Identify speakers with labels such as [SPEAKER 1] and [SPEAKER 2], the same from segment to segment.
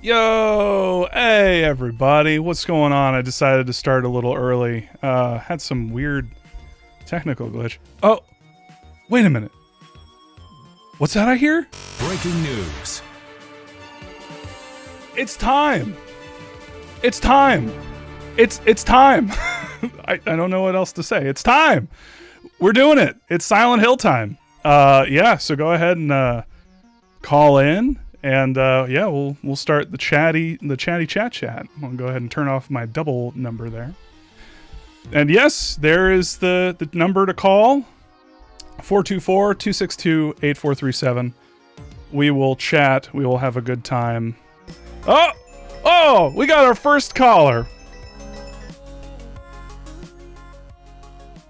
[SPEAKER 1] Yo, hey everybody, what's going on? I decided to start a little early. Had some weird technical glitch. Oh, wait a minute. What's that I hear?
[SPEAKER 2] Breaking news.
[SPEAKER 1] It's time. It's time. It's time. I don't know what else to say. It's time. We're doing it. It's Silent Hill time. Yeah, so go ahead and call in. And yeah, we'll start the chatty chat. I'll go ahead and turn off my double number there. And yes, there is the number to call. 424-262-8437. We will chat. We will have a good time. Oh, we got our first caller.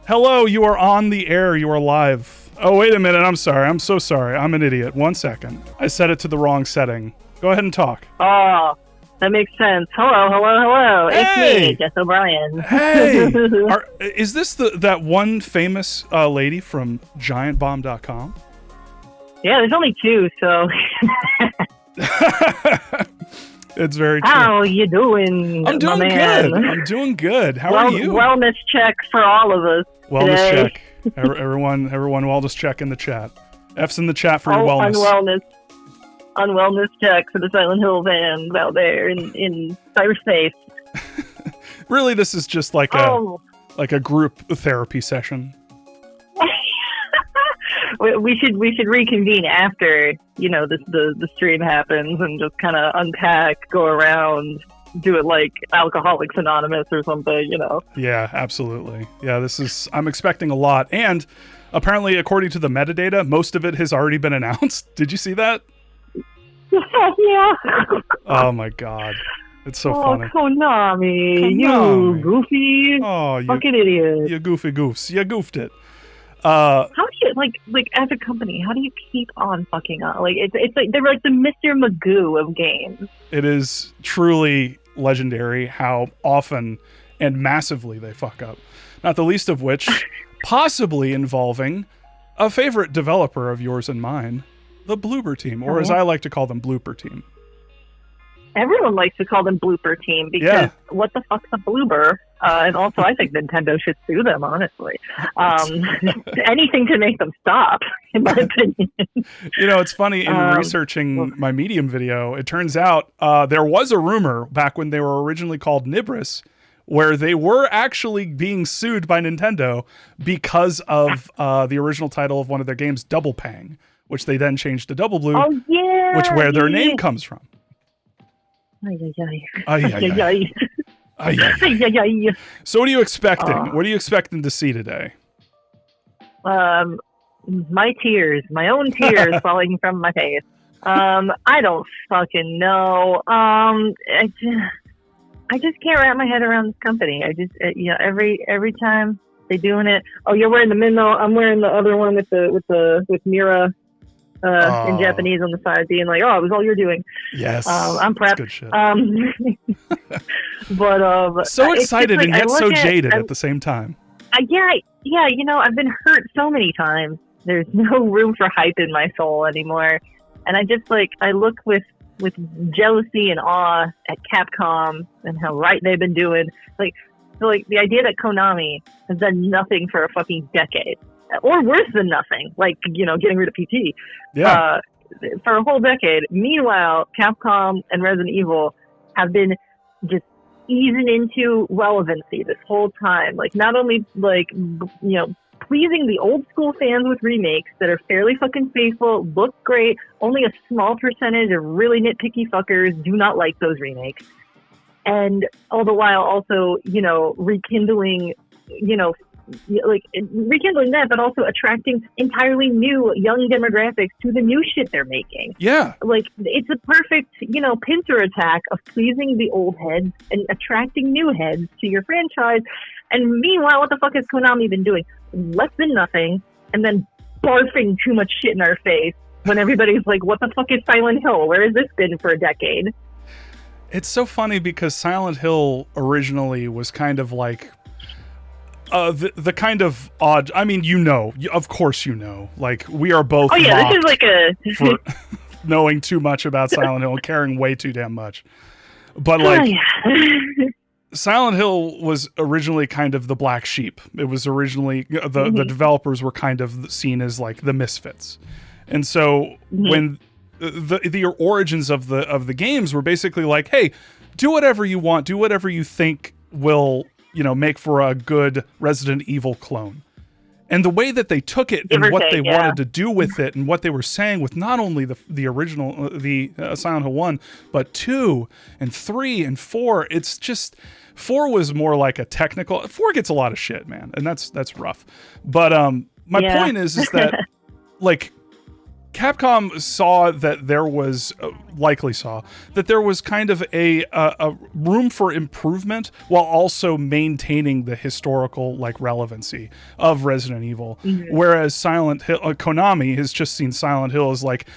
[SPEAKER 1] Hello, you are on the air. You are live. Oh, wait a minute. I'm sorry. I'm so sorry. I'm an idiot. 1 second. I set it to the wrong setting. Go ahead and talk.
[SPEAKER 3] Oh, that makes sense. Hello.
[SPEAKER 1] Hey!
[SPEAKER 3] It's me, Jess O'Brien.
[SPEAKER 1] Hey! Is this that one famous lady from GiantBomb.com?
[SPEAKER 3] Yeah, there's only two, so.
[SPEAKER 1] It's very true.
[SPEAKER 3] How you doing,
[SPEAKER 1] I'm doing
[SPEAKER 3] my man?
[SPEAKER 1] good. I'm doing good. How are you?
[SPEAKER 3] Wellness check for all of us
[SPEAKER 1] Wellness
[SPEAKER 3] today.
[SPEAKER 1] check. Everyone, wellness check in the chat. F's in the chat for your wellness.
[SPEAKER 3] Unwellness check for the Silent Hill fans out there in cyberspace.
[SPEAKER 1] Really, this is just like a group therapy session.
[SPEAKER 3] We should reconvene after the stream happens and just kind of unpack, go around, do it like Alcoholics Anonymous or something,
[SPEAKER 1] Yeah, absolutely. Yeah, I'm expecting a lot, and apparently, according to the metadata, most of it has already been announced. Did you see that?
[SPEAKER 3] Yeah.
[SPEAKER 1] Oh my god, it's so funny.
[SPEAKER 3] Konami, you goofy, fucking idiot.
[SPEAKER 1] You goofy goofs, you goofed it.
[SPEAKER 3] How do you like as a company? How do you keep on fucking up? Like it's like they're like the Mr. Magoo of games.
[SPEAKER 1] It is truly legendary how often and massively they fuck up. Not the least of which, possibly involving a favorite developer of yours and mine, the Bloober team, or as I like to call them, Blooper team. Everyone
[SPEAKER 3] likes to call them Blooper team because what the fuck's a blooper? And also, I think Nintendo should sue them, honestly. Anything to make them stop, in my opinion.
[SPEAKER 1] It's funny, in researching my Medium video, it turns out there was a rumor back when they were originally called Nibris, where they were actually being sued by Nintendo because of the original title of one of their games, Double Pang, which they then changed to Double Blue, where their name comes from. So what are you expecting? What are you expecting to see today?
[SPEAKER 3] My tears, my own tears falling from my face. I don't fucking know. I just can't wrap my head around this company. I just, every time they're doing it. Oh, you're wearing the Minnow. I'm wearing the other one with Mira. In Japanese on the side, being like, "Oh, it was all you're doing."
[SPEAKER 1] Yes,
[SPEAKER 3] I'm prepped.
[SPEAKER 1] Good shit.
[SPEAKER 3] But
[SPEAKER 1] so excited and yet so jaded at the same time.
[SPEAKER 3] Yeah. I've been hurt so many times. There's no room for hype in my soul anymore, and I look with jealousy and awe at Capcom and how right they've been doing. The idea that Konami has done nothing for a fucking decade. Or worse than nothing, getting rid of PT for a whole decade. Meanwhile, Capcom and Resident Evil have been just easing into relevancy this whole time. Not only pleasing the old school fans with remakes that are fairly fucking faithful, look great. Only a small percentage of really nitpicky fuckers do not like those remakes, and all the while also rekindling rekindling that, but also attracting entirely new young demographics to the new shit they're making.
[SPEAKER 1] Yeah.
[SPEAKER 3] It's a perfect, pincer attack of pleasing the old heads and attracting new heads to your franchise. And meanwhile, what the fuck has Konami been doing? Less than nothing, and then barfing too much shit in our face when everybody's like, what the fuck is Silent Hill? Where has this been for a decade?
[SPEAKER 1] It's so funny because Silent Hill originally was kind of like the kind of odd. I mean, of course, like we are both.
[SPEAKER 3] Oh yeah, this is like a
[SPEAKER 1] knowing too much about Silent Hill and caring way too damn much. But like, Silent Hill was originally kind of the black sheep. It was originally the developers were kind of seen as like the misfits, and so when the origins of the games were basically like, hey, do whatever you want, do whatever you think will make for a good Resident Evil clone. And the way that they took it and what they wanted to do with it and what they were saying with not only the original, Silent Hill 1, but 2 and 3 and 4, it's just, 4 was more like a technical, 4 gets a lot of shit, man. And that's rough. But my point is that like, Capcom saw that there was kind of a room for improvement while also maintaining the historical like relevancy of Resident Evil. Whereas Silent Hill, Konami has just seen Silent Hill as like,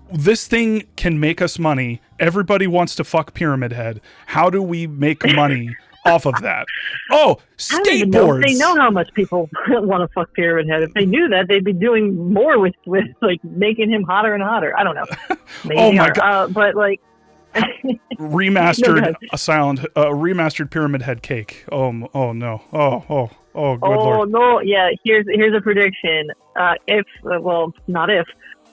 [SPEAKER 1] this thing can make us money. Everybody wants to fuck Pyramid Head. How do we make money off of that? Oh, skateboards. I don't even know if
[SPEAKER 3] they know how much people want to fuck Pyramid Head. If they knew that, they'd be doing more with like making him hotter and hotter. I don't know. Maybe
[SPEAKER 1] oh my god!
[SPEAKER 3] But like
[SPEAKER 1] remastered remastered Pyramid Head cake. Oh no! Oh good lord!
[SPEAKER 3] Oh no! Yeah, here's a prediction.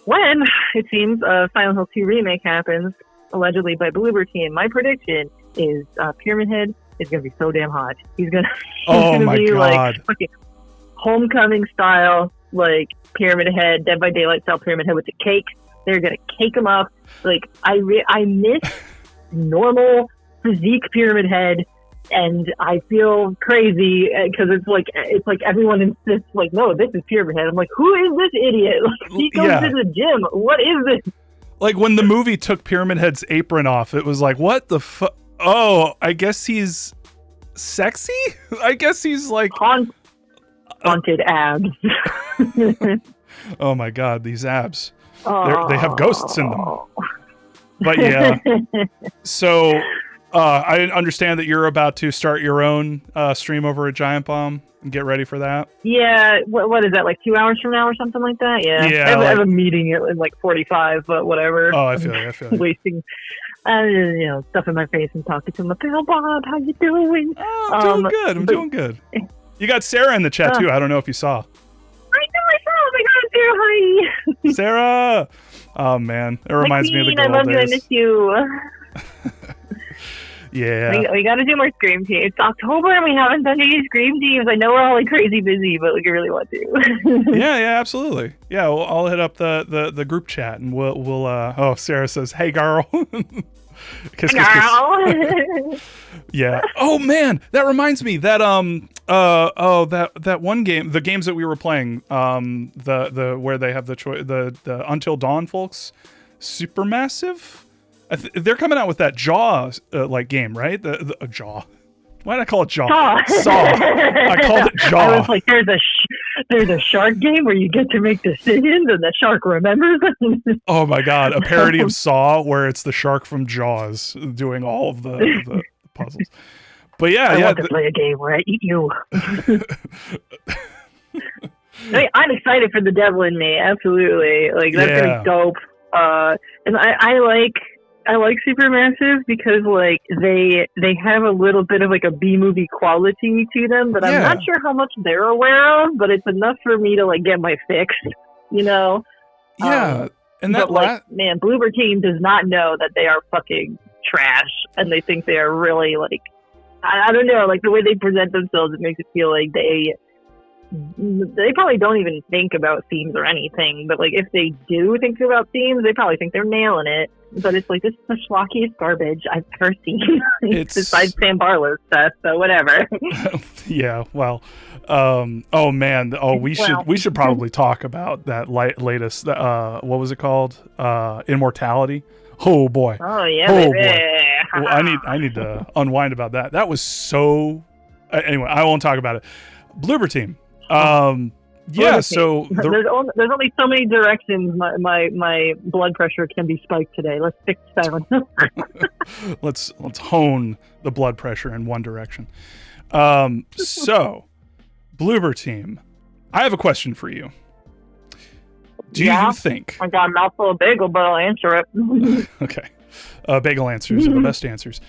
[SPEAKER 3] When it seems Silent Hill 2 remake happens, allegedly by Bloober Team, my prediction is Pyramid Head is gonna be so damn hot. He's gonna be like fucking Homecoming style, like Pyramid Head, Dead by Daylight style Pyramid Head with the cake. They're gonna cake him up. Like I miss normal physique Pyramid Head, and I feel crazy because it's like everyone insists like, no, this is Pyramid Head. I'm like, who is this idiot? Like he goes to the gym. What is this?
[SPEAKER 1] Like when the movie took Pyramid Head's apron off, it was like, what the fuck? Oh, I guess he's sexy? I guess he's like...
[SPEAKER 3] Haunted abs.
[SPEAKER 1] Oh my god, these abs. They have ghosts in them. But yeah. So, I understand that you're about to start your own stream over at Giant Bomb and get ready for that.
[SPEAKER 3] Yeah, what is that, like 2 hours from now or something like that? Yeah, I have a meeting in like 45, but whatever.
[SPEAKER 1] Oh, I feel you.
[SPEAKER 3] Wasting... stuff in my face and talking to him. Like, oh, Bob, how you doing?
[SPEAKER 1] Oh, I'm doing good. You got Sarah in the chat too. I don't know if you saw.
[SPEAKER 3] I know, I saw. Oh my God, Sarah, hi.
[SPEAKER 1] Sarah. Oh man, it reminds me of the good old days.
[SPEAKER 3] I miss you.
[SPEAKER 1] Yeah.
[SPEAKER 3] We got to do more Scream Teams. It's October and we haven't done any Scream Teams. I know we're all like crazy busy, but we really want to.
[SPEAKER 1] Yeah, absolutely. Yeah, I'll hit up the group chat and we'll oh, Sarah says, "Hey girl." Kiss, kiss, kiss. Yeah. Oh man, that reminds me that that one game, the games that we were playing, the where they have the Until Dawn folks, Supermassive. They're coming out with that Jaw like game, right? The Jaw. Why did I call it Jaw? Saw. I called it Jaw.
[SPEAKER 3] I was like, there's a shark game where you get to make decisions and the shark remembers.
[SPEAKER 1] Oh my god, a parody of Saw where it's the shark from Jaws doing all of the puzzles. But yeah,
[SPEAKER 3] I want to play a game where I eat you. I'm excited for The Devil in Me. Absolutely, like that's gonna be dope. And I like Supermassive because like they have a little bit of like a B movie quality to them that I'm not sure how much they're aware of, but it's enough for me to like get my fix, you know?
[SPEAKER 1] Yeah. And that
[SPEAKER 3] man, Bloober Team does not know that they are fucking trash and they think they are really like, I don't know, like the way they present themselves, it makes it feel like they probably don't even think about themes or anything, but like if they do think about themes, they probably think they're nailing it. But it's like, this is the schlockiest garbage I've ever seen. Besides Sam Barlow's stuff, so whatever.
[SPEAKER 1] Yeah, well, oh man, we should probably talk about that latest. What was it called? Immortality. Oh boy.
[SPEAKER 3] Oh yeah, baby.
[SPEAKER 1] Boy. Well, I need to unwind about that. That was so. Anyway, I won't talk about it. Bloober Team. Yeah, so
[SPEAKER 3] there's only so many directions my blood pressure can be spiked today. Let's pick 7.
[SPEAKER 1] let's hone the blood pressure in one direction. So Bloober Team, I have a question for you. Do you think?
[SPEAKER 3] I got a mouthful of bagel, but I'll answer it.
[SPEAKER 1] Okay. Bagel answers are the best answers.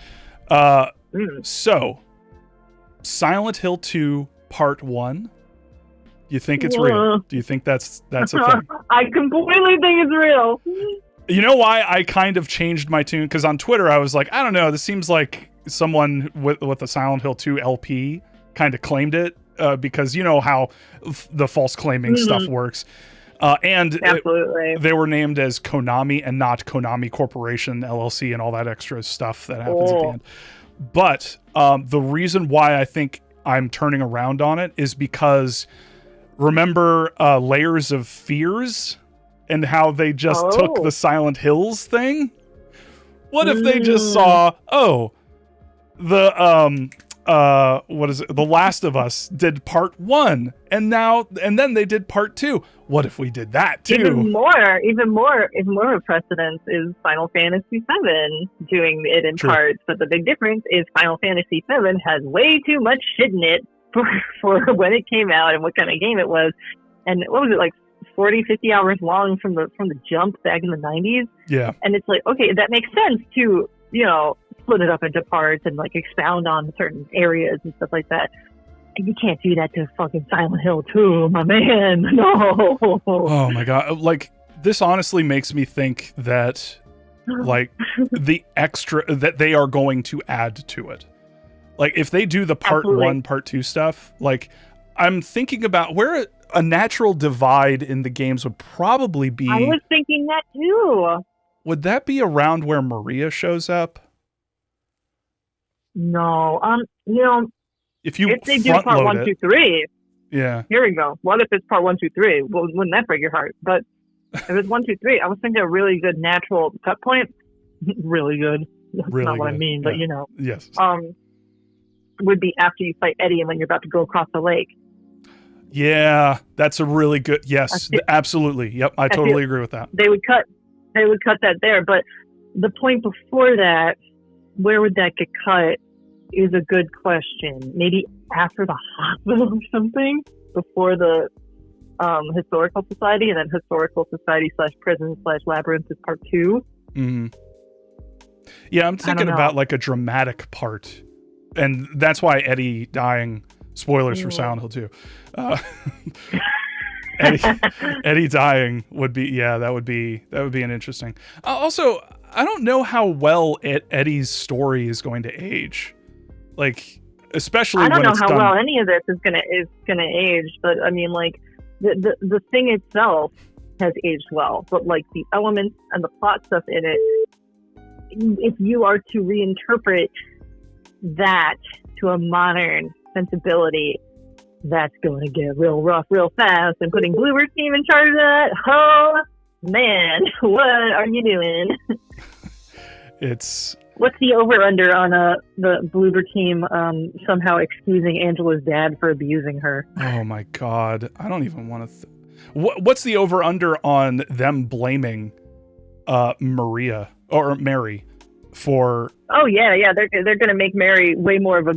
[SPEAKER 1] So, Silent Hill 2 Part 1. You think it's real? Do you think that's a thing?
[SPEAKER 3] I completely think it's real.
[SPEAKER 1] You know why I kind of changed my tune? Because on Twitter, I was like, I don't know. This seems like someone with a Silent Hill 2 LP kind of claimed it because you know how the false claiming stuff works. And
[SPEAKER 3] Absolutely.
[SPEAKER 1] They were named as Konami and not Konami Corporation, LLC, and all that extra stuff that happens at the end. But the reason why I think I'm turning around on it is because remember Layers of Fears and how they just took the Silent Hills thing? What if they just saw, The Last of Us did part 1 and then they did part 2. What if we did that too?
[SPEAKER 3] Even more of precedence is Final Fantasy VII doing it in parts, but the big difference is Final Fantasy VII has way too much shit in it for when it came out and what kind of game it was. And what was it, like 40, 50 hours long from the jump back in the 90s?
[SPEAKER 1] Yeah.
[SPEAKER 3] And it's like, okay, that makes sense to, split it up into parts and like expound on certain areas and stuff like that. And you can't do that to fucking Silent Hill 2, my man. No.
[SPEAKER 1] Oh my god. Like, this honestly makes me think that like the extra that they are going to add to it. Like if they do the part 1, part 2 stuff, like I'm thinking about where a natural divide in the games would probably be.
[SPEAKER 3] I was thinking that too.
[SPEAKER 1] Would that be around where Maria shows up?
[SPEAKER 3] No.
[SPEAKER 1] If
[SPEAKER 3] they do part 1, 2, 3.
[SPEAKER 1] Yeah.
[SPEAKER 3] Here we go. What if it's part 1, 2, 3? Well, wouldn't that break your heart? But if it's 1, 2, 3, I was thinking a really good natural cut point. Really good. That's
[SPEAKER 1] really
[SPEAKER 3] not what
[SPEAKER 1] good.
[SPEAKER 3] I mean, but
[SPEAKER 1] Yes.
[SPEAKER 3] Would be after you fight Eddie and when you're about to go across the lake.
[SPEAKER 1] Yeah, that's a really good. Yes, absolutely. Yep, I totally agree with that.
[SPEAKER 3] They would cut that there, but the point before that, where would that get cut, is a good question. Maybe after the hospital or something, before the historical society, and then historical society / prison / labyrinth is part 2.
[SPEAKER 1] Mm-hmm. Yeah, I'm thinking about like a dramatic part, and that's why Eddie dying. Spoilers for Silent Hill 2. Eddie dying would be that would be an interesting. Also, I don't know how well Eddie's story is going to age. Like, especially
[SPEAKER 3] I don't
[SPEAKER 1] when
[SPEAKER 3] know
[SPEAKER 1] it's
[SPEAKER 3] how
[SPEAKER 1] done.
[SPEAKER 3] well any of this is gonna age, but I mean, like the thing itself has aged well, but like the elements and the plot stuff in it, if you are to reinterpret that to a modern sensibility, that's going to get real rough real fast. And putting Bluebird Team in charge of that, oh man, what are you doing? What's the over under on the Bluebird Team somehow excusing Angela's dad for abusing her?
[SPEAKER 1] Oh my god, I don't even want to. What's the over under on them blaming Maria or Mary for?
[SPEAKER 3] Oh yeah, they're gonna make Mary way more of a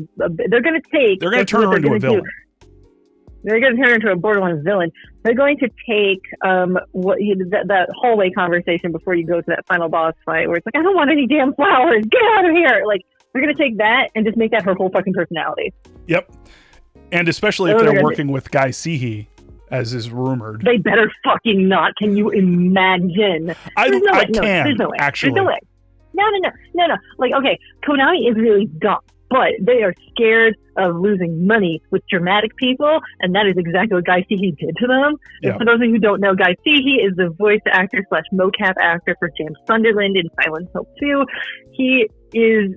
[SPEAKER 3] they're gonna
[SPEAKER 1] turn her into a villain.
[SPEAKER 3] They're gonna turn her into a borderline villain. They're going to take that hallway conversation before you go to that final boss fight where it's like, I don't want any damn flowers, get out of here. Like, they're gonna take that and just make that her whole fucking personality.
[SPEAKER 1] Yep. And especially if they're working with Guy Seehee, as is rumored.
[SPEAKER 3] They better fucking not. Can you imagine?
[SPEAKER 1] I can.
[SPEAKER 3] There's no way.
[SPEAKER 1] Actually.
[SPEAKER 3] There's no way. No. Like, okay, Konami is really dumb, but they are scared of losing money with dramatic people, and that is exactly what Guy Seehee did to them.
[SPEAKER 1] Yeah.
[SPEAKER 3] And for those of you who don't know, Guy Seehee is the voice actor / mocap actor for James Sunderland in Silent Hill 2. He is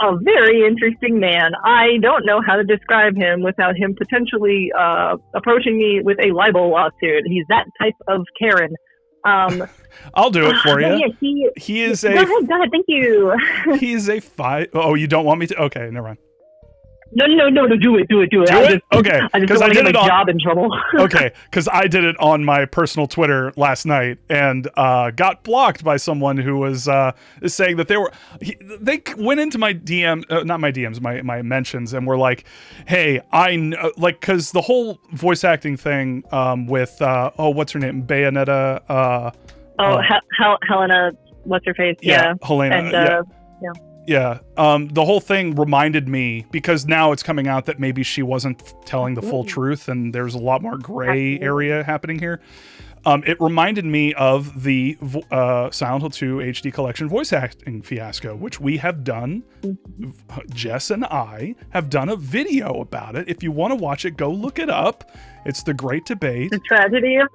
[SPEAKER 3] a very interesting man. I don't know how to describe him without him potentially approaching me with a libel lawsuit. He's that type of Karen.
[SPEAKER 1] I'll do it for you.
[SPEAKER 3] Yeah,
[SPEAKER 1] he is
[SPEAKER 3] Go ahead, thank you.
[SPEAKER 1] He is a 5. Oh, you don't want me to? Okay, never mind.
[SPEAKER 3] No, do it.
[SPEAKER 1] Do it? Okay,
[SPEAKER 3] I just
[SPEAKER 1] because
[SPEAKER 3] don't
[SPEAKER 1] I
[SPEAKER 3] want to
[SPEAKER 1] did
[SPEAKER 3] get
[SPEAKER 1] it
[SPEAKER 3] my
[SPEAKER 1] on.
[SPEAKER 3] job in trouble.
[SPEAKER 1] Okay, because I did it on my personal Twitter last night and got blocked by someone who was saying that they went into my not my DMs, my mentions, and were like, "Hey, because the whole voice acting thing with what's her name, Bayonetta."
[SPEAKER 3] Helena, what's her face?
[SPEAKER 1] Yeah, Helena.
[SPEAKER 3] And,
[SPEAKER 1] yeah. Yeah, the whole thing reminded me, because now it's coming out that maybe she wasn't telling the full truth and there's a lot more gray area happening here. It reminded me of the Silent Hill 2 HD Collection voice acting fiasco, which we have done. Jess and I have done a video about it. If you want to watch it, go look it up. It's the Great Debate.
[SPEAKER 3] The tragedy of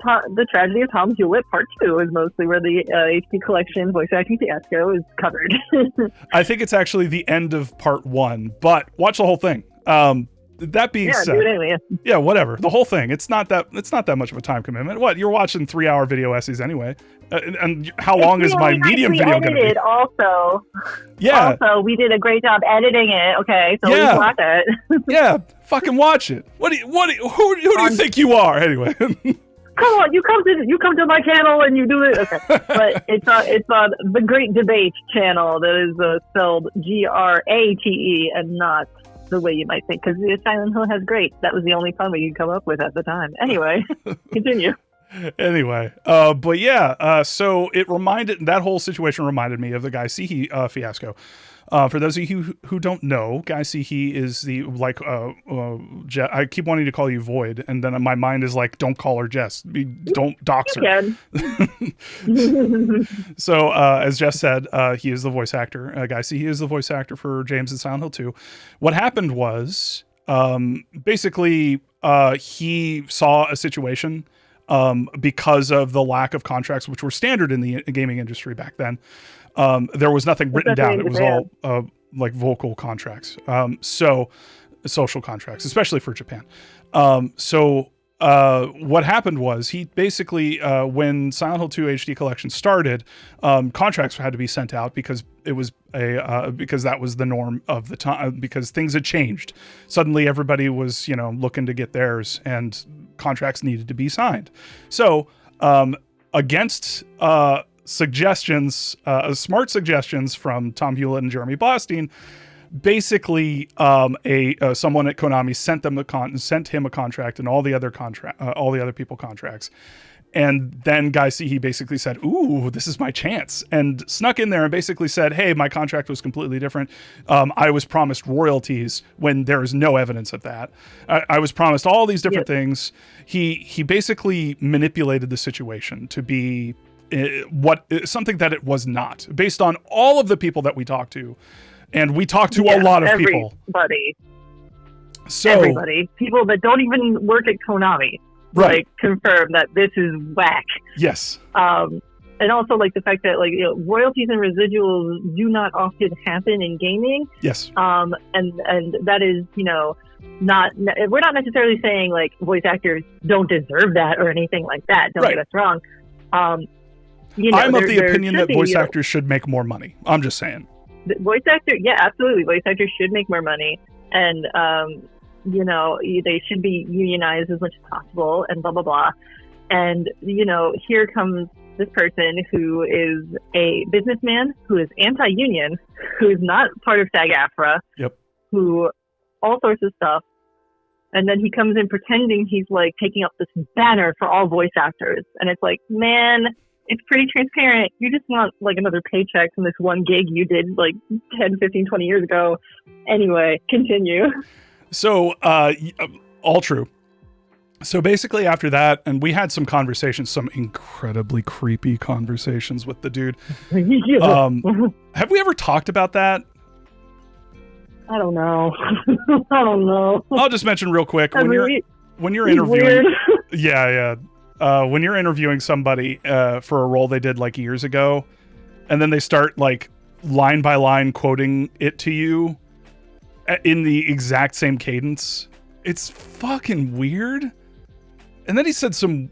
[SPEAKER 3] Tom Hewitt Part 2 is mostly where the HD Collection voice acting fiasco is covered.
[SPEAKER 1] I think it's actually the end of Part 1, but watch the whole thing. That being said,
[SPEAKER 3] do it anyway.
[SPEAKER 1] Yeah, whatever. The whole thing. It's not that much of a time commitment. What, you're watching 3-hour video essays anyway? And how long is my medium video going to be?
[SPEAKER 3] Also,
[SPEAKER 1] yeah.
[SPEAKER 3] Also, we did a great job editing it. Okay, so we watch it.
[SPEAKER 1] Yeah, fucking watch it. Who do you think you are anyway?
[SPEAKER 3] Come on, you come to my channel and you do it. Okay, but it's on the Great Debate channel that is spelled Grate and not the way you might think, because Silent Hill has great. That was the only fun we could come up with at the time. Anyway, continue.
[SPEAKER 1] Anyway, but yeah, so that whole situation reminded me of the Guy Seehee fiasco. For those of you who don't know, Guy Seehee is the I keep wanting to call you Void, and then my mind is like, don't call her Jess. Don't dox her. So, as Jess said, he is the voice actor. Guy Seehee is the voice actor for James in Silent Hill 2. What happened was, basically, he saw a situation because of the lack of contracts, which were standard in the gaming industry back then. There was nothing written down. It was all like vocal contracts. So social contracts, especially for Japan. What happened was he basically, when Silent Hill 2 HD Collection started, contracts had to be sent out because it was because that was the norm of the time, because things had changed. Suddenly everybody was, looking to get theirs, and contracts needed to be signed. So, against, suggestions, smart suggestions from Tom Hewlett and Jeremy Blaustein, basically, someone at Konami sent him a contract and all the other people contracts. And then Guy Seehee basically said, "Ooh, this is my chance," and snuck in there and basically said, "Hey, my contract was completely different. I was promised royalties when there is no evidence of that. I was promised all these different things." He basically manipulated the situation to be something that it was not, based on all of the people that we talked to. And we talked to a lot of people.
[SPEAKER 3] Everybody. People that don't even work at Konami.
[SPEAKER 1] Right.
[SPEAKER 3] Like, confirm that this is whack.
[SPEAKER 1] Yes.
[SPEAKER 3] And also, like, the fact that, like, royalties and residuals do not often happen in gaming.
[SPEAKER 1] Yes.
[SPEAKER 3] And that is, not, we're not necessarily saying, like, voice actors don't deserve that or anything like that. Don't get us wrong. I'm
[SPEAKER 1] of the opinion that voice actors should make more money. I'm just saying.
[SPEAKER 3] Voice actor, yeah, absolutely. Voice actors should make more money, and they should be unionized as much as possible, and blah blah blah. And here comes this person who is a businessman, who is anti-union, who is not part of SAG-AFTRA, who all sorts of stuff, and then he comes in pretending he's like taking up this banner for all voice actors, and it's like, man. It's pretty transparent. You just want like another paycheck from this one gig you did like 10, 15, 20 years ago. Anyway, continue.
[SPEAKER 1] So, all true. So basically after that, and we had some conversations, some incredibly creepy conversations with the dude. Have we ever talked about that?
[SPEAKER 3] I don't know. I don't know.
[SPEAKER 1] I'll just mention real quick, when you're interviewing, when you're interviewing somebody for a role they did like years ago, and then they start like line by line quoting it to you in the exact same cadence, it's fucking weird. And then he said some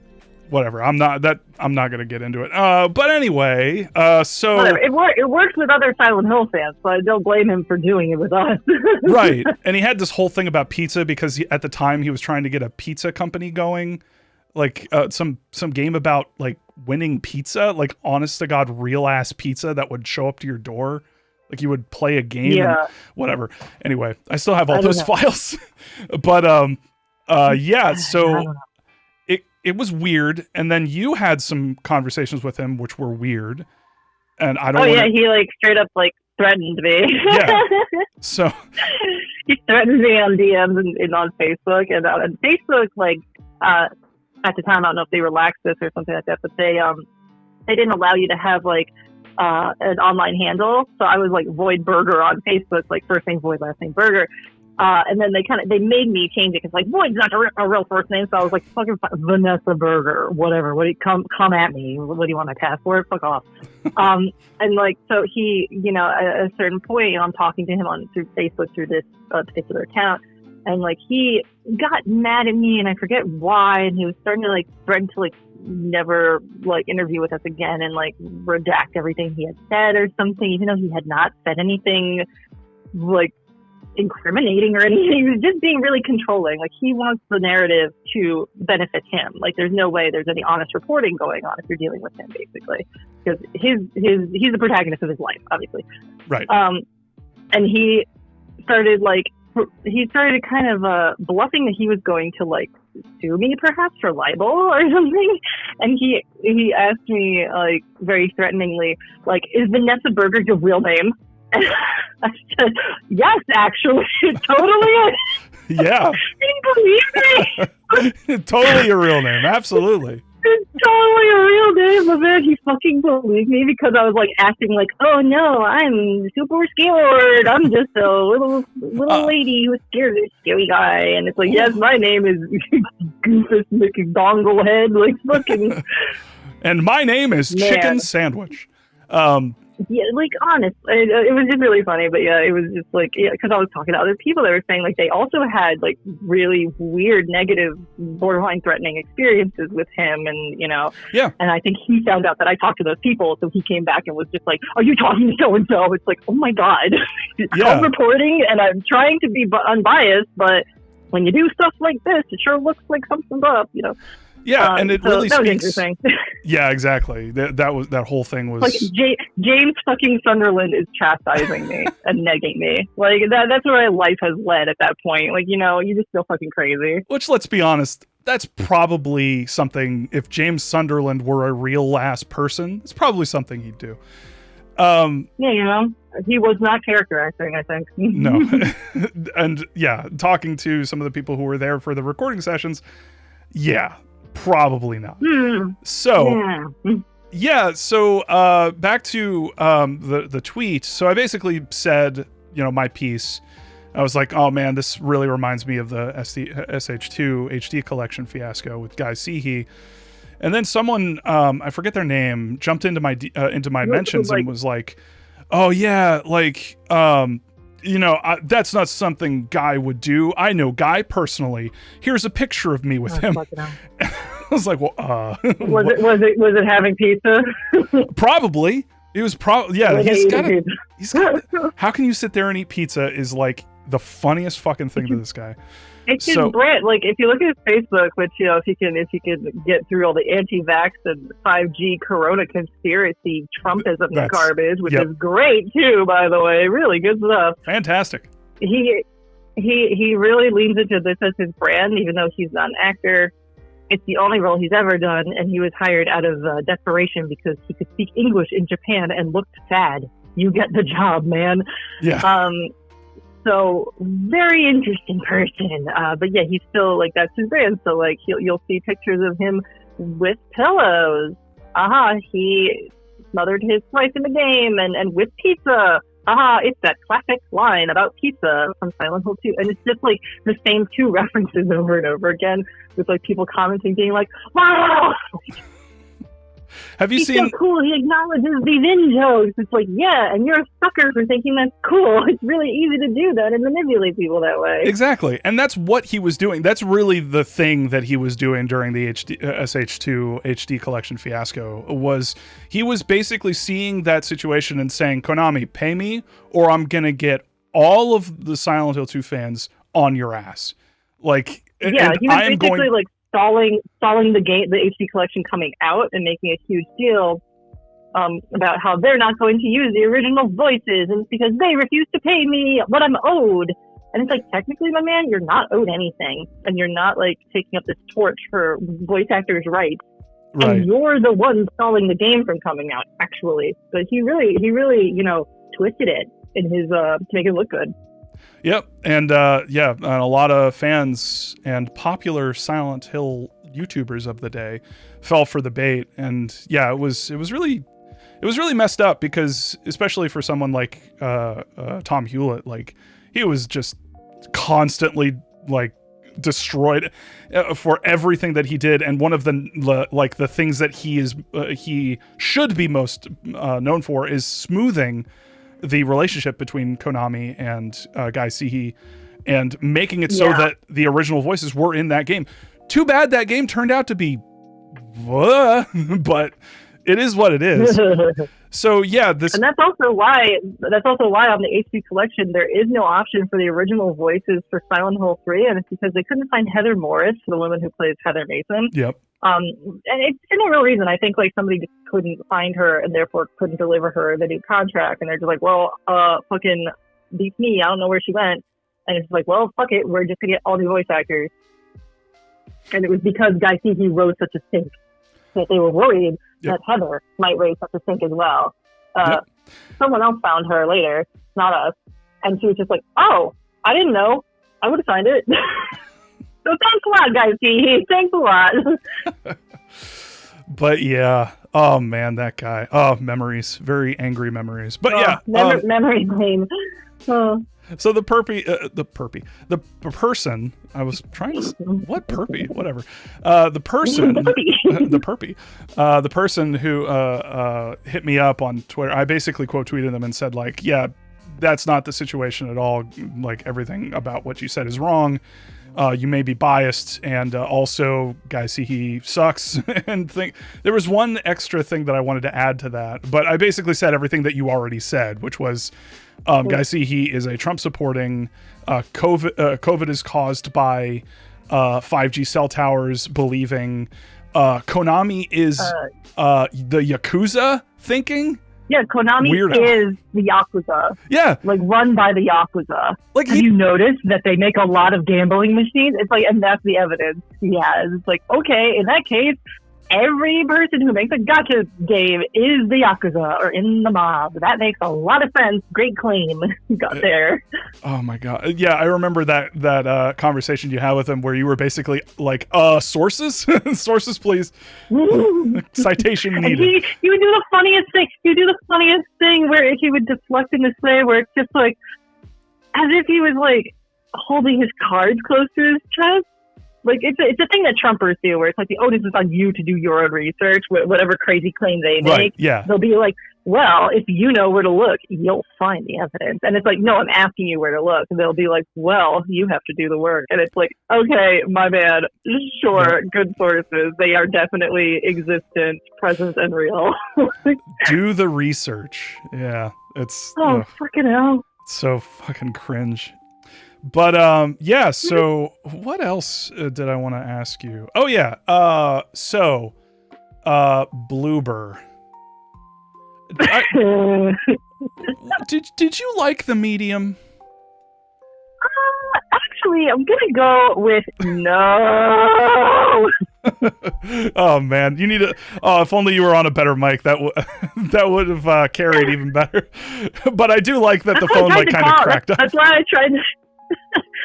[SPEAKER 1] whatever. I'm not going to get into it. But anyway, so
[SPEAKER 3] whatever. It works with other Silent Hill fans, so I don't blame him for doing it with us.
[SPEAKER 1] Right. And he had this whole thing about pizza because at the time he was trying to get a pizza company going, like some game about like winning pizza, like honest to God, real ass pizza that would show up to your door. Like you would play a game and whatever. Anyway, I still have all those files. But yeah, so it was weird. And then you had some conversations with him which were weird. And I don't
[SPEAKER 3] he like straight up like threatened me.
[SPEAKER 1] Yeah. So
[SPEAKER 3] he threatened me on DMs and on Facebook, and on Facebook, like at the time, I don't know if they relaxed this or something like that, but they didn't allow you to have like an online handle. So I was like VoidBurger on Facebook, like first name Void, last name Burger. And then they made me change it because like Void's not a real first name. So I was like fucking Vanessa Burger, whatever. What do you come at me? What do you want my passport? Fuck off. And like, so he, at a certain point, I'm talking to him through Facebook through this particular account. And like, he got mad at me and I forget why. And he was starting to like threaten to like never like interview with us again and like redact everything he had said or something, even though he had not said anything like incriminating or anything. He was just being really controlling. Like he wants the narrative to benefit him. Like there's no way there's any honest reporting going on if you're dealing with him, basically, because he's the protagonist of his life, obviously.
[SPEAKER 1] Right.
[SPEAKER 3] And he started kind of bluffing that he was going to like sue me perhaps for libel or something. And he asked me like very threateningly, like, is Vanessa Burger your real name? And I said, yes, actually, it totally is.
[SPEAKER 1] Yeah.
[SPEAKER 3] Can you believe me?
[SPEAKER 1] Totally your real name. Absolutely.
[SPEAKER 3] It's totally a real name, but man, he fucking believed me because I was like acting like, oh no, I'm super scared. I'm just a little lady who's scared of this scary guy. And it's like, yes, my name is Goofus McDonglehead. Like fucking.
[SPEAKER 1] And my name is Chicken Sandwich.
[SPEAKER 3] Yeah, like, honest, it was just really funny, but yeah, it was just like, yeah, because I was talking to other people that were saying like they also had like really weird, negative, borderline threatening experiences with him, and
[SPEAKER 1] yeah, and
[SPEAKER 3] I think he found out that I talked to those people, so he came back and was just like, "Are you talking to so and so?" It's like, oh my god, I'm reporting and I'm trying to be unbiased, but when you do stuff like this, it sure looks like something's up,
[SPEAKER 1] Yeah, and it really
[SPEAKER 3] that was
[SPEAKER 1] speaks.
[SPEAKER 3] interesting.
[SPEAKER 1] Yeah, exactly. That whole thing was
[SPEAKER 3] like James fucking Sunderland is chastising me and negging me. Like that's where my life has led at that point. Like you just feel fucking crazy.
[SPEAKER 1] Which, let's be honest, that's probably something. If James Sunderland were a real ass person, it's probably something he'd do.
[SPEAKER 3] Yeah, he was not character acting, I think.
[SPEAKER 1] No, and yeah, talking to some of the people who were there for the recording sessions, yeah. Probably not. So, so back to the tweet. So I basically said, my piece. I was like, oh man, this really reminds me of the SH2 HD collection fiasco with Guy Seehee. And then someone, I forget their name, jumped into my mentions and was like, oh yeah, like, that's not something Guy would do. I know Guy personally. Here's a picture of me with him. I was like, well,
[SPEAKER 3] was it having pizza?
[SPEAKER 1] Probably. It was probably, yeah. He's got. How can you sit there and eat pizza is like the funniest fucking thing to this guy.
[SPEAKER 3] It's his brand. Like if you look at his Facebook, which if you can get through all the anti-vax and 5G Corona conspiracy Trumpism garbage, which is great too, by the way, really good stuff.
[SPEAKER 1] Fantastic.
[SPEAKER 3] He really leans into this as his brand, even though he's not an actor. It's the only role he's ever done, and he was hired out of desperation because he could speak English in Japan and looked sad. You get the job, man.
[SPEAKER 1] Yeah.
[SPEAKER 3] So very interesting person. But yeah, he's still like, that's his brand. So like you'll see pictures of him with pillows. He smothered his wife in the game and with pizza. It's that classic line about pizza from Silent Hill 2. And it's just like the same two references over and over again with like people commenting being like, wow.
[SPEAKER 1] Have you
[SPEAKER 3] He's
[SPEAKER 1] seen?
[SPEAKER 3] so cool. He acknowledges these in-jokes. It's like, yeah, and you're a sucker for thinking that's cool. It's really easy to do that and manipulate people that way.
[SPEAKER 1] Exactly, and that's what he was doing. That's really the thing that he was doing during the SH2 HD collection fiasco. Was he was basically seeing that situation and saying, "Konami, pay me, or I'm gonna get all of the Silent Hill 2 fans on your ass." Like,
[SPEAKER 3] Yeah,
[SPEAKER 1] and
[SPEAKER 3] he was
[SPEAKER 1] I am
[SPEAKER 3] basically
[SPEAKER 1] going.
[SPEAKER 3] like stalling the game, the HD collection coming out, and making a huge deal about how they're not going to use the original voices, and it's because they refuse to pay me what I'm owed. And it's like, technically, my man, you're not owed anything, and you're not like taking up this torch for voice actors' rights.
[SPEAKER 1] Right.
[SPEAKER 3] And you're the one stalling the game from coming out, actually. But he really, twisted it in his to make it look good.
[SPEAKER 1] Yep, and and a lot of fans and popular Silent Hill YouTubers of the day fell for the bait, and yeah, it was really messed up, because especially for someone like Tom Hewlett, like, he was just constantly like destroyed for everything that he did, and one of the things that he should be most known for is smoothing the relationship between Konami and Guy Sihi, and making it so that the original voices were in that game. Too bad that game turned out to be but it is what it is. So yeah, and
[SPEAKER 3] that's also why on the HD collection there is no option for the original voices for Silent Hill 3, and it's because they couldn't find Heather Morris, the woman who plays Heather Mason.
[SPEAKER 1] Yep.
[SPEAKER 3] And it's no real reason. I think like somebody just couldn't find her and therefore couldn't deliver her the new contract, and they're just like, well, fucking beats me. I don't know where she went. And it's like, well, fuck it, we're just gonna get all new voice actors. And it was because Guy Sihi rose such a stink that they were worried that Heather might raise such a stink as well. Someone else found her later, not us, and she was just like, oh, I didn't know. I would have signed it. So thanks a lot, Guy Sihi. Thanks a lot.
[SPEAKER 1] But yeah, oh man, that guy. Oh, memories, very angry memories. But
[SPEAKER 3] memory lane. Oh.
[SPEAKER 1] So the person, I was trying to, what perpy, whatever. The person who hit me up on Twitter, I basically quote tweeted them and said, like, yeah, that's not the situation at all. Like, everything about what you said is wrong. You may be biased, and also Guy Sihi sucks. And there was one extra thing that I wanted to add to that, but I basically said everything that you already said, which was Guy Sihi is a Trump supporting. COVID is caused by 5G cell towers believing Konami is the Yakuza thinking.
[SPEAKER 3] Yeah, Konami is the Yakuza.
[SPEAKER 1] Yeah.
[SPEAKER 3] Like, run by the Yakuza. Like, have you noticed that they make a lot of gambling machines? It's like, and that's the evidence he has. It's like, okay, in that case, every person who makes a gacha game is the Yakuza or in the mob. That makes a lot of sense. Great claim you got there.
[SPEAKER 1] Oh my God. Yeah, I remember that conversation you had with him where you were basically like, sources? Sources, please. Citation needed.
[SPEAKER 3] He would do the funniest thing. He would do the funniest thing where he would deflect in this way where it's just like, as if he was like holding his cards close to his chest. Like, it's a thing that Trumpers do, where it's like the onus is on you to do your own research, whatever crazy claim they make.
[SPEAKER 1] Right, yeah.
[SPEAKER 3] They'll be like, well, if you know where to look, you'll find the evidence. And it's like, no, I'm asking you where to look. And they'll be like, well, you have to do the work. And it's like, okay, my bad. Sure, good sources. They are definitely existent, present, and real.
[SPEAKER 1] Do the research. Yeah, it's...
[SPEAKER 3] fucking hell.
[SPEAKER 1] It's so fucking cringe. But yeah, so what else did I want to ask you? Oh yeah, Bloober. Did you like the medium?
[SPEAKER 3] Actually, I'm gonna go with no.
[SPEAKER 1] Oh man, you need to. Oh, if only you were on a better mic, that would have carried even better. But I do like that the phone like kind of cracked up.
[SPEAKER 3] That's why I tried.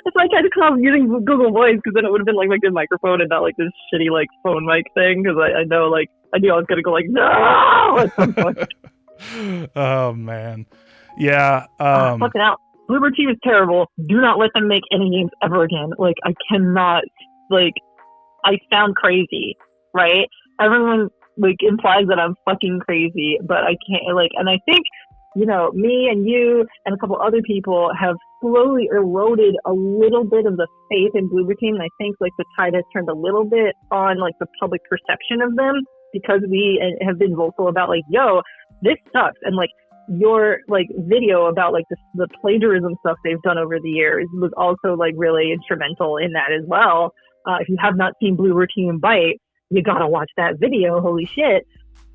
[SPEAKER 3] That's why I tried to call using Google Voice, because then it would have been like a good microphone and not like this shitty like phone mic thing. Because I know like I knew I was gonna go like no at some point.
[SPEAKER 1] Oh man, yeah.
[SPEAKER 3] Fucking out. Bloober Team is terrible. Do not let them make any games ever again. Like, I cannot. Like, I sound crazy, right? Everyone like implies that I'm fucking crazy, but I can't like. And I think, you know, me and you and a couple other people have slowly eroded a little bit of the faith in Bloober Team. And I think like the tide has turned a little bit on like the public perception of them because we have been vocal about like, yo, this sucks. And like your like video about like the plagiarism stuff they've done over the years was also like really instrumental in that as well. If you have not seen Bloober Team Bite, you gotta watch that video. Holy shit.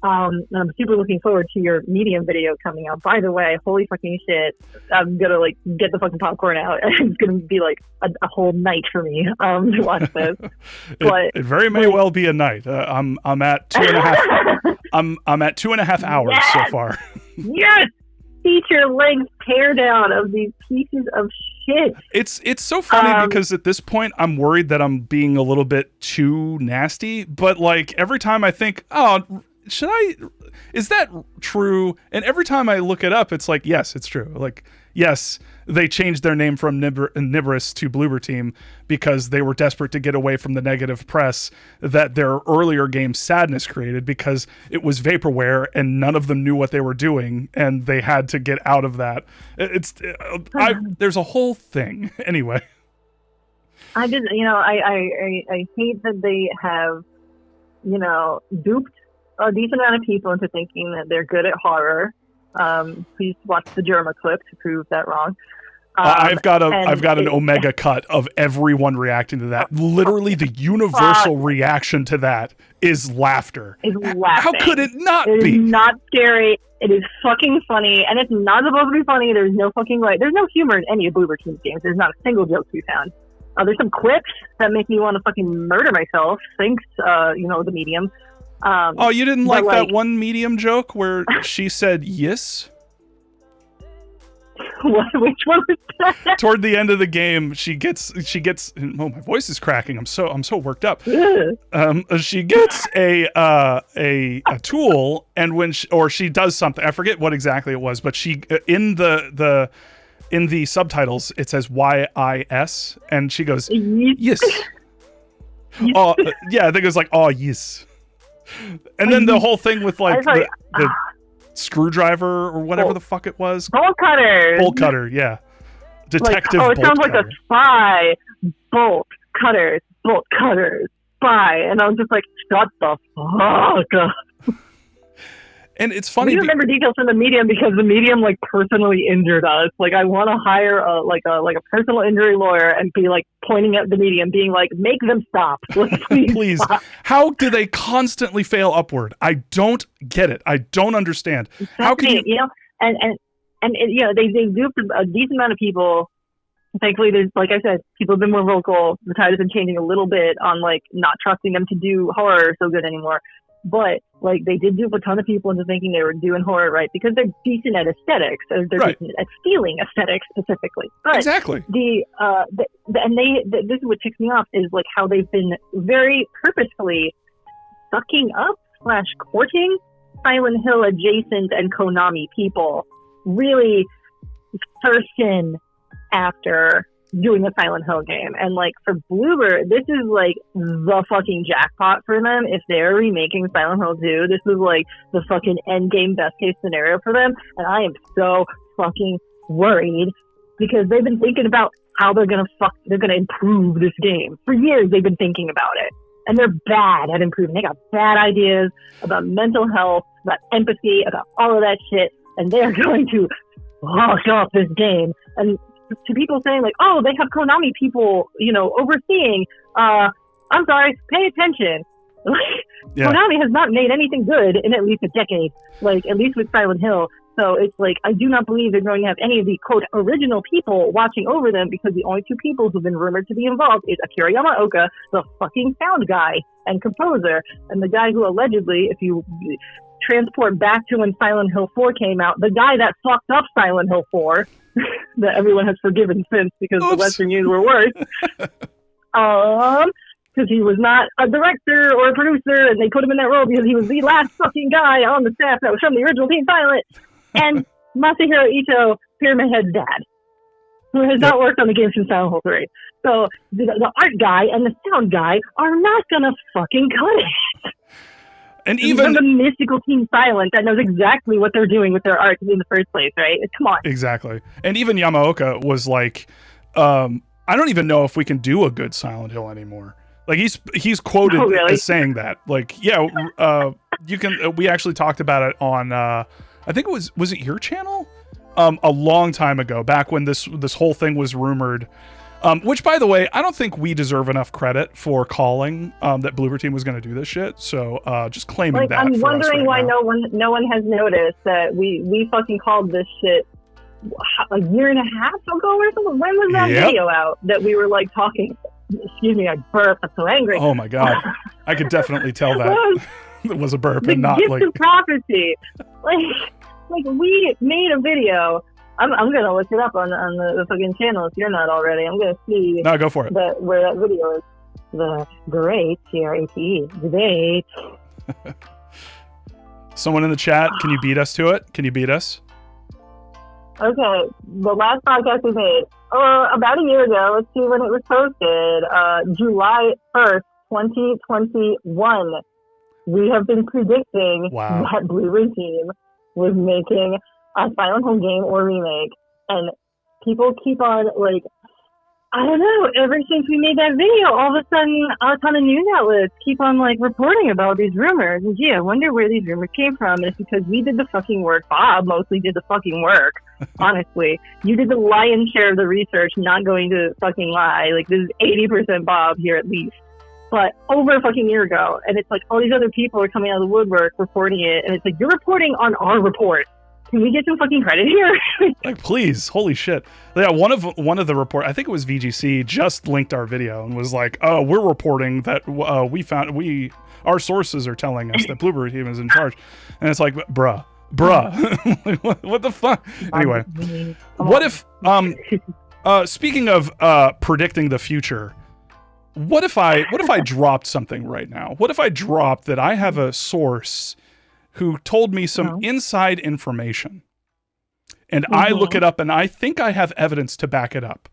[SPEAKER 3] And I'm super looking forward to your Medium video coming out. By the way, holy fucking shit. I'm gonna like get the fucking popcorn out. It's gonna be like a whole night for me to watch this. But
[SPEAKER 1] it very may well be a night. I'm at 2.5 I'm at 2.5 hours so far.
[SPEAKER 3] Yes! Feature length teardown of these pieces of shit.
[SPEAKER 1] It's so funny because at this point I'm worried that I'm being a little bit too nasty, but like every time I think, oh, is that true? And every time I look it up, it's like, yes, it's true. Like, yes, they changed their name from Nibrus to Bloober Team because they were desperate to get away from the negative press that their earlier game Sadness created because it was vaporware and none of them knew what they were doing and they had to get out of that. There's a whole thing. Anyway.
[SPEAKER 3] I hate that they have, you know, duped a decent amount of people into thinking that they're good at horror. Please watch the Germa clip to prove that wrong.
[SPEAKER 1] I've got an Omega cut of everyone reacting to that. Literally, the universal reaction to that is laughter.
[SPEAKER 3] Is laughing.
[SPEAKER 1] How could it not be?
[SPEAKER 3] It is not scary. It is fucking funny, and it's not supposed to be funny. There's no fucking there's no humor in any of Bloober Team's games. There's not a single joke to be found. There's some clips that make me want to fucking murder myself. Thanks, the Medium.
[SPEAKER 1] You didn't like that one Medium joke where she said yes?
[SPEAKER 3] Which one was that?
[SPEAKER 1] Toward the end of the game, she gets. Oh, my voice is cracking. I'm so worked up. She gets a tool, and when she does something, I forget what exactly it was, but she in the subtitles it says YIS, and she goes yes. Oh yeah, I think it was like oh yes. And then the whole thing with like the screwdriver or whatever the fuck it was.
[SPEAKER 3] Bolt cutter,
[SPEAKER 1] yeah. Detective
[SPEAKER 3] it
[SPEAKER 1] bolt
[SPEAKER 3] sounds
[SPEAKER 1] cutter.
[SPEAKER 3] like a spy. Bolt cutters, spy. And I was just like, shut the fuck up.
[SPEAKER 1] And it's funny.
[SPEAKER 3] We remember details from the Medium because the Medium like personally injured us. Like I want to hire a personal injury lawyer and be like pointing at the Medium, being like, make them stop. Like,
[SPEAKER 1] please.
[SPEAKER 3] Stop.
[SPEAKER 1] How do they constantly fail upward? I don't get it. I don't understand. How can you?
[SPEAKER 3] They duped a decent amount of people. Thankfully, there's, like I said, people have been more vocal. The tide has been changing a little bit on like not trusting them to do horror so good anymore. But like they did dupe a ton of people into thinking they were doing horror right because they're decent at aesthetics, or they're decent at stealing aesthetics specifically. But
[SPEAKER 1] exactly.
[SPEAKER 3] This is what ticks me off is like how they've been very purposefully sucking up / courting Silent Hill adjacent and Konami people, really thirsting after doing a Silent Hill game. And like for Bloober, this is like the fucking jackpot for them. If they're remaking Silent Hill 2, this is like the fucking end game best case scenario for them. And I am so fucking worried because they've been thinking about how they're gonna improve this game. For years they've been thinking about it. And they're bad at improving. They got bad ideas about mental health, about empathy, about all of that shit. And they're going to fuck up this game. And to people saying like, oh, they have Konami people, overseeing. I'm sorry, pay attention. Yeah. Konami has not made anything good in at least a decade, like at least with Silent Hill. So it's like, I do not believe they're going to have any of the quote original people watching over them because the only two people who've been rumored to be involved is Akira Yamaoka, the fucking sound guy and composer, and the guy who allegedly, if you transport back to when Silent Hill 4 came out, the guy that fucked up Silent Hill 4, that everyone has forgiven since because the Western news were worse. Because he was not a director or a producer, and they put him in that role because he was the last fucking guy on the staff that was from the original Team Silent. And Masahiro Ito, Pyramid Head's dad, who has not worked on the game since Silent Hill 3. So the art guy and the sound guy are not gonna fucking cut it.
[SPEAKER 1] And
[SPEAKER 3] even
[SPEAKER 1] even
[SPEAKER 3] the mystical Team Silent that knows exactly what they're doing with their art in the first place, right? Come on.
[SPEAKER 1] exactly. And even Yamaoka was like, I don't even know if we can do a good Silent Hill anymore. Like he's quoted
[SPEAKER 3] really?
[SPEAKER 1] as saying that. Like, yeah, you can. We actually talked about it on. I think it was it your channel? A long time ago, back when this whole thing was rumored. Which, by the way, I don't think we deserve enough credit for calling that Bloober Team was going to do this shit. So just claiming that.
[SPEAKER 3] I'm
[SPEAKER 1] for
[SPEAKER 3] wondering
[SPEAKER 1] us right
[SPEAKER 3] why
[SPEAKER 1] now.
[SPEAKER 3] no one has noticed that we fucking called this shit a year and a half ago or something. When was that video out that we were like talking? Excuse me, I burped. I'm so angry.
[SPEAKER 1] Oh my god, I could definitely tell that it was a burp
[SPEAKER 3] the
[SPEAKER 1] and not
[SPEAKER 3] gift
[SPEAKER 1] like
[SPEAKER 3] of prophecy. Like we made a video. I'm gonna look it up on the fucking channel if you're not already. I'm gonna see.
[SPEAKER 1] No, go for it.
[SPEAKER 3] Where that video is. The great GRATE debate.
[SPEAKER 1] Someone in the chat, can you beat us to it? Can you beat us?
[SPEAKER 3] Okay, the last podcast we made about a year ago. Let's see when it was posted. July 1st, 2021. We have been predicting that Bloober Team was making a Silent Hill game or remake, and people keep on like, I don't know, ever since we made that video, all of a sudden a ton of news outlets keep on like reporting about these rumors. And gee, I wonder where these rumors came from. And it's because we did the fucking work. Bob mostly did the fucking work. Honestly, you did the lion's share of the research, not going to fucking lie. Like, this is 80% Bob here at least. But over a fucking year ago, and it's like all these other people are coming out of the woodwork reporting it, and it's like, you're reporting on our report. Can we get some fucking credit here?
[SPEAKER 1] Like, please, holy shit. Yeah, one of the report, I think it was VGC, just linked our video and was like, oh, we're reporting that our sources are telling us that Bloober Team is in charge. And it's like, bruh. What the fuck? Anyway, what if, speaking of predicting the future, what if I dropped something right now? What if I dropped that I have a source who told me some inside information, and I look it up and I think I have evidence to back it up?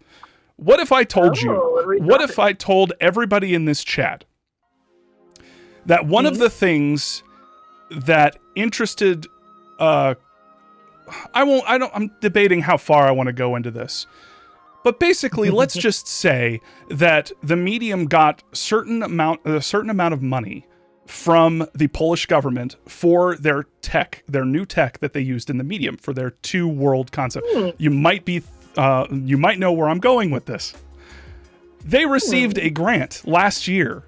[SPEAKER 1] What if I told you, what if I told everybody in this chat that one of the things that interested, I'm debating how far I want to go into this, but basically let's just say that the medium got a certain amount of money from the Polish government for their new tech that they used in the medium for their two world concept. You might know where I'm going with this. They received a grant last year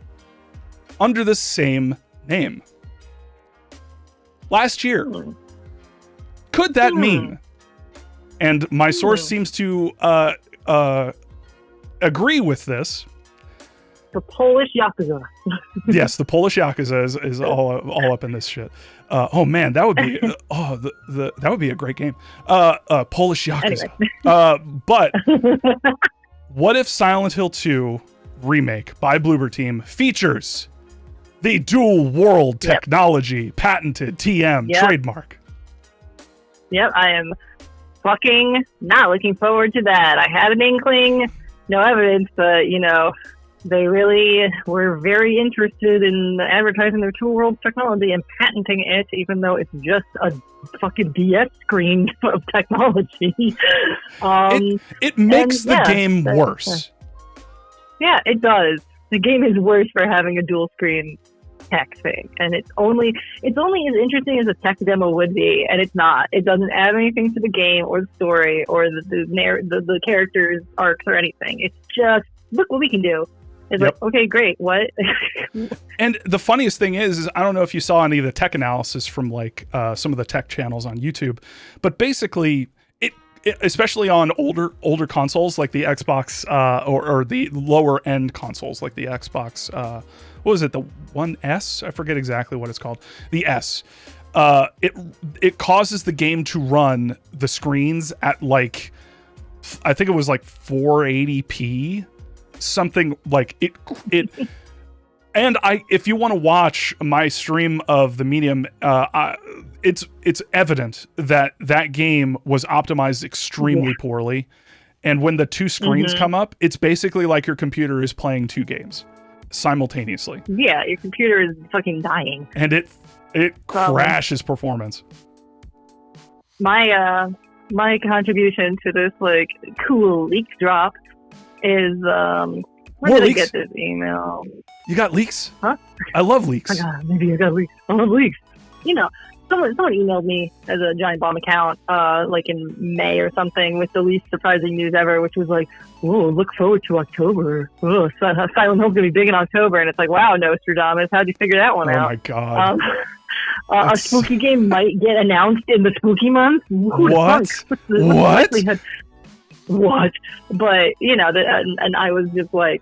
[SPEAKER 1] under the same name. Last year. Could that mean, and my source seems to agree with this,
[SPEAKER 3] the Polish Yakuza.
[SPEAKER 1] Yes, the Polish Yakuza is all up in this shit. Oh man, that would be that would be a great game. Polish Yakuza. Anyway. But what if Silent Hill 2 remake by Bloober Team features the dual world technology patented TM trademark?
[SPEAKER 3] Yep, I am fucking not looking forward to that. I had an inkling, no evidence, but they really were very interested in advertising their two worlds technology and patenting it, even though it's just a fucking DS screen of technology.
[SPEAKER 1] It makes the game worse.
[SPEAKER 3] Yeah, it does. The game is worse for having a dual screen tech thing, and it's only as interesting as a tech demo would be, and it's not. It doesn't add anything to the game or the story or the characters' arcs or anything. It's just, look what we can do. It's like, okay, great. What?
[SPEAKER 1] And the funniest thing is I don't know if you saw any of the tech analysis from like some of the tech channels on YouTube, but basically it especially on older consoles like the Xbox or the lower end consoles like the Xbox, what was it, the One S? I forget exactly what it's called. The S. It causes the game to run the screens at like, I think it was like 480p. Something like it and if you want to watch my stream of the medium, it's evident that game was optimized extremely poorly, and when the two screens come up, it's basically like your computer is playing two games. simultaneously.
[SPEAKER 3] Yeah, your computer is fucking dying.
[SPEAKER 1] And it crashes performance.
[SPEAKER 3] My contribution to this like cool leak drop is where did I get this email?
[SPEAKER 1] You got leaks?
[SPEAKER 3] Huh?
[SPEAKER 1] I love leaks.
[SPEAKER 3] Maybe I got leaks. I love leaks. You know, someone emailed me as a Giant Bomb account like in May or something with the least surprising news ever, which was like, oh, look forward to October. Oh, Silent Hill's gonna be big in October, and it's like, wow, Nostradamus, how'd you figure that one out?
[SPEAKER 1] Oh my god.
[SPEAKER 3] A spooky game might get announced in the spooky month.
[SPEAKER 1] What?
[SPEAKER 3] What? But you know, and I was just like,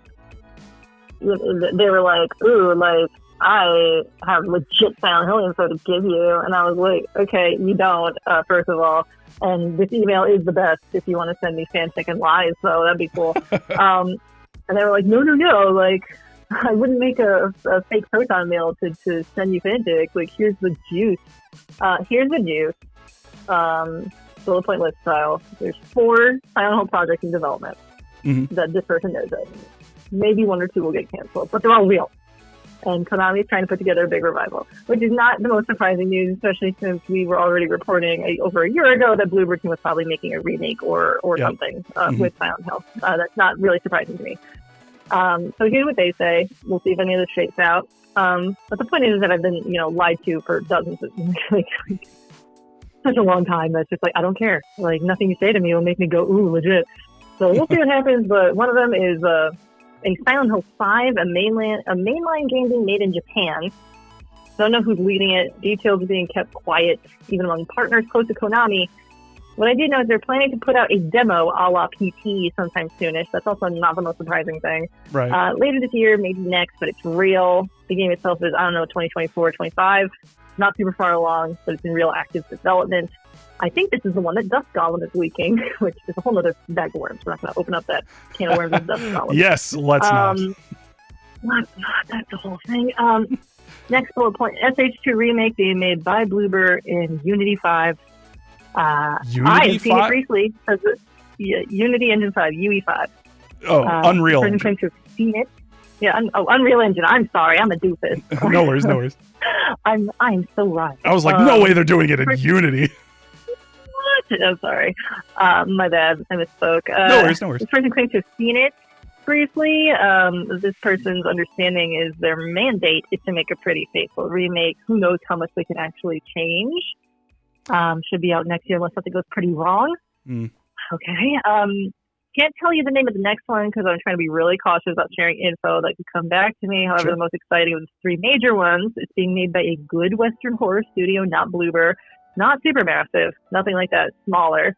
[SPEAKER 3] they were like, ooh, like I have legit Silent Hill info to give you, and I was like, okay, you don't. First of all, and this email is the best if you want to send me fanfic and lies, so that'd be cool. And they were like, no, like. I wouldn't make a fake proton mail to send you fanfic. Like, here's the juice. Bullet point list style. There's 4 Silent Hill projects in development that this person knows of. Maybe 1 or 2 will get canceled, but they're all real. And Konami is trying to put together a big revival, which is not the most surprising news, especially since we were already reporting over a year ago that Bloober Team was probably making a remake or something with Silent Hill. That's not really surprising to me. So here's what they say. We'll see if any of this shakes out. But the point is that I've been, lied to for dozens of like such a long time. That's just like, I don't care. Like, nothing you say to me will make me go, ooh, legit. So we'll see what happens. But one of them is a Silent Hill 5, a mainline game being made in Japan. Don't know who's leading it. Details are being kept quiet, even among partners close to Konami. What I do know is they're planning to put out a demo a la PT sometime soonish. That's also not the most surprising thing.
[SPEAKER 1] Right.
[SPEAKER 3] Later this year, maybe next, but it's real. The game itself is, 2024, 25. Not super far along, but it's in real active development. I think this is the one that Dust Golem is leaking, which is a whole other bag of worms. We're not going to open up that can of worms with Dust Golem.
[SPEAKER 1] Yes, let's not.
[SPEAKER 3] That's the whole thing. Next bullet point, SH2 remake being made by Bloober in Unity 5. I have seen it briefly. Unity Engine 5, UE5.
[SPEAKER 1] Oh, Unreal Engine.
[SPEAKER 3] Claims to have seen it. Yeah, Unreal Engine. I'm sorry, I'm a doofus.
[SPEAKER 1] No worries.
[SPEAKER 3] I'm so right.
[SPEAKER 1] I was like, no way they're doing it in Unity.
[SPEAKER 3] What? I'm sorry. My bad. I misspoke.
[SPEAKER 1] No worries.
[SPEAKER 3] This person claims to have seen it briefly. This person's understanding is their mandate is to make a pretty faithful remake. Who knows how much they can actually change. Should be out next year unless something goes pretty wrong. Okay. Can't tell you the name of the next one because I'm trying to be really cautious about sharing info that could come back to me. However, The most exciting of the 3 major ones, it's being made by a good Western horror studio, not Bloober, not Supermassive, nothing like that, smaller.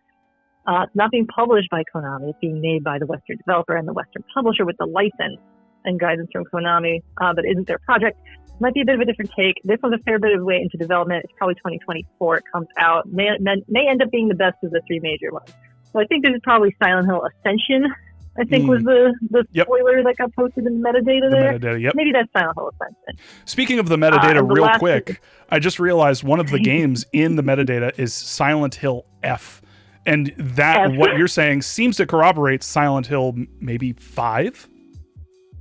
[SPEAKER 3] It's not being published by Konami. It's being made by the Western developer and the Western publisher with the license and guidance from Konami, but it isn't their project. Might be a bit of a different take. This one's a fair bit of way into development. It's probably 2024 it comes out. May end up being the best of the 3 major ones. So I think this is probably Silent Hill Ascension, I think was the spoiler that got posted in the metadata there.
[SPEAKER 1] Metadata, yep.
[SPEAKER 3] Maybe that's Silent Hill Ascension.
[SPEAKER 1] Speaking of the metadata, real quick, I just realized one of the games in the metadata is Silent Hill F. And that, what you're saying, seems to corroborate Silent Hill maybe 5?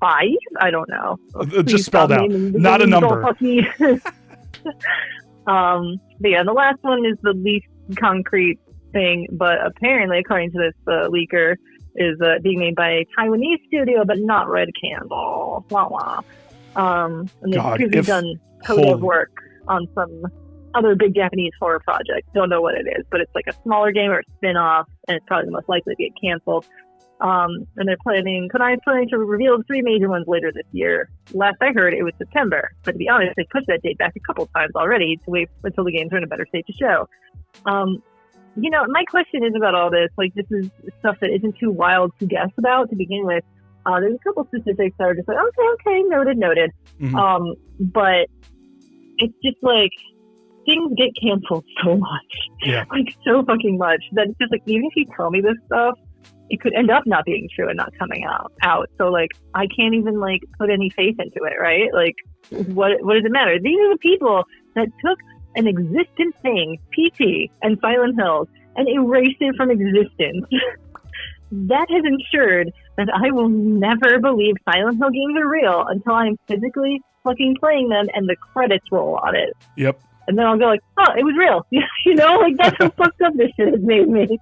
[SPEAKER 3] 5? I don't know.
[SPEAKER 1] Just spelled out, not a number.
[SPEAKER 3] But yeah, the last one is the least concrete thing, but apparently, according to this leaker, is being made by a Taiwanese studio, but not Red Candle. Wah wah. And they've previously done code work on some other big Japanese horror project. Don't know what it is, but it's like a smaller game or a spin-off, and it's probably the most likely to get canceled. And they're planning to reveal the 3 major ones later this year. Last I heard, it was September. But to be honest, they pushed that date back a couple times already to wait until the games are in a better state to show. My question is about all this. Like, this is stuff that isn't too wild to guess about to begin with. There's a couple specifics that are just like, okay, noted. Mm-hmm. But it's just like, things get canceled so much. Yeah. Like, so fucking much. That it's just like, even if you tell me this stuff, it could end up not being true and not coming out. So, like, I can't even, like, put any faith into it, right? Like, what does it matter? These are the people that took an existent thing, PT and Silent Hills, and erased it from existence. that has ensured that I will never believe Silent Hill games are real until I'm physically fucking playing them and the credits roll on it.
[SPEAKER 1] Yep.
[SPEAKER 3] And then I'll go like, oh, it was real. You know, like that's how fucked up this shit has made me.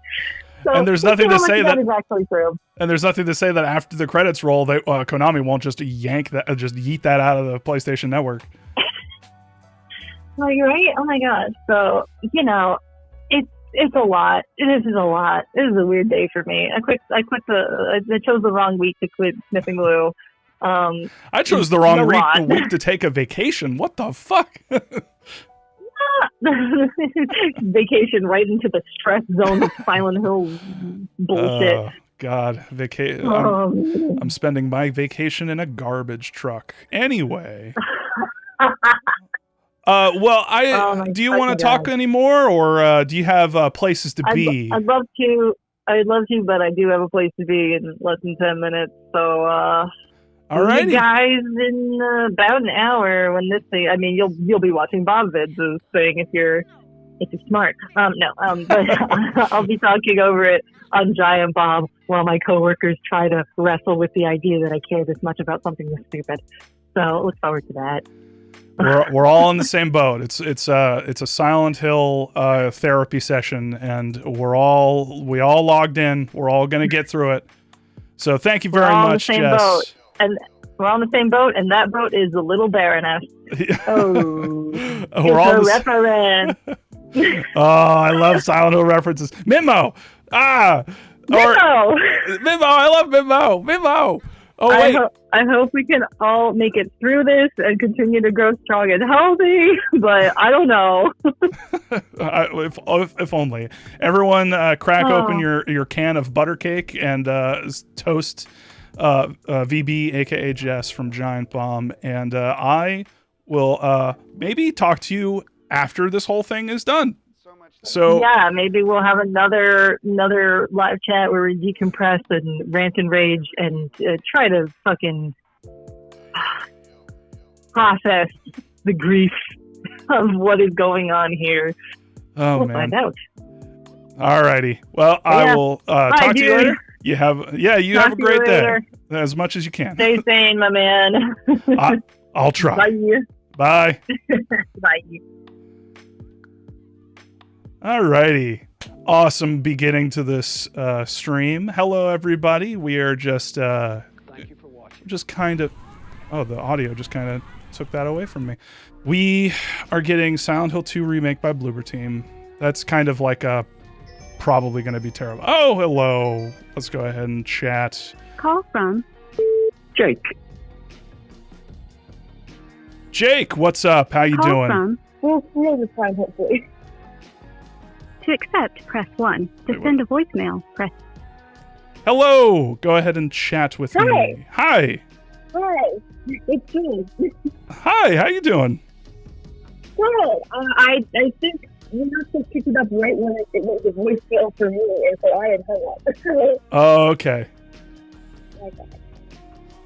[SPEAKER 3] So,
[SPEAKER 1] And there's nothing to say that
[SPEAKER 3] is actually true.
[SPEAKER 1] And there's nothing to say that after the credits roll, they, Konami won't just yeet that out of the PlayStation Network.
[SPEAKER 3] Well, you're right. Oh my god. So it's a lot. This is a lot. This is a weird day for me. I chose the wrong week to quit sniffing glue.
[SPEAKER 1] I chose the wrong week to take a vacation. What the fuck?
[SPEAKER 3] Vacation right into the stress zone of Silent Hill bullshit.
[SPEAKER 1] Oh, God. I'm spending my vacation in a garbage truck. Anyway. Do you want to talk anymore, or do you have places to be?
[SPEAKER 3] I'd love to, but I do have a place to be in less than 10 minutes. So,
[SPEAKER 1] all right,
[SPEAKER 3] guys, in about an hour when this thing. I mean, you'll be watching bobvids thing if you're smart. But I'll be talking over it on Giant Bob while my coworkers try to wrestle with the idea that I care this much about something this stupid. So look forward to that.
[SPEAKER 1] We're all in the same boat. It's a Silent Hill therapy session, and we all logged in. We're all gonna get through it. So thank you very much, Jess.
[SPEAKER 3] Boat. And we're on the same boat, and that boat is the Little Baroness. Oh,
[SPEAKER 1] we're all
[SPEAKER 3] a reference.
[SPEAKER 1] Oh, I love Silent Hill references. Mimo!
[SPEAKER 3] Mimo!
[SPEAKER 1] Mimo! I love Mimo! Mimo! Oh, wait.
[SPEAKER 3] I hope we can all make it through this and continue to grow strong and healthy, but I don't know.
[SPEAKER 1] if only. Everyone crack open your can of butter cake and toast VB, a.k.a. Jess from Giant Bomb, and I will maybe talk to you after this whole thing is done. So
[SPEAKER 3] yeah, maybe we'll have another live chat where we decompress and rant and rage and try to fucking process the grief of what is going on here.
[SPEAKER 1] Oh,
[SPEAKER 3] we'll find out.
[SPEAKER 1] Alrighty. Well, I will talk to you later. You have a great day. As much as you can.
[SPEAKER 3] Stay sane, my man.
[SPEAKER 1] I'll try.
[SPEAKER 3] Bye.
[SPEAKER 1] Bye.
[SPEAKER 3] Bye.
[SPEAKER 1] Alrighty. Awesome beginning to this stream. Hello, everybody. We are just thank you for watching. Just kind of the audio just kind of took that away from me. We are getting Silent Hill 2 remake by Bloober Team. That's kind of like probably going to be terrible. Oh, hello. Let's go ahead and chat.
[SPEAKER 2] Call from
[SPEAKER 3] Jake.
[SPEAKER 1] Jake, what's up? How you doing?
[SPEAKER 2] From
[SPEAKER 3] we'll just find hopefully.
[SPEAKER 2] To accept, press 1. To send a voicemail, press.
[SPEAKER 1] Hello. Go ahead and chat with me. Hi.
[SPEAKER 3] Hi. It's me.
[SPEAKER 1] Hi. How you doing?
[SPEAKER 3] Good. I think you must have picked it up right when it was a voicemail for me, and so I had hung up.
[SPEAKER 1] Oh, okay.
[SPEAKER 3] Okay.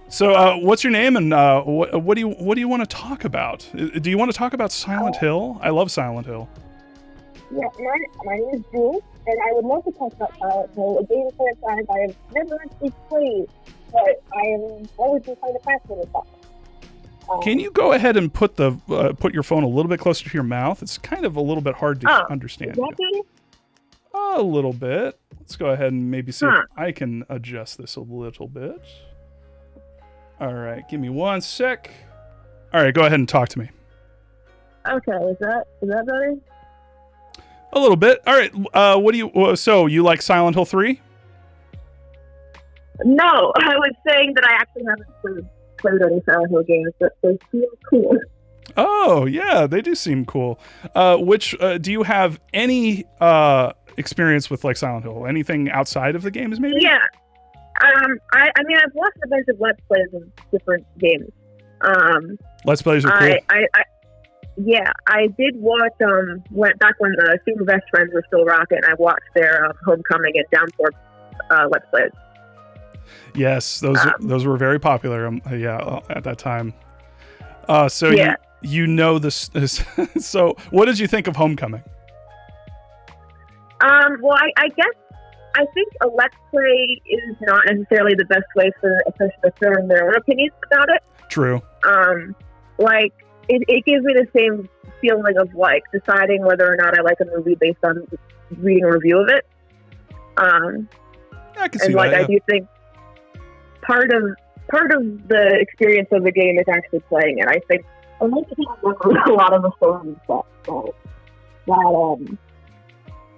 [SPEAKER 1] So, what's your name, and what do you want to talk about? Do you want to talk about Silent Hill? I love Silent Hill.
[SPEAKER 3] Yeah, my name is Jules, and I would love to talk about Silent Hill, a game franchise I have never actually played, but I am always been kind of fascinated by.
[SPEAKER 1] Can you go ahead and put your phone a little bit closer to your mouth? It's kind of a little bit hard to understand.
[SPEAKER 3] Is that better?
[SPEAKER 1] A little bit. Let's go ahead and maybe see if I can adjust this a little bit. All right, give me 1 sec. All right, go ahead and talk to me.
[SPEAKER 3] Okay, is that better?
[SPEAKER 1] A little bit. All right. So you like Silent Hill 3?
[SPEAKER 3] No, I was saying that I actually haven't played any Silent Hill games, but they feel cool.
[SPEAKER 1] Oh, yeah, they do seem cool. Do you have any experience with like Silent Hill? Anything outside of the games, maybe?
[SPEAKER 3] Yeah. I mean, I've watched a bunch of Let's Plays of different games.
[SPEAKER 1] Let's Plays are cool.
[SPEAKER 3] Yeah, I did watch back when the Super Best Friends were still rocking. I watched their Homecoming and Downpour Let's Plays.
[SPEAKER 1] Yes, those were very popular. At that time. You know this. So, what did you think of Homecoming?
[SPEAKER 3] Well, I guess
[SPEAKER 4] I think a let's play is not necessarily the best way for a person to form their own opinions about it.
[SPEAKER 1] True.
[SPEAKER 4] Like it gives me the same feeling of like deciding whether or not I like a movie based on reading a review of it.
[SPEAKER 1] I can see
[SPEAKER 4] and like
[SPEAKER 1] that,
[SPEAKER 4] I do think part of the experience of the game is actually playing it. I think I like to remember a lot of the stories and stuff. So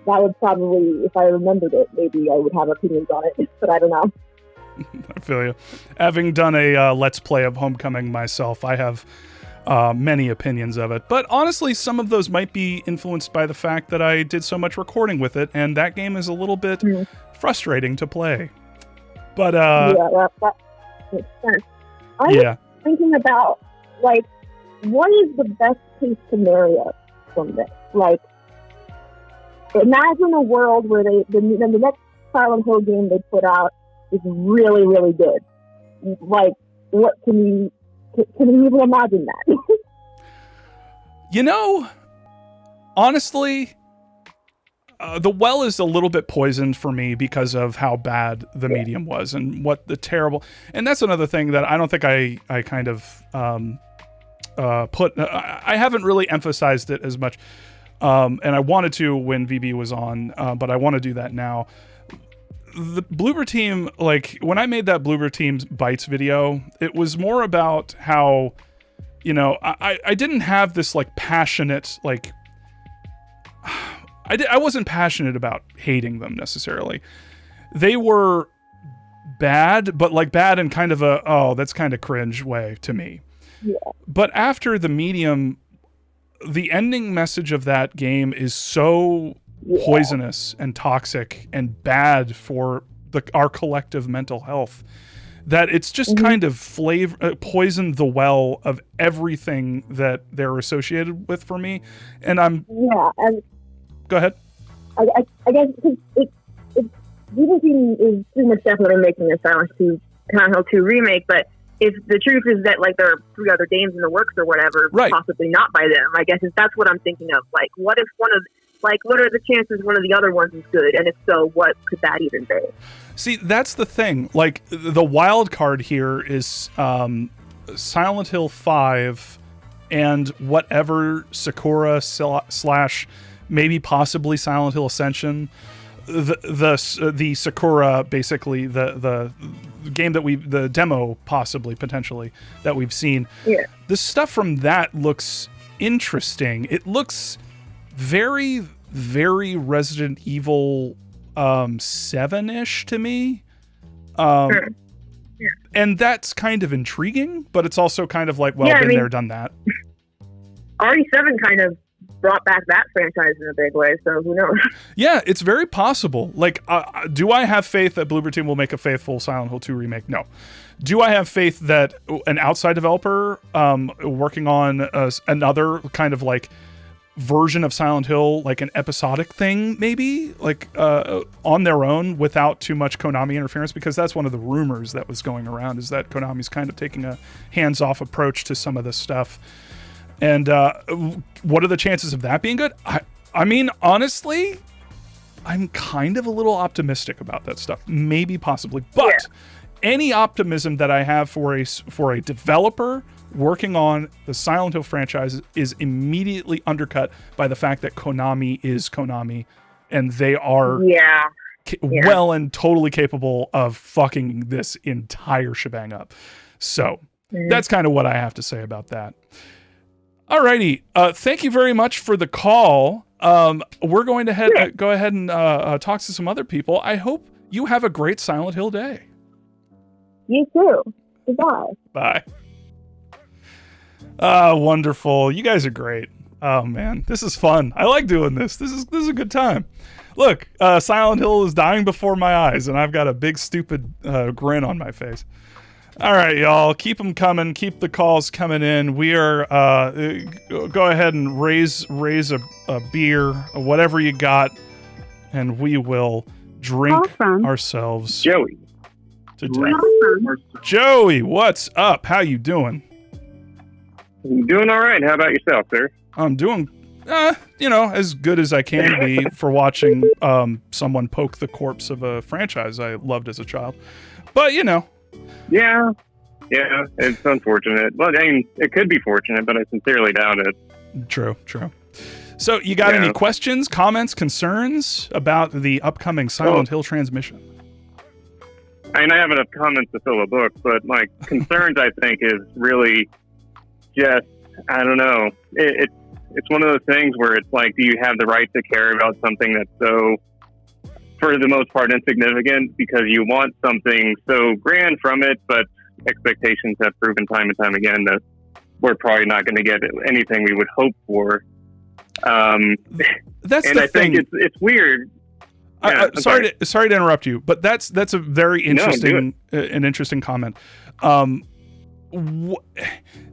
[SPEAKER 4] that would probably, if I remembered it, maybe I would have opinions on it, but I don't know.
[SPEAKER 1] I feel you. Having done a Let's Play of Homecoming myself, I have many opinions of it. But honestly, some of those might be influenced by the fact that I did so much recording with it, and that game is a little bit frustrating to play. But,
[SPEAKER 4] yeah, that makes sense. I was thinking about, like, what is the best case scenario from this? Like, imagine a world where the next Silent Hill game they put out is really, really good. Like, what can you even imagine that?
[SPEAKER 1] You know, honestly, the well is a little bit poisoned for me because of how bad the medium was and what the terrible... And that's another thing that I don't think I kind of I haven't really emphasized it as much. And I wanted to when VB was on, but I want to do that now. The Bloober Team, like, when I made that Bloober Team's Bites video, it was more about how, you know, I didn't have this, like, passionate, like... I wasn't passionate about hating them, necessarily. They were bad, but, like, bad in kind of a, oh, that's kind of cringe way to me. Yeah. But after the medium... The ending message of that game is so poisonous and toxic and bad for our collective mental health that it's just kind of poisoned the well of everything that they're associated with for me. And I'm... Yeah. And go ahead.
[SPEAKER 4] I guess Bloober Team is pretty much definitely making a Silent Hill 2 remake, but if the truth is that, like, there are 3 other games in the works or whatever, possibly not by them, I guess that's what I'm thinking of. Like, what if what are the chances one of the other ones is good? And if so, what could that even be?
[SPEAKER 1] See, that's the thing. Like, the wild card here is Silent Hill 5 and whatever Sakura / maybe possibly Silent Hill Ascension. The Sakura, basically the game that the demo possibly potentially that we've seen. Yeah. The stuff from that looks interesting. It looks very, very Resident Evil 7-ish to me. Sure. Yeah. And that's kind of intriguing, but it's also kind of like, well, been there, done that.
[SPEAKER 4] RE7 kind of brought back that franchise in a big way, so who knows?
[SPEAKER 1] Yeah, it's very possible. Like, do I have faith that Bloober Team will make a faithful Silent Hill 2 remake? No. Do I have faith that an outside developer working on another kind of, like, version of Silent Hill, like an episodic thing, maybe, like, on their own without too much Konami interference? Because that's one of the rumors that was going around, is that Konami's kind of taking a hands-off approach to some of this stuff. And what are the chances of that being good? I mean, honestly, I'm kind of a little optimistic about that stuff. Maybe, possibly. But any optimism that I have for a developer working on the Silent Hill franchise is immediately undercut by the fact that Konami is Konami. And they are well and totally capable of fucking this entire shebang up. So that's kind of what I have to say about that. Alrighty, thank you very much for the call. We're going to go ahead and talk to some other people. I hope you have a great Silent Hill day.
[SPEAKER 4] You too. Goodbye.
[SPEAKER 1] Bye. Wonderful. You guys are great. Oh man, this is fun. I like doing this. This is a good time. Look, Silent Hill is dying before my eyes, and I've got a big stupid grin on my face. All right, y'all. Keep them coming. Keep the calls coming in. We are go ahead and raise a beer, whatever you got, and we will drink ourselves
[SPEAKER 5] Joey
[SPEAKER 1] to death. Joey, what's up? How you doing?
[SPEAKER 5] I'm doing all right. How about yourself, sir?
[SPEAKER 1] I'm doing as good as I can be for watching someone poke the corpse of a franchise I loved as a child. But,
[SPEAKER 5] Yeah, it's unfortunate. Well, I mean, it could be fortunate, but I sincerely doubt it.
[SPEAKER 1] True. So you got any questions, comments, concerns about the upcoming Silent Hill transmission?
[SPEAKER 5] I mean, I have enough comments to fill a book, but my concerns, I think, is really just, I don't know. It's one of those things where it's like, do you have the right to care about something that's so, for the most part, insignificant because you want something so grand from it, but expectations have proven time and time again that we're probably not going to get anything we would hope for.
[SPEAKER 1] That's
[SPEAKER 5] and
[SPEAKER 1] the
[SPEAKER 5] I
[SPEAKER 1] thing.
[SPEAKER 5] think it's weird. Yeah,
[SPEAKER 1] sorry to interrupt you, but that's a very interesting an interesting comment.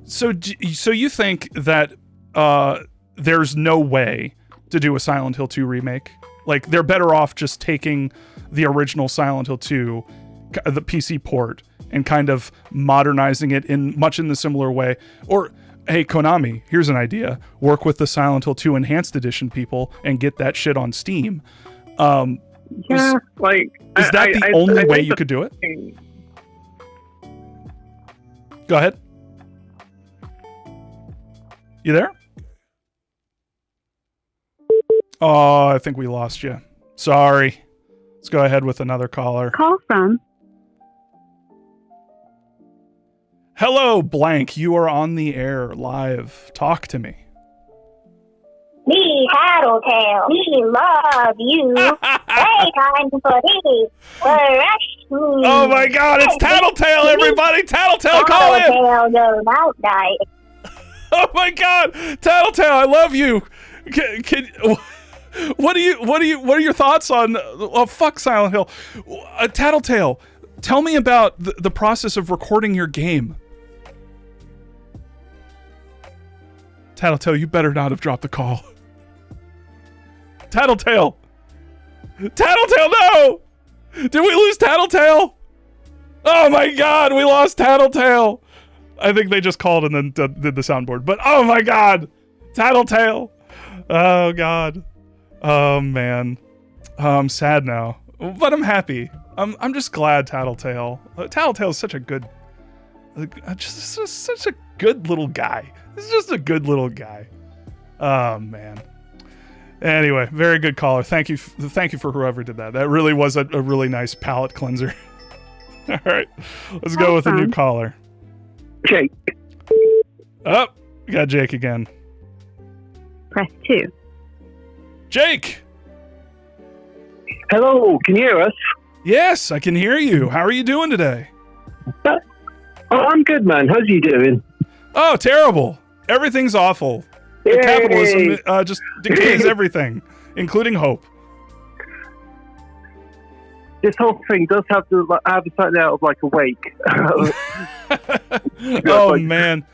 [SPEAKER 1] So you think that there's no way to do a Silent Hill 2 remake? Like, they're better off just taking the original Silent Hill 2, the PC port, and kind of modernizing it in the similar way? Or, hey, Konami, here's an idea. Work with the Silent Hill 2 Enhanced Edition people and get that shit on Steam. Is that the only way you could do it? Go ahead. You there? Oh, I think we lost you. Sorry. Let's go ahead with another caller.
[SPEAKER 2] Call from.
[SPEAKER 1] Hello, blank. You are on the air live. Talk to me.
[SPEAKER 6] Me, Tattletale. Me, love you. Playtime for me.
[SPEAKER 1] Oh my God, it's Tattletale, everybody! Tattletale, call in!
[SPEAKER 6] Tattletale goes out night.
[SPEAKER 1] Oh my God, Tattletale, I love you. What are your thoughts on? Oh, fuck Silent Hill. Tattletale, tell me about the process of recording your game. Tattletale, you better not have dropped the call. Tattletale, no! Did we lose Tattletale? Oh my God, we lost Tattletale. I think they just called and then did the soundboard. But oh my God, Tattletale. Oh God. Oh man. I'm sad now, but I'm happy. I'm just glad Tattletale. Tattletale is such a good, such a good little guy. He's just a good little guy. Oh man. Anyway, very good caller. Thank you for whoever did that. That really was a really nice palate cleanser. All right, let's go with a new caller.
[SPEAKER 7] Jake.
[SPEAKER 1] Oh, we got Jake again.
[SPEAKER 2] Press 2.
[SPEAKER 1] Jake!
[SPEAKER 7] Hello, can you hear us?
[SPEAKER 1] Yes, I can hear you. How are you doing today?
[SPEAKER 7] I'm good, man. How's you doing?
[SPEAKER 1] Oh, terrible. Everything's awful.
[SPEAKER 7] Yay.
[SPEAKER 1] Capitalism just decays everything, including hope.
[SPEAKER 7] This whole thing does have to have a slightly out of like a wake.
[SPEAKER 1] Oh man,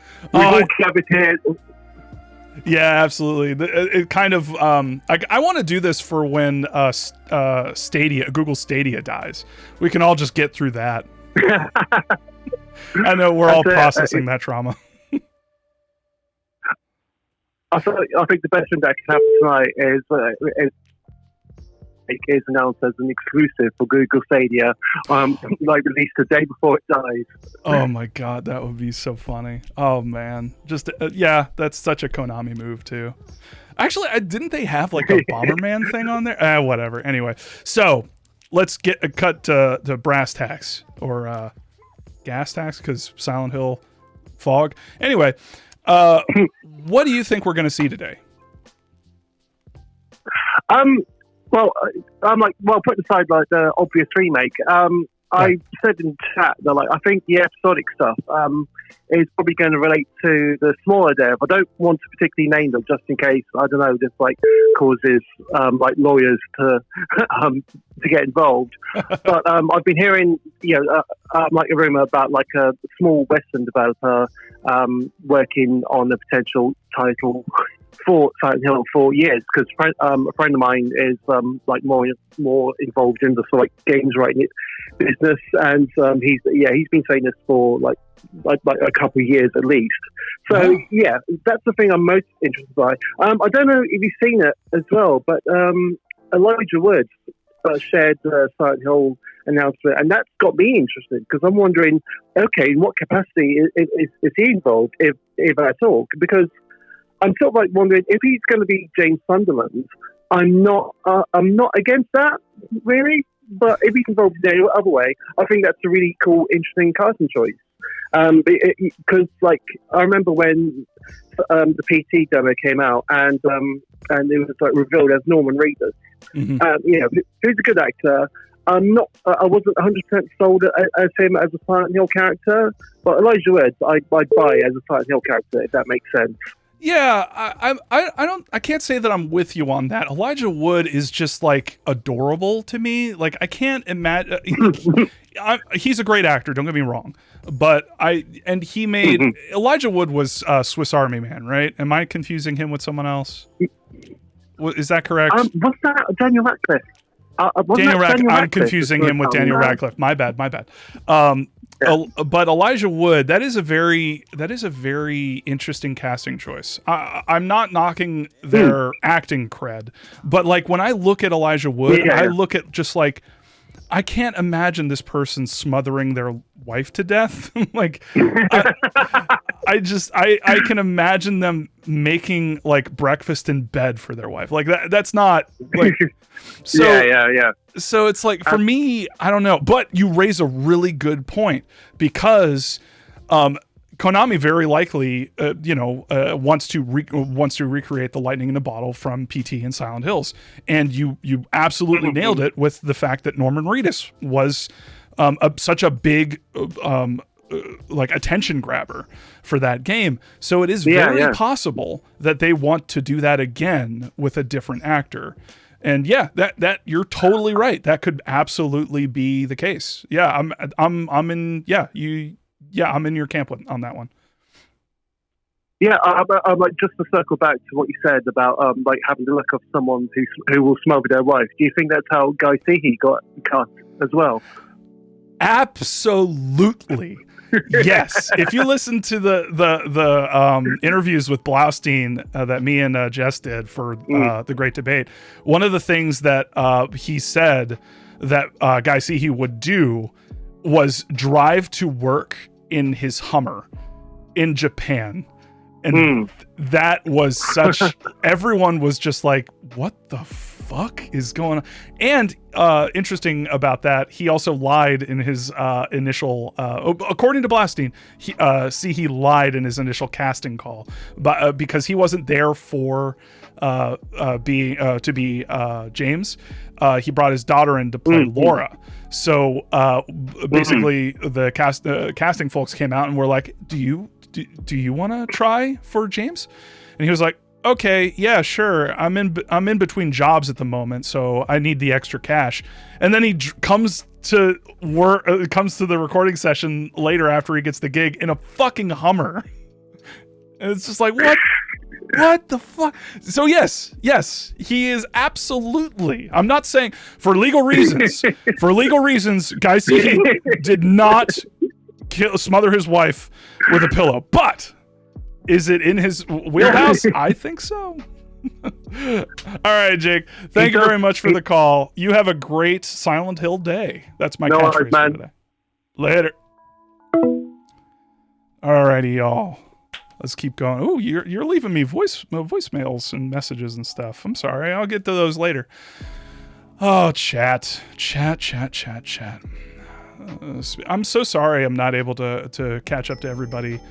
[SPEAKER 1] yeah, absolutely. It kind of I want to do this for when Google Stadia dies. We can all just get through that. I know we're all processing that trauma.
[SPEAKER 7] I think the best thing that can happen tonight is announced as an exclusive for Google Stadia, released the day before it dies.
[SPEAKER 1] Oh my God, that would be so funny. Oh man, just yeah, that's such a Konami move too. Actually, didn't they have like a Bomberman thing on there? Whatever. Anyway, so let's get a cut to brass tacks or gas tacks because Silent Hill fog. Anyway. What do you think we're going to see today?
[SPEAKER 7] Put aside like the obvious remake. I said in chat that I think the episodic stuff is probably going to relate to the smaller dev. I don't want to particularly name them just in case this causes lawyers to get involved. But I've been hearing a rumor about a small Western developer working on a potential title for Silent Hill for years because a friend of mine is like more involved in the sort of like games writing business, and he's been saying this for like a couple of years at least. So yeah, that's the thing I'm most interested by. I don't know if you've seen it as well, but Elijah Wood shared the Silent Hill announcement, and that's got me interested because I'm wondering, okay, in what capacity is he involved, if at all? Because I'm sort of like wondering if he's going to be James Sunderland. I'm not against that really, but if he's involved in any other way, I think that's a really cool, interesting casting choice. Because like I remember when the PT demo came out, and it was like revealed as Norman Reedus.
[SPEAKER 1] Mm-hmm.
[SPEAKER 7] Who's a good actor. I wasn't 100% sold as him as a Silent Hill character, but Elijah Wood, I'd buy as a Silent Hill character, if that makes sense.
[SPEAKER 1] Yeah, I can't say that I'm with you on that. Elijah Wood is just like adorable to me. Like I can't imagine. He's a great actor. Don't get me wrong, but he made Elijah Wood was Swiss Army Man, right? Am I confusing him with someone else? Is that correct?
[SPEAKER 7] What's that? Daniel Radcliffe.
[SPEAKER 1] I'm confusing him with Daniel Radcliffe. My bad. But Elijah Wood, that is a very interesting casting choice. I'm not knocking their acting cred, but like when I look at Elijah Wood, I look at just like, I can't imagine this person smothering their wife to death. Like, I can imagine them making like breakfast in bed for their wife. Like that's not like, so
[SPEAKER 5] yeah.
[SPEAKER 1] So it's like, for me, I don't know, but you raise a really good point because, Konami very likely, wants to recreate the lightning in a bottle from PT and Silent Hills, and you absolutely nailed it with the fact that Norman Reedus was such a big like attention grabber for that game. So it is very possible that they want to do that again with a different actor. And yeah, that you're totally right. That could absolutely be the case. Yeah, I'm in your camp on that one.
[SPEAKER 7] Yeah, I'm like, just to circle back to what you said about like having the look of someone who will smother their wife. Do you think that's how Guy Seehey got cut as well?
[SPEAKER 1] Absolutely. Yes. If you listen to the interviews with Blaustein that me and Jess did for the Great Debate, one of the things that he said that Guy Seehey would do was drive to work in his Hummer in Japan. And that was such, everyone was just like, what the fuck is going on? And interesting about that, he also lied in his initial, according to Blaustein, he lied in his initial casting call, but because he wasn't there for to be James. He brought his daughter in to play Laura. So basically, the casting folks came out and were like, "Do you want to try for James?" And he was like, "Okay, yeah, sure. I'm in between jobs at the moment, so I need the extra cash." And then he comes to the recording session later after he gets the gig in a fucking Hummer. And it's just like, what the fuck? So yes, he is absolutely. I'm not saying for legal reasons. Guy Seehey did not smother his wife with a pillow, but is it in his wheelhouse? I think so. All right, Jake. Thank you very much for the call. You have a great Silent Hill day. That's my catchphrase for today. Later. All righty, y'all. Let's keep going. Oh, you're leaving me voicemails and messages and stuff. I'm sorry. I'll get to those later. Oh, chat. I'm so sorry I'm not able to catch up to everybody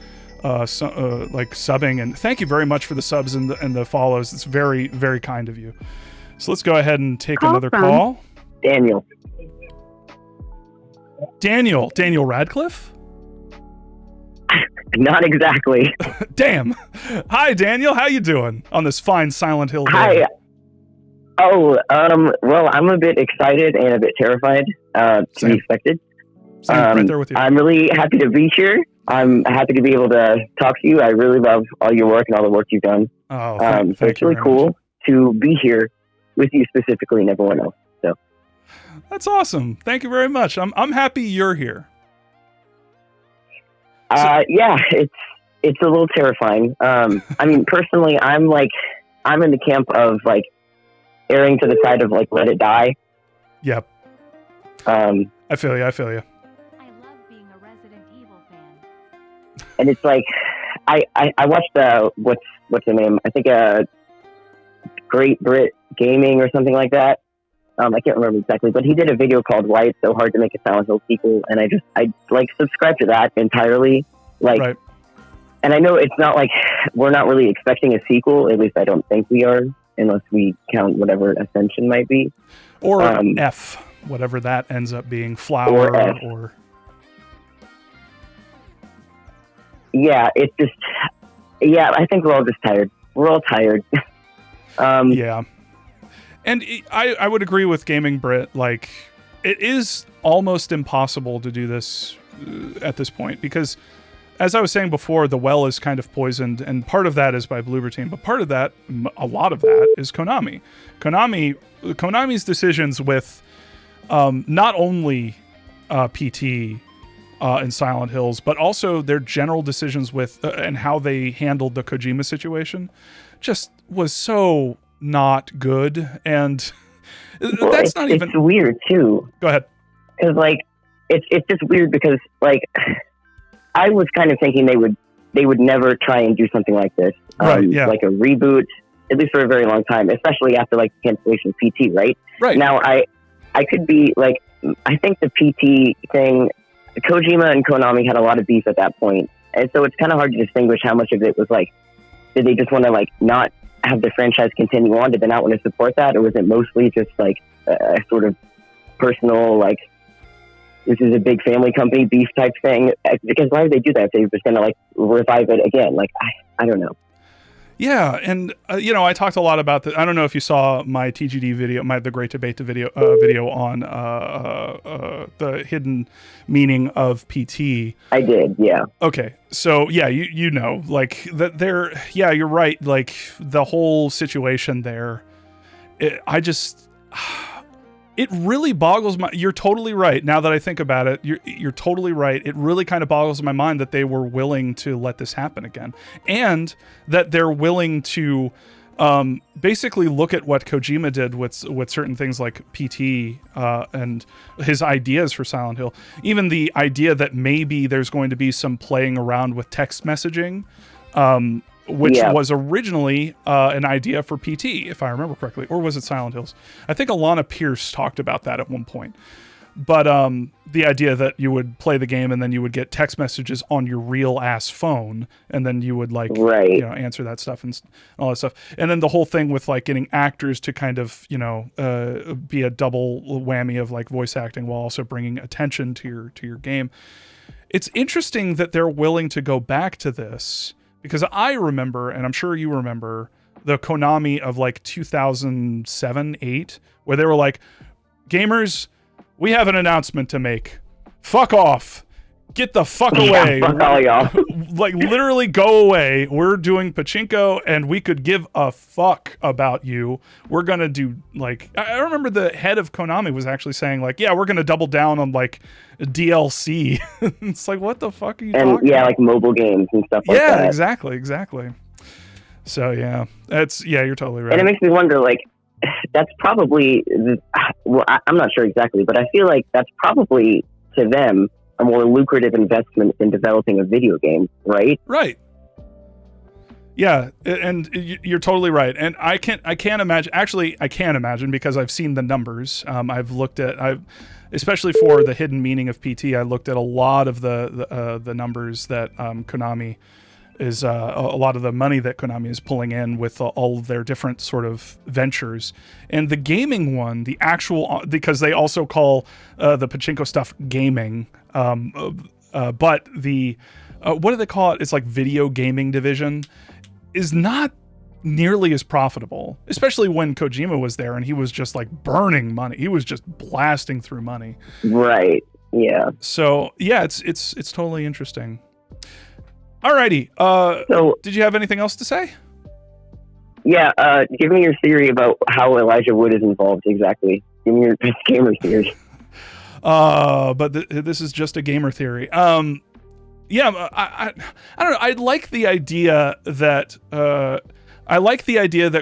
[SPEAKER 1] like subbing, and thank you very much for the subs and the follows. It's very, very kind of you. So let's go ahead and take another call. Daniel Radcliffe?
[SPEAKER 8] Not exactly.
[SPEAKER 1] Damn. Hi, Daniel. How you doing on this fine Silent Hill day?
[SPEAKER 8] Hi. Oh, well, I'm a bit excited and a bit terrified, to be expected.
[SPEAKER 1] Same, right there with you.
[SPEAKER 8] I'm really happy to be here. I'm happy to be able to talk to you. I really love all your work and all the work you've done.
[SPEAKER 1] Oh,
[SPEAKER 8] so it's really cool to be here with you specifically and everyone else. So
[SPEAKER 1] that's awesome. Thank you very much. I'm happy you're here.
[SPEAKER 8] Yeah, it's a little terrifying. I mean, personally, I'm in the camp of like erring to the side of like let it die.
[SPEAKER 1] Yep. I feel you.
[SPEAKER 9] I love being a Resident Evil fan.
[SPEAKER 8] And it's like I watched what's the name? I think Great Brit Gaming or something like that. I can't remember exactly, but he did a video called "Why It's So Hard to Make a Silent Hill Sequel," and I like subscribe to that entirely. Like, right. And I know it's not like we're not really expecting a sequel. At least I don't think we are, unless we count whatever Ascension might be,
[SPEAKER 1] or F, whatever that ends up being, Flower, or.
[SPEAKER 8] Yeah, it's just. Yeah, I think we're all just tired. We're all tired.
[SPEAKER 1] Yeah. And I would agree with Gaming Brit. Like, it is almost impossible to do this at this point because, as I was saying before, the well is kind of poisoned, and part of that is by Bloober Team, but part of that, a lot of that, is Konami. Konami's decisions with not only PT and Silent Hills, but also their general decisions with and how they handled the Kojima situation, just was so not good, and that's not even.
[SPEAKER 8] It's weird too.
[SPEAKER 1] Go ahead.
[SPEAKER 8] Because like it's just weird because like I was kind of thinking they would never try and do something like this,
[SPEAKER 1] right? Yeah.
[SPEAKER 8] Like a reboot, at least for a very long time, especially after like the cancellation of PT, right?
[SPEAKER 1] Right.
[SPEAKER 8] Now I could be like I think the PT thing, Kojima and Konami had a lot of beef at that point, and so it's kind of hard to distinguish how much of it was like, did they just want to like not have the franchise continue on? Did they not want to support that? Or was it mostly just like a sort of personal, like, this is a big family company beef type thing? Because why would they do that if they were just going to like revive it again? Like, I don't know.
[SPEAKER 1] Yeah, and I talked a lot about that. I don't know if you saw my TGD video, the Great Debate video on the hidden meaning of PT.
[SPEAKER 8] I did, yeah.
[SPEAKER 1] Okay, so yeah, you know, like that. Yeah, you're right. Like the whole situation there, it really boggles my. You're totally right. Now that I think about it, you're totally right. It really kind of boggles my mind that they were willing to let this happen again, and that they're willing to basically look at what Kojima did with certain things like PT and his ideas for Silent Hill. Even the idea that maybe there's going to be some playing around with text messaging. Which was originally an idea for PT, if I remember correctly, or was it Silent Hills? I think Alana Pierce talked about that at one point. But the idea that you would play the game and then you would get text messages on your real ass phone, and then you would answer that stuff and all that stuff. And then the whole thing with like getting actors to kind of be a double whammy of like voice acting while also bringing attention to your game. It's interesting that they're willing to go back to this. Because I remember, and I'm sure you remember, the Konami of like 2007, 8, where they were like, gamers, we have an announcement to make. Fuck off. Get the fuck away.
[SPEAKER 8] Fuck all y'all.
[SPEAKER 1] Like literally go away. We're doing pachinko and we could give a fuck about you. We're going to do like, I remember the head of Konami was actually saying like, yeah, we're going to double down on like DLC. It's like, what the fuck are you talking about?
[SPEAKER 8] Like mobile games and stuff like that.
[SPEAKER 1] Yeah, exactly. So yeah, you're totally right.
[SPEAKER 8] And it makes me wonder, like, that's probably, well, I'm not sure exactly, but I feel like that's probably to them a more lucrative investment than developing a video game, right?
[SPEAKER 1] Right. Yeah, and you're totally right. And I can't imagine. Actually, I can imagine because I've seen the numbers. Especially for the hidden meaning of PT, I looked at a lot of the numbers that Konami is a lot of the money that Konami is pulling in with all of their different sort of ventures. And the gaming one, the actual, because they also call the pachinko stuff gaming, but the what do they call it? It's like video gaming division is not nearly as profitable, especially when Kojima was there and he was just like burning money. He was just blasting through money.
[SPEAKER 8] Right. Yeah.
[SPEAKER 1] So yeah, it's totally interesting. Alrighty.
[SPEAKER 8] So
[SPEAKER 1] did you have anything else to say?
[SPEAKER 8] Yeah. Give me your theory about how Elijah Wood is involved exactly. Give me your gamer theory.
[SPEAKER 1] But this is just a gamer theory. Yeah, I don't know. I like the idea that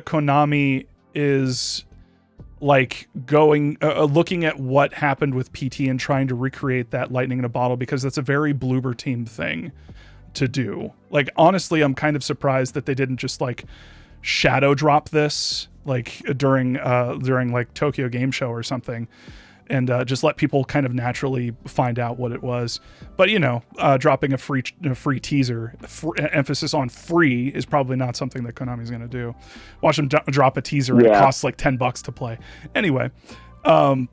[SPEAKER 1] Konami is like going looking at what happened with PT and trying to recreate that lightning in a bottle, because that's a very Bloober Team thing to do. Like, honestly, I'm kind of surprised that they didn't just like shadow drop this like during like Tokyo Game Show or something, and just let people kind of naturally find out what it was. But dropping a free teaser, emphasis on free, is probably not something that Konami's going to do. Watch them drop a teaser and it costs like $10 to play. Anyway, I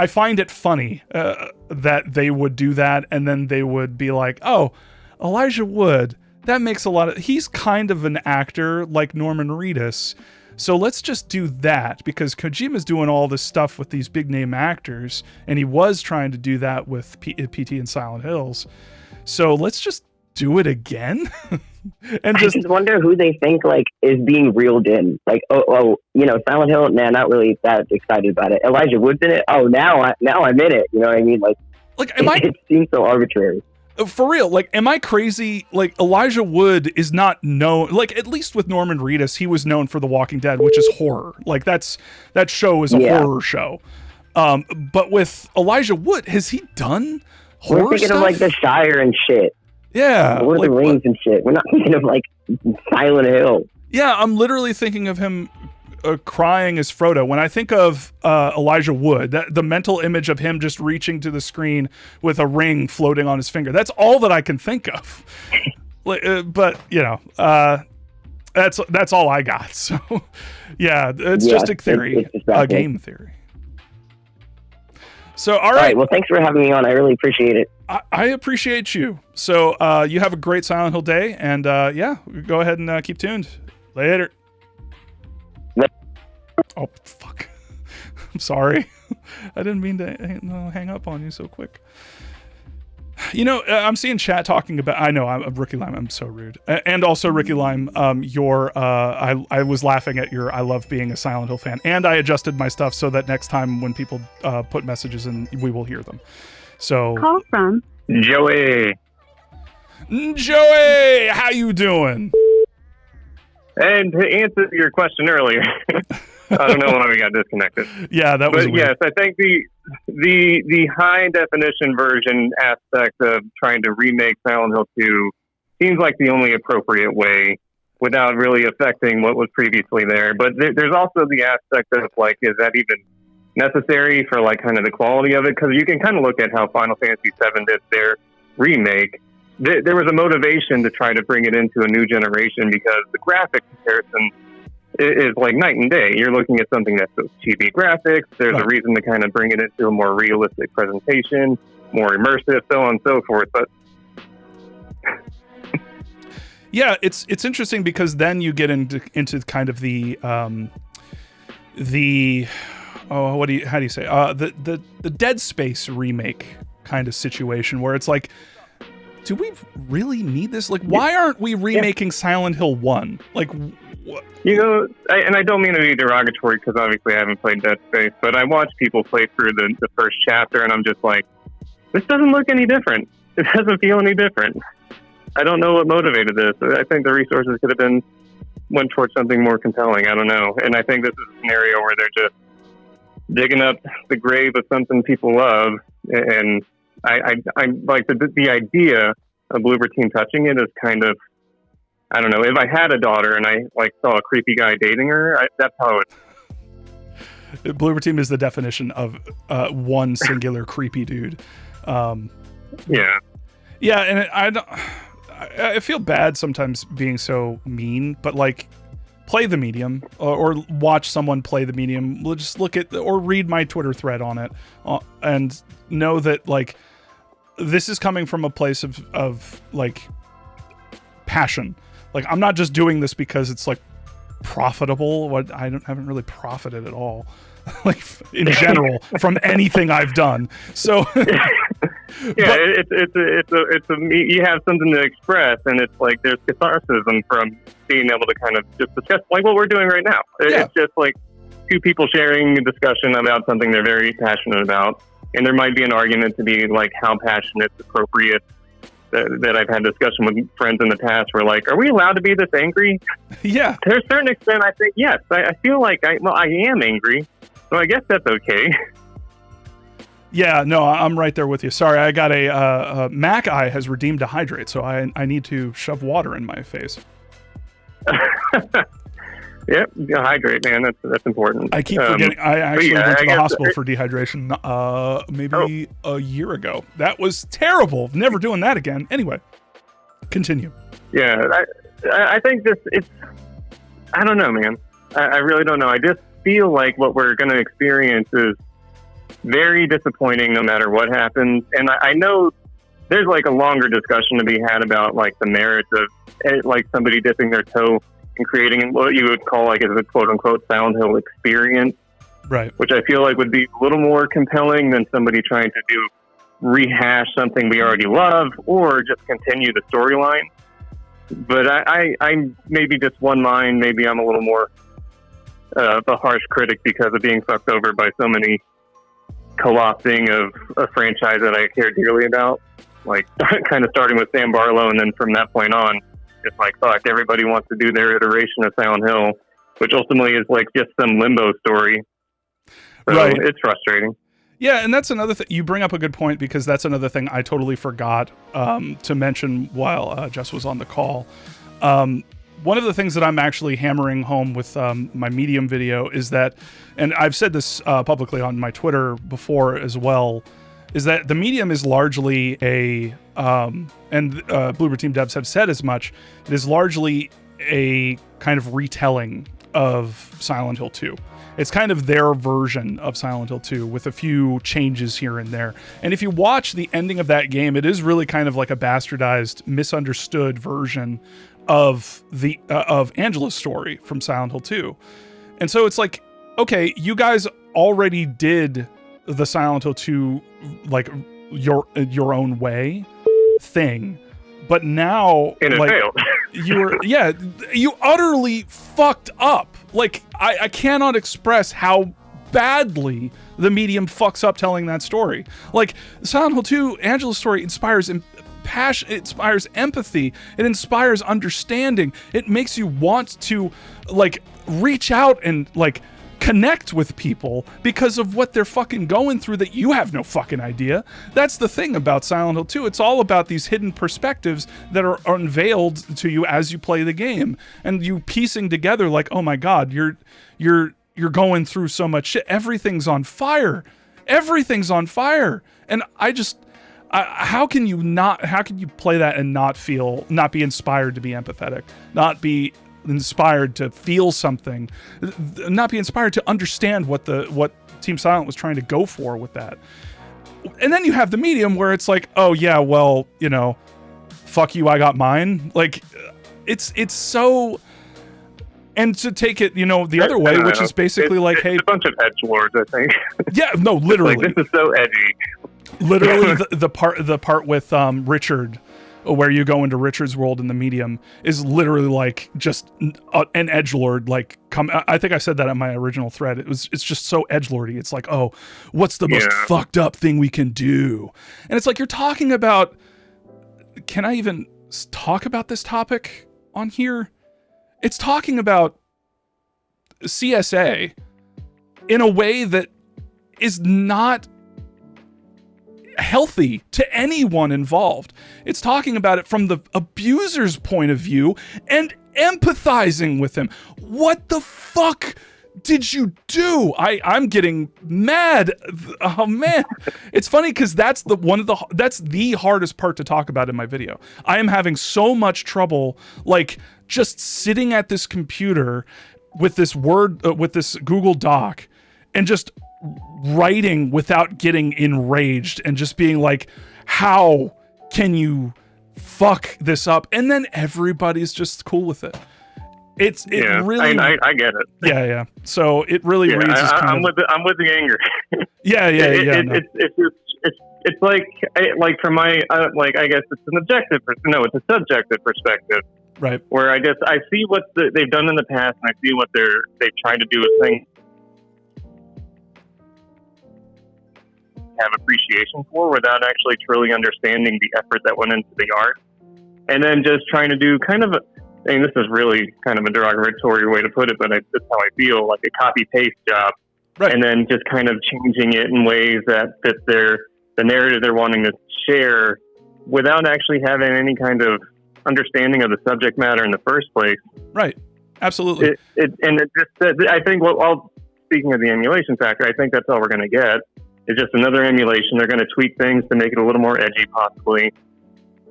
[SPEAKER 1] find it funny that they would do that, and then they would be like, oh, Elijah Wood, that makes a lot of, he's kind of an actor like Norman Reedus. So let's just do that, because Kojima's doing all this stuff with these big name actors, and he was trying to do that with PT and Silent Hills. So let's just do it again. And
[SPEAKER 8] I just wonder who they think like is being reeled in. Like, Silent Hill, nah, not really that excited about it. Elijah Wood's in it. Oh, now I'm in it. You know what I mean? Like it seems so arbitrary.
[SPEAKER 1] For real, like, am I crazy? Like, Elijah Wood is not known, like, at least with Norman Reedus, he was known for The Walking Dead, which is horror. Like, that show is a horror show. But with Elijah Wood, has he done horror
[SPEAKER 8] We're thinking
[SPEAKER 1] stuff?
[SPEAKER 8] of, like, The Shire and shit.
[SPEAKER 1] Yeah.
[SPEAKER 8] Lord of the Rings and shit. We're not thinking of, like, Silent Hill.
[SPEAKER 1] Yeah, I'm literally thinking of him crying as Frodo. When I think of Elijah Wood, the mental image of him just reaching to the screen with a ring floating on his finger, that's all that I can think of. But that's all I got. So yeah, it's just a theory, a game theory. So all right,
[SPEAKER 8] well, thanks for having me on. I really appreciate it.
[SPEAKER 1] I appreciate you. So you have a great Silent Hill day, and go ahead and keep tuned. Later. Oh, fuck. I'm sorry. I didn't mean to hang up on you so quick. I'm seeing chat talking about, I know, I'm Ricky Lime, I'm so rude. And also, Ricky Lime, I was laughing at your I love being a Silent Hill fan, and I adjusted my stuff so that next time when people put messages in, we will hear them. So
[SPEAKER 2] Call from
[SPEAKER 5] Joey.
[SPEAKER 1] Joey, how you doing?
[SPEAKER 5] And to answer your question earlier, I don't know why we got disconnected.
[SPEAKER 1] Yeah, that was weird.
[SPEAKER 5] Yes, I think the high definition version aspect of trying to remake Silent Hill 2 seems like the only appropriate way without really affecting what was previously there. But there's also the aspect of like, is that even necessary for like kind of the quality of it? Because you can kind of look at how Final Fantasy VII did their remake. There was a motivation to try to bring it into a new generation because the graphic comparison is like night and day. You're looking at something that's so chibi graphics. There's a reason to kind of bring it into a more realistic presentation, more immersive, so on and so forth. But
[SPEAKER 1] yeah, it's interesting because then you get into kind of the how do you say the Dead Space remake kind of situation where it's like, do we really need this? Like, why aren't we remaking Silent Hill 1? Like, what?
[SPEAKER 5] And I don't mean to be derogatory because obviously I haven't played Dead Space, but I watch people play through the first chapter and I'm just like, this doesn't look any different. It doesn't feel any different. I don't know what motivated this. I think the resources could have went towards something more compelling. I don't know. And I think this is a scenario where they're just digging up the grave of something people love. And I like the idea of Bloober Team touching it is kind of, I don't know. If I had a daughter and I like saw a creepy guy dating her, that's how it.
[SPEAKER 1] Bloober Team is the definition of one singular creepy dude.
[SPEAKER 5] Yeah,
[SPEAKER 1] and I feel bad sometimes being so mean, but like, play the medium or watch someone play the medium. We'll just look at or read my Twitter thread on it and know that like this is coming from a place of like passion. Like, I'm not just doing this because it's like profitable. I haven't really profited at all. like in general from anything I've done. So
[SPEAKER 5] you have something to express, and it's like there's catharsis from being able to kind of just discuss like what we're doing right now. It's just like two people sharing a discussion about something they're very passionate about, and there might be an argument to be like how passionate is appropriate. That I've had discussion with friends in the past where like, are we allowed to be this angry?
[SPEAKER 1] Yeah.
[SPEAKER 5] To a certain extent, I think yes. I feel like I am angry, so I guess that's okay.
[SPEAKER 1] Yeah, no, I'm right there with you. Sorry, I got a Mac Eye has redeemed a hydrate, so I need to shove water in my face.
[SPEAKER 5] Yep, hydrate, man. That's important.
[SPEAKER 1] I keep forgetting. I actually went to the hospital for dehydration maybe a year ago. That was terrible. Never doing that again. Anyway, continue.
[SPEAKER 5] Yeah, I think it's. I don't know, man. I really don't know. I just feel like what we're going to experience is very disappointing no matter what happens. And I know there's like a longer discussion to be had about like the merits of like somebody dipping their toe and creating what you would call like as a quote unquote Silent Hill experience.
[SPEAKER 1] Right.
[SPEAKER 5] Which I feel like would be a little more compelling than somebody trying to rehash something we already love or just continue the storyline. But I'm maybe just one mind. Maybe I'm a little more of a harsh critic because of being fucked over by so many co-opting of a franchise that I care dearly about. Like kind of starting with Sam Barlow, and then from that point on, it's like, fuck, everybody wants to do their iteration of Silent Hill, which ultimately is like just some limbo story. So
[SPEAKER 1] right.
[SPEAKER 5] It's frustrating.
[SPEAKER 1] Yeah, and that's another thing. You bring up a good point because that's another thing I totally forgot to mention while Jess was on the call. One of the things that I'm actually hammering home with my Medium video is that, and I've said this publicly on my Twitter before as well, is that the Medium is largely and Bluebird Team devs have said as much, it is largely a kind of retelling of Silent Hill 2. It's kind of their version of Silent Hill 2 with a few changes here and there. And if you watch the ending of that game, it is really kind of like a bastardized, misunderstood version of the of Angela's story from Silent Hill 2. And so it's like, okay, you guys already did the Silent Hill 2 like your own way thing, but now like you utterly fucked up. Like I cannot express how badly the Medium fucks up telling that story. Like Silent Hill 2, Angela's story inspires passion, it inspires empathy, it inspires understanding, it makes you want to like reach out and like connect with people because of what they're fucking going through that you have no fucking idea. That's the thing about Silent Hill 2. It's all about these hidden perspectives that are unveiled to you as you play the game, and you piecing together like, oh my god, you're going through so much shit. Everything's on fire. Everything's on fire. And how can you play that and not be inspired to be empathetic, not be inspired to feel something, not be inspired to understand what Team Silent was trying to go for with that? And then you have the Medium where it's like, oh yeah, well, you know, fuck you, I got mine. Like it's so, and to take it, you know, the other way, which is basically like, hey,
[SPEAKER 5] a bunch of edgelords, I think.
[SPEAKER 1] Yeah, no, literally,
[SPEAKER 5] like, this is so edgy.
[SPEAKER 1] Literally, the part with Richard, where you go into Richard's world in the Medium, is literally like just an edgelord. Like, I think I said that in my original thread. It's just so edgelordy. It's like, oh, what's the most fucked up thing we can do? And it's like, you're talking about. Can I even talk about this topic on here? It's talking about CSA in a way that is not healthy to anyone involved. It's talking about it from the abuser's point of view and empathizing with him. What the fuck did you do? I'm getting mad. Oh man. It's funny because that's the hardest part to talk about in my video. I am having so much trouble like just sitting at this computer with this with this Google Doc and just writing without getting enraged and just being like, how can you fuck this up? And then everybody's just cool with it.
[SPEAKER 5] Yeah,
[SPEAKER 1] really.
[SPEAKER 5] I get it.
[SPEAKER 1] Yeah. So it really reads as kind
[SPEAKER 5] I'm with the anger.
[SPEAKER 1] Yeah. No.
[SPEAKER 5] It's like from my like I guess it's an objective it's a subjective perspective,
[SPEAKER 1] Right.
[SPEAKER 5] where I guess I see what they've done in the past and I see what they've tried to do with things have appreciation for without actually truly understanding the effort that went into the art, and then just trying to do kind of this is really kind of a derogatory way to put it, but that's how I feel, like a copy paste job.
[SPEAKER 1] Right.
[SPEAKER 5] And then just kind of changing it in ways that fit the narrative they're wanting to share without actually having any kind of understanding of the subject matter in the first place.
[SPEAKER 1] Right. Absolutely.
[SPEAKER 5] I think speaking of the emulation factor, I think that's all we're going to get is just another emulation. They're going to tweak things to make it a little more edgy, possibly,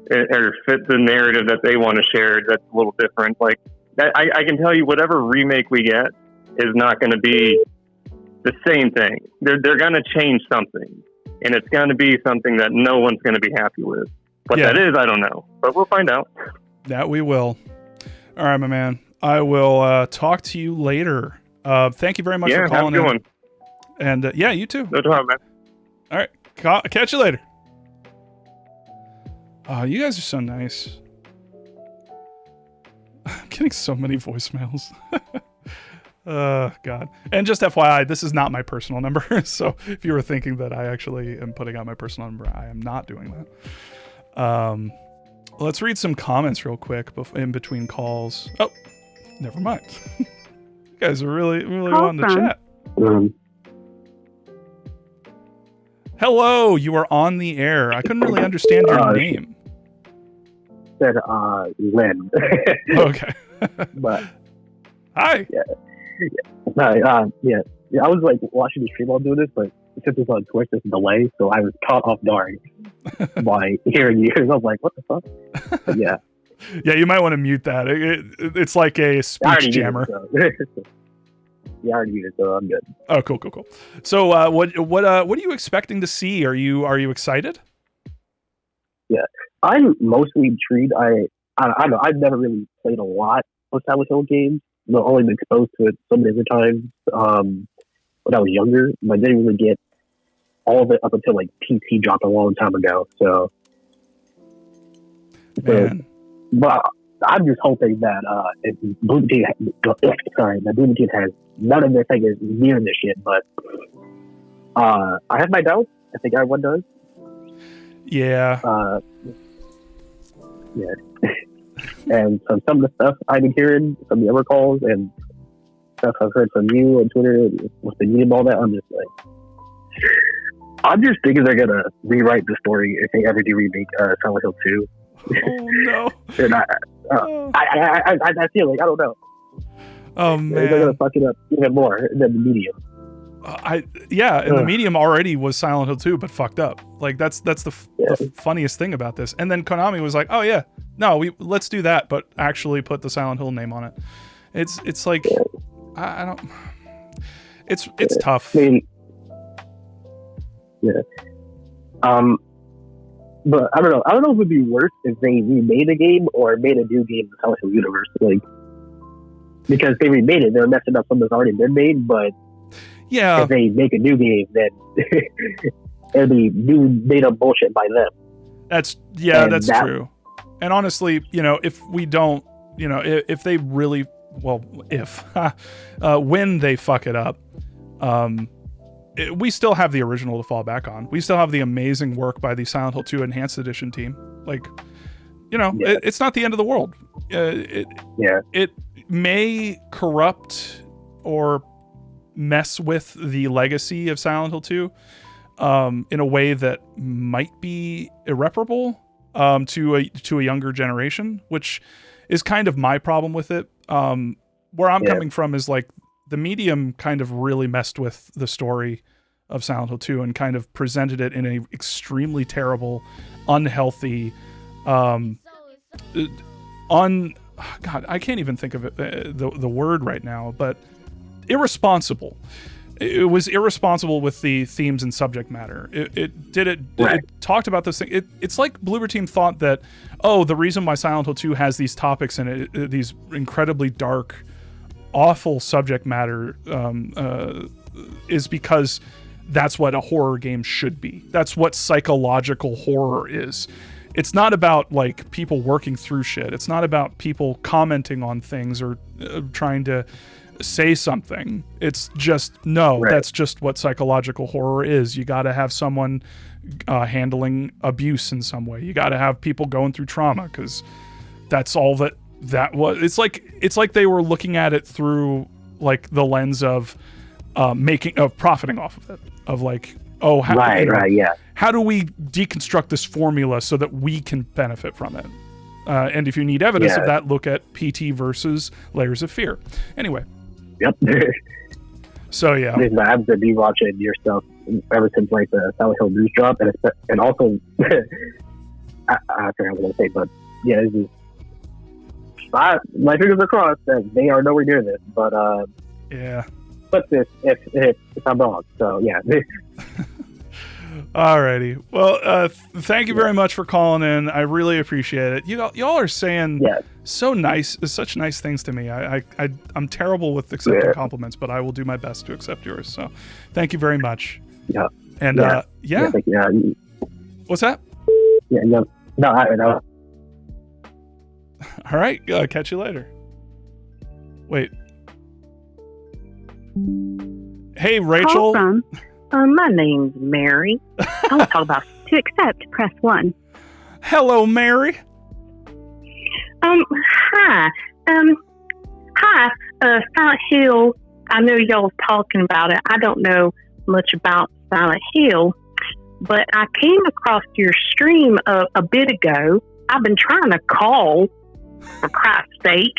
[SPEAKER 5] or fit the narrative that they want to share that's a little different. Like, I can tell you whatever remake we get is not going to be the same thing. They're going to change something, and it's going to be something that no one's going to be happy with. What that is, I don't know, but we'll find out. That
[SPEAKER 1] we will. All right, my man. I will talk to you later. Thank you very much for calling in. Have a good one. And you too.
[SPEAKER 5] No problem, man.
[SPEAKER 1] All right. Catch you later. Oh, you guys are so nice. I'm getting so many voicemails. God. And just FYI, this is not my personal number. So if you were thinking that I actually am putting out my personal number, I am not doing that. Let's read some comments real quick in between calls. Oh, never mind. You guys are really wanting to chat. Hello, you are on the air. I couldn't really understand your name.
[SPEAKER 10] Said Len.
[SPEAKER 1] Okay.
[SPEAKER 10] But
[SPEAKER 1] hi.
[SPEAKER 10] Yeah. I was like watching the stream while doing this, but since it's on Twitch, there's a delay, so I was caught off guard by hearing you. I was like, "What the fuck?" But yeah.
[SPEAKER 1] Yeah, you might want to mute that. It's like a speech jammer.
[SPEAKER 10] Yeah, I already muted, so I'm good.
[SPEAKER 1] Oh, cool. So, what are you expecting to see? Are you excited?
[SPEAKER 10] Yeah, I'm mostly intrigued. I don't know. I've never really played a lot of Silent Hill games. I've only been exposed to it so many other times when I was younger, but I didn't really get all of it up until like PC dropped a long time ago. So but I'm just hoping that if Blue Team, that Blue Team has none of their fingers near this shit. But I have my doubts. I think everyone does.
[SPEAKER 1] Yeah.
[SPEAKER 10] Yeah. And some of the stuff I've been hearing from the other calls and stuff I've heard from you on Twitter with the news and all that, I'm just thinking they're gonna rewrite the story if they ever do remake Silent Hill 2.
[SPEAKER 1] Oh no!
[SPEAKER 10] And I feel like I don't know.
[SPEAKER 1] Oh man,
[SPEAKER 10] they're gonna fuck it up even more than the medium.
[SPEAKER 1] The medium already was Silent Hill 2, but fucked up. Like that's the funniest thing about this. And then Konami was like, "Oh yeah, no, let's do that, but actually put the Silent Hill name on it." It's like I don't. It's tough.
[SPEAKER 10] I mean, yeah. But I don't know. I don't know if it would be worse if they remade a game or made a new game in the Silent Hill universe. Like, because they remade it, they're messing up something that's already been made. But
[SPEAKER 1] yeah,
[SPEAKER 10] if they make a new game, then it'll be new made up bullshit by them.
[SPEAKER 1] That's true. And honestly, if we don't, if they really, when they fuck it up, we still have the original to fall back on. We still have the amazing work by the Silent Hill 2 Enhanced Edition team. Like, it's not the end of the world. It may corrupt or mess with the legacy of Silent Hill 2 in a way that might be irreparable to a younger generation, which is kind of my problem with it. Where I'm coming from is like the medium kind of really messed with the story of Silent Hill 2 and kind of presented it in a extremely terrible, unhealthy, God, I can't even think of it, the word right now, but irresponsible it was irresponsible with the themes and subject matter. It talked about this thing. It's like Bloober Team thought that, the reason why Silent Hill 2 has these topics in it, these incredibly dark, awful subject matter, is because that's what a horror game should be. That's what psychological horror is. It's not about like people working through shit. It's not about people commenting on things or trying to say something. It's just that's just what psychological horror is. You got to have someone handling abuse in some way. You got to have people going through trauma, because that's all that was. It's like they were looking at it through like the lens of profiting off of it, of like, how do we deconstruct this formula so that we can benefit from it? And if you need evidence of that, look at PT versus Layers of Fear. Anyway.
[SPEAKER 10] Yep.
[SPEAKER 1] So yeah,
[SPEAKER 10] I've been rewatching your stuff ever since like the Silent Hill news drop, and also I forgot what I was gonna say, but yeah, this is my fingers are crossed that they are nowhere near this, but but if I'm wrong, so yeah.
[SPEAKER 1] Alrighty. Well, thank you very much for calling in. I really appreciate it. Y'all are saying such nice things to me. I'm terrible with accepting compliments, but I will do my best to accept yours. So thank you very much.
[SPEAKER 10] Yeah.
[SPEAKER 1] And
[SPEAKER 10] thank you.
[SPEAKER 1] What's that?
[SPEAKER 10] Yeah. No.
[SPEAKER 1] All right. Catch you later. Wait. Hey, Rachel.
[SPEAKER 2] Call from,
[SPEAKER 3] my name's Mary. I want to talk about.
[SPEAKER 2] To accept, press 1.
[SPEAKER 1] Hello, Mary.
[SPEAKER 3] Hi. Hi. Silent Hill. I know y'all was talking about it. I don't know much about Silent Hill, but I came across your stream a bit ago. I've been trying to call, for Christ's sake.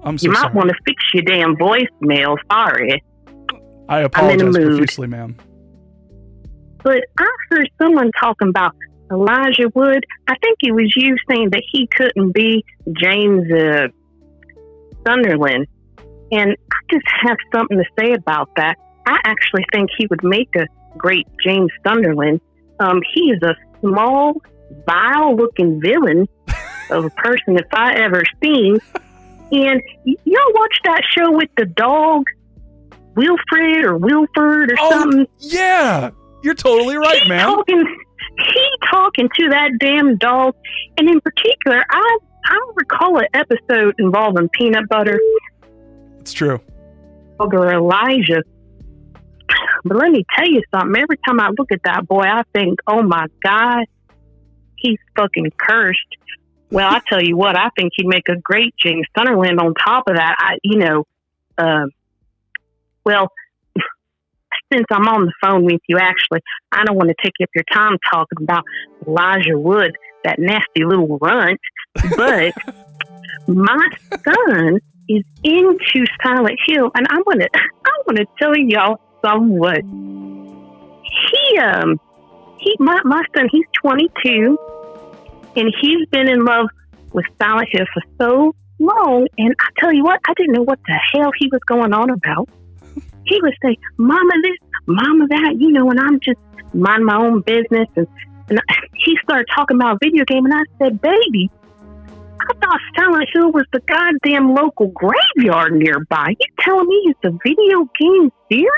[SPEAKER 1] I'm so
[SPEAKER 3] you might
[SPEAKER 1] sorry.
[SPEAKER 3] want to fix your damn voicemail. Sorry.
[SPEAKER 1] I apologize profusely, ma'am.
[SPEAKER 3] But I heard someone talking about Elijah Wood. I think it was you saying that he couldn't be James Sunderland. And I just have something to say about that. I actually think he would make a great James Sunderland. He is a small, vile-looking villain of a person if I ever seen. And y'all watch that show with the dog, Wilfred or Wilford or something?
[SPEAKER 1] Yeah, you're totally right, man.
[SPEAKER 3] He talking to that damn dog, and in particular, I recall an episode involving peanut butter.
[SPEAKER 1] It's true.
[SPEAKER 3] Over Elijah. But let me tell you something. Every time I look at that boy, I think, oh my God, he's fucking cursed. Well, I tell you what, I think he'd make a great James Sunderland. On top of that, well, since I'm on the phone with you, actually, I don't want to take up your time talking about Elijah Wood, that nasty little runt, but my son is into Silent Hill, and I want to tell y'all somewhat. My son, he's 22, and he's been in love with Silent Hill for so long, and I tell you what, I didn't know what the hell he was going on about. He would say, Mama this, Mama that, and I'm just mind my own business. And he started talking about video game, and I said, baby, I thought Silent Hill was the goddamn local graveyard nearby. You telling me it's a video game series?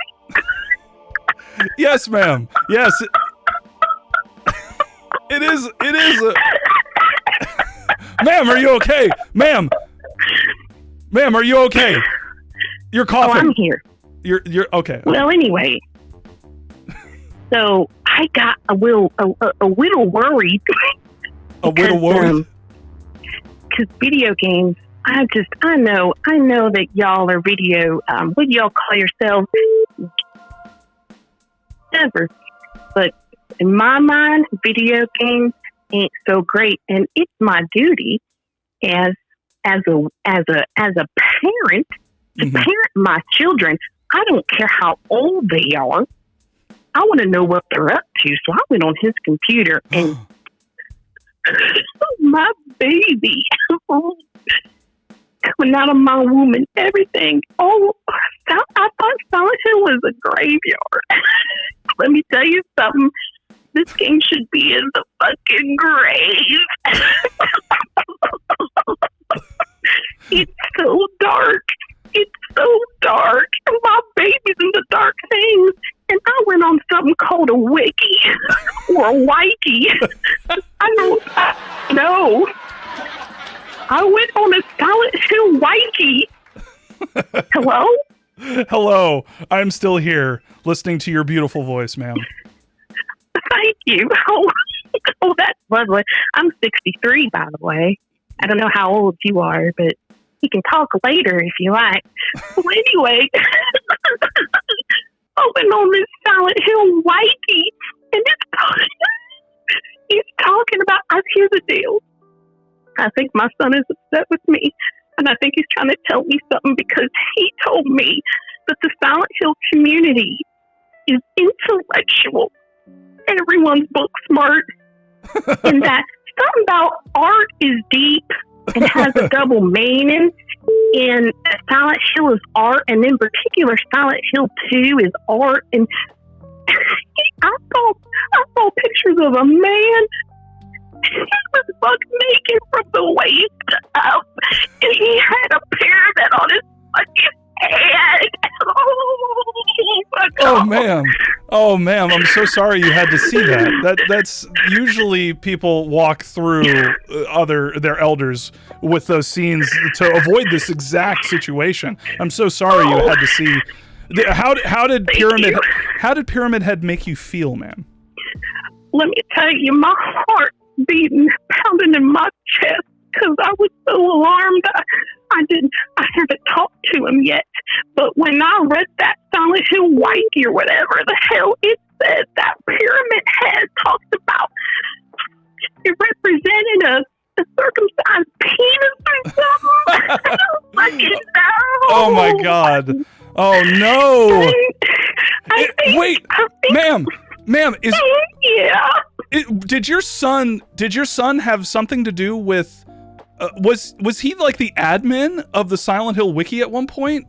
[SPEAKER 1] Yes, ma'am. Yes. It is. Ma'am, are you okay? Ma'am, are you okay? You're coughing.
[SPEAKER 3] Oh, I'm here.
[SPEAKER 1] You're okay.
[SPEAKER 3] Well, anyway, so I got a little worried.
[SPEAKER 1] A little worried?
[SPEAKER 3] Because video games, I know that y'all are video, what do y'all call yourselves? Never. But in my mind, video games ain't so great, and it's my duty as a parent to parent my children. I don't care how old they are. I want to know what they're up to. So I went on his computer and my baby coming out of my womb and everything. Oh, I Silent Hill was a graveyard. Let me tell you something. This game should be in the fucking grave. It's so dark. It's so dark. My baby's into dark things. And I went on something called a wiki or a wiki. I know. I went on a Silent Hill wiki. Hello?
[SPEAKER 1] Hello. I'm still here, listening to your beautiful voice, ma'am.
[SPEAKER 3] Thank you. Oh, that's lovely. I'm 63, by the way. I don't know how old you are, but you can talk later if you like. Well, anyway, I went on this Silent Hill wiki, and he's talking about, here's the deal. I think my son is upset with me, and I think he's trying to tell me something because he told me that the Silent Hill community is intellectual. Everyone's book smart, and that something about art is deep and has a double meaning. And Silent Hill is art, and in particular, Silent Hill 2 is art. And I saw pictures of a man. He was buck naked from the waist up, and he had a pyramid on his fucking head.
[SPEAKER 1] Oh, ma'am, I'm so sorry you had to see that. That's usually people walk through their elders with those scenes to avoid this exact situation. I'm so sorry you had to see. How did Pyramid Head make you feel, ma'am?
[SPEAKER 3] Let me tell you, my heart beating, pounding in my chest because I was so alarmed. I haven't talked to him yet, but when I read that Silent Hill wiki or whatever the hell it said, that Pyramid Head talked about it represented a circumcised penis or something. I don't fucking know.
[SPEAKER 1] Oh my God! Oh no! Ma'am, is
[SPEAKER 3] yeah?
[SPEAKER 1] Did your son have something to do with? Was he like the admin of the Silent Hill wiki at one point?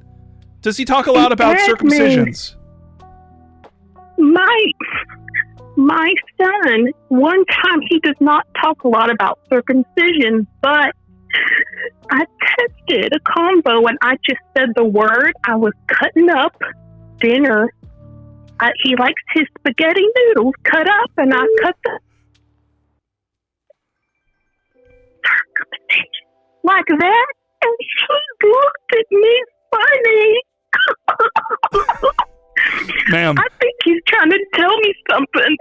[SPEAKER 1] Does he talk a lot about circumcisions?
[SPEAKER 3] My son, one time he does not talk a lot about circumcision, but I tested a combo and I just said the word. I was cutting up dinner. He likes his spaghetti noodles cut up, and I cut the like that, and she looked at me funny.
[SPEAKER 1] Ma'am,
[SPEAKER 3] I think he's trying to tell me something.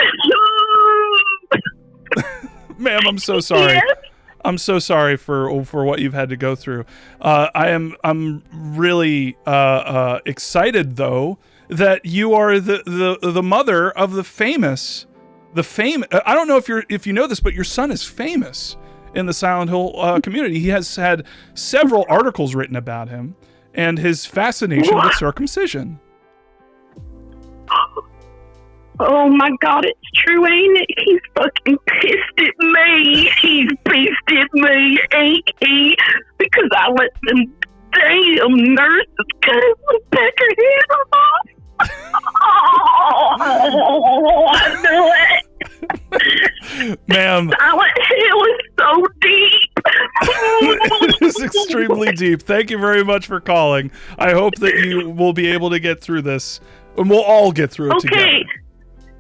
[SPEAKER 1] Ma'am, I'm so sorry.
[SPEAKER 3] Yes?
[SPEAKER 1] I'm so sorry for what you've had to go through. I'm really excited though that you are the mother of the famous. I don't know if you know this, but your son is famous in the Silent Hill community. He has had several articles written about him and his fascination with circumcision.
[SPEAKER 3] Oh my God, it's true, ain't it? He's fucking pissed at me. He's pissed at me, ain't he? Because I let them damn nurses cut his pecker head off. Oh, I knew it.
[SPEAKER 1] Ma'am,
[SPEAKER 3] Silent Hill is so deep.
[SPEAKER 1] It is extremely deep. Thank you very much for calling. I hope that you will be able to get through this, and we'll all get through it together.
[SPEAKER 3] Okay.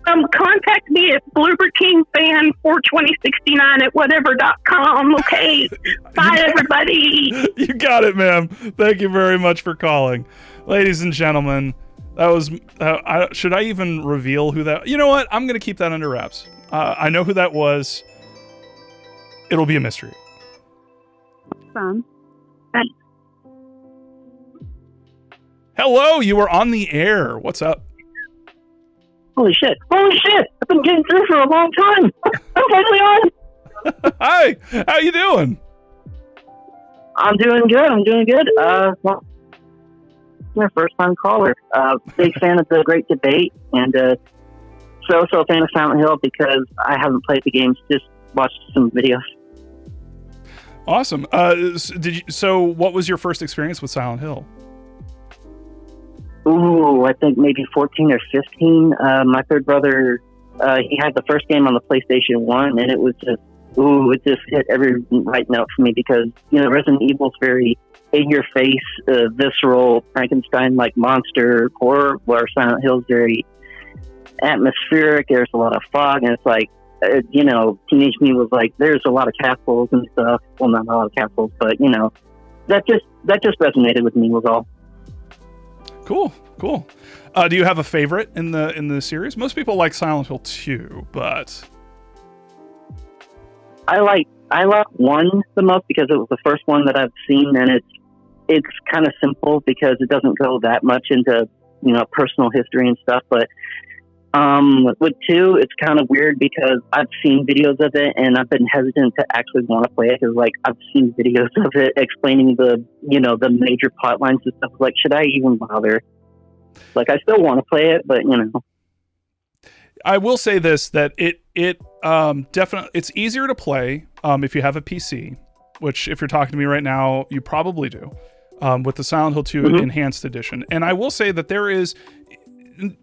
[SPEAKER 3] Contact me at BlooberKingFan42069 at whatever.com. Okay. Bye, everybody.
[SPEAKER 1] You got it, ma'am. Thank you very much for calling. Ladies and gentlemen, that was, should I even reveal who that, you know what? I'm going to keep that under wraps. I know who that was. It'll be a mystery.
[SPEAKER 2] From.
[SPEAKER 1] Hello, you are on the air. What's up?
[SPEAKER 10] Holy shit. I've been getting through for a long time. I'm finally on.
[SPEAKER 1] Hi, how you doing?
[SPEAKER 10] I'm doing good. Well, my first time caller. Big fan of the Great Debate, and so a fan of Silent Hill because I haven't played the games, just watched some videos.
[SPEAKER 1] Awesome. So what was your first experience with Silent Hill?
[SPEAKER 11] Ooh, I think maybe 14 or 15. My third brother, he had the first game on the PlayStation 1, and it was just, it just hit every right note for me because, Resident Evil's very in-your-face, visceral, Frankenstein-like monster horror, where Silent Hill's very atmospheric. There's a lot of fog, and it's like, Teenage Me was like, there's a lot of castles and stuff. Well, not a lot of castles, but, that just resonated with me was all.
[SPEAKER 1] Cool. Do you have a favorite in the series? Most people like Silent Hill 2, but
[SPEAKER 11] I like 1 the most because it was the first one that I've seen, and it's kind of simple because it doesn't go that much into personal history and stuff. But with 2, it's kind of weird because I've seen videos of it and I've been hesitant to actually want to play it because I've seen videos of it explaining the major plot lines and stuff. Like, should I even bother? I still want to play it, but
[SPEAKER 1] I will say this, that it definitely, it's easier to play if you have a PC, which if you're talking to me right now, you probably do, with the Silent Hill 2 Enhanced Edition. And I will say that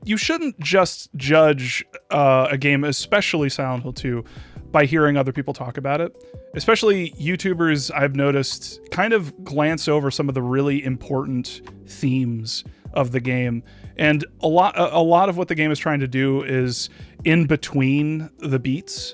[SPEAKER 1] you shouldn't just judge a game, especially Silent Hill 2, by hearing other people talk about it. Especially YouTubers, I've noticed, kind of glance over some of the really important themes of the game. And a lot of what the game is trying to do is in between the beats.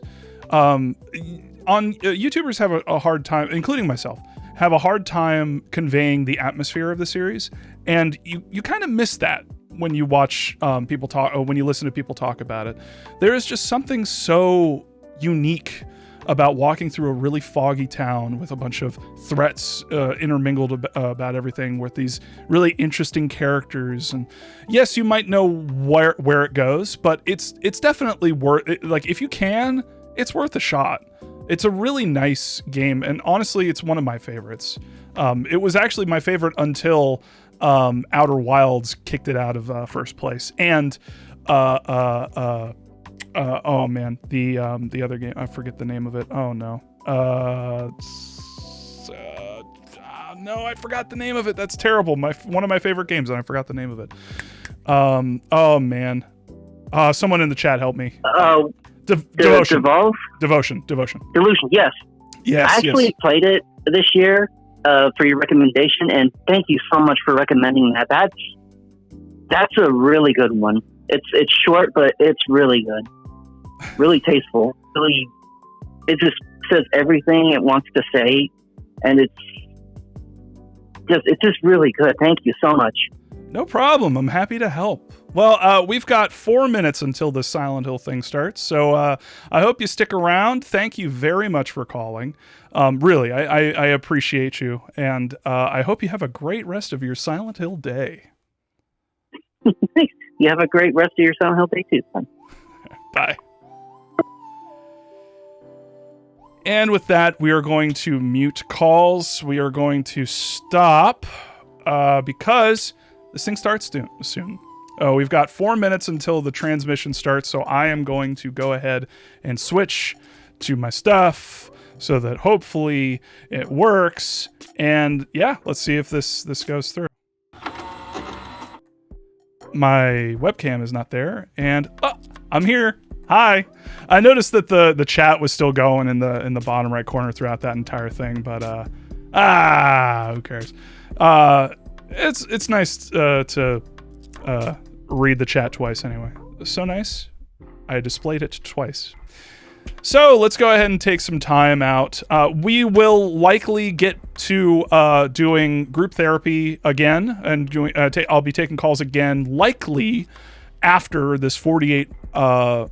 [SPEAKER 1] YouTubers have a hard time, including myself, have a hard time conveying the atmosphere of the series. And you kind of miss that when you watch people talk, or when you listen to people talk about it. There is just something so unique about walking through a really foggy town with a bunch of threats intermingled about everything, with these really interesting characters. And yes, you might know where it goes, but it's definitely worth it. If you can, it's worth a shot. It's a really nice game, and honestly, it's one of my favorites. It was actually my favorite until Outer Wilds kicked it out of first place, and oh man, the other game, I forget the name of it. Oh no, no, I forgot the name of it. That's terrible. One of my favorite games, and I forgot the name of it. Oh man, someone in the chat help me. Devotion. Delusion.
[SPEAKER 11] Yes. I actually played it this year for your recommendation, and thank you so much for recommending that. That's a really good one. It's short, but it's really good. Really tasteful. Really, it just says everything it wants to say, and it's just really good. Thank you so much.
[SPEAKER 1] No problem. I'm happy to help. Well, we've got 4 minutes until the Silent Hill thing starts, so I hope you stick around. Thank you very much for calling. Really, I appreciate you, and I hope you have a great rest of your Silent Hill day.
[SPEAKER 11] You have a great rest of your Silent Hill day too.
[SPEAKER 1] Bye. And with that, we are going to mute calls. We are going to stop because this thing starts soon. We've got 4 minutes until the transmission starts, so I am going to go ahead and switch to my stuff so that hopefully it works. And yeah, let's see if this goes through. My webcam is not there, and I'm here. Hi. I noticed that the chat was still going in the bottom right corner throughout that entire thing, but who cares? It's nice to read the chat twice anyway. So nice. I displayed it twice. So let's go ahead and take some time out. We will likely get to doing group therapy again, and I'll be taking calls again, likely after this 48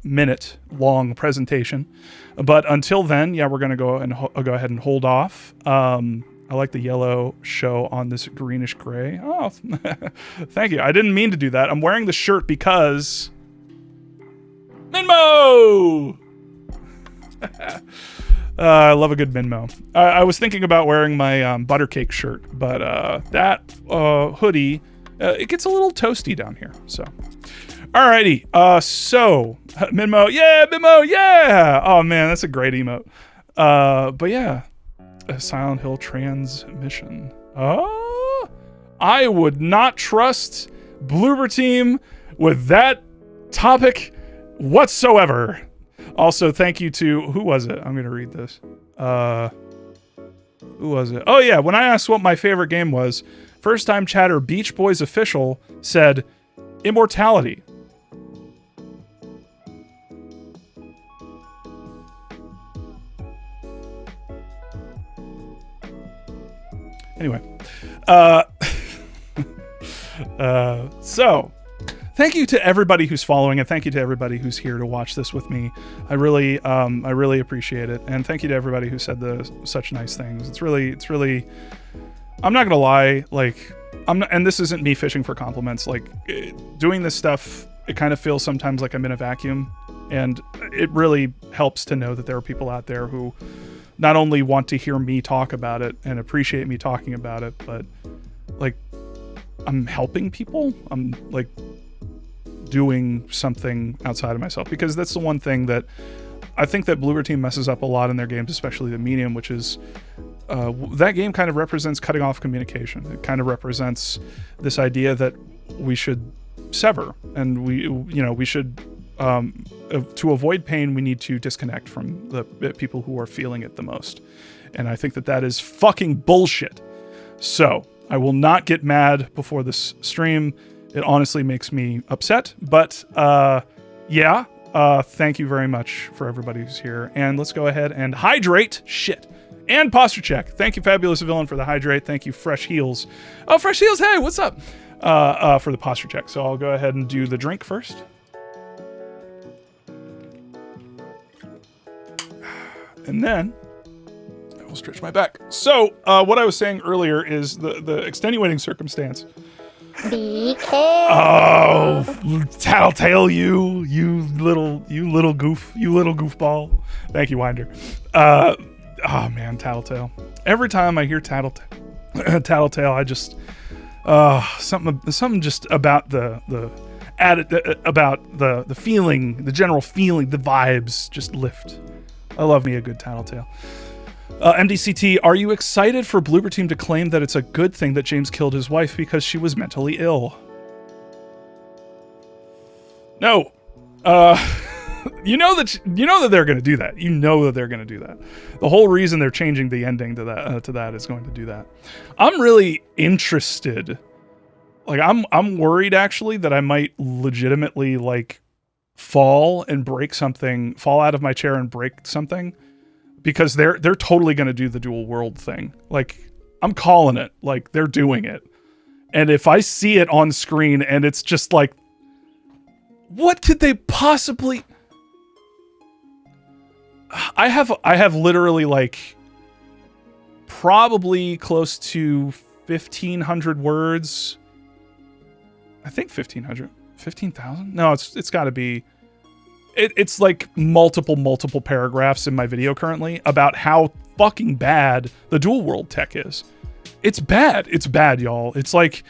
[SPEAKER 1] minute long presentation. But until then, yeah, we're going to go ahead and hold off. I like the yellow show on this greenish gray. Oh, thank you. I didn't mean to do that. I'm wearing the shirt because Minmo! I love a good Minmo. I was thinking about wearing my buttercake shirt, but that hoodie, it gets a little toasty down here. So, alrighty. So Minmo, yeah, Minmo, yeah. Oh man, that's a great emote. But yeah, a Silent Hill transmission. I would not trust Bloober Team with that topic whatsoever. Also, thank you to, who was it? I'm going to read this. Who was it? Oh yeah, when I asked what my favorite game was, first time chatter Beach Boys Official said Immortality. Anyway, so thank you to everybody who's following, and thank you to everybody who's here to watch this with me. I really appreciate it, and thank you to everybody who said such nice things. It's really. I'm not gonna lie, like and this isn't me fishing for compliments. Like doing this stuff, it kind of feels sometimes like I'm in a vacuum, and it really helps to know that there are people out there who not only want to hear me talk about it and appreciate me talking about it, but like I'm helping people. I'm like doing something outside of myself, because that's the one thing that I think that Bloober Team messes up a lot in their games, especially the medium, which is that game kind of represents cutting off communication. It kind of represents this idea that we should sever, and we should to avoid pain, we need to disconnect from the people who are feeling it the most. And I think that is fucking bullshit. So I will not get mad before this stream. It honestly makes me upset, but thank you very much for everybody who's here. And let's go ahead and hydrate shit. And posture check. Thank you, Fabulous Villain, for the hydrate. Thank you, Fresh Heels. Oh, Fresh Heels, hey, what's up? For the posture check. So I'll go ahead and do the drink first. And then I will stretch my back. So what I was saying earlier is the extenuating circumstance.
[SPEAKER 6] Be careful.
[SPEAKER 1] Oh, tattletale, you little goofball. Thank you, Winder. Oh man, tattletale. Every time I hear tattletale, I just something just about the feeling, the general feeling, the vibes just lift. I love me a good tattletale. MDCT, are you excited for Bloober Team to claim that it's a good thing that James killed his wife because she was mentally ill? No. You know that they're going to do that. You know that they're going to do that. The whole reason they're changing the ending to that is going to do that. I'm really interested. Like I'm worried actually that I might legitimately like fall out of my chair and break something, because they're totally going to do the dual world thing. Like I'm calling it. Like they're doing it. And if I see it on screen and it's just like, what could they possibly? I have literally like probably close to 1,500 words. I think 1,500, 15,000. No, it's got to be. It's like multiple paragraphs in my video currently about how fucking bad the dual world tech is. It's bad. It's bad, y'all. It's like,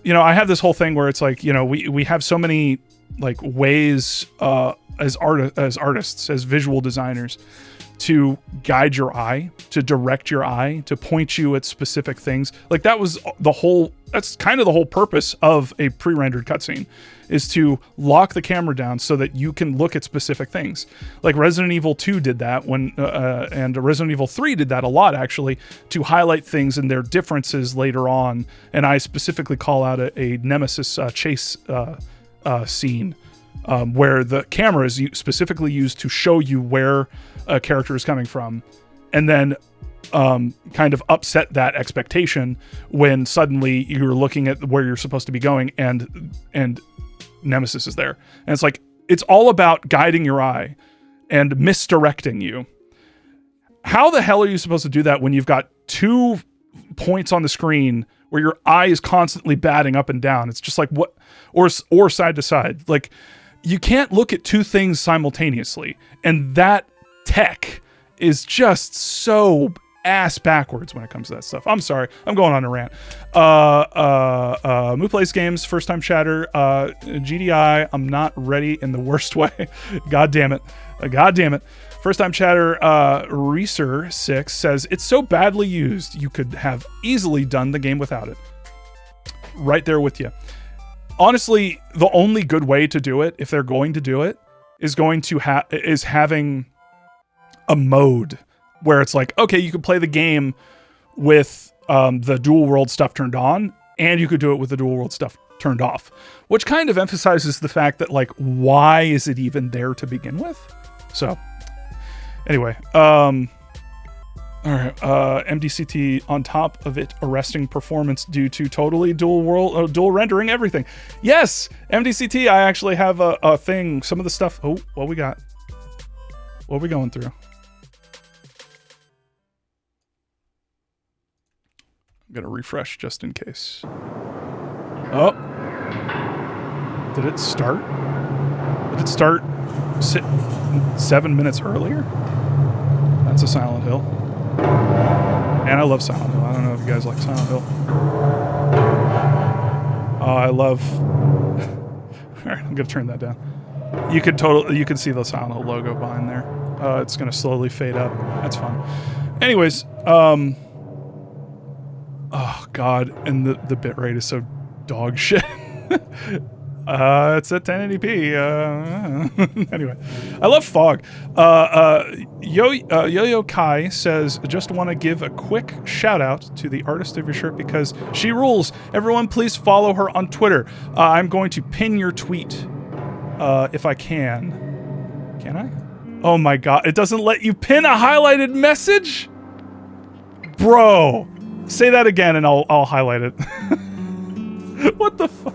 [SPEAKER 1] I have this whole thing where it's like, we have so many like ways as artists, as visual designers, to guide your eye, to direct your eye, to point you at specific things. Like that's kind of the whole purpose of a pre-rendered cutscene, is to lock the camera down so that you can look at specific things. Like Resident Evil 2 did that and Resident Evil 3 did that a lot actually, to highlight things and their differences later on. And I specifically call out a Nemesis chase scene where the camera is specifically used to show you where a character is coming from, and then kind of upset that expectation when suddenly you're looking at where you're supposed to be going and Nemesis is there. And it's like, it's all about guiding your eye and misdirecting you. How the hell are you supposed to do that when you've got 2 points on the screen where your eye is constantly batting up and down? It's just like, what? Or side to side. Like, you can't look at 2 things simultaneously. And that tech is just so ass backwards when it comes to that stuff. I'm sorry, I'm going on a rant. Moo Plays Games, first time chatter. GDI, I'm not ready in the worst way. God damn it. First time chatter, Reeser6 says, it's so badly used, you could have easily done the game without it. Right there with you. honestly, the only good way to do it, if they're going to do it, is having a mode where it's like, okay, you could play the game with the dual world stuff turned on, and you could do it with the dual world stuff turned off, which kind of emphasizes the fact that, like, why is it even there to begin with? So anyway, all right, MDCT on top of it arresting performance due to totally dual rendering everything. Yes, MDCT, I actually have a thing, some of the stuff. Oh, what we got? What are we going through? I'm gonna refresh just in case. Oh, did it start? Did it start 7 minutes earlier? That's a Silent Hill. And I love Silent Hill. I don't know if you guys like Silent Hill. Oh, I love... Alright, I'm gonna turn that down. You could see the Silent Hill logo behind there. It's gonna slowly fade up. That's fun. Anyways, oh god, and the bitrate is so dog shit. It's at 1080p. Anyway, I love fog. Yo-Yo Kai says, just want to give a quick shout out to the artist of your shirt because she rules. Everyone, please follow her on Twitter. I'm going to pin your tweet if I can. Can I? Oh my god, it doesn't let you pin a highlighted message? Bro, say that again and I'll highlight it. What the fuck?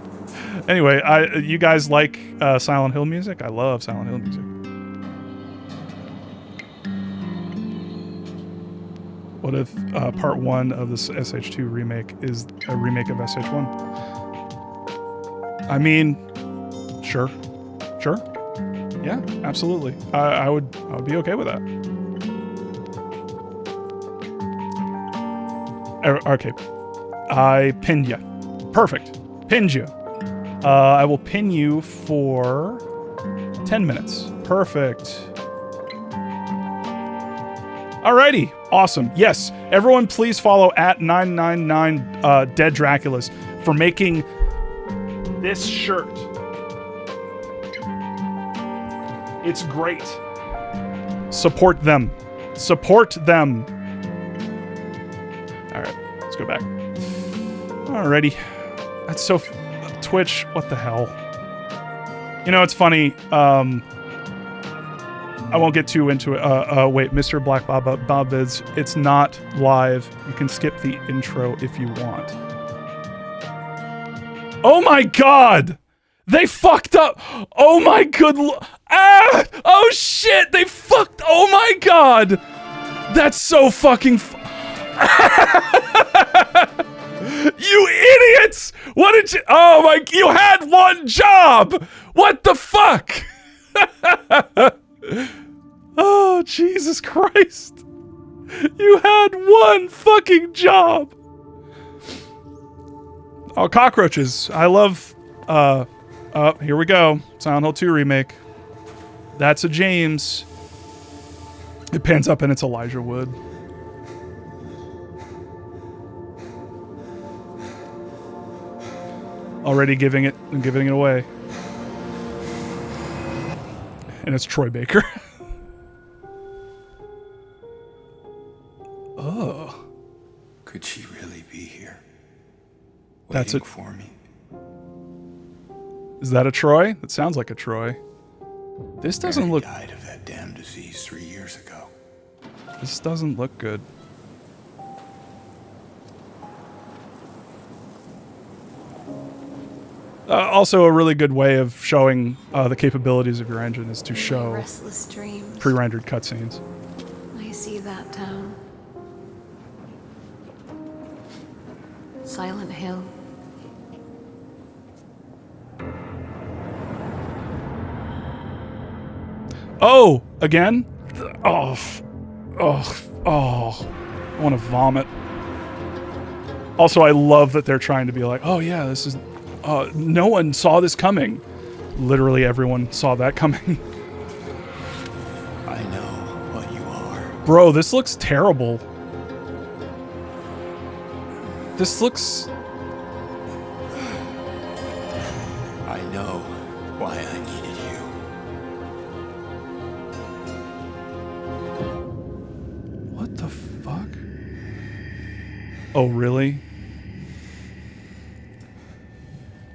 [SPEAKER 1] Anyway, you guys like Silent Hill music? I love Silent Hill music. What if part 1 of this SH2 remake is a remake of SH1? I mean, sure. Yeah, absolutely. I would be okay with that. Okay, I pinned you. Perfect. Pinned you. I will pin you for 10 minutes. Perfect. Alrighty. Awesome. Yes. Everyone please follow at 999 Dead Draculas for making this shirt. It's great. Support them. Support them. Alright. Let's go back. Alrighty. That's so... Twitch, what the hell? You know, it's funny. I won't get too into it. Wait, Mr. Black bobvids, it's not live. You can skip the intro if you want. Oh my god! They fucked up! Oh my good oh shit! They fucked... Oh my god! That's so fucking... You idiots! What did you... Oh my... You had one job! What the fuck? Oh, Jesus Christ. You had one fucking job. Oh, cockroaches. I love... here we go. Silent Hill 2 remake. That's a James. It pans up and it's Elijah Wood. Already giving it away. And it's Troy Baker. Oh.
[SPEAKER 12] Could she really be here?
[SPEAKER 1] That's it
[SPEAKER 12] for me.
[SPEAKER 1] Is that a Troy? That sounds like a Troy. This doesn't look...
[SPEAKER 12] died of that damn disease 3 years ago.
[SPEAKER 1] This doesn't look good. Also, a really good way of showing the capabilities of your engine is to show
[SPEAKER 13] restless dreams.
[SPEAKER 1] Pre-rendered cutscenes.
[SPEAKER 13] I see that town. Silent Hill.
[SPEAKER 1] Oh, again? Oh, I want to vomit. Also, I love that they're trying to be like, oh yeah, this is... no one saw this coming. Literally everyone saw that coming.
[SPEAKER 12] I know what you are.
[SPEAKER 1] Bro, this looks terrible. This looks...
[SPEAKER 12] know why I needed you.
[SPEAKER 1] What the fuck? Oh, really?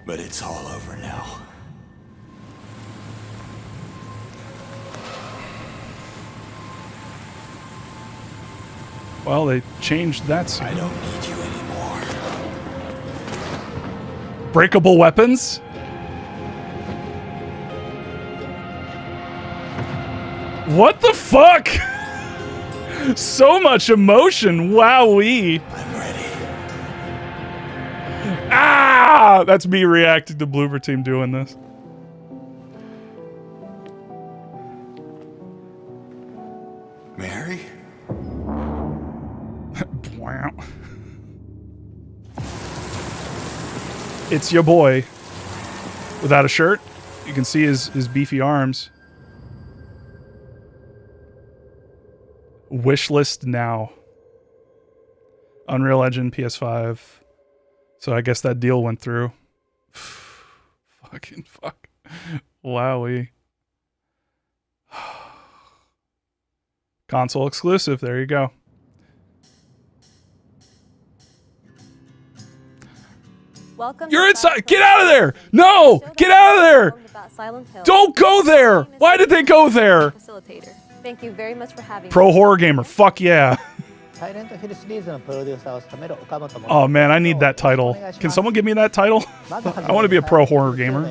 [SPEAKER 12] But it's all over now.
[SPEAKER 1] Well, they changed that scene.
[SPEAKER 12] I don't need you anymore.
[SPEAKER 1] Breakable weapons? What the fuck? So much emotion. Wowee.
[SPEAKER 12] I'm ready.
[SPEAKER 1] Ah! That's me reacting to Bloober Team doing this.
[SPEAKER 12] Mary?
[SPEAKER 1] Wow. It's your boy. Without a shirt. You can see his beefy arms. Wishlist now. Unreal Engine, PS5. So I guess that deal went through. Fucking fuck. Wowie. Console exclusive. There you go.
[SPEAKER 14] Welcome.
[SPEAKER 1] You're inside. Get out of there. No, get out of there. Don't go there. Why did they go there?
[SPEAKER 14] Facilitator. Thank you very much for having
[SPEAKER 1] Pro
[SPEAKER 14] me.
[SPEAKER 1] horror gamer. Fuck yeah. Oh man, I need that title. Can someone give me that title? I want to be a pro horror gamer.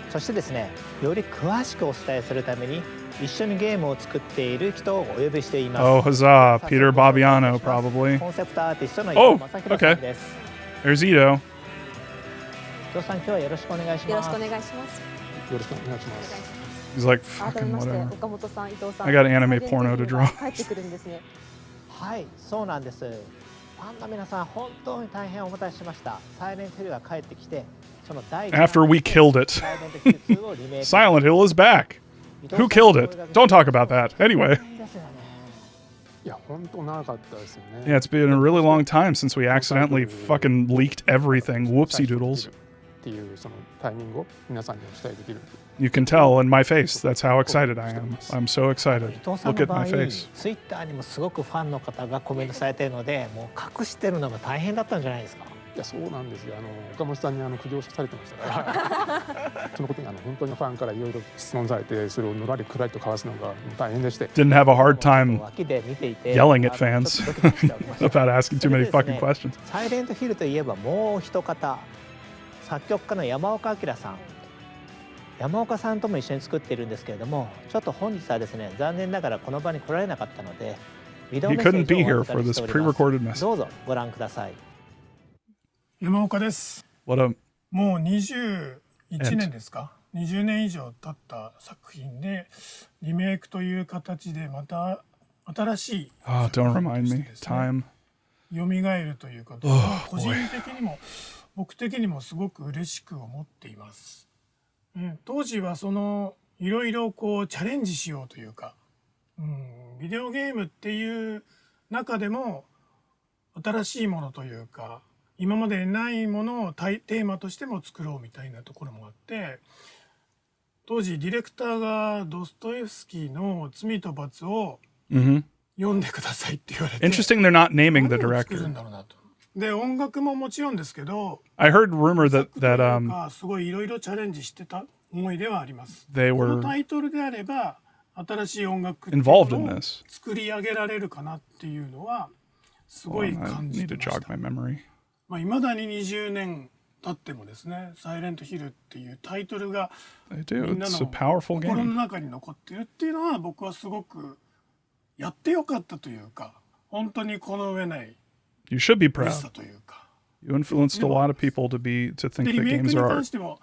[SPEAKER 15] そしてですね、より詳しくお伝えするために一緒にゲームを作っている人をお呼びしています。
[SPEAKER 1] Oh, huzzah. Peter Bobbiano, probably.
[SPEAKER 15] コンセプトアーティストの伊
[SPEAKER 1] Oh,
[SPEAKER 15] 藤正弘さん
[SPEAKER 1] okay.
[SPEAKER 15] です。
[SPEAKER 1] There's Ito.
[SPEAKER 15] 伊藤さん、今日はよろしくお願いします。
[SPEAKER 14] よろしくお願いします。
[SPEAKER 15] よろしくお願いします。
[SPEAKER 1] He's like,
[SPEAKER 14] 改め
[SPEAKER 1] fucking
[SPEAKER 14] まして
[SPEAKER 1] whatever.
[SPEAKER 14] 岡本さん、伊藤さん。
[SPEAKER 1] I got anime porno to draw.
[SPEAKER 14] 帰ってくるんですね。
[SPEAKER 15] はい、そうなんです。ファンの皆さん、本当に大変お待たせしました。サイレントヒルが帰ってきて、その第
[SPEAKER 1] After we killed it. Silent Hill is back. Who killed it? Don't talk about that. Anyway.
[SPEAKER 16] いや、本当長かったですよね。
[SPEAKER 1] Yeah, it's been a really long time since we accidentally fucking leaked everything. Whoopsie doodles.
[SPEAKER 16] っていうそのタイミングを皆さんにお伝えできる。
[SPEAKER 1] You can tell in my face. That's how excited I am. I'm so excited.
[SPEAKER 15] 伊藤さん
[SPEAKER 1] Look
[SPEAKER 15] の
[SPEAKER 1] at
[SPEAKER 15] 場合、
[SPEAKER 1] my face.
[SPEAKER 15] ツイッターにもすごくファンの方がコメントされているので、もう隠してるのが大変だったんじゃないですか。
[SPEAKER 16] いや、そうなんですよ。岡本さんに苦情されてましたから。そのことに本当にファンからいろいろ質問されて、それをのらりくらりと交わすのが大変でして。
[SPEAKER 1] Didn't have a hard time yelling at fans about asking too many fucking questions.
[SPEAKER 15] サイレントヒルといえばもう一方、作曲家の山岡明さん。山岡さんとも一緒に作っているんですけれども、ちょっと本日はですね、残念ながらこの場に来られなかったので、ビデオメッセージをお預かりしております。どうぞご覧ください。
[SPEAKER 17] 山岡です。
[SPEAKER 1] What a
[SPEAKER 17] もう21年ですか、20年以上経った作品でリメイクという形でまた新しい
[SPEAKER 1] Oh, don't remind me. Time.
[SPEAKER 17] 蘇るということを個人的にも僕的にもすごく嬉しく思っています。当時はそのいろいろこうチャレンジしようというか、ビデオゲームっていう中でも新しいものというか今までないものをテーマとしても作ろうみたいなところもあって、当時ディレクターがドストエフスキーの「罪と罰」を読んでくださいって言われて、
[SPEAKER 1] Interesting they're not naming the
[SPEAKER 17] 何を作る
[SPEAKER 1] director.
[SPEAKER 17] んだろうなと。で音楽ももちろんですけど、
[SPEAKER 1] I heard rumor that
[SPEAKER 17] すごいいろいろチャレンジしてた思いではあります。
[SPEAKER 1] they
[SPEAKER 17] こ
[SPEAKER 1] were
[SPEAKER 17] のタイトルであれば新しい音楽っていう
[SPEAKER 1] involved in
[SPEAKER 17] のを
[SPEAKER 1] this.
[SPEAKER 17] 作り上げられるかなっていうのはすごい
[SPEAKER 1] Hold on, I
[SPEAKER 17] 感じ
[SPEAKER 1] need
[SPEAKER 17] て
[SPEAKER 1] to
[SPEAKER 17] ました。
[SPEAKER 1] jog my memory.
[SPEAKER 17] 未だに20年経ってもですね、サイレントヒルっていうタイトルが
[SPEAKER 1] I do.
[SPEAKER 17] みんな
[SPEAKER 1] It's
[SPEAKER 17] の
[SPEAKER 1] a powerful
[SPEAKER 17] 心の
[SPEAKER 1] game.
[SPEAKER 17] 中に残ってるっていうのは僕はすごくやってよかったというか、本当にこの上ない
[SPEAKER 1] You should be
[SPEAKER 17] 嬉し
[SPEAKER 1] proud.
[SPEAKER 17] さというか。
[SPEAKER 1] You influenced a lot of people to think
[SPEAKER 17] で
[SPEAKER 1] that
[SPEAKER 17] リメイク
[SPEAKER 1] games
[SPEAKER 17] に
[SPEAKER 1] are
[SPEAKER 17] 関
[SPEAKER 1] art.
[SPEAKER 17] しても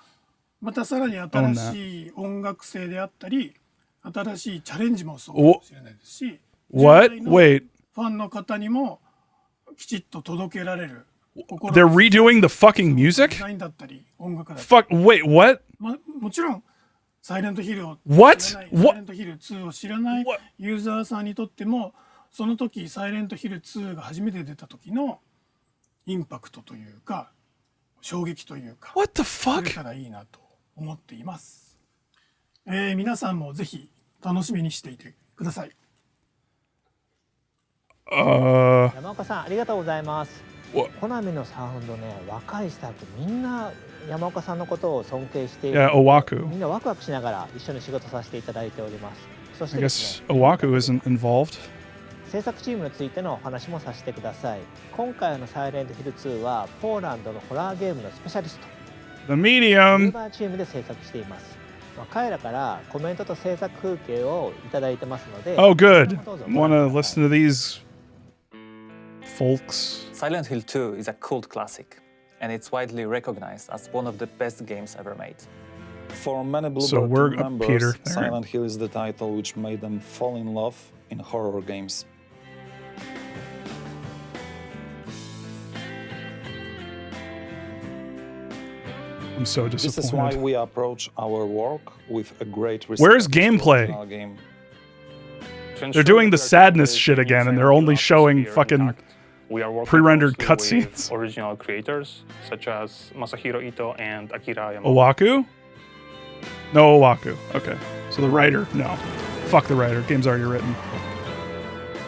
[SPEAKER 17] またさらに新しい音楽性であったり新しいチャレンジもそうかもしれないですし、
[SPEAKER 1] What? Wait.
[SPEAKER 17] ファンの方にもきちっと届けられる
[SPEAKER 1] They're redoing the fucking music?
[SPEAKER 17] デザインだったり音楽だったり
[SPEAKER 1] Fuck. Wait. What?
[SPEAKER 17] もちろんサイレントヒルを
[SPEAKER 1] What?
[SPEAKER 17] 知らない、サイレントヒル2を知らないユーザーさんにとってもその時サイレントヒル2が初めて出た時のインパクトというか衝撃というか
[SPEAKER 1] What the fuck?
[SPEAKER 17] 触れたらいいなと思っています。皆さんもぜひ楽しみにしていてください。
[SPEAKER 15] 山岡さんありがとうございます。コナミのサウンドね、若いスタッフみんな山岡さんのことを尊敬している。
[SPEAKER 1] Owaku.
[SPEAKER 15] みんなワクワクしながら一緒に仕事させていただいております。そして
[SPEAKER 1] I
[SPEAKER 15] ですね、
[SPEAKER 1] guess Owaku isn't involved.
[SPEAKER 15] 制作チームについてのお話もさせてください。今回のサイレントヒル2はポーランドのホラーゲームのスペシャリスト
[SPEAKER 1] The Medium.
[SPEAKER 15] バーチームで制作しています。彼らからコメントと制作風景をいただいてますので。
[SPEAKER 1] Oh, good. Wanna listen to these folks?
[SPEAKER 18] Silent Hill 2 is a cult classic, and it's widely recognized as one of the best games ever made.
[SPEAKER 19] For many
[SPEAKER 1] So
[SPEAKER 19] Bluebird
[SPEAKER 1] we're
[SPEAKER 19] team members,
[SPEAKER 1] Peter.
[SPEAKER 19] Silent Hill is the title which made them fall in love in horror games.
[SPEAKER 1] I'm so
[SPEAKER 19] This is why
[SPEAKER 1] disappointed.
[SPEAKER 19] we approach our work with a great respect.
[SPEAKER 1] Where's
[SPEAKER 19] to the
[SPEAKER 1] gameplay?
[SPEAKER 19] original game.
[SPEAKER 1] They're doing the sadness shit again, and they're only showing fucking
[SPEAKER 20] We are working
[SPEAKER 1] pre-rendered
[SPEAKER 20] closely with
[SPEAKER 1] cutscenes.
[SPEAKER 20] original creators such as Masahiro Ito and Akira Yamaoka.
[SPEAKER 1] Owaku? No Owaku. Okay. So the writer, no. Fuck the writer. Game's already written.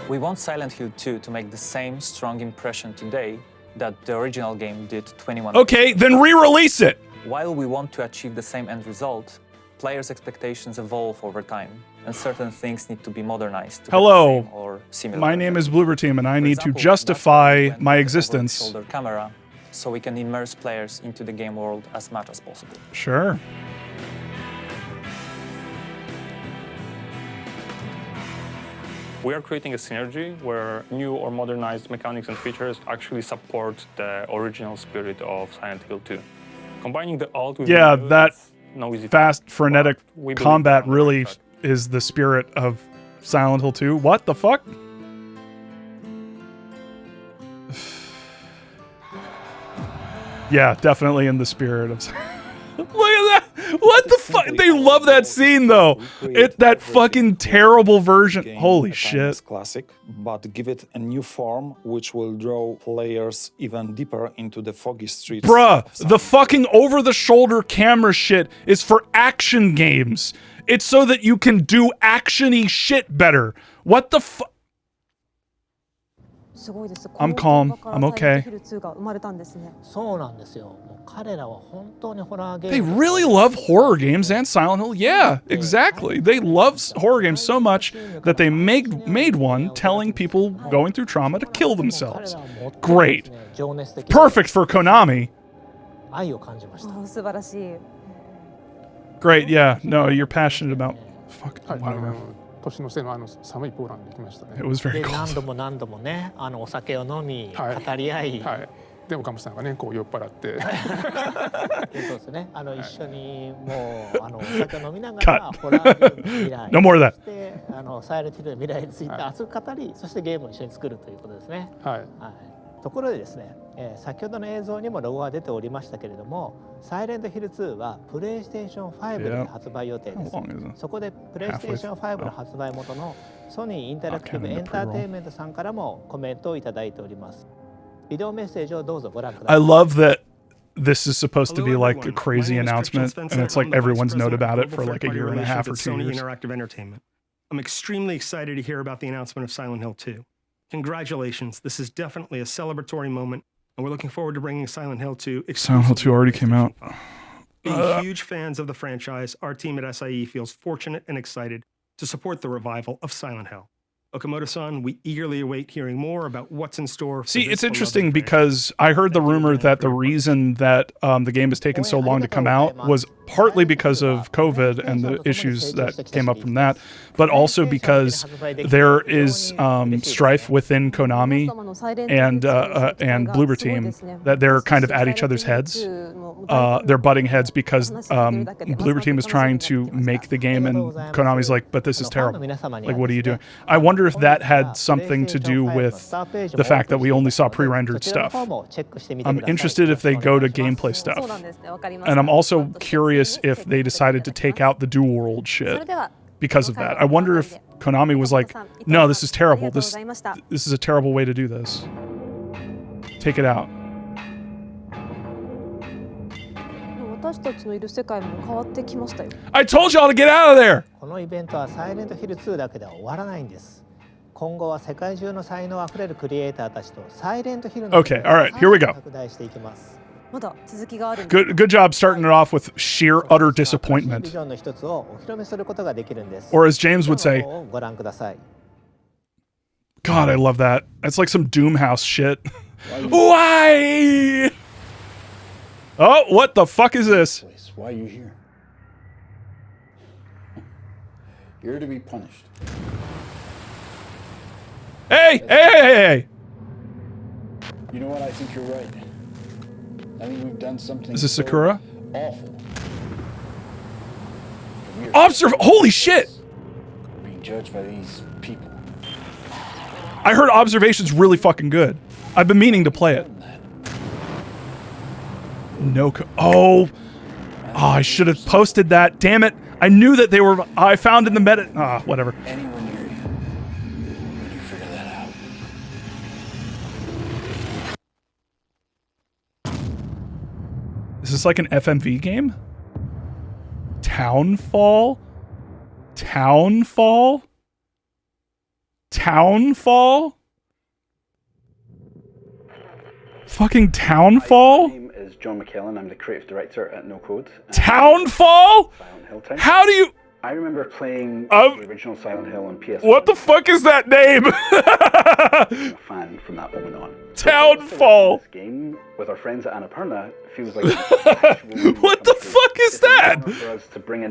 [SPEAKER 18] We want Silent Hill 2 to make the same strong impression today that the original game did 21
[SPEAKER 1] Okay, then re-release it!
[SPEAKER 18] While we want to achieve the same end result, players' expectations evolve over time, and certain things need to be modernized to
[SPEAKER 1] Hello.
[SPEAKER 18] be the same or similar.
[SPEAKER 1] My name is Bloober Team, and I need to
[SPEAKER 18] example,
[SPEAKER 1] justify my existence.
[SPEAKER 18] Shoulder camera, so we can immerse players into the game world as much as possible.
[SPEAKER 1] Sure.
[SPEAKER 20] We are creating a synergy where new or modernized mechanics and features actually support the original spirit of Silent Hill 2. Combining the old with
[SPEAKER 1] Yeah,
[SPEAKER 20] the new
[SPEAKER 1] that
[SPEAKER 20] is no easy
[SPEAKER 1] fast,
[SPEAKER 20] task,
[SPEAKER 1] frenetic
[SPEAKER 20] but we believe
[SPEAKER 1] combat
[SPEAKER 20] we're on the
[SPEAKER 1] really
[SPEAKER 20] right track.
[SPEAKER 1] is the spirit of Silent Hill 2. What the fuck? Yeah, definitely in the spirit of. Look at that! What the fuck? They love that scene though. That fucking terrible version. Holy shit!
[SPEAKER 19] Classic, but give it a new form which will draw players even deeper into the foggy streets.
[SPEAKER 1] Bruh, the fucking over-the-shoulder camera shit is for action games. It's so that you can do action-y shit better. What the fuck? I'm calm. I'm okay.
[SPEAKER 15] そうなんですよ。もう彼らは本当にホラーゲー
[SPEAKER 1] They
[SPEAKER 15] ム
[SPEAKER 1] really love horror games and Silent Hill. Yeah, exactly. They love horror games so much that they made one telling people going through trauma to kill themselves. Great. Perfect for Konami.
[SPEAKER 15] 愛を感じました。
[SPEAKER 14] 素晴らしい。
[SPEAKER 1] Great, yeah. No, you're passionate about fuck
[SPEAKER 16] はい、
[SPEAKER 1] whatever.
[SPEAKER 16] 年の瀬の寒いポーランドに行きましたね。
[SPEAKER 1] It was very
[SPEAKER 15] で
[SPEAKER 1] cold.
[SPEAKER 15] 何度も何度もね、お酒を飲み、語り合い、
[SPEAKER 16] はい。で岡本さんがねこう酔っ払って
[SPEAKER 15] そうですね。一緒にもうお酒を飲みながらホラーゲームの未来、
[SPEAKER 1] No more of that.
[SPEAKER 15] そしてサイレントヒルの未来について熱く語り、そしてゲームを一緒に作るということですね。
[SPEAKER 16] はい。
[SPEAKER 15] はい。ところでですね、先ほどの映像にもロゴが出ておりましたけれども、サイレントヒル2はプレイステーション5で発売予定です。そこでプレイステーション5の発売元のソニーインタラクティブエンターテインメントさんからもコメントをいただいております。ビデオメッセージをどうぞご覧ください。
[SPEAKER 1] I love that this is supposed to be like a crazy announcement, and it's like everyone's known about it for like a year and a half or 2
[SPEAKER 21] Sony
[SPEAKER 1] years.
[SPEAKER 21] Interactive Entertainment. I'm extremely excited to hear about the announcement of Silent Hill 2. Congratulations, this is definitely a celebratory moment, and we're looking forward to bringing Silent Hill 2
[SPEAKER 1] Silent Hill 2 already came out.
[SPEAKER 21] Being huge fans of the franchise, our team at SIE feels fortunate and excited to support the revival of Silent Hill. Okamoto-san, we eagerly await hearing more about what's in store for
[SPEAKER 1] See,
[SPEAKER 21] this
[SPEAKER 1] it's interesting because I heard the rumor that the reason that the game has taken so long to come out was partly because of COVID and the issues that came up from that, but also because there is strife within Konami and Bloober Team that they're kind of at each other's heads. They're butting heads because Bloober Team is trying to make the game and Konami's like, but this is terrible. Like, what are you doing? I wonder if that had something to do with the fact that we only saw pre-rendered stuff. I'm interested if they go to gameplay stuff. And I'm also curious if they decided to take out the dual world shit because of that. I wonder if Konami was like, no, this is terrible. This is a terrible way to do this. Take it out.
[SPEAKER 14] 私たちのいる世界も変わってきましたよ。
[SPEAKER 1] I told y'all to get out of there!
[SPEAKER 15] このイベントはサイレントヒル2だけでは終わらないんです。今後は世界中の才能あふれるクリエイターたちとサイレントヒルの
[SPEAKER 1] Okay, alright, here we go.
[SPEAKER 15] 拡大していきます。
[SPEAKER 14] まだ続きがあるんです。
[SPEAKER 1] Good job starting it off with sheer utter disappointment.
[SPEAKER 15] ビジョンの一つをお披露目することができるんです。
[SPEAKER 1] Or as James would say,
[SPEAKER 15] ご覧ください。
[SPEAKER 1] God, I love that. That's like some Doomhouse shit. Why? Oh, what the fuck is this?
[SPEAKER 4] Why are you here? You're to be punished.
[SPEAKER 1] Hey!
[SPEAKER 4] You know what? I think you're right. I think we've done something.
[SPEAKER 1] Is this
[SPEAKER 4] so
[SPEAKER 1] Sakura?
[SPEAKER 4] Awful.
[SPEAKER 1] Holy shit!
[SPEAKER 4] Being judged by these people.
[SPEAKER 1] I heard Observation's really fucking good. I've been meaning to play it. Oh, I should have posted that. Damn it. I knew that they were... I found in the meta... whatever.
[SPEAKER 4] Anywhere near you. When you figure that out.
[SPEAKER 1] Is this like an FMV game? Townfall? Townfall? Townfall? Fucking Townfall?
[SPEAKER 22] My name is John McKellen. I'm the creative director at No Code.
[SPEAKER 1] Townfall? How do you...
[SPEAKER 22] I remember playing the original Silent Hill on PS1.
[SPEAKER 1] What the fuck is that name?
[SPEAKER 22] I'm a fan from that moment on.
[SPEAKER 1] Townfall.
[SPEAKER 22] This game with our friends at Annapurna feels like
[SPEAKER 1] what the fuck is that?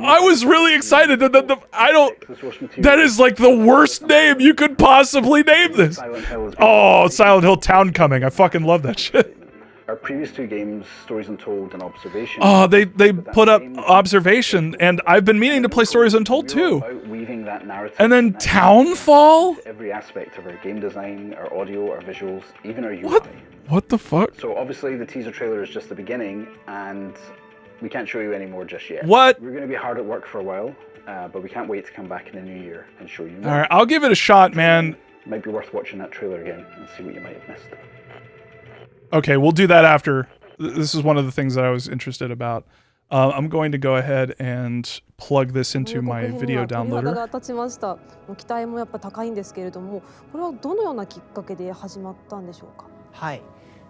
[SPEAKER 1] I was really excited that that is like the worst name you could possibly name this. Oh, Silent Hill Town Coming. I fucking love that shit.
[SPEAKER 22] Our previous two games, Stories Untold and Observation.
[SPEAKER 1] Oh, they put up Observation, and I've been meaning to play Stories Untold too.
[SPEAKER 22] Weaving that narrative
[SPEAKER 1] and then Townfall?
[SPEAKER 22] Every aspect of our game design, our audio, our visuals, even our UI.
[SPEAKER 1] What the fuck?
[SPEAKER 22] So obviously the teaser trailer is just the beginning, and we can't show you any more just yet.
[SPEAKER 1] What?
[SPEAKER 22] We're going to be hard at work for a while, but we can't wait to come back in the new year and show you more.
[SPEAKER 1] Alright, I'll give it a shot, man.
[SPEAKER 22] Might be worth watching that trailer again and see what you might have missed.
[SPEAKER 1] Okay, we'll do that after. This is one of the things that I was interested about. I'm going to go ahead and plug this into my video downloader.
[SPEAKER 14] 期待もやっぱ高いんですけれども、これはどのようなきっかけで始まったんでしょうか。
[SPEAKER 15] はい。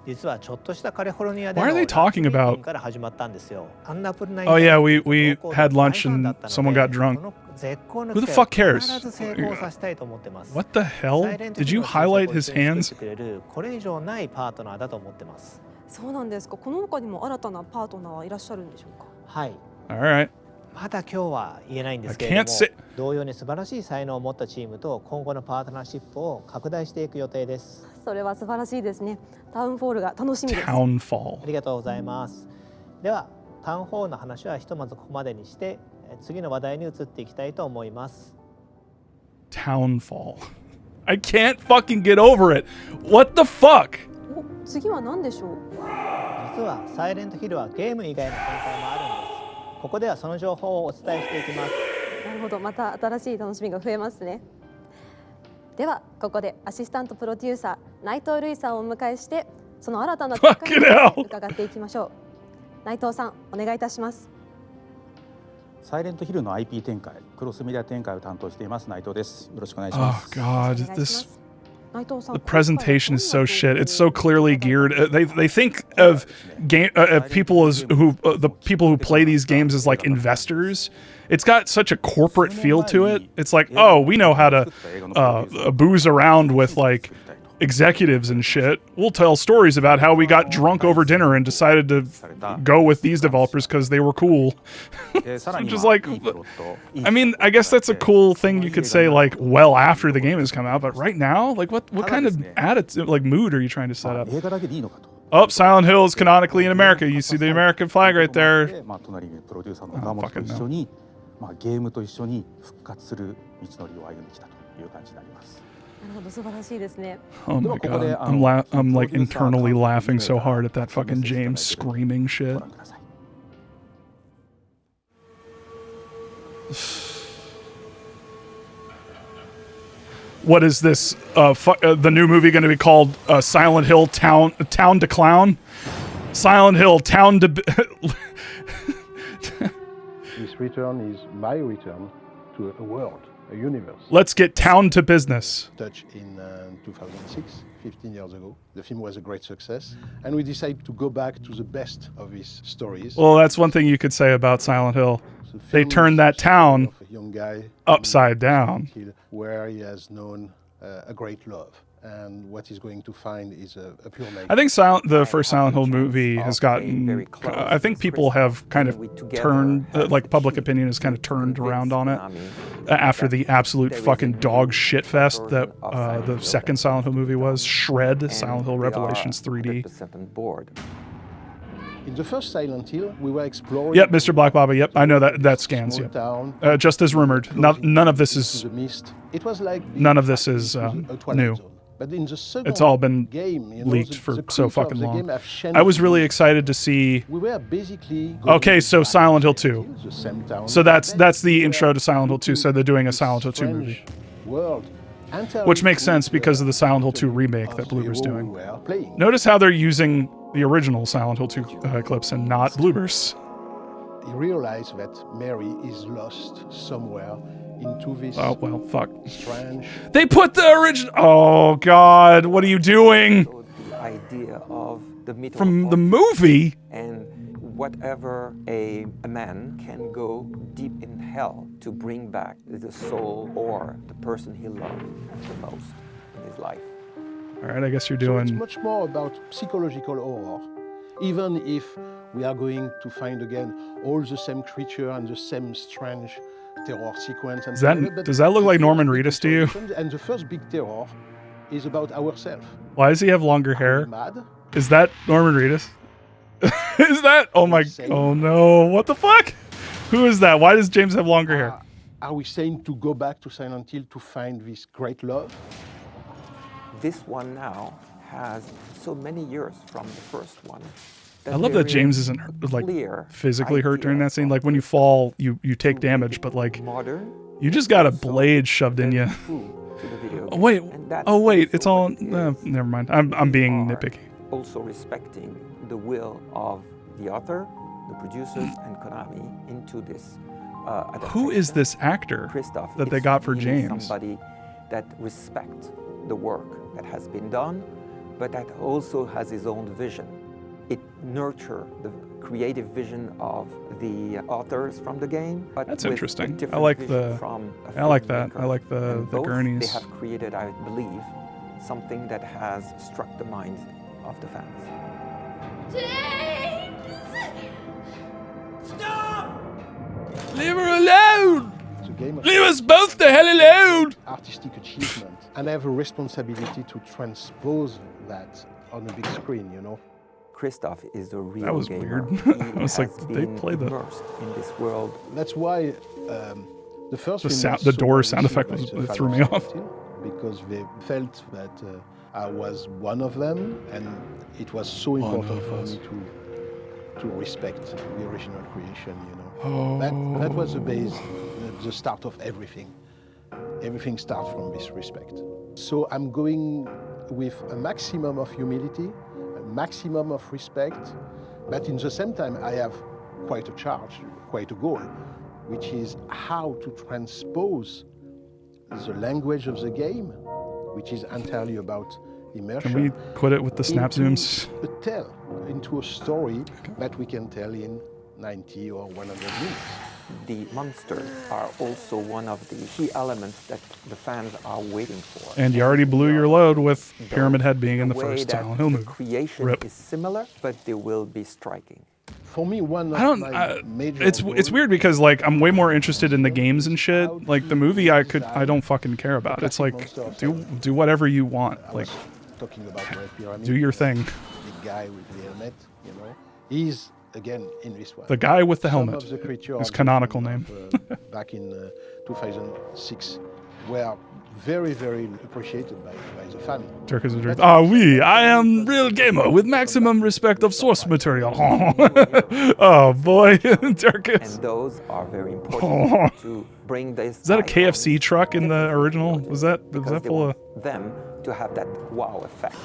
[SPEAKER 15] 実はちょっとしたカリフォルニアでの
[SPEAKER 1] Why are they talking about?
[SPEAKER 15] から始まったんですよ。アンナプルナイン
[SPEAKER 1] Oh yeah, we had lunch and someone got drunk. Who the fuck cares?
[SPEAKER 15] 必ず成功させたいと思ってます。
[SPEAKER 1] What the hell? Did you highlight his hands?
[SPEAKER 15] これ以上ないパートナーだと思ってます。
[SPEAKER 14] そうなんですか。この他にも新たなパートナーはいらっしゃるんでしょうか。
[SPEAKER 15] はい。
[SPEAKER 1] All right.
[SPEAKER 15] まだ今日は言えないんですけれども、同様に素晴らしい才能を持ったチームと今後のパートナーシップを拡大していく予定です。
[SPEAKER 14] それは素晴らしいですね。タウンフォールが楽しみです。
[SPEAKER 1] Townfall.
[SPEAKER 15] ありがとうございます。では、タウンフォールの話はひとまずここまでにして、次の話題に移っていきたいと思います。
[SPEAKER 1] Townfall. I can't fucking get over it. What the fuck?
[SPEAKER 14] 次は何でしょう。
[SPEAKER 15] 実はサイレントヒルはゲーム以外の展開もあるんです。ここではその情報をお伝えしていきます。
[SPEAKER 14] なるほど、また新しい楽しみが増えますね。ではここでアシスタントプロデューサー内藤瑠衣さんをお迎えしてその新たな展開を伺っていきましょう。内藤さんお願いいたします。
[SPEAKER 23] サイレントヒルの IP 展開、クロスメディア展開を担当しています内藤です。よろしくお願いします。
[SPEAKER 1] Oh God, the presentation is so shit. It's so clearly geared. They think of people as the people who play these games as like investors. It's got such a corporate feel to it. It's like, oh, we know how to booze around with like executives and shit. We'll tell stories about how we got drunk over dinner and decided to go with these developers because they were cool. Just like, I mean, I guess that's a cool thing you could say like well after the game has come out, but right now, like what kind of attitude, like mood are you trying to set up? Oh, Silent Hill is canonically in America. You see the American flag right there. Oh, fucking no.
[SPEAKER 23] ゲームと一緒に復活する道のりを歩んできたという感じになります。
[SPEAKER 14] なるほど、素晴らしいですね。
[SPEAKER 1] Oh my God, I'm like internally laughing so hard at that fucking James screaming shit. What is this? The new movie going to be called Silent Hill Town to Clown? Silent Hill Town to...
[SPEAKER 7] This return is my return to a world, a universe.
[SPEAKER 1] Let's get down to business.
[SPEAKER 7] Touch in 2006, 15 years ago. The film was a great success, and we decided to go back to the best of his stories.
[SPEAKER 1] Well, that's one thing you could say about Silent Hill. They turned that town
[SPEAKER 7] A young guy
[SPEAKER 1] upside down.
[SPEAKER 7] where he has known a great love. And what he's going to find is a pure magic.
[SPEAKER 1] I think the first Silent Hill movie has gotten. I think people have kind of turned, like public opinion has kind of turned around on it after the absolute fucking dog shit fest that the second Silent Hill movie was. Shred, Silent Hill Revelations 3D.
[SPEAKER 7] In the first Silent Hill, we were exploring.
[SPEAKER 1] Yep, Mr. Black Baba. Yep, I know that scans. Yep. Just as rumored. None of this is.
[SPEAKER 7] It was like
[SPEAKER 1] none of this is new.
[SPEAKER 7] But in the second
[SPEAKER 1] It's all been
[SPEAKER 7] game,
[SPEAKER 1] leaked for so fucking long.
[SPEAKER 7] Have
[SPEAKER 1] I was really excited to see.
[SPEAKER 7] We were basically
[SPEAKER 1] Okay, so Silent Hill 2.
[SPEAKER 7] the same town.
[SPEAKER 1] So that's the intro to Silent Hill 2. So they're doing a Silent Hill 2 movie,
[SPEAKER 7] world,
[SPEAKER 1] which makes sense because of the Silent Hill 2 remake that Bloober's doing. Notice how they're using the original Silent Hill 2 clips and not Bloober's.
[SPEAKER 7] He realized that Mary is lost somewhere into this.
[SPEAKER 1] Oh well, fuck.
[SPEAKER 7] Strange.
[SPEAKER 1] They put the original. Oh God, what are you doing?
[SPEAKER 8] The idea of the middle
[SPEAKER 1] From the movie.
[SPEAKER 8] And whatever a man can go deep in hell to bring back the soul or the person he loved the most in his life.
[SPEAKER 1] All right, I guess you're
[SPEAKER 7] So it's
[SPEAKER 1] doing.
[SPEAKER 7] much more about psychological horror. Even if we are going to find again all the same creature and the same strange terror sequence. And
[SPEAKER 1] Does that look like Norman Reedus to you?
[SPEAKER 7] And the first big terror is about ourselves.
[SPEAKER 1] Why does he have longer hair?
[SPEAKER 7] Mad?
[SPEAKER 1] Is that Norman Reedus? Is that? Oh my. Oh no. What the fuck? Who is that? Why does James have longer hair?
[SPEAKER 7] Are we saying to go back to Silent Hill to find this great love?
[SPEAKER 8] This one now has so many years from the first one.
[SPEAKER 1] I love that James isn't like physically hurt during that scene. Like when you fall, you take damage, but like you just got a blade shoved in you. Oh wait, it's all. Never mind. I'm being nitpicky.
[SPEAKER 8] Also respecting the will of the author, the producers, and Konami into this.
[SPEAKER 1] Who is this actor that they got for James?
[SPEAKER 8] Somebody that respects the work that has been done, but that also has his own vision. It nurtures the creative vision of the authors from the game. But
[SPEAKER 1] That's
[SPEAKER 8] with
[SPEAKER 1] interesting.
[SPEAKER 8] a different
[SPEAKER 1] I like
[SPEAKER 8] vision
[SPEAKER 1] the.
[SPEAKER 8] from a
[SPEAKER 1] I like that.
[SPEAKER 8] filmmaker.
[SPEAKER 1] I like the
[SPEAKER 8] And both,
[SPEAKER 1] gurneys.
[SPEAKER 8] They have created, I believe, something that has struck the minds of the fans.
[SPEAKER 1] Stop! Leave her alone!
[SPEAKER 7] It's a game of
[SPEAKER 1] Leave us both the hell alone!
[SPEAKER 7] Artistic achievement. And I have a responsibility to transpose that on a big screen, you know.
[SPEAKER 8] Christoph is a real
[SPEAKER 1] That was
[SPEAKER 8] gamer.
[SPEAKER 1] weird.
[SPEAKER 8] He
[SPEAKER 1] I was like,
[SPEAKER 8] has
[SPEAKER 1] did they
[SPEAKER 8] been
[SPEAKER 1] play the
[SPEAKER 8] immersed in this world.
[SPEAKER 7] That's why the first
[SPEAKER 1] The
[SPEAKER 7] film
[SPEAKER 1] sound-
[SPEAKER 7] was
[SPEAKER 1] the
[SPEAKER 7] so
[SPEAKER 1] door
[SPEAKER 7] well
[SPEAKER 1] sound effect
[SPEAKER 7] received
[SPEAKER 1] was-
[SPEAKER 7] by the
[SPEAKER 1] threw me
[SPEAKER 7] fans
[SPEAKER 1] off.
[SPEAKER 7] because they felt that I was one of them, and it was so important for me to respect the original creation. You know, that was the base, the start of everything. Everything starts from this respect. So I'm going with a maximum of humility, a maximum of respect, but in the same time I have quite a charge, quite a goal, which is how to transpose the language of the game, which is entirely about immersion.
[SPEAKER 1] Can we quit it with the snap zooms?
[SPEAKER 7] Into a story that we can tell in 90 or 100 minutes.
[SPEAKER 8] The monsters are also one of the key elements that the fans are waiting for.
[SPEAKER 1] And you already blew your load with Pyramid Head being in the
[SPEAKER 8] way
[SPEAKER 1] first
[SPEAKER 8] that
[SPEAKER 1] Silent Hill
[SPEAKER 8] the
[SPEAKER 1] movie.
[SPEAKER 8] creation
[SPEAKER 1] Rip.
[SPEAKER 8] is similar, but they will be striking.
[SPEAKER 7] For me, one of
[SPEAKER 1] I don't.
[SPEAKER 7] my major
[SPEAKER 1] It's weird because like I'm way more interested in the games and shit. Like the movie, I don't fucking care about. It's like do whatever you want. Like
[SPEAKER 7] talking about Red Pyramid,
[SPEAKER 1] do your thing.
[SPEAKER 7] The guy with the helmet, you know, he's again in this one.
[SPEAKER 1] The guy with the
[SPEAKER 7] Some
[SPEAKER 1] helmet.
[SPEAKER 7] of the creatures
[SPEAKER 1] His
[SPEAKER 7] of
[SPEAKER 1] canonical
[SPEAKER 7] the
[SPEAKER 1] name.
[SPEAKER 7] film back in 2006 were very, very appreciated by the fan.
[SPEAKER 1] Turk is a dream. Ah, oui, I am real gamer with maximum respect of source material. Oh boy, Turkus.
[SPEAKER 8] And those are very important to bring this.
[SPEAKER 1] Is that a KFC truck in the original? Was that full of?
[SPEAKER 8] Them to have that wow effect.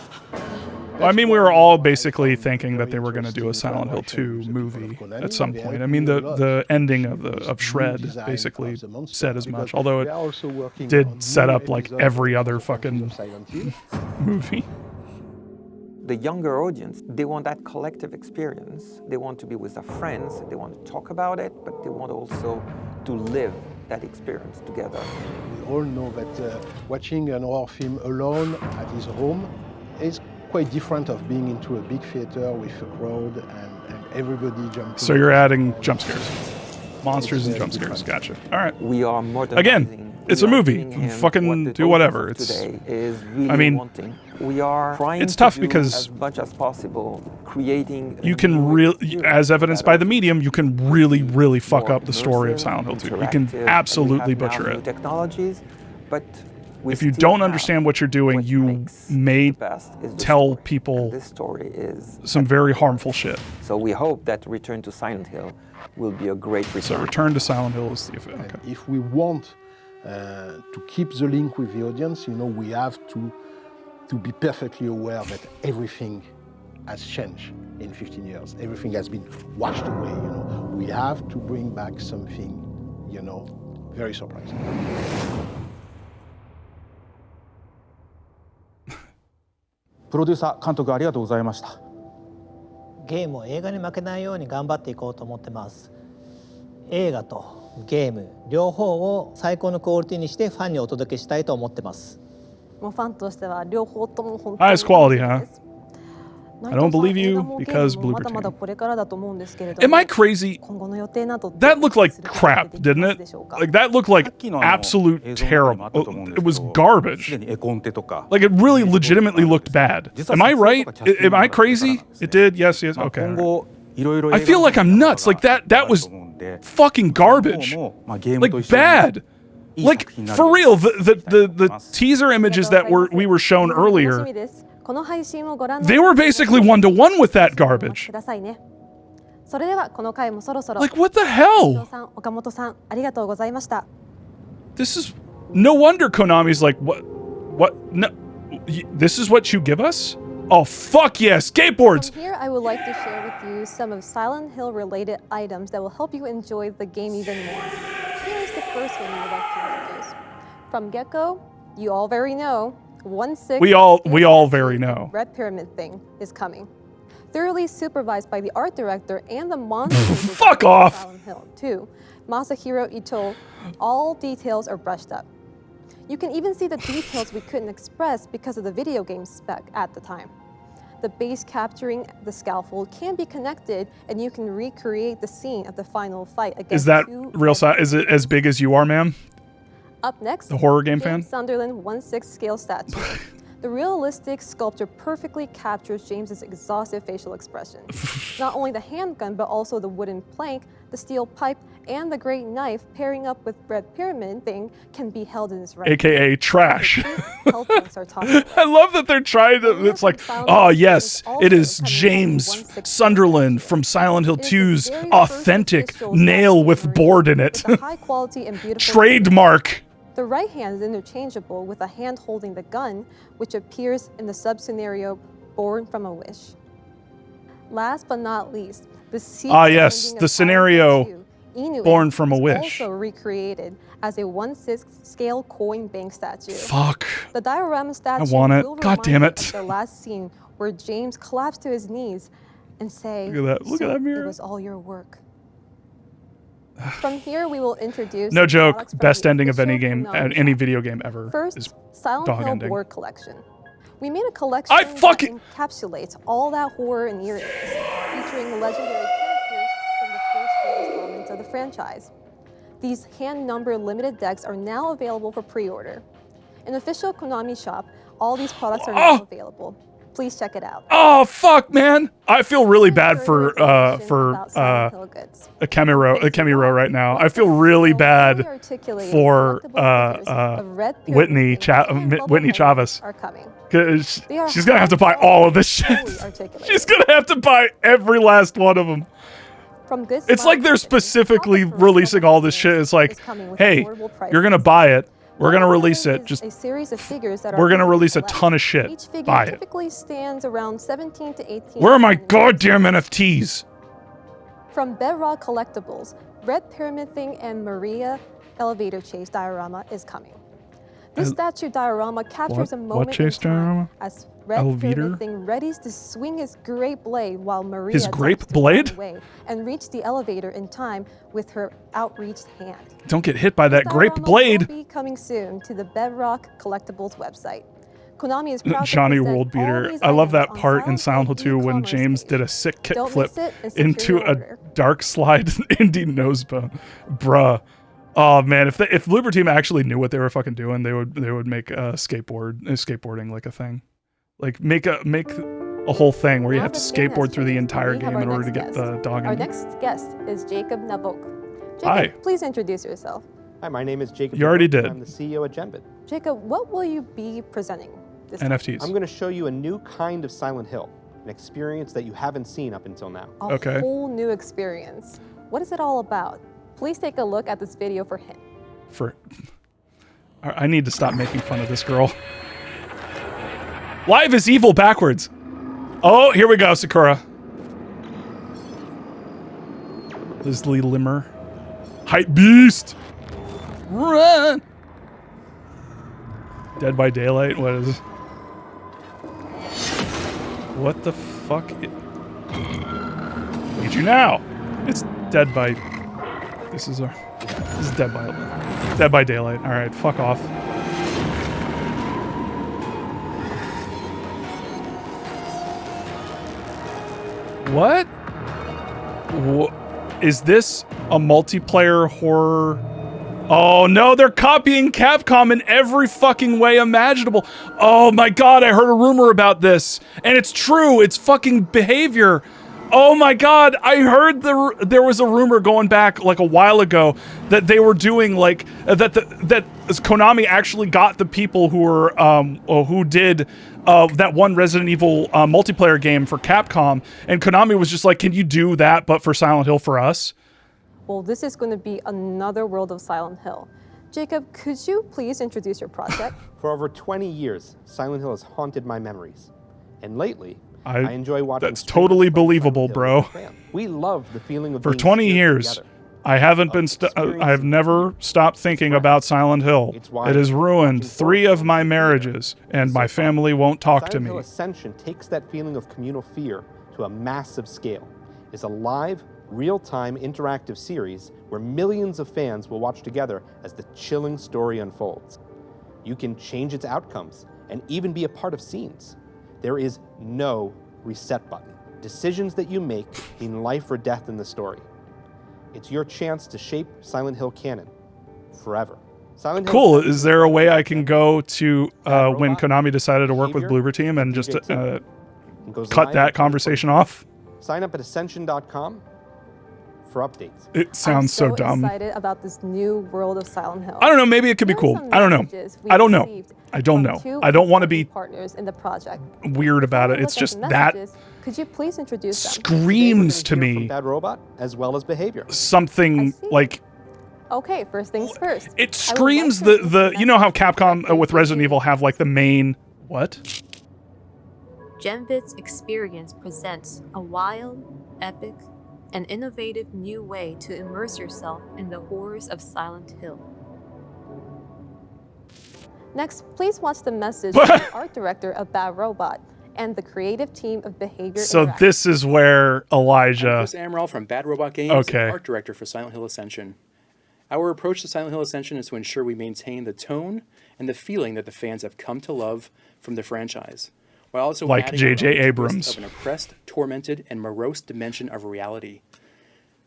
[SPEAKER 1] Well, I mean, we were all basically thinking that they were going to do a Silent Hill 2 movie at some point. I mean, the ending of Shred basically said as much, although it did set up like every other fucking movie.
[SPEAKER 8] The younger audience, they want that collective experience. They want to be with their friends, they want to talk about it, but they want also to live that experience together.
[SPEAKER 7] We all know that watching an horror film alone at his home is quite different of being into a big theater with a crowd and everybody jumping.
[SPEAKER 1] So you're adding jump scares. Monsters and jump scares. Gotcha. All right.
[SPEAKER 8] We are
[SPEAKER 1] Again, it's a movie. Fucking do whatever. It's.
[SPEAKER 8] Really
[SPEAKER 1] I mean,
[SPEAKER 8] we are trying
[SPEAKER 1] it's tough
[SPEAKER 8] to
[SPEAKER 1] because
[SPEAKER 8] as much as possible creating.
[SPEAKER 1] You can really, as evidenced by the medium, you can really fuck up the story of Silent Hill 2. You can absolutely butcher it.
[SPEAKER 8] Technologies, but
[SPEAKER 1] if you don't understand what you're doing, you may tell people
[SPEAKER 8] this story is
[SPEAKER 1] some very harmful shit.
[SPEAKER 8] So we hope that Return to Silent Hill will be a great return.
[SPEAKER 1] So Return to Silent Hill is the effect. Okay.
[SPEAKER 7] If we want to keep the link with the audience, we have to be perfectly aware that everything has changed in 15 years. Everything has been washed away. We have to bring back something, very surprising.
[SPEAKER 23] Producer, 監督ありがとうございました。
[SPEAKER 15] ゲームを映画に負けないように頑張っていこうと思ってます。映画とゲーム両方を最高のクオリティにしてファンにお届けしたいと思ってます。
[SPEAKER 14] もうファンとしては両方とも本当に
[SPEAKER 1] Highest quality, huh? I don't believe you because Bloober Team. Am I crazy? That looked like crap, didn't it? Like that looked like absolute terrible. It was garbage. Like it really legitimately looked bad. Am I right? Am I crazy? It did? Yes, okay. Right. I feel like I'm nuts. Like that was fucking garbage. Like bad. Like for real, the teaser images that we were shown earlier, they were basically 1-to-1 with that garbage. Like what the hell? This is no wonder Konami's like what no, this is what you give us? Oh fuck yes, skateboards.
[SPEAKER 14] From here I would like to share with you some of Silent Hill related items that will help you enjoy the game even more. Here is the first one we would like to introduce. From get-go, you all very know, 1/6
[SPEAKER 1] we all very know.
[SPEAKER 14] Red Pyramid thing is coming. Thoroughly supervised by the art director and the monster
[SPEAKER 1] fuck off.
[SPEAKER 14] Silent Hill 2, Masahiro Ito, all details are brushed up. You can even see the details we couldn't express because of the video game spec at the time. The base capturing the scaffold can be connected, and you can recreate the scene of the final fight against.
[SPEAKER 1] Is that real size? Is it as big as you are, ma'am?
[SPEAKER 14] Up next,
[SPEAKER 1] the horror game fan?
[SPEAKER 14] Sunderland 1/6 scale statue. The realistic sculpture perfectly captures James's exhaustive facial expression. Not only the handgun, but also the wooden plank, the steel pipe, and the great knife pairing up with Red Pyramid thing can be held in his right
[SPEAKER 1] AKA
[SPEAKER 14] hand.
[SPEAKER 1] trash. I love that they're trying to, it's like, oh yes, it is James Sunderland from Silent Hill 2's authentic nail with board in it.
[SPEAKER 14] High quality and beautiful
[SPEAKER 1] trademark.
[SPEAKER 14] The right hand is interchangeable with a hand holding the gun, which appears in the sub-scenario Born from a Wish. Last but not least, the
[SPEAKER 1] yes, the scenario Born from a Wish.
[SPEAKER 14] Also recreated as a 1/6 scale coin bank statue.
[SPEAKER 1] Fuck.
[SPEAKER 14] The diorama statue
[SPEAKER 1] I want it.
[SPEAKER 14] will
[SPEAKER 1] God damn it.
[SPEAKER 14] The last scene where James collapsed to his knees and say,
[SPEAKER 1] Look at that. Look at that mirror.
[SPEAKER 14] It was all your work. From here, we will introduce.
[SPEAKER 1] No joke. Best ending of any game, any video game ever.
[SPEAKER 14] First,
[SPEAKER 1] is
[SPEAKER 14] Silent
[SPEAKER 1] dog
[SPEAKER 14] Hill
[SPEAKER 1] ending.
[SPEAKER 14] board collection. We made a collection that encapsulates all that horror and eeriness, featuring legendary characters from the first four installments of the franchise. These hand-numbered limited decks are now available for pre-order. In official Konami shop, all these products are now available. Please check it out.
[SPEAKER 1] Oh fuck, man! I feel really bad for Akemiro right now. I feel really bad for Whitney Chavez. She's gonna have to buy all of this shit. She's gonna have to buy every last one of them. It's like they're specifically releasing all this shit. It's like, hey, you're gonna buy it, We're gonna release it. Just
[SPEAKER 14] a series of figures that
[SPEAKER 1] we're
[SPEAKER 14] are
[SPEAKER 1] gonna release a
[SPEAKER 14] collect.
[SPEAKER 1] ton of shit.
[SPEAKER 14] Each figure
[SPEAKER 1] Buy it.
[SPEAKER 14] typically stands around 17 to 18.
[SPEAKER 1] Where are my goddamn NFTs?
[SPEAKER 14] From Bedrock Collectibles, Red Pyramid Thing and Maria Elevator Chase diorama is coming. This statue diorama captures a moment
[SPEAKER 1] chase
[SPEAKER 14] in time
[SPEAKER 1] diorama?
[SPEAKER 14] as Red
[SPEAKER 1] Elevator?
[SPEAKER 14] Pyramid Thing readies to swing his great blade while Maria
[SPEAKER 1] His grape
[SPEAKER 14] attempts to
[SPEAKER 1] blade?
[SPEAKER 14] run away and reach the elevator in time with her outreached hand.
[SPEAKER 1] Don't get hit by that
[SPEAKER 14] This
[SPEAKER 1] grape
[SPEAKER 14] diorama
[SPEAKER 1] blade.
[SPEAKER 14] will be coming soon to the Bedrock Collectibles website. Konami is proud
[SPEAKER 1] Johnny
[SPEAKER 14] to present
[SPEAKER 1] World Beater.
[SPEAKER 14] all these
[SPEAKER 1] I love that
[SPEAKER 14] items on
[SPEAKER 1] part in
[SPEAKER 14] Silent
[SPEAKER 1] Silent Hill 2 when
[SPEAKER 14] e-commerce
[SPEAKER 1] James
[SPEAKER 14] page.
[SPEAKER 1] did a sick
[SPEAKER 14] Don't
[SPEAKER 1] kickflip
[SPEAKER 14] miss it and secure
[SPEAKER 1] into
[SPEAKER 14] your
[SPEAKER 1] a
[SPEAKER 14] order.
[SPEAKER 1] dark slide indie nosebone. Bruh. Oh man, if Bloober Team actually knew what they were fucking doing, they would make skateboarding like a thing. Like make a whole thing where you
[SPEAKER 14] Now
[SPEAKER 1] have to
[SPEAKER 14] the game has
[SPEAKER 1] skateboard through the
[SPEAKER 14] changed,
[SPEAKER 1] entire
[SPEAKER 14] we have
[SPEAKER 1] game
[SPEAKER 14] our
[SPEAKER 1] in order to
[SPEAKER 14] next
[SPEAKER 1] get the
[SPEAKER 14] guest.
[SPEAKER 1] dog
[SPEAKER 14] Our
[SPEAKER 1] in.
[SPEAKER 14] next guest is Jacob Navok. Jacob,
[SPEAKER 1] Hi.
[SPEAKER 14] please introduce yourself.
[SPEAKER 3] Hi, my name is Jacob.
[SPEAKER 1] You already
[SPEAKER 3] Navok,
[SPEAKER 1] did.
[SPEAKER 3] I'm the CEO at Genvid.
[SPEAKER 14] Jacob, what will you be presenting this time?
[SPEAKER 1] NFTs.
[SPEAKER 3] I'm going to show you a new kind of Silent Hill, an experience that you haven't seen up until now.
[SPEAKER 14] A whole new experience. What is it all about? Please take a look at this video for him.
[SPEAKER 1] I need to stop making fun of this girl. Live is evil backwards. Oh, here we go, Sakura. Leslie Limmer. Hype beast. Run. Dead by Daylight. What is it? What the fuck? Need you now. It's Dead by. This is Dead by Daylight. All right, fuck off. What? Is this a multiplayer horror? Oh no, they're copying Capcom in every fucking way imaginable. Oh my god, I heard a rumor about this. And it's true, it's fucking Behavior. Oh my god, I heard there was a rumor going back like a while ago that they were doing like that Konami actually got the people who were who did that one Resident Evil multiplayer game for Capcom, and Konami was just like, "Can you do that but for Silent Hill for us?"
[SPEAKER 14] Well, this is going to be another world of Silent Hill. Jacob, could you please introduce your project?
[SPEAKER 3] For over 20 years, Silent Hill has haunted my memories. And lately, I enjoy watching.
[SPEAKER 1] That's totally believable, bro.
[SPEAKER 3] We love the feeling of
[SPEAKER 1] For
[SPEAKER 3] being
[SPEAKER 1] 20
[SPEAKER 3] steered
[SPEAKER 1] years,
[SPEAKER 3] together.
[SPEAKER 1] I haven't been. I have never stopped thinking about Silent Hill. It has ruined 3 of my marriages, and my family won't talk to
[SPEAKER 3] Silent
[SPEAKER 1] me.
[SPEAKER 3] Hill Ascension takes that feeling of communal fear to a massive scale. It's a live, real-time interactive series where millions of fans will watch together as the chilling story unfolds. You can change its outcomes and even be a part of scenes. There is no reset button. Decisions that you make mean life or death in the story. It's your chance to shape Silent Hill canon forever. Silent Hill
[SPEAKER 1] Cool. Is there a way I can go to when Konami decided to work with Bloober Team and just cut that conversation off?
[SPEAKER 3] Sign up at Ascension.com for updates.
[SPEAKER 1] It sounds so dumb.
[SPEAKER 14] I'm excited about this new world of Silent Hill.
[SPEAKER 1] I don't know. Maybe it could be cool. I don't know. I don't know. I don't know. I don't want to be
[SPEAKER 14] partners in the project.
[SPEAKER 1] weird about it. It's just that
[SPEAKER 14] Could you please introduce them?
[SPEAKER 1] screams to me
[SPEAKER 3] Bad Robot as well as Behavior.
[SPEAKER 1] something like
[SPEAKER 14] Okay, first things first.
[SPEAKER 1] it screams the you know how Capcom with Resident Evil have like the main what?
[SPEAKER 5] Genvid's Experience presents a wild, epic, and innovative new way to immerse yourself in the horrors of Silent Hill.
[SPEAKER 14] Next, please watch the message from the art director of Bad Robot and the creative team of Behavior.
[SPEAKER 1] So this is where Elijah
[SPEAKER 9] Chris Amaral from Bad Robot Games,
[SPEAKER 1] Okay.
[SPEAKER 9] art director for Silent Hill Ascension. Our approach to Silent Hill Ascension is to ensure we maintain the tone and the feeling that the fans have come to love from the franchise, while also
[SPEAKER 1] Like
[SPEAKER 9] adding our
[SPEAKER 1] J.J.
[SPEAKER 9] own twist
[SPEAKER 1] Abrams.
[SPEAKER 9] of an oppressed, tormented, and morose dimension of reality.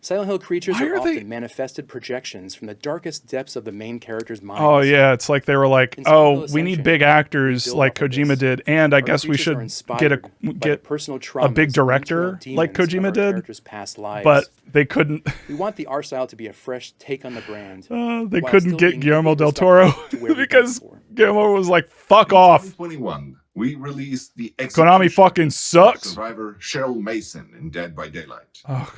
[SPEAKER 9] Silent Hill creatures
[SPEAKER 1] Why
[SPEAKER 9] are
[SPEAKER 1] are they-
[SPEAKER 9] often manifested projections from the darkest depths of the main character's mind.
[SPEAKER 1] Oh yeah, it's like they were like,
[SPEAKER 9] In Silent
[SPEAKER 1] oh,
[SPEAKER 9] Hill
[SPEAKER 1] we need
[SPEAKER 9] Ascension,
[SPEAKER 1] big actors
[SPEAKER 9] build
[SPEAKER 1] like
[SPEAKER 9] off of
[SPEAKER 1] Kojima did, and I
[SPEAKER 9] Our
[SPEAKER 1] guess we
[SPEAKER 9] creatures are
[SPEAKER 1] should get
[SPEAKER 9] inspired by the personal
[SPEAKER 1] a
[SPEAKER 9] traumas
[SPEAKER 1] big
[SPEAKER 9] and
[SPEAKER 1] director
[SPEAKER 9] internal
[SPEAKER 1] like
[SPEAKER 9] demons of
[SPEAKER 1] Kojima
[SPEAKER 9] our
[SPEAKER 1] did,
[SPEAKER 9] characters' past lives.
[SPEAKER 1] but they couldn't.
[SPEAKER 9] We want the art style to be a fresh take on the brand.
[SPEAKER 1] They
[SPEAKER 9] while
[SPEAKER 1] couldn't
[SPEAKER 9] still
[SPEAKER 1] get
[SPEAKER 9] being
[SPEAKER 1] Guillermo
[SPEAKER 9] equally
[SPEAKER 1] del Toro
[SPEAKER 9] respectful to where we've
[SPEAKER 1] because Guillermo was like, "Fuck off."
[SPEAKER 24] 2021, we released the
[SPEAKER 1] Konami fucking sucks.
[SPEAKER 24] survivor Cheryl Mason in Dead by Daylight.
[SPEAKER 1] Oh,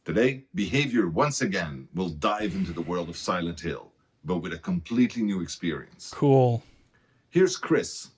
[SPEAKER 24] Today, Behavior once again will dive into the world of Silent Hill, but with a completely new experience.
[SPEAKER 1] Cool.
[SPEAKER 24] Here's Chris,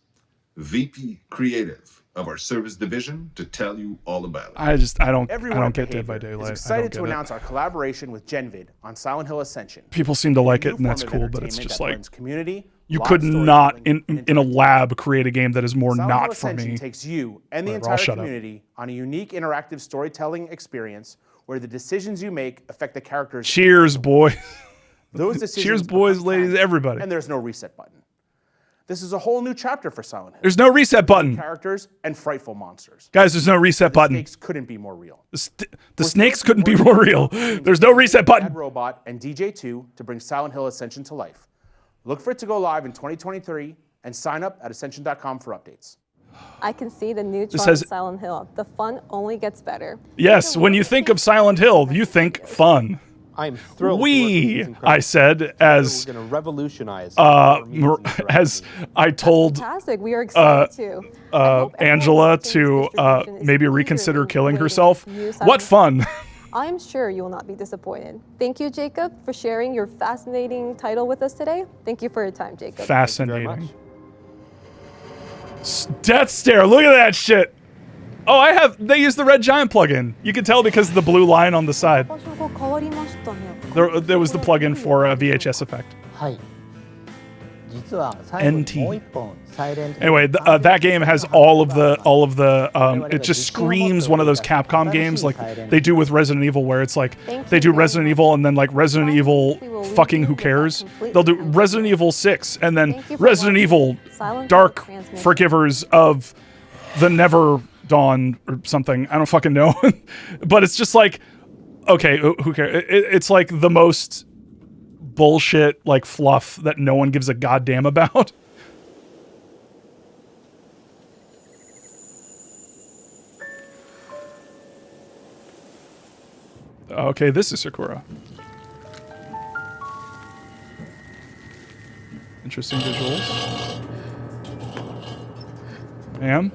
[SPEAKER 24] VP Creative of our service division, to tell you all about it.
[SPEAKER 1] I don't
[SPEAKER 2] Everyone
[SPEAKER 1] get
[SPEAKER 2] at
[SPEAKER 1] Dead by
[SPEAKER 2] Behavior
[SPEAKER 1] Daylight.
[SPEAKER 2] is excited
[SPEAKER 1] I
[SPEAKER 2] to
[SPEAKER 1] don't get
[SPEAKER 2] announce our collaboration with GenVid on Silent Hill Ascension.
[SPEAKER 1] People seem to like
[SPEAKER 2] A
[SPEAKER 1] it, and
[SPEAKER 2] new
[SPEAKER 1] that's
[SPEAKER 2] form of
[SPEAKER 1] cool, but it's
[SPEAKER 2] entertainment
[SPEAKER 1] just
[SPEAKER 2] that
[SPEAKER 1] like
[SPEAKER 2] blends community,
[SPEAKER 1] you
[SPEAKER 2] live
[SPEAKER 1] could not
[SPEAKER 2] storytelling,
[SPEAKER 1] in a lab create a game that is more
[SPEAKER 2] Silent Hill
[SPEAKER 1] not for
[SPEAKER 2] Ascension
[SPEAKER 1] me.
[SPEAKER 2] takes you and the
[SPEAKER 1] Whatever, I'll
[SPEAKER 2] entire
[SPEAKER 1] shut up.
[SPEAKER 2] community on a unique interactive storytelling experience where the decisions you make affect the characters.
[SPEAKER 1] Cheers, boys.
[SPEAKER 2] Those decisions
[SPEAKER 1] Cheers, boys, ladies, everybody.
[SPEAKER 2] and there's no reset button. This is a whole new chapter for Silent Hill.
[SPEAKER 1] There's no reset button.
[SPEAKER 2] Characters and frightful monsters.
[SPEAKER 1] Guys, there's no reset button.
[SPEAKER 2] Snakes couldn't be more real.
[SPEAKER 1] The snakes couldn't be more real. There's no reset button.
[SPEAKER 2] Bad Robot and DJ2 to bring Silent Hill Ascension to life. Look for it to go live in 2023 and sign up at ascension.com for updates.
[SPEAKER 14] I can see the new
[SPEAKER 1] This
[SPEAKER 14] charm
[SPEAKER 1] has-
[SPEAKER 14] of Silent Hill. The fun only gets better.
[SPEAKER 1] Yes, when you think of Silent Hill, you think fun.
[SPEAKER 3] I'm thrilled. to work with these incredible
[SPEAKER 1] I said, as
[SPEAKER 3] We're going to revolutionize horror memes and interactive
[SPEAKER 1] as I told
[SPEAKER 14] Fantastic. We are excited to.
[SPEAKER 1] Angela to maybe reconsider killing herself. What fun!
[SPEAKER 14] I'm sure you will not be disappointed. Thank you, Jacob, for sharing your fascinating title with us today. Thank you for your time, Jacob.
[SPEAKER 1] Fascinating. Death Stare, look at that shit! Oh, they use the Red Giant plugin. You can tell because of the blue line on the side. There was the plugin for a VHS effect. NT. Anyway, that game has all of the. It just screams one of those Capcom games like they do with Resident Evil, where it's like they do Resident Evil and then like Resident Evil fucking who cares. They'll do Resident Evil 6 and then Resident Evil Dark Forgivers of the Never Dawn or something. I don't fucking know. But it's just like, okay, who cares? It's like the most bullshit like fluff that no one gives a goddamn about. Okay, this is Sakura. Interesting visuals. Ma'am?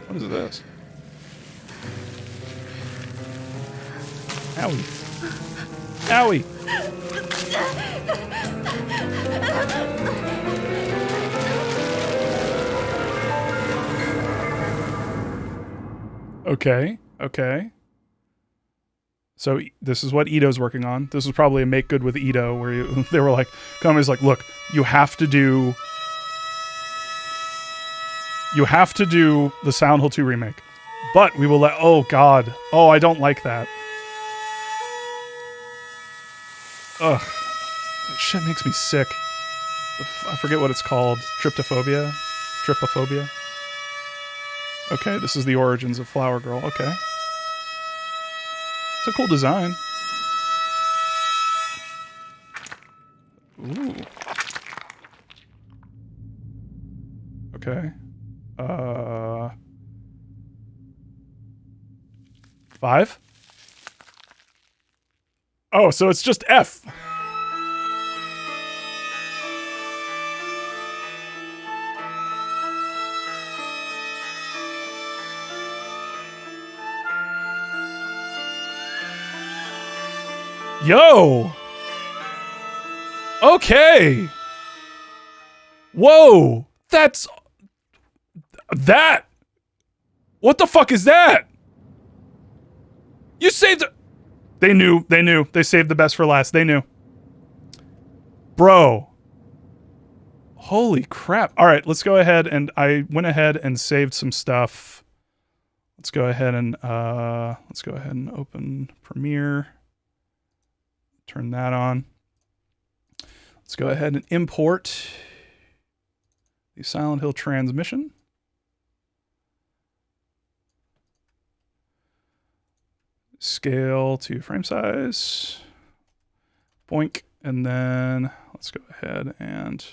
[SPEAKER 1] What is this? Owie. Owie. Okay, okay. So this is what Ito's working on. This was probably a make good with Ito, where they were like, company's like, look, you have to do the Silent Hill 2 remake, but we will let. Oh God, oh I don't like that. Ugh, that shit makes me sick. I forget what it's called. Trypophobia. Okay, this is the origins of Flower Girl. Okay. It's a cool design. Ooh. Okay. 5? Oh, so it's just F. Yo! Okay! Whoa! That's... That! What the fuck is that? You saved... They knew. They saved the best for last. They knew. Bro. Holy crap. All right, let's go ahead and... I went ahead and saved some stuff. Let's go ahead and open Premiere. Turn that on. Let's go ahead and import the Silent Hill transmission. Scale to frame size. Boink. And then let's go ahead and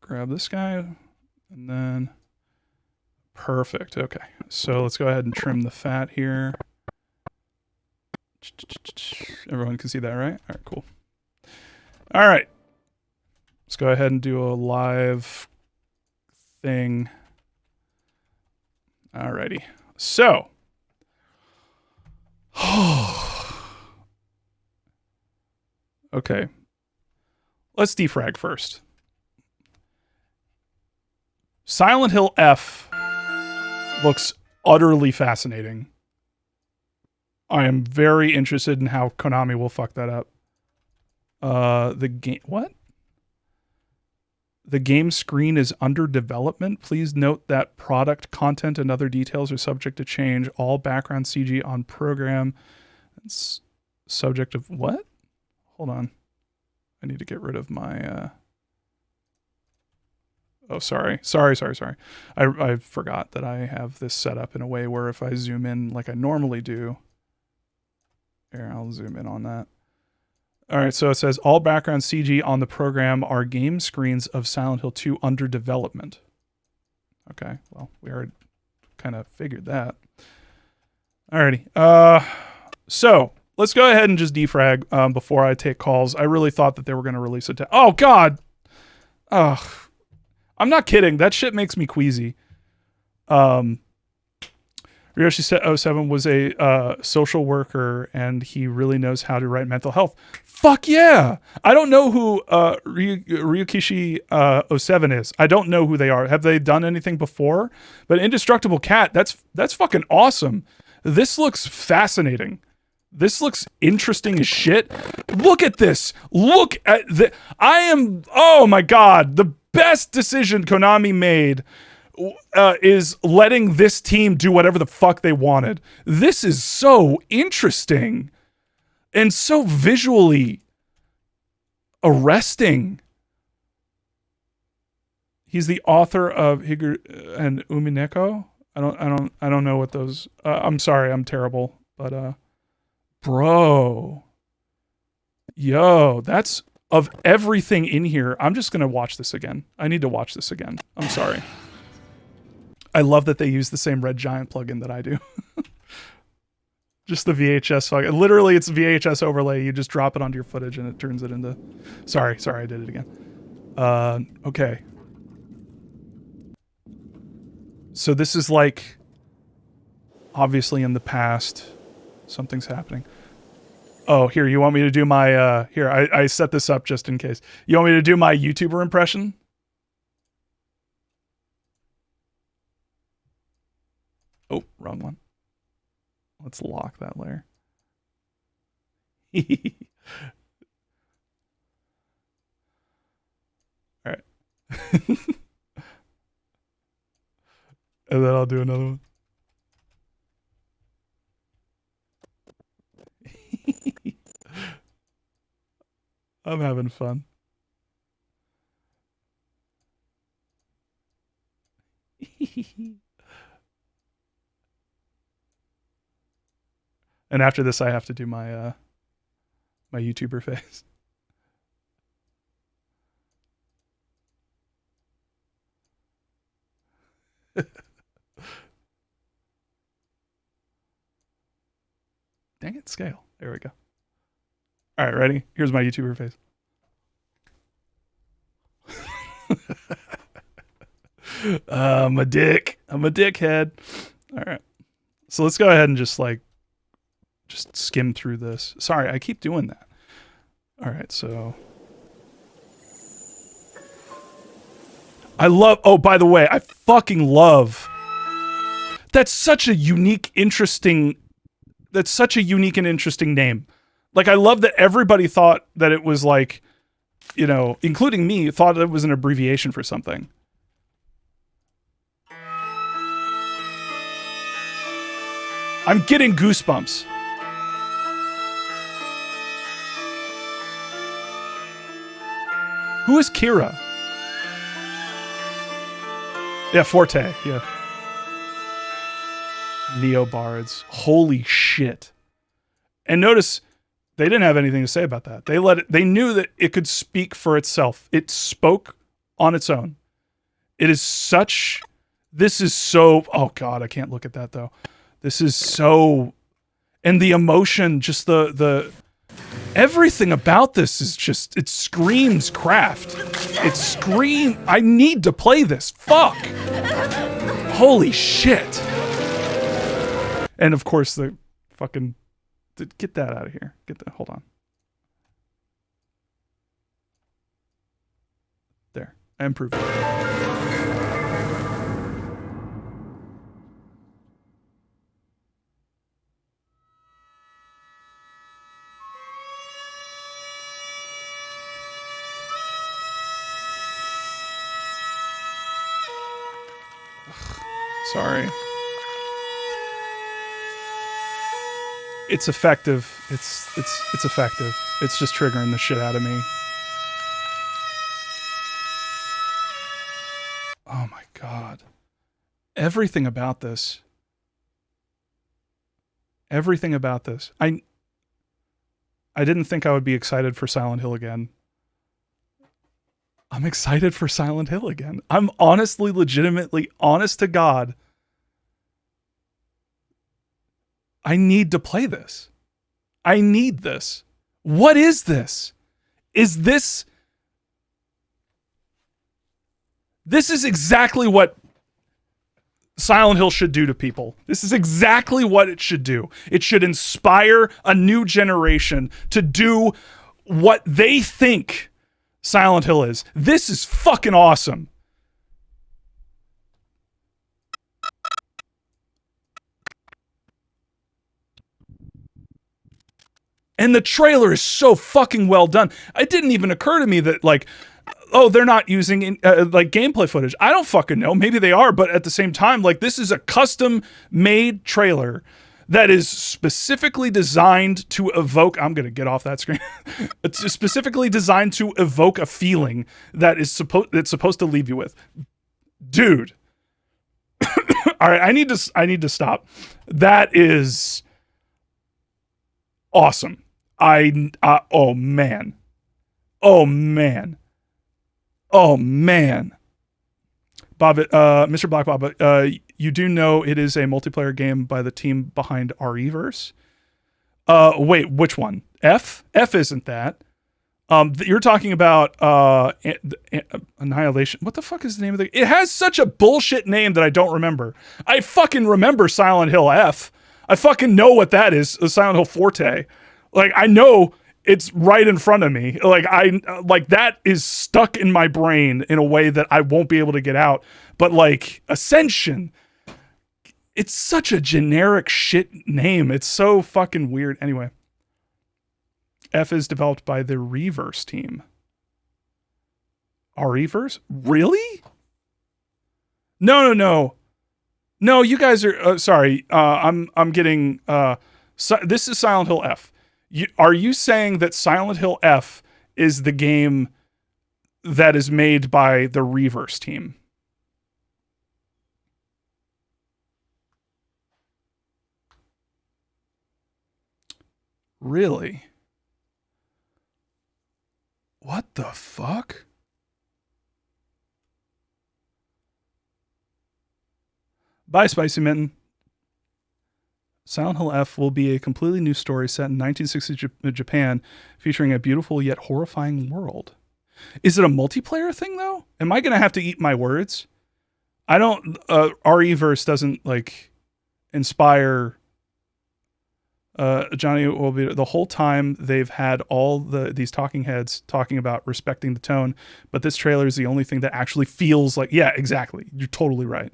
[SPEAKER 1] grab this guy. And then perfect. Okay. So let's go ahead and trim the fat here. Everyone can see that, right? All right, cool. All right. Let's go ahead and do a live thing. Alrighty. So. Okay. Let's defrag first. Silent Hill F looks utterly fascinating. I am very interested in how Konami will fuck that up. The game, what? The game screen is under development. Please note that product content and other details are subject to change. All background CG on program. It's subject of what? Hold on. I need to get rid of my... Oh, sorry. Sorry. I forgot that I have this set up in a way where if I zoom in like I normally do... Here, I'll zoom in on that. All right, so it says all background CG on the program are game screens of Silent Hill 2 under development. Okay, well, we already kind of figured that. Alrighty. So let's go ahead and just defrag before I take calls. I really thought that they were going to release it. Oh, God. Ugh. I'm not kidding. That shit makes me queasy. Ryoshi 07 was a social worker, and he really knows how to write mental health. Fuck yeah! I don't know who Ryukishi 07 is. I don't know who they are. Have they done anything before? But Indestructible Cat, that's fucking awesome. This looks fascinating. This looks interesting as shit. Look at this. Look at the... Oh my God. The best decision Konami made is letting this team do whatever the fuck they wanted. This is so interesting and so visually arresting. He's the author of Higuru and Umineko. I don't know what those. I'm sorry, I'm terrible, but bro, yo, that's of everything in here. I'm just gonna watch this again. I need to watch this again. I'm sorry. I love that they use the same Red Giant plugin that I do. Just the VHS. Literally, it's VHS overlay. You just drop it onto your footage and it turns it into... Sorry, I did it again. Okay. So this is like... Obviously in the past, something's happening. Oh, here, you want me to do my... Here, I set this up just in case. You want me to do my YouTuber impression? Oh, wrong one. Let's lock that layer. All right. And then I'll do another one. I'm having fun. And after this, I have to do my my YouTuber face. Dang it, scale. There we go. All right, ready? Here's my YouTuber face. I'm a dick. I'm a dickhead. All right. So let's go ahead and just skim through this. Sorry, I keep doing that. All right, so I love, oh, by the way, I fucking love, that's such a unique and interesting name. Like, I love that everybody thought that it was like, you know, including me, thought it was an abbreviation for something. I'm getting goosebumps. Who is Kira? Yeah, Forte, yeah. Neo Bards. Holy shit. And notice they didn't have anything to say about that. They knew that it could speak for itself. It spoke on its own. This is so, oh God, I can't look at that though. This is so, and the emotion, just the everything about this is just, it screams craft. I need to play this. Fuck. Holy shit. And of course the fucking, get that out of here. Hold on. There, I improved it. Sorry. It's effective. It's effective. It's just triggering the shit out of me. Oh my god. Everything about this. Everything about this. I didn't think I would be excited for Silent Hill again. I'm excited for Silent Hill again. I'm honestly, legitimately, honest to God. I need to play this. I need this. What is this? Is this... This is exactly what Silent Hill should do to people. This is exactly what it should do. It should inspire a new generation to do what they think Silent Hill is. This is fucking awesome. And the trailer is so fucking well done. It didn't even occur to me that, like, oh, they're not using like gameplay footage. I don't fucking know. Maybe they are, but at the same time, like, this is a custom made trailer that is specifically designed to evoke, I'm going to get off that screen. It's specifically designed to evoke a feeling that it's supposed to leave you with. Dude. All right, I need to stop. That is awesome. Oh man. Oh man. Oh man. Bob, Mr. Black Bob, you do know it is a multiplayer game by the team behind REverse? Wait, which one? F? F isn't that. You're talking about Annihilation. What the fuck is the name of the... It has such a bullshit name that I don't remember. I fucking remember Silent Hill F. I fucking know what that is. Silent Hill Forte. Like, I know it's right in front of me. Like that is stuck in my brain in a way that I won't be able to get out. But like Ascension, it's such a generic shit name. It's so fucking weird. Anyway, F is developed by the REverse team. REverse? Really? No. No, you guys are sorry. I'm getting this is Silent Hill F. Are you saying that Silent Hill F is the game that is made by the REverse team? Really? What the fuck? Bye, Spicy Mitten. Silent Hill F will be a completely new story set in 1960s Japan, featuring a beautiful yet horrifying world. Is it a multiplayer thing, though? Am I going to have to eat my words? I don't... REverse doesn't, like, inspire... Johnny will be... The whole time they've had all these talking heads talking about respecting the tone, but this trailer is the only thing that actually feels like... Yeah, exactly. You're totally right.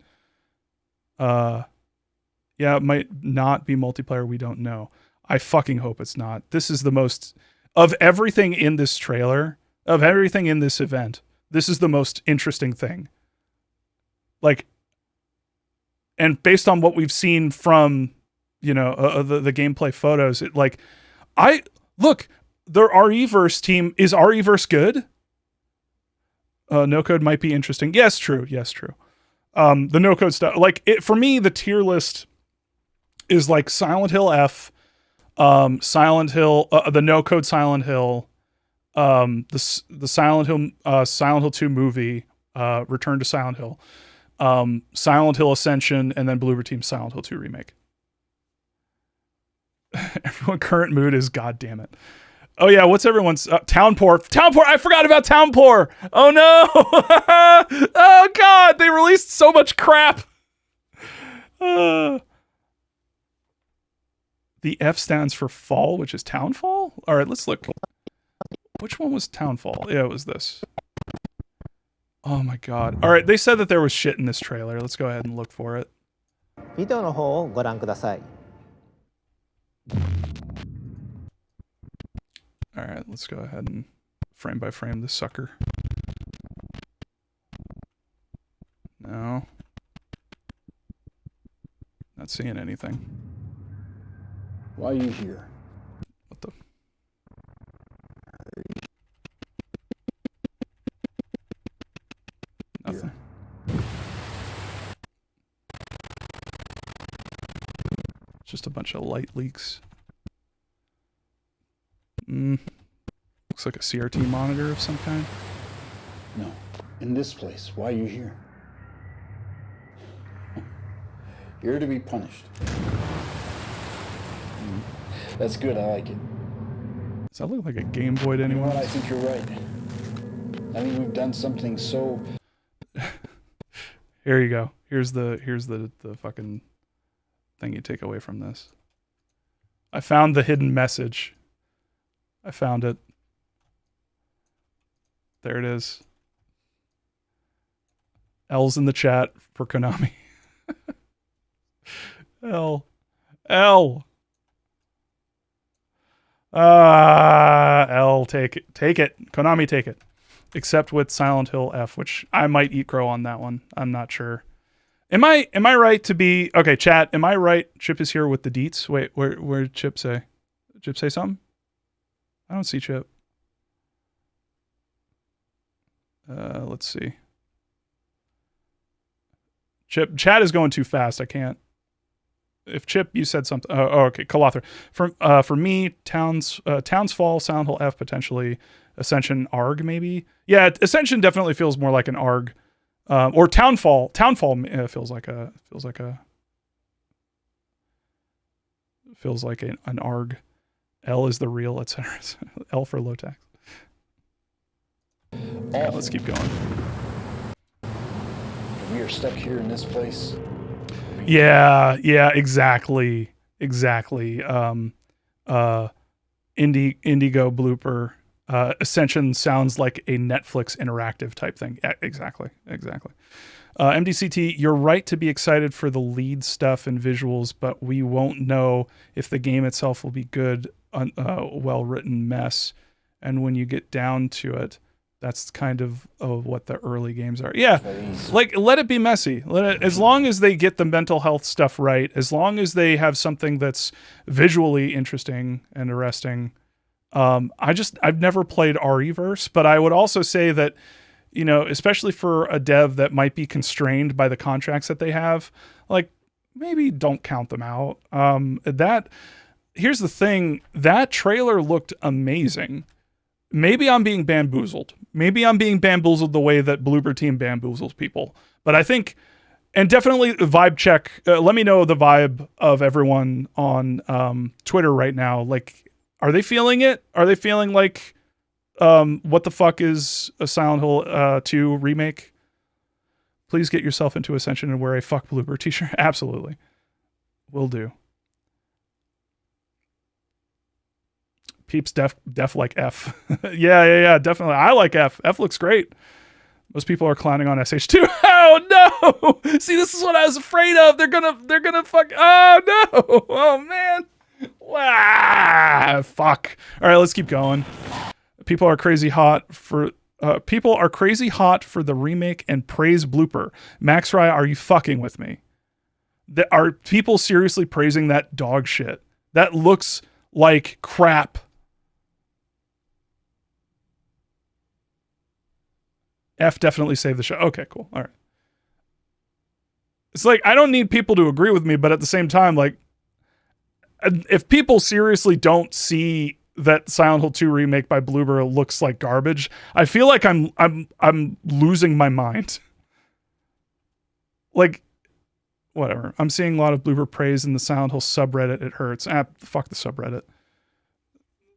[SPEAKER 1] Yeah, it might not be multiplayer. We don't know. I fucking hope it's not. This is the most... Of everything in this trailer, of everything in this event, this is the most interesting thing. Like, and based on what we've seen from, you know, the gameplay photos, it like... Look, the REverse team... Is REverse good? No code might be interesting. Yes, true. Yes, true. The no code stuff, like it for me, the tier list is like Silent Hill F, Silent Hill, the no code Silent Hill, the Silent Hill 2 movie, Return to Silent Hill, Silent Hill Ascension, and then Bloober Team's Silent Hill 2 remake. Everyone current mood is God damn it. Oh yeah, what's everyone's Townpour? I forgot about Townpour. Oh no! Oh god, they released so much crap. The F stands for fall, which is Townfall? All right, let's look. Which one was Townfall? Yeah, it was this. Oh my god. All right, they said that there was shit in this trailer. Let's go ahead and look for it.
[SPEAKER 15] ビデオの方をご覧ください。
[SPEAKER 1] All right, let's go ahead and frame by frame this sucker. No. Not seeing anything.
[SPEAKER 4] Why are you here?
[SPEAKER 1] What the? Nothing. Just a bunch of light leaks. Looks like a CRT monitor of some kind.
[SPEAKER 4] No. In this place. Why are you here? You're to be punished. That's good. I like it.
[SPEAKER 1] Does that look like a Game Boy to
[SPEAKER 4] You know
[SPEAKER 1] anyone?
[SPEAKER 4] what? I think you're right. I think we've done something so...
[SPEAKER 1] Here you go. Here's the fucking thing you take away from this. I found the hidden message. I found it. There it is. L's in the chat for Konami. L. L. L, take it. Take it. Konami, take it. Except with Silent Hill F, which I might eat crow on that one. I'm not sure. Am I right to be... Okay, chat, am I right? Chip is here with the deets. Wait, where did Chip say? Did Chip say something? I don't see Chip. Let's see. Chip, chat is going too fast. I can't. If Chip, you said something. Oh, okay. Colothar. For me, Townsfall, Silent Hill F, potentially. Ascension, ARG, maybe. Yeah, Ascension definitely feels more like an ARG. Or Townfall. Townfall feels like an ARG. L is the real, etc. L for low tax. Right, let's keep going.
[SPEAKER 4] We are stuck here in this place.
[SPEAKER 1] Yeah, exactly. Indigo blooper. Ascension sounds like a Netflix interactive type thing. Yeah, exactly. MDCT, you're right to be excited for the lead stuff and visuals, but we won't know if the game itself will be good, well-written mess. And when you get down to it, that's kind of what the early games are. Yeah, like let it be messy. As long as they get the mental health stuff right, as long as they have something that's visually interesting and arresting. I've never played REverse, but I would also say that, especially for a dev that might be constrained by the contracts that they have, like maybe don't count them out. Here's the thing, that trailer looked amazing. Maybe I'm being bamboozled. Maybe I'm being bamboozled the way that Bloober Team bamboozles people. But I think, and definitely vibe check. Let me know the vibe of everyone on Twitter right now. Like, are they feeling it? Are they feeling like, what the fuck is a Silent Hill 2 remake? Please get yourself into Ascension and wear a fuck Bloober t-shirt. Absolutely. Will do. Peeps def like F. yeah, definitely. I like F. F looks great. Most people are clowning on SH2. Oh no! See, this is what I was afraid of. They're gonna fuck. Oh no! Oh man! Fuck. All right, let's keep going. People are crazy hot for the remake and praise Blooper. Max Rye, are you fucking with me? Are people seriously praising that dog shit? That looks like crap. F definitely saved the show. Okay, cool. All right. It's like, I don't need people to agree with me, but at the same time, like, if people seriously don't see that Silent Hill 2 remake by Bloober looks like garbage, I feel like I'm losing my mind. Like, whatever. I'm seeing a lot of Bloober praise in the Silent Hill subreddit. It hurts. Fuck the subreddit.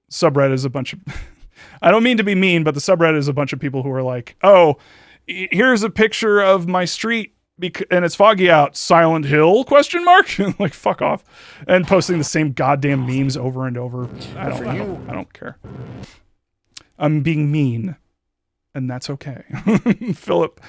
[SPEAKER 1] Subreddit is a bunch of... I don't mean to be mean, but the subreddit is a bunch of people who are like, oh, here's a picture of my street and it's foggy out. Silent Hill ? Like, fuck off. And posting the same goddamn memes over and over. I don't care. I'm being mean, and that's okay. Philip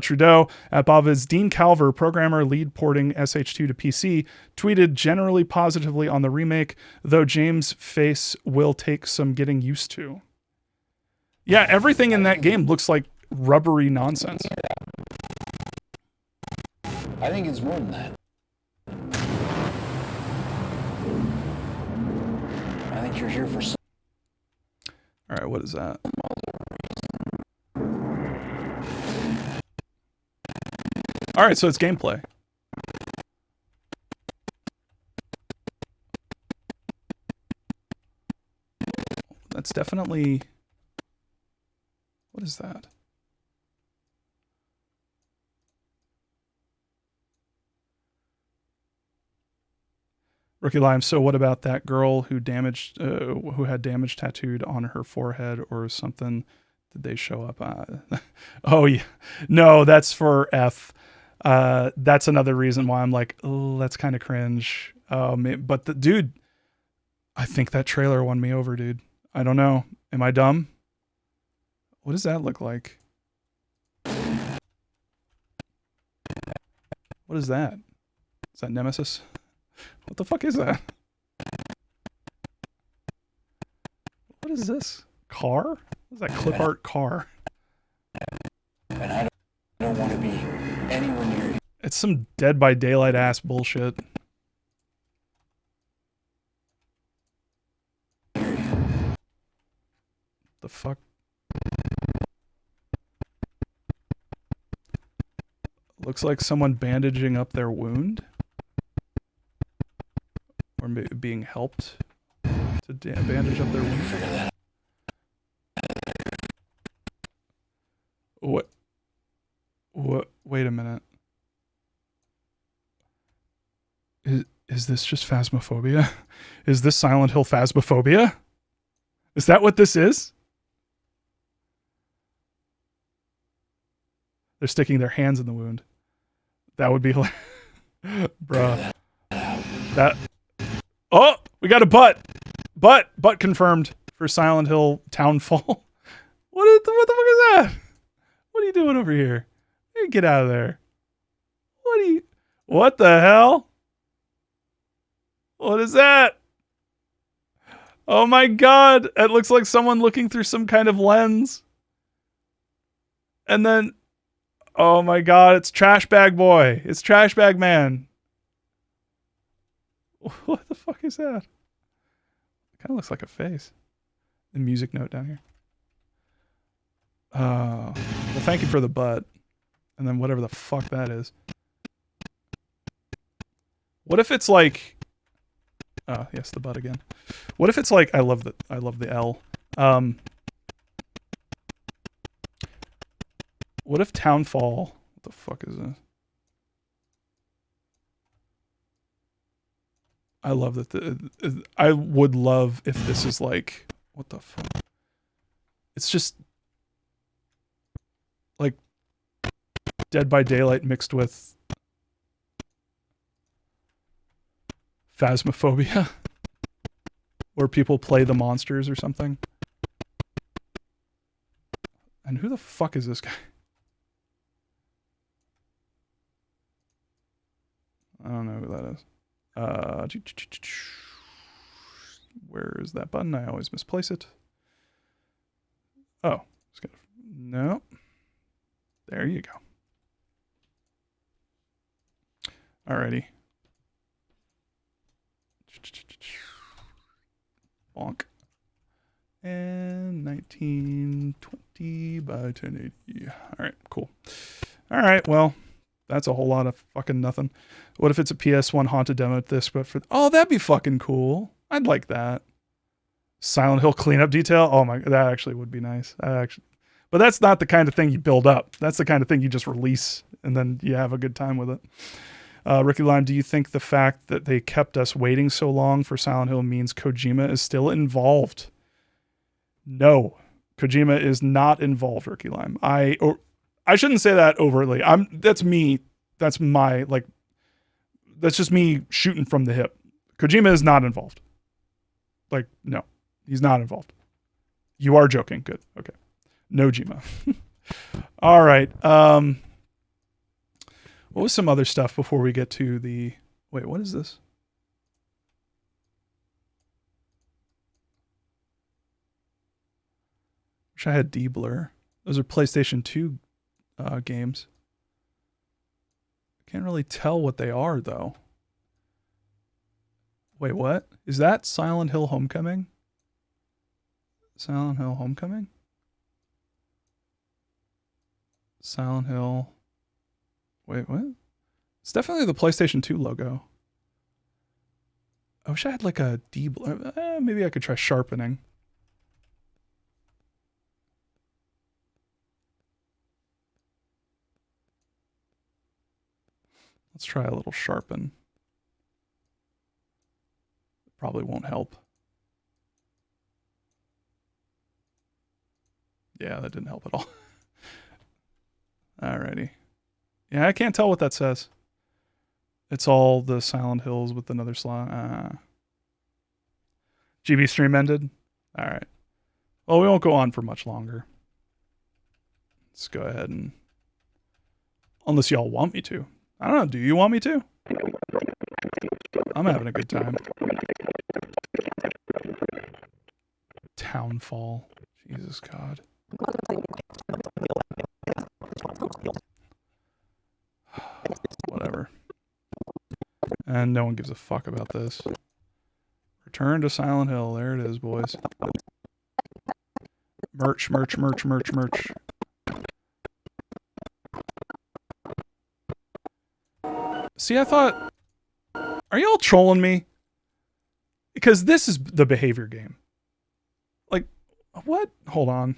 [SPEAKER 1] Trudeau at bobvids. Dean Calver, programmer lead porting SH2 to PC, tweeted generally positively on the remake, though James' face will take some getting used to. Yeah, everything in that game looks like rubbery nonsense.
[SPEAKER 4] I think it's more than that. I think you're here for some.
[SPEAKER 1] All right, what is that? All right, so it's gameplay. That's definitely... What is that? Rookie Lime, so what about that girl who had damage tattooed on her forehead or something? Did they show up? Oh, yeah. No, that's for F. That's another reason why I'm like, oh, that's kind of cringe. But the dude, I think that trailer won me over, dude. I don't know. Am I dumb? What does that look like? What is that? Is that Nemesis? What the fuck is that? What is this? Car? What is that clip art car?
[SPEAKER 4] And I don't want to be anywhere near you.
[SPEAKER 1] It's some Dead by Daylight ass bullshit. The fuck? Looks like someone bandaging up their wound. Or being helped to bandage up their wound. What? Wait a minute. Is this just Phasmophobia? Is this Silent Hill Phasmophobia? Is that what this is? They're sticking their hands in the wound. That would be like... Bruh. That... Oh! We got a butt! Butt confirmed for Silent Hill Townfall. What the fuck is that? What are you doing over here? Get out of there. What the hell? What is that? Oh my god. It looks like someone looking through some kind of lens. And then, oh my god, it's Trash Bag Boy. It's Trash Bag Man. What the fuck is that? It kind of looks like a face. The music note down here. Well, thank you for the butt. And then whatever the fuck that is. What if it's like... Oh, yes, the butt again. What if it's like... I love the L. What if Townfall... What the fuck is this? I love that. I would love if this is like... What the fuck? It's just... like... Dead by Daylight mixed with... Phasmophobia. Where people play the monsters or something. And who the fuck is this guy? I don't know who that is. Where is that button? I always misplace it. Oh. No. There you go. Alrighty. Bonk. And 1920 by 1080. Alright, cool. Alright, well, that's a whole lot of fucking nothing. What if it's a PS1 haunted demo disc, but for... Oh, that'd be fucking cool. I'd like that. Silent Hill cleanup detail? Oh my... That actually would be nice. But that's not the kind of thing you build up. That's the kind of thing you just release, and then you have a good time with it. Ricky Lime, do you think the fact that they kept us waiting so long for Silent Hill means Kojima is still involved? No. Kojima is not involved, Ricky Lime. I shouldn't say that overtly. That's me That's my, like, that's just me shooting from the hip. Kojima is not involved. Like, no, he's not involved. You are joking. Good. Okay. Nojima. All right. What was some other stuff before we get to the... Wait, what is this? Wish I had D-Blur. Those are PlayStation 2 games. Can't really tell what they are, though. Wait, what? Is that Silent Hill Homecoming? Silent Hill Homecoming? Silent Hill... Wait, what? It's definitely the PlayStation 2 logo. I wish I had like a D-Blur. Maybe I could try sharpening. Let's try a little sharpen. Probably won't help. Yeah, that didn't help at all. Alrighty. Yeah, I can't tell what that says. It's all the Silent Hills with another slot. GB stream ended? Alright. Well, we won't go on for much longer. Let's go ahead and... Unless y'all want me to. I don't know, do you want me to? I'm having a good time. Townfall. Jesus God. Whatever. And no one gives a fuck about this. Return to Silent Hill. There it is, boys. Merch, merch, merch, merch, merch. See, I thought... Are y'all trolling me? Because this is the behavior game. Like, what? Hold on.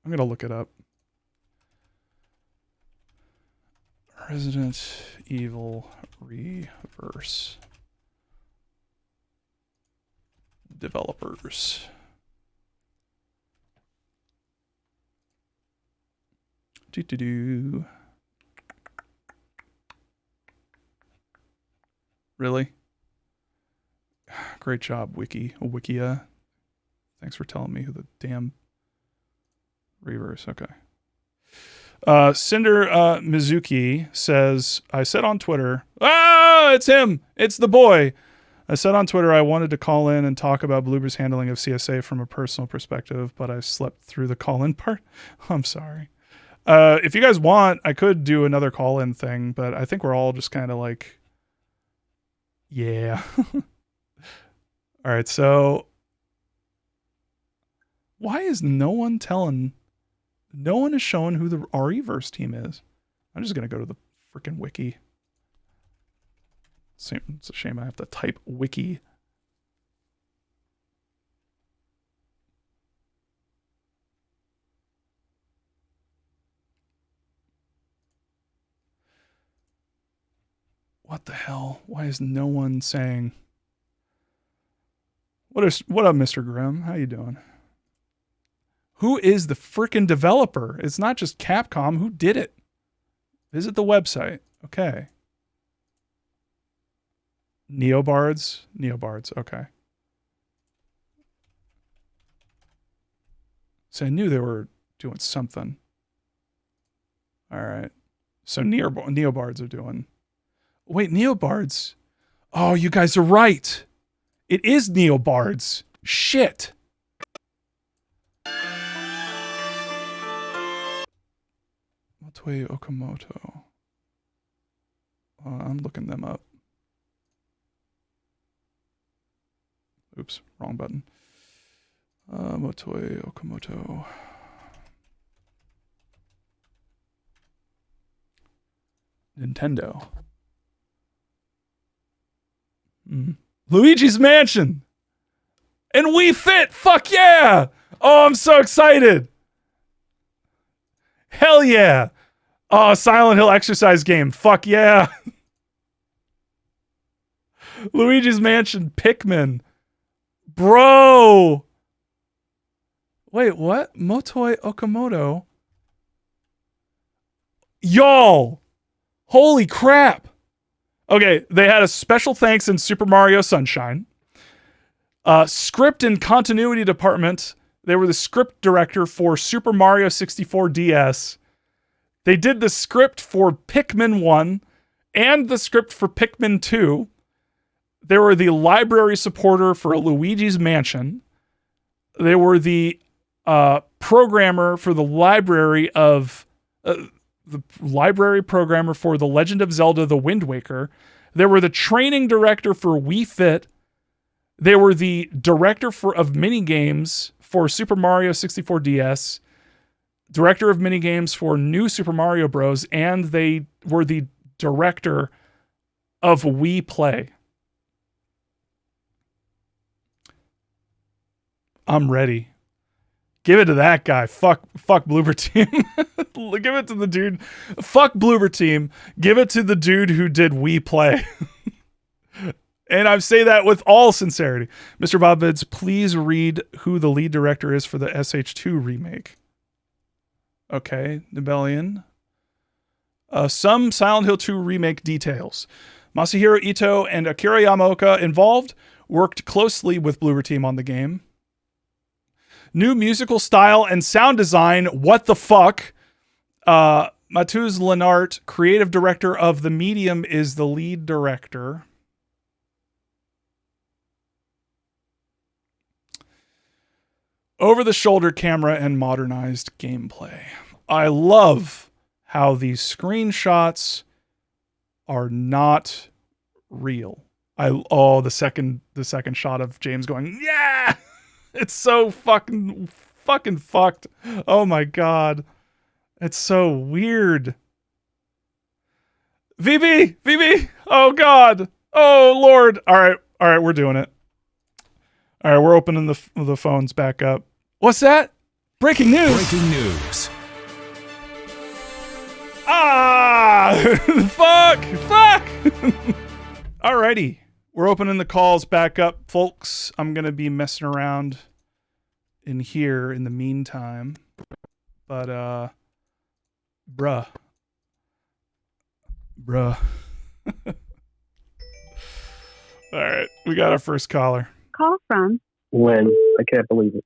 [SPEAKER 1] I'm going to look it up. Resident Evil Reverse. Developers. Do. Really? Great job, Wikia. Thanks for telling me who the damn Reverse. Okay. Cinder Mizuki says, I said on Twitter, it's him. It's the boy. I said on Twitter I wanted to call in and talk about Bloober's handling of CSA from a personal perspective, but I slept through the call-in part. I'm sorry. If you guys want, I could do another call-in thing, but I think we're all just kind of like, yeah. All right, so why is no one is showing who the REverse team is? I'm just going to go to the freaking wiki. It's a shame I have to type wiki. What the hell? Why is no one saying... What up, Mr. Grimm? How you doing? Who is the freaking developer? It's not just Capcom. Who did it? Visit the website. Okay. Neobards. Okay. So I knew they were doing something. All right. So Neobards are doing... Wait, Neobards? Oh, you guys are right. It is Neobards. Shit. Motoi Okamoto. I'm looking them up. Oops, wrong button. Motoi Okamoto. Nintendo. Luigi's Mansion. And Wii Fit. Fuck yeah. Oh, I'm so excited. Hell yeah. Oh, Silent Hill exercise game. Fuck yeah. Luigi's Mansion. Pikmin. Bro. Wait, what? Motoi Okamoto. Y'all. Holy crap. Okay, they had a special thanks in Super Mario Sunshine. Script and continuity department, they were the script director for Super Mario 64 DS. They did the script for Pikmin 1 and the script for Pikmin 2. They were the library supporter for Luigi's Mansion. They were the programmer for the library programmer for The Legend of Zelda: The Wind Waker. They were the training director for Wii Fit. They were the director of minigames for Super Mario 64 DS, director of minigames for New Super Mario Bros., and they were the director of Wii Play. I'm ready. Give it to that guy. Fuck Bloober Team. Give it to the dude. Fuck Bloober Team. Give it to the dude who did Wii Play. And I say that with all sincerity. Mr. Bobvids, please read who the lead director is for the SH2 remake. Okay, Nibelian. Some Silent Hill 2 remake details. Masahiro Ito and Akira Yamaoka involved, worked closely with Bloober Team on the game. New musical style and sound design. What the fuck? Matuz Lenart, creative director of The Medium, is the lead director. Over-the-shoulder camera and modernized gameplay. I love how these screenshots are not real. The second shot of James going, yeah! It's so fucking fucked. Oh my god. It's so weird. VB! Oh god. Oh lord. All right, we're doing it. All right, we're opening the phones back up. What's that? Breaking news.
[SPEAKER 6] Breaking news.
[SPEAKER 1] Fuck. Alrighty. We're opening the calls back up, folks. I'm going to be messing around in here in the meantime. But, bruh. All right, we got our first caller.
[SPEAKER 10] Call from
[SPEAKER 11] Lynn. I can't believe it.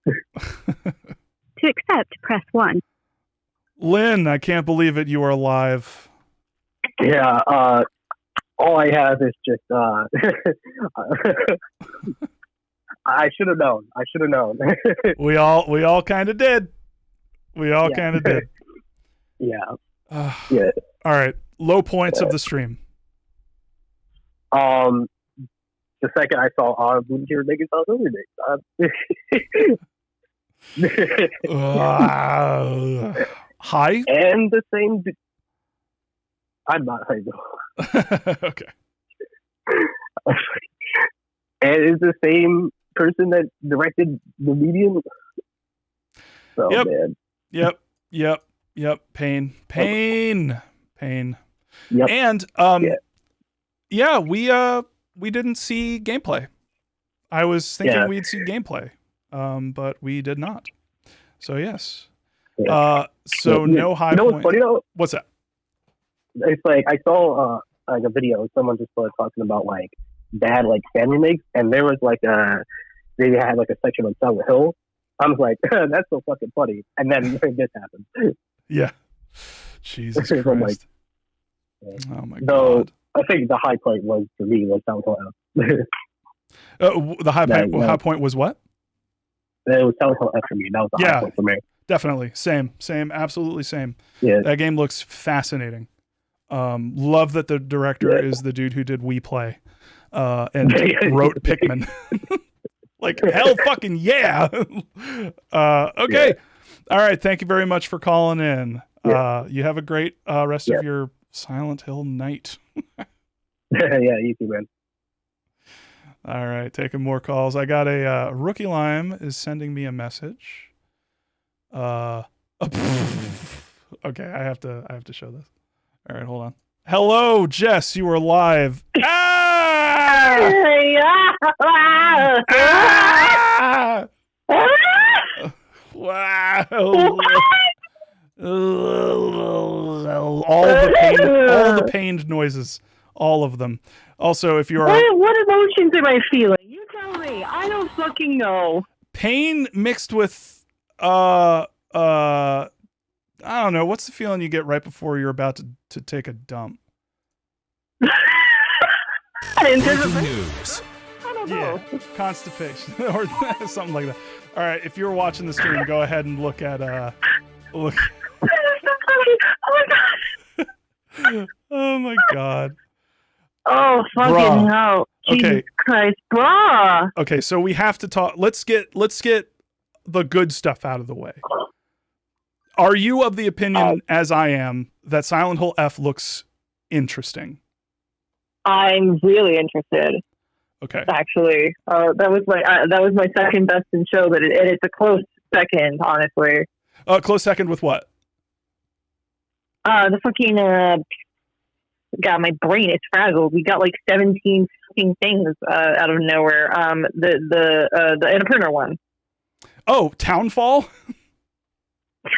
[SPEAKER 10] to accept, press 1.
[SPEAKER 1] Lynn, I can't believe it. You are live.
[SPEAKER 11] Yeah, all I have is just I should have known.
[SPEAKER 1] We all kind of did. Kind of did.
[SPEAKER 11] Yeah.
[SPEAKER 1] Yeah. All right. Low points of the stream.
[SPEAKER 11] The second I saw Booty here making sounds over
[SPEAKER 1] High?
[SPEAKER 11] And the same. I'm not high though.
[SPEAKER 1] Okay.
[SPEAKER 11] And it's the same person that directed The Medium. Oh,
[SPEAKER 1] yep.
[SPEAKER 11] Man.
[SPEAKER 1] Yep. Pain.
[SPEAKER 11] Yep.
[SPEAKER 1] And we didn't see gameplay. I was thinking we'd see gameplay, but we did not. So yes. No high point.
[SPEAKER 11] What's funny though?
[SPEAKER 1] What's that?
[SPEAKER 11] It's like I saw like a video. Someone just started talking about like bad like fan remakes, and there was like they had like a section on Silent Hill. I was like, that's so fucking funny. And then this happened.
[SPEAKER 1] Yeah. Jesus Christ. Oh my
[SPEAKER 11] god. I think the high point was for me was Silent Hill F.
[SPEAKER 1] The high point was what?
[SPEAKER 11] It was Silent Hill F for me. That was the high point for me.
[SPEAKER 1] Definitely. Same, absolutely same.
[SPEAKER 11] Yeah.
[SPEAKER 1] That game looks fascinating. Love that the director is the dude who did Wii Play and wrote Pikmin. Like, hell fucking yeah. Okay. All right. Thank you very much for calling in. You have a great rest of your Silent Hill night.
[SPEAKER 11] Yeah, you too, man.
[SPEAKER 1] All right. Taking more calls. I got a Rookie Lime is sending me a message. Okay. I have to show this. All right. Hold on. Hello, Jess. You are live. Wow. all the pained noises, all of them. Also, if you are
[SPEAKER 6] what emotions am I feeling? You tell me. I don't fucking know.
[SPEAKER 1] Pain mixed with I don't know, what's the feeling you get right before you're about to take a dump?
[SPEAKER 6] News. I don't know.
[SPEAKER 1] Yeah, constipation or something like that. All right, if you're watching the stream, go ahead and look at look. Oh my god.
[SPEAKER 6] Oh fucking hell! Jesus Christ, bruh.
[SPEAKER 1] Okay, so we have to talk. Let's get the good stuff out of the way. Are you of the opinion, as I am, that Silent Hill F looks interesting?
[SPEAKER 6] I'm really interested.
[SPEAKER 1] Okay.
[SPEAKER 6] Actually, that was my second best in show, but it's a close second, honestly.
[SPEAKER 1] Close second with what?
[SPEAKER 6] The fucking God, my brain is frazzled. We got like 17 fucking things out of nowhere. The Annapurna one.
[SPEAKER 1] Oh, Townfall.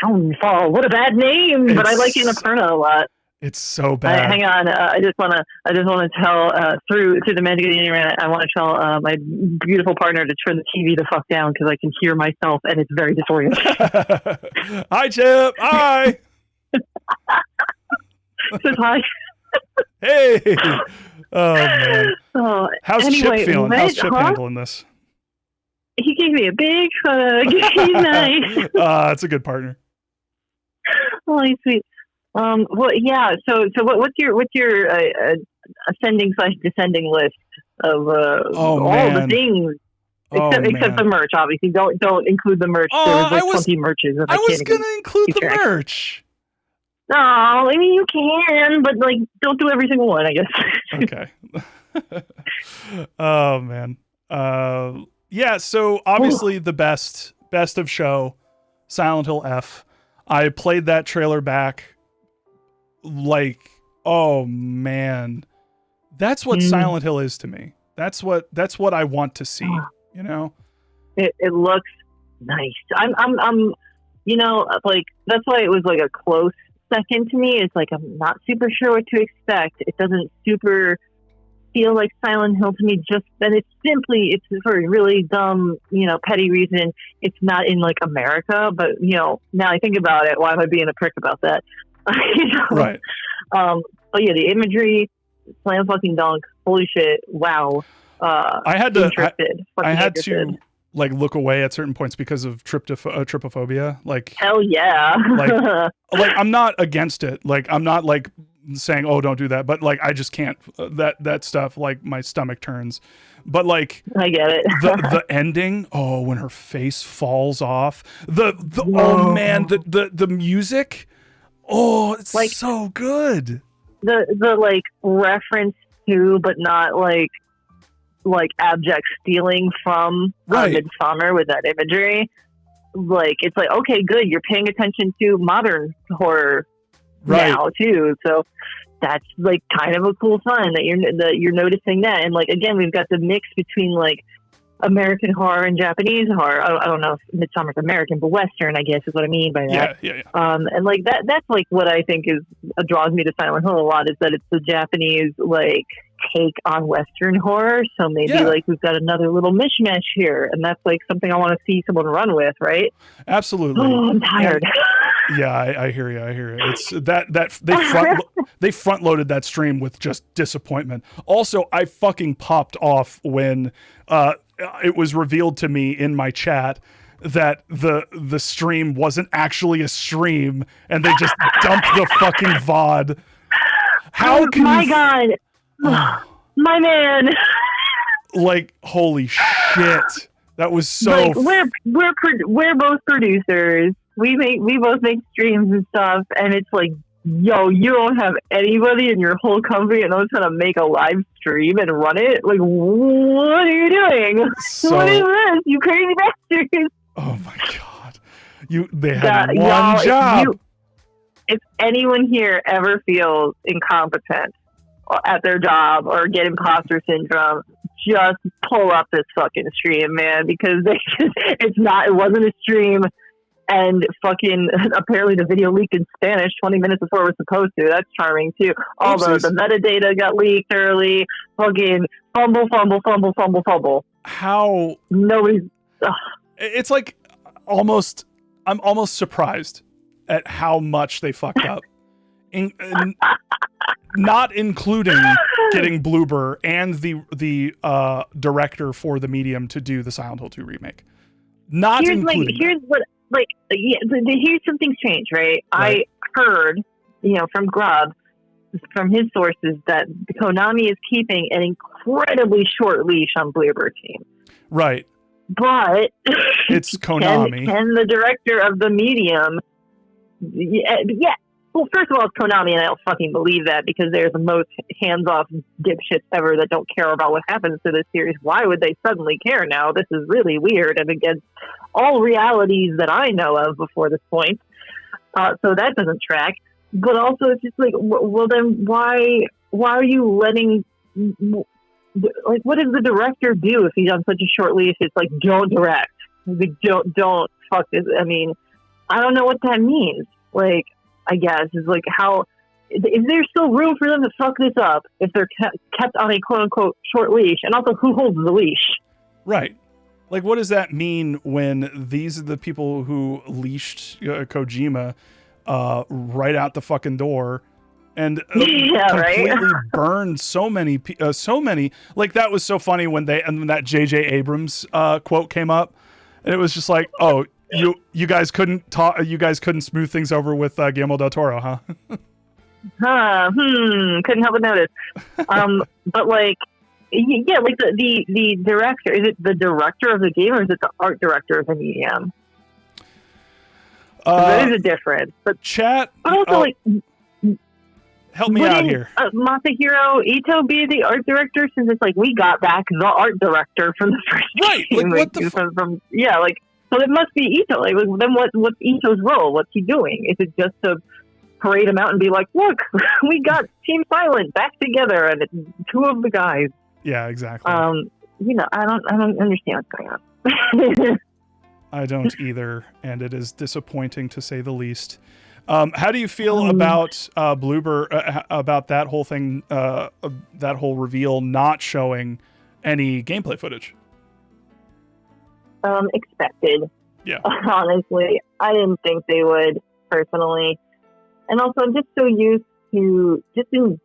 [SPEAKER 6] Townfall. What a bad name, but I like Annapurna a lot.
[SPEAKER 1] It's so bad.
[SPEAKER 6] Hang on, I just want to tell through the magic of the internet. I want to tell my beautiful partner to turn the TV the fuck down because I can hear myself and it's very disorienting.
[SPEAKER 1] Hi, Chip. Hi.
[SPEAKER 6] Says hi.
[SPEAKER 1] Hey. Oh man.
[SPEAKER 6] Oh,
[SPEAKER 1] How's
[SPEAKER 6] anyway,
[SPEAKER 1] Chip feeling? How's Chip
[SPEAKER 6] huh?
[SPEAKER 1] handling this?
[SPEAKER 6] He gave me a big hug. He's nice.
[SPEAKER 1] That's a good partner.
[SPEAKER 6] Oh, he's sweet. Well, yeah. So what's your ascending/descending list of all the things except the merch? Obviously, don't include the merch. There was like 20 merches.
[SPEAKER 1] I was gonna include the merch.
[SPEAKER 6] No, I mean you can, but like don't do every single one, I guess.
[SPEAKER 1] Okay. Oh man. Yeah. So obviously the best of show, Silent Hill F. I played that trailer back. Like, oh man, that's what Silent Hill is to me. That's what I want to see. You know,
[SPEAKER 6] it looks nice. I'm like that's why it was like a close second to me. It's like I'm not super sure what to expect. It doesn't super feel like Silent Hill to me. It's for a really dumb, petty reason. It's not in like America, but now I think about it. Why am I being a prick about that?
[SPEAKER 1] Right.
[SPEAKER 6] But yeah, the imagery, slam fucking dunk, holy shit, wow.
[SPEAKER 1] I had to like look away at certain points because of trypophobia. Like
[SPEAKER 6] hell yeah.
[SPEAKER 1] like I'm not against it. Like I'm not like saying, oh, don't do that. But like I just can't. That stuff, like my stomach turns. But like
[SPEAKER 6] I get it.
[SPEAKER 1] the ending. Oh, when her face falls off. Oh man, the music. Oh, it's like so good.
[SPEAKER 6] The like reference to, but not like abject stealing from Midsommar with that imagery. Like it's like, okay, good. You're paying attention to modern horror now too. So that's like kind of a cool sign that you're noticing that. And like again, we've got the mix between like American horror and Japanese horror. I don't know if Midsommar's American, but Western, I guess, is what I mean by that.
[SPEAKER 1] Yeah.
[SPEAKER 6] And like that's like what I think draws me to Silent Hill a lot, is that it's the Japanese like take on Western horror. So maybe like we've got another little mishmash here, and that's like something I want to see someone run with, right?
[SPEAKER 1] Absolutely.
[SPEAKER 6] Oh, I'm tired.
[SPEAKER 1] Yeah, I hear you. It's that they front loaded that stream with just disappointment. Also, I fucking popped off when it was revealed to me in my chat that the stream wasn't actually a stream and they just dumped the fucking VOD. How can
[SPEAKER 6] my God. My man.
[SPEAKER 1] Like, holy shit. That was so
[SPEAKER 6] like, we're both producers. We both make streams and stuff, and it's like, yo, you don't have anybody in your whole company that knows how to make a live stream and run it? Like, what are you doing? What is this? You crazy bastards.
[SPEAKER 1] Oh my God. They had one job.
[SPEAKER 6] If anyone here ever feels incompetent at their job or get imposter syndrome, just pull up this fucking stream, man, because it wasn't a stream. And fucking apparently the video leaked in Spanish 20 minutes before it was supposed to. That's charming too. All the metadata got leaked early. Fucking fumble.
[SPEAKER 1] How
[SPEAKER 6] nobody's.
[SPEAKER 1] It's like I'm almost surprised at how much they fucked up. Not including getting Bloober and the director for the medium to do the Silent Hill 2 remake. Here's
[SPEAKER 6] something strange, right? I heard, from Grubb, from his sources, that Konami is keeping an incredibly short leash on Bloober Team.
[SPEAKER 1] Right.
[SPEAKER 6] But
[SPEAKER 1] it's Konami.
[SPEAKER 6] Can the director of the medium? Yeah. Well, first of all, it's Konami, and I don't fucking believe that because they're the most hands-off dipshits ever that don't care about what happens to this series. Why would they suddenly care now? This is really weird and against all realities that I know of before this point. So that doesn't track. But also, it's just like, well, then why are you letting? Like, what does the director do if he's on such a short leash? It's like, don't direct. Like, don't fuck this. I mean, I don't know what that means. Like, I guess is like, how is there still room for them to fuck this up if they're kept on a quote unquote short leash? And also, who holds the leash?
[SPEAKER 1] Right. Like, what does that mean when these are the people who leashed Kojima right out the fucking door? And completely burned so many. Like, that was so funny when that J.J. Abrams quote came up, and it was just like, oh, you guys couldn't talk. You guys couldn't smooth things over with Guillermo del Toro, huh?
[SPEAKER 6] Couldn't help but notice. But like, yeah, like the director. Is it the director of the game or is it the art director of the medium? There is a difference. But
[SPEAKER 1] chat.
[SPEAKER 6] But also, like.
[SPEAKER 1] Help me out here.
[SPEAKER 6] Masahiro Ito be the art director, since it's like we got back the art director from the first game.
[SPEAKER 1] Like, what the
[SPEAKER 6] so it must be Ito. Like, then what's Ito's role? What's he doing? Is it just to parade him out and be like, look, we got Team Silent back together and it's two of the guys?
[SPEAKER 1] Yeah, exactly.
[SPEAKER 6] I don't understand what's going on.
[SPEAKER 1] I don't either, and it is disappointing to say the least. How do you feel about Bloober, about that whole thing, that whole reveal not showing any gameplay footage?
[SPEAKER 6] Expected.
[SPEAKER 1] Yeah.
[SPEAKER 6] Honestly, I didn't think they would, personally. And also, I'm just so used to, just in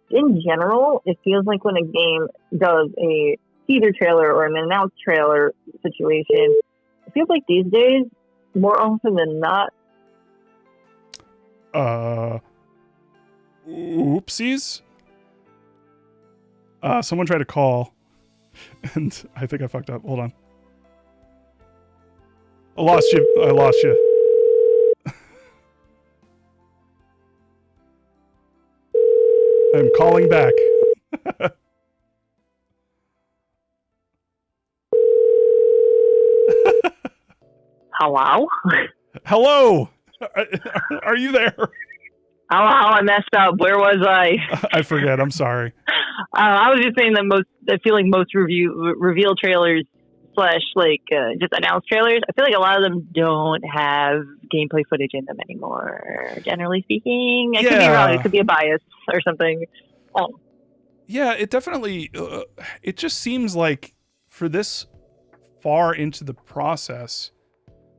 [SPEAKER 6] general, it feels like when a game does a teaser trailer or an announced trailer situation, it feels like these days, more often than not,
[SPEAKER 1] oopsies. Someone tried to call, and I think I fucked up. Hold on. I lost you. I'm calling back.
[SPEAKER 6] Hello?
[SPEAKER 1] Hello. Are you there?
[SPEAKER 6] Hello, I messed up. Where was I?
[SPEAKER 1] I forget. I'm sorry.
[SPEAKER 6] I was just saying that I feel like most reveal trailers / just announced trailers, I feel like a lot of them don't have gameplay footage in them anymore, generally speaking. I could be wrong. It could be a bias or something.
[SPEAKER 1] Yeah, it definitely, it just seems like for this far into the process,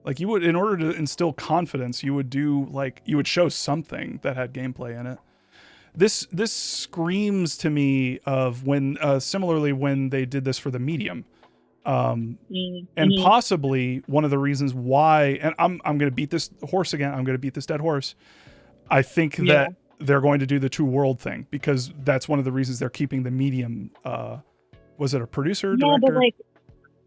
[SPEAKER 1] like you would, in order to instill confidence, you would show something that had gameplay in it. This screams to me of when, similarly when they did this for the medium. And possibly one of the reasons why, and I'm going to beat this horse again. I'm going to beat this dead horse. I think that they're going to do the two world thing because that's one of the reasons they're keeping the medium. Was it a producer?
[SPEAKER 6] Yeah,
[SPEAKER 1] director?
[SPEAKER 6] but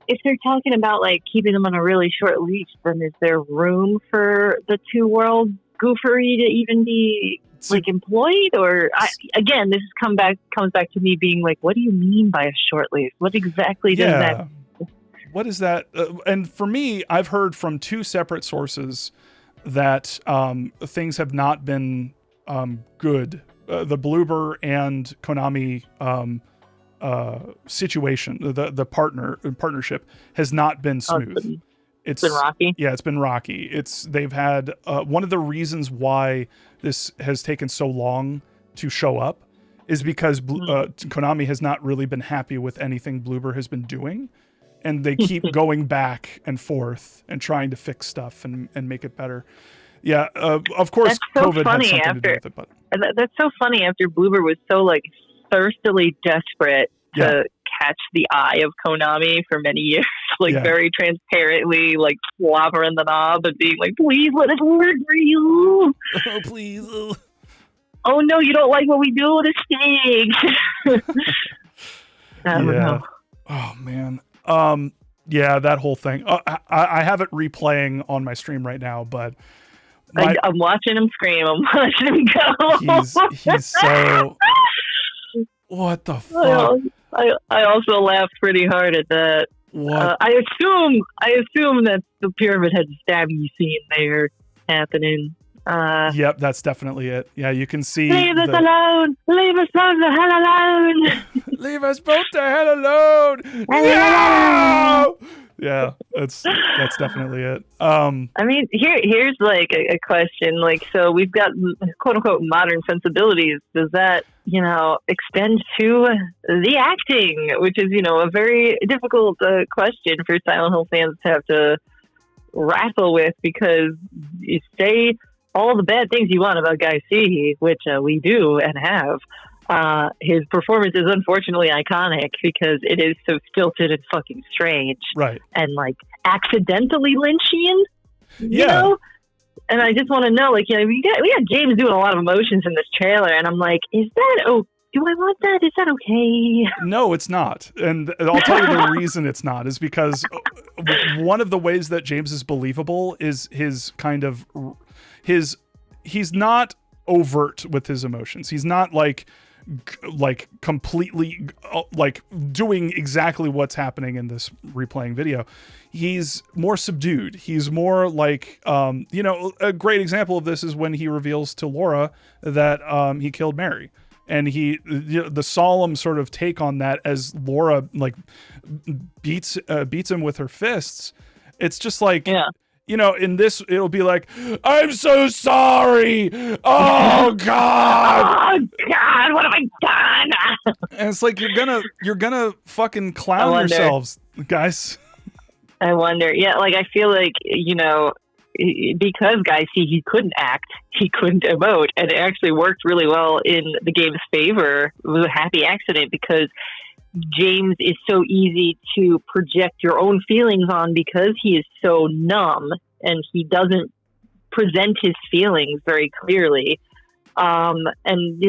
[SPEAKER 6] if they're talking about keeping them on a really short leash, then is there room for the two world goofery to even be employed? Or again, this comes back to me being like, what do you mean by a short leash? What exactly does that?
[SPEAKER 1] What is that? And for me, I've heard from two separate sources that things have not been good. The Bloober and Konami situation, the partnership has not been smooth.
[SPEAKER 6] It's been rocky.
[SPEAKER 1] Yeah, it's been rocky. They've had one of the reasons why this has taken so long to show up is because Konami has not really been happy with anything Bloober has been doing, and they keep going back and forth and trying to fix stuff and make it better. Yeah, of course, COVID had something to do with it, but
[SPEAKER 6] that's so funny. After Bloober was so like thirstily desperate to catch the eye of Konami for many years, very transparently, like slobbering the knob and being like, "Please let us work for you."
[SPEAKER 1] Oh, please.
[SPEAKER 6] Oh no, you don't like what we do with the stakes. I don't know.
[SPEAKER 1] Oh man. Yeah, that whole thing. I have it replaying on my stream right now, but
[SPEAKER 6] I'm watching him scream. I'm watching him go.
[SPEAKER 1] He's so. What the fuck?
[SPEAKER 6] I also laughed pretty hard at that.
[SPEAKER 1] What?
[SPEAKER 6] I assume that the Pyramid Head stabby scene there happening.
[SPEAKER 1] Yep, that's definitely it. Yeah, you can see.
[SPEAKER 6] Leave us alone! Leave us both the hell alone!
[SPEAKER 1] Leave us both the hell alone! No! Yeah, that's definitely it.
[SPEAKER 6] I mean, here's like a question. Like, so we've got quote unquote modern sensibilities. Does that, extend to the acting, which is, a very difficult question for Silent Hill fans to have to wrestle with, because you say all the bad things you want about Guy C, which we do and have. His performance is unfortunately iconic because it is so stilted and fucking strange.
[SPEAKER 1] Right.
[SPEAKER 6] And like accidentally Lynchian, you know? And I just want to know, like, we got James doing a lot of emotions in this trailer, and I'm like, do I want that? Is that okay?
[SPEAKER 1] No, it's not. And I'll tell you the reason it's not is because one of the ways that James is believable is his kind of he's not overt with his emotions. He's not like completely like doing exactly what's happening in this replaying video. He's more subdued. He's more like, a great example of this is when he reveals to Laura that he killed Mary. And the solemn sort of take on that as Laura like beats him with her fists. It's just like, in this, it'll be like, "I'm so sorry. Oh God.
[SPEAKER 6] Oh God, what have I done?"
[SPEAKER 1] And it's like, you're gonna fucking clown yourselves, guys.
[SPEAKER 6] I wonder. Yeah, like I feel like, because Guy C, he couldn't act, he couldn't emote, and it actually worked really well in the game's favor. It was a happy accident because James is so easy to project your own feelings on because he is so numb and he doesn't present his feelings very clearly. And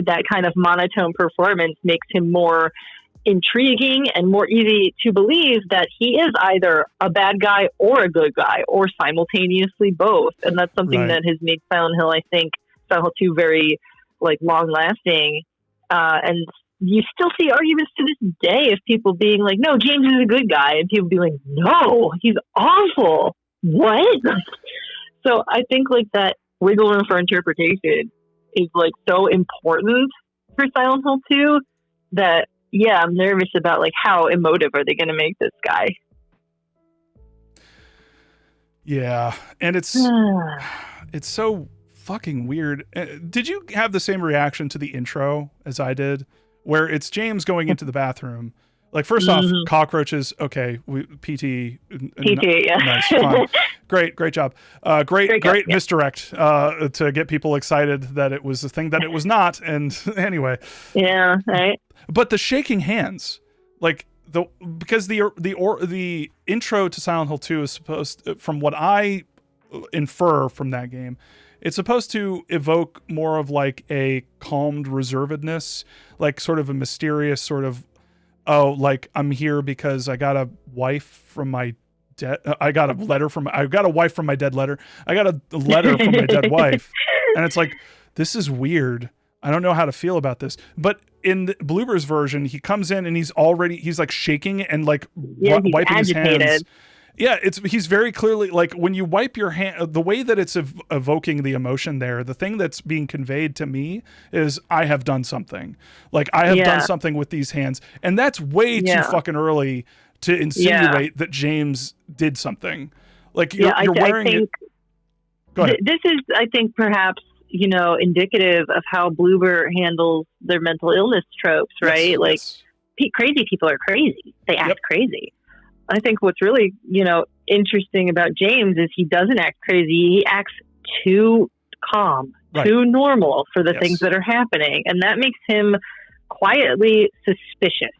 [SPEAKER 6] that kind of monotone performance makes him more intriguing and more easy to believe that he is either a bad guy or a good guy or simultaneously both. And that's something that has made Silent Hill, I think, Silent Hill 2 very like long lasting. And you still see arguments to this day of people being like, "No, James is a good guy," and people being like, "No, he's awful." What? So I think like that wiggle room for interpretation is like so important for Silent Hill 2 that I'm nervous about like how emotive are they going to make this guy.
[SPEAKER 1] Yeah, and it's so fucking weird. Did you have the same reaction to the intro as I did, where it's James going into the bathroom? Like, first off, cockroaches. Okay, PT,
[SPEAKER 6] yeah,
[SPEAKER 1] nice, fine. Great job. Great misdirect to get people excited that it was the thing that it was not. And anyway,
[SPEAKER 6] yeah, right.
[SPEAKER 1] But the shaking hands, like because the intro to Silent Hill 2 is supposed, from what I infer from that game, it's supposed to evoke more of like a calmed reservedness, like sort of a mysterious sort of, like I'm here because I got a wife from my dead. I got a wife from my dead letter. I got a letter from my dead wife, and it's like, this is weird. I don't know how to feel about this. But in Bloober's version, he comes in and he's like shaking and like wiping
[SPEAKER 6] agitated.
[SPEAKER 1] his hands. Yeah, he's very clearly like, when you wipe your hand, the way that it's evoking the emotion there, the thing that's being conveyed to me is, I have done something. Like, I have done something with these hands. And that's way too fucking early to insinuate that James did something. Like you're wearing it. Go ahead.
[SPEAKER 6] This is, I think, perhaps, you know, indicative of how Bloober handles their mental illness tropes, right?
[SPEAKER 1] Yes,
[SPEAKER 6] like crazy people are crazy. They act crazy. I think what's really, you know, interesting about James is he doesn't act crazy. He acts too calm, too normal for the things that are happening. And that makes him quietly suspicious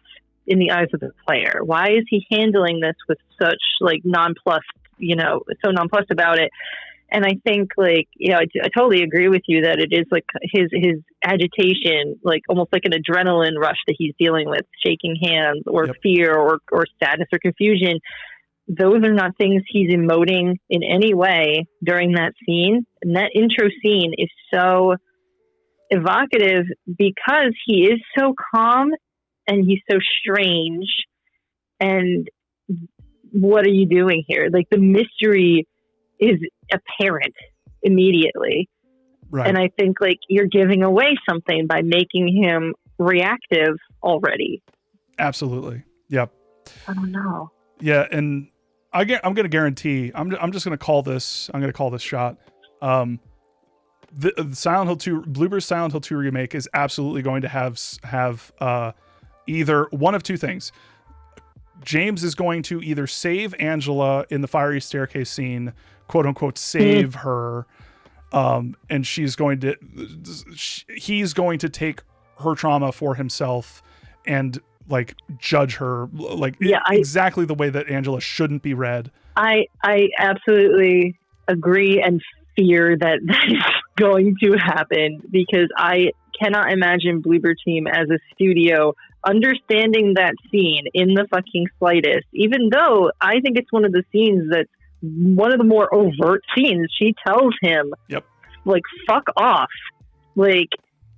[SPEAKER 6] in the eyes of the player. Why is he handling this with such like nonplussed, you know, so nonplussed about it? And I think, like, you know, I totally agree with you that it is like his agitation, like almost like an adrenaline rush that he's dealing with, shaking hands or fear or sadness or confusion. Those are not things he's emoting in any way during that scene. And that intro scene is so evocative because he is so calm and he's so strange. And what are you doing here? Like, the mystery is apparent immediately.
[SPEAKER 1] Right.
[SPEAKER 6] And I think, like, you're giving away something by making him reactive already.
[SPEAKER 1] Absolutely. Yep.
[SPEAKER 6] I don't know.
[SPEAKER 1] Yeah, and I'm going to guarantee, I'm just going to call this, I'm going to call this shot. The Silent Hill 2, Bloober's Silent Hill 2 remake is absolutely going to have either one of two things. James is going to either save Angela in the fiery staircase scene, quote unquote, save her. And he's going to take her trauma for himself and like judge her like exactly the way that Angela shouldn't be read.
[SPEAKER 6] I absolutely agree and fear that is going to happen, because I cannot imagine Bloober Team as a studio understanding that scene in the fucking slightest, even though I think it's one of the scenes that's one of the more overt scenes. She tells him, like, fuck off. Like,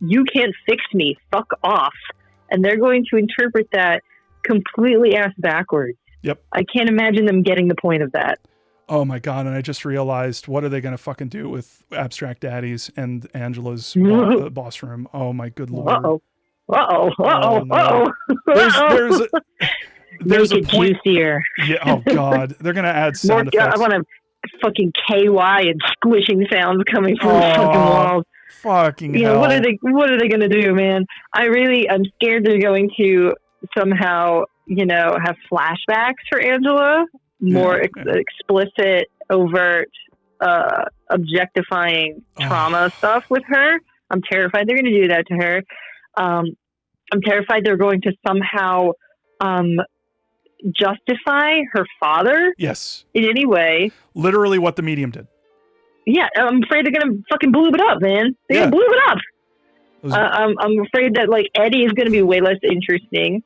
[SPEAKER 6] you can't fix me. Fuck off. And they're going to interpret that completely ass backwards.
[SPEAKER 1] Yep.
[SPEAKER 6] I can't imagine them getting the point of that.
[SPEAKER 1] Oh my God. And I just realized, what are they going to fucking do with Abstract Daddies and Angela's boss room? Oh my good Lord. There's a point.
[SPEAKER 6] Juicier.
[SPEAKER 1] Yeah. Oh God. They're going to add sound effects.
[SPEAKER 6] I want to fucking KY and squishing sounds coming from the fucking walls.
[SPEAKER 1] Fucking
[SPEAKER 6] you
[SPEAKER 1] hell.
[SPEAKER 6] know, what are they going to do, man? I'm scared they're going to somehow, you know, have flashbacks for Angela, more explicit, overt, objectifying trauma stuff with her. I'm terrified they're going to do that to her. I'm terrified they're going to somehow justify her father.
[SPEAKER 1] Yes.
[SPEAKER 6] In any way.
[SPEAKER 1] Literally what The Medium did.
[SPEAKER 6] Yeah, I'm afraid they're gonna fucking bloob it up, man. They're gonna bloob it up. I'm afraid that, like, Eddie is gonna be way less interesting.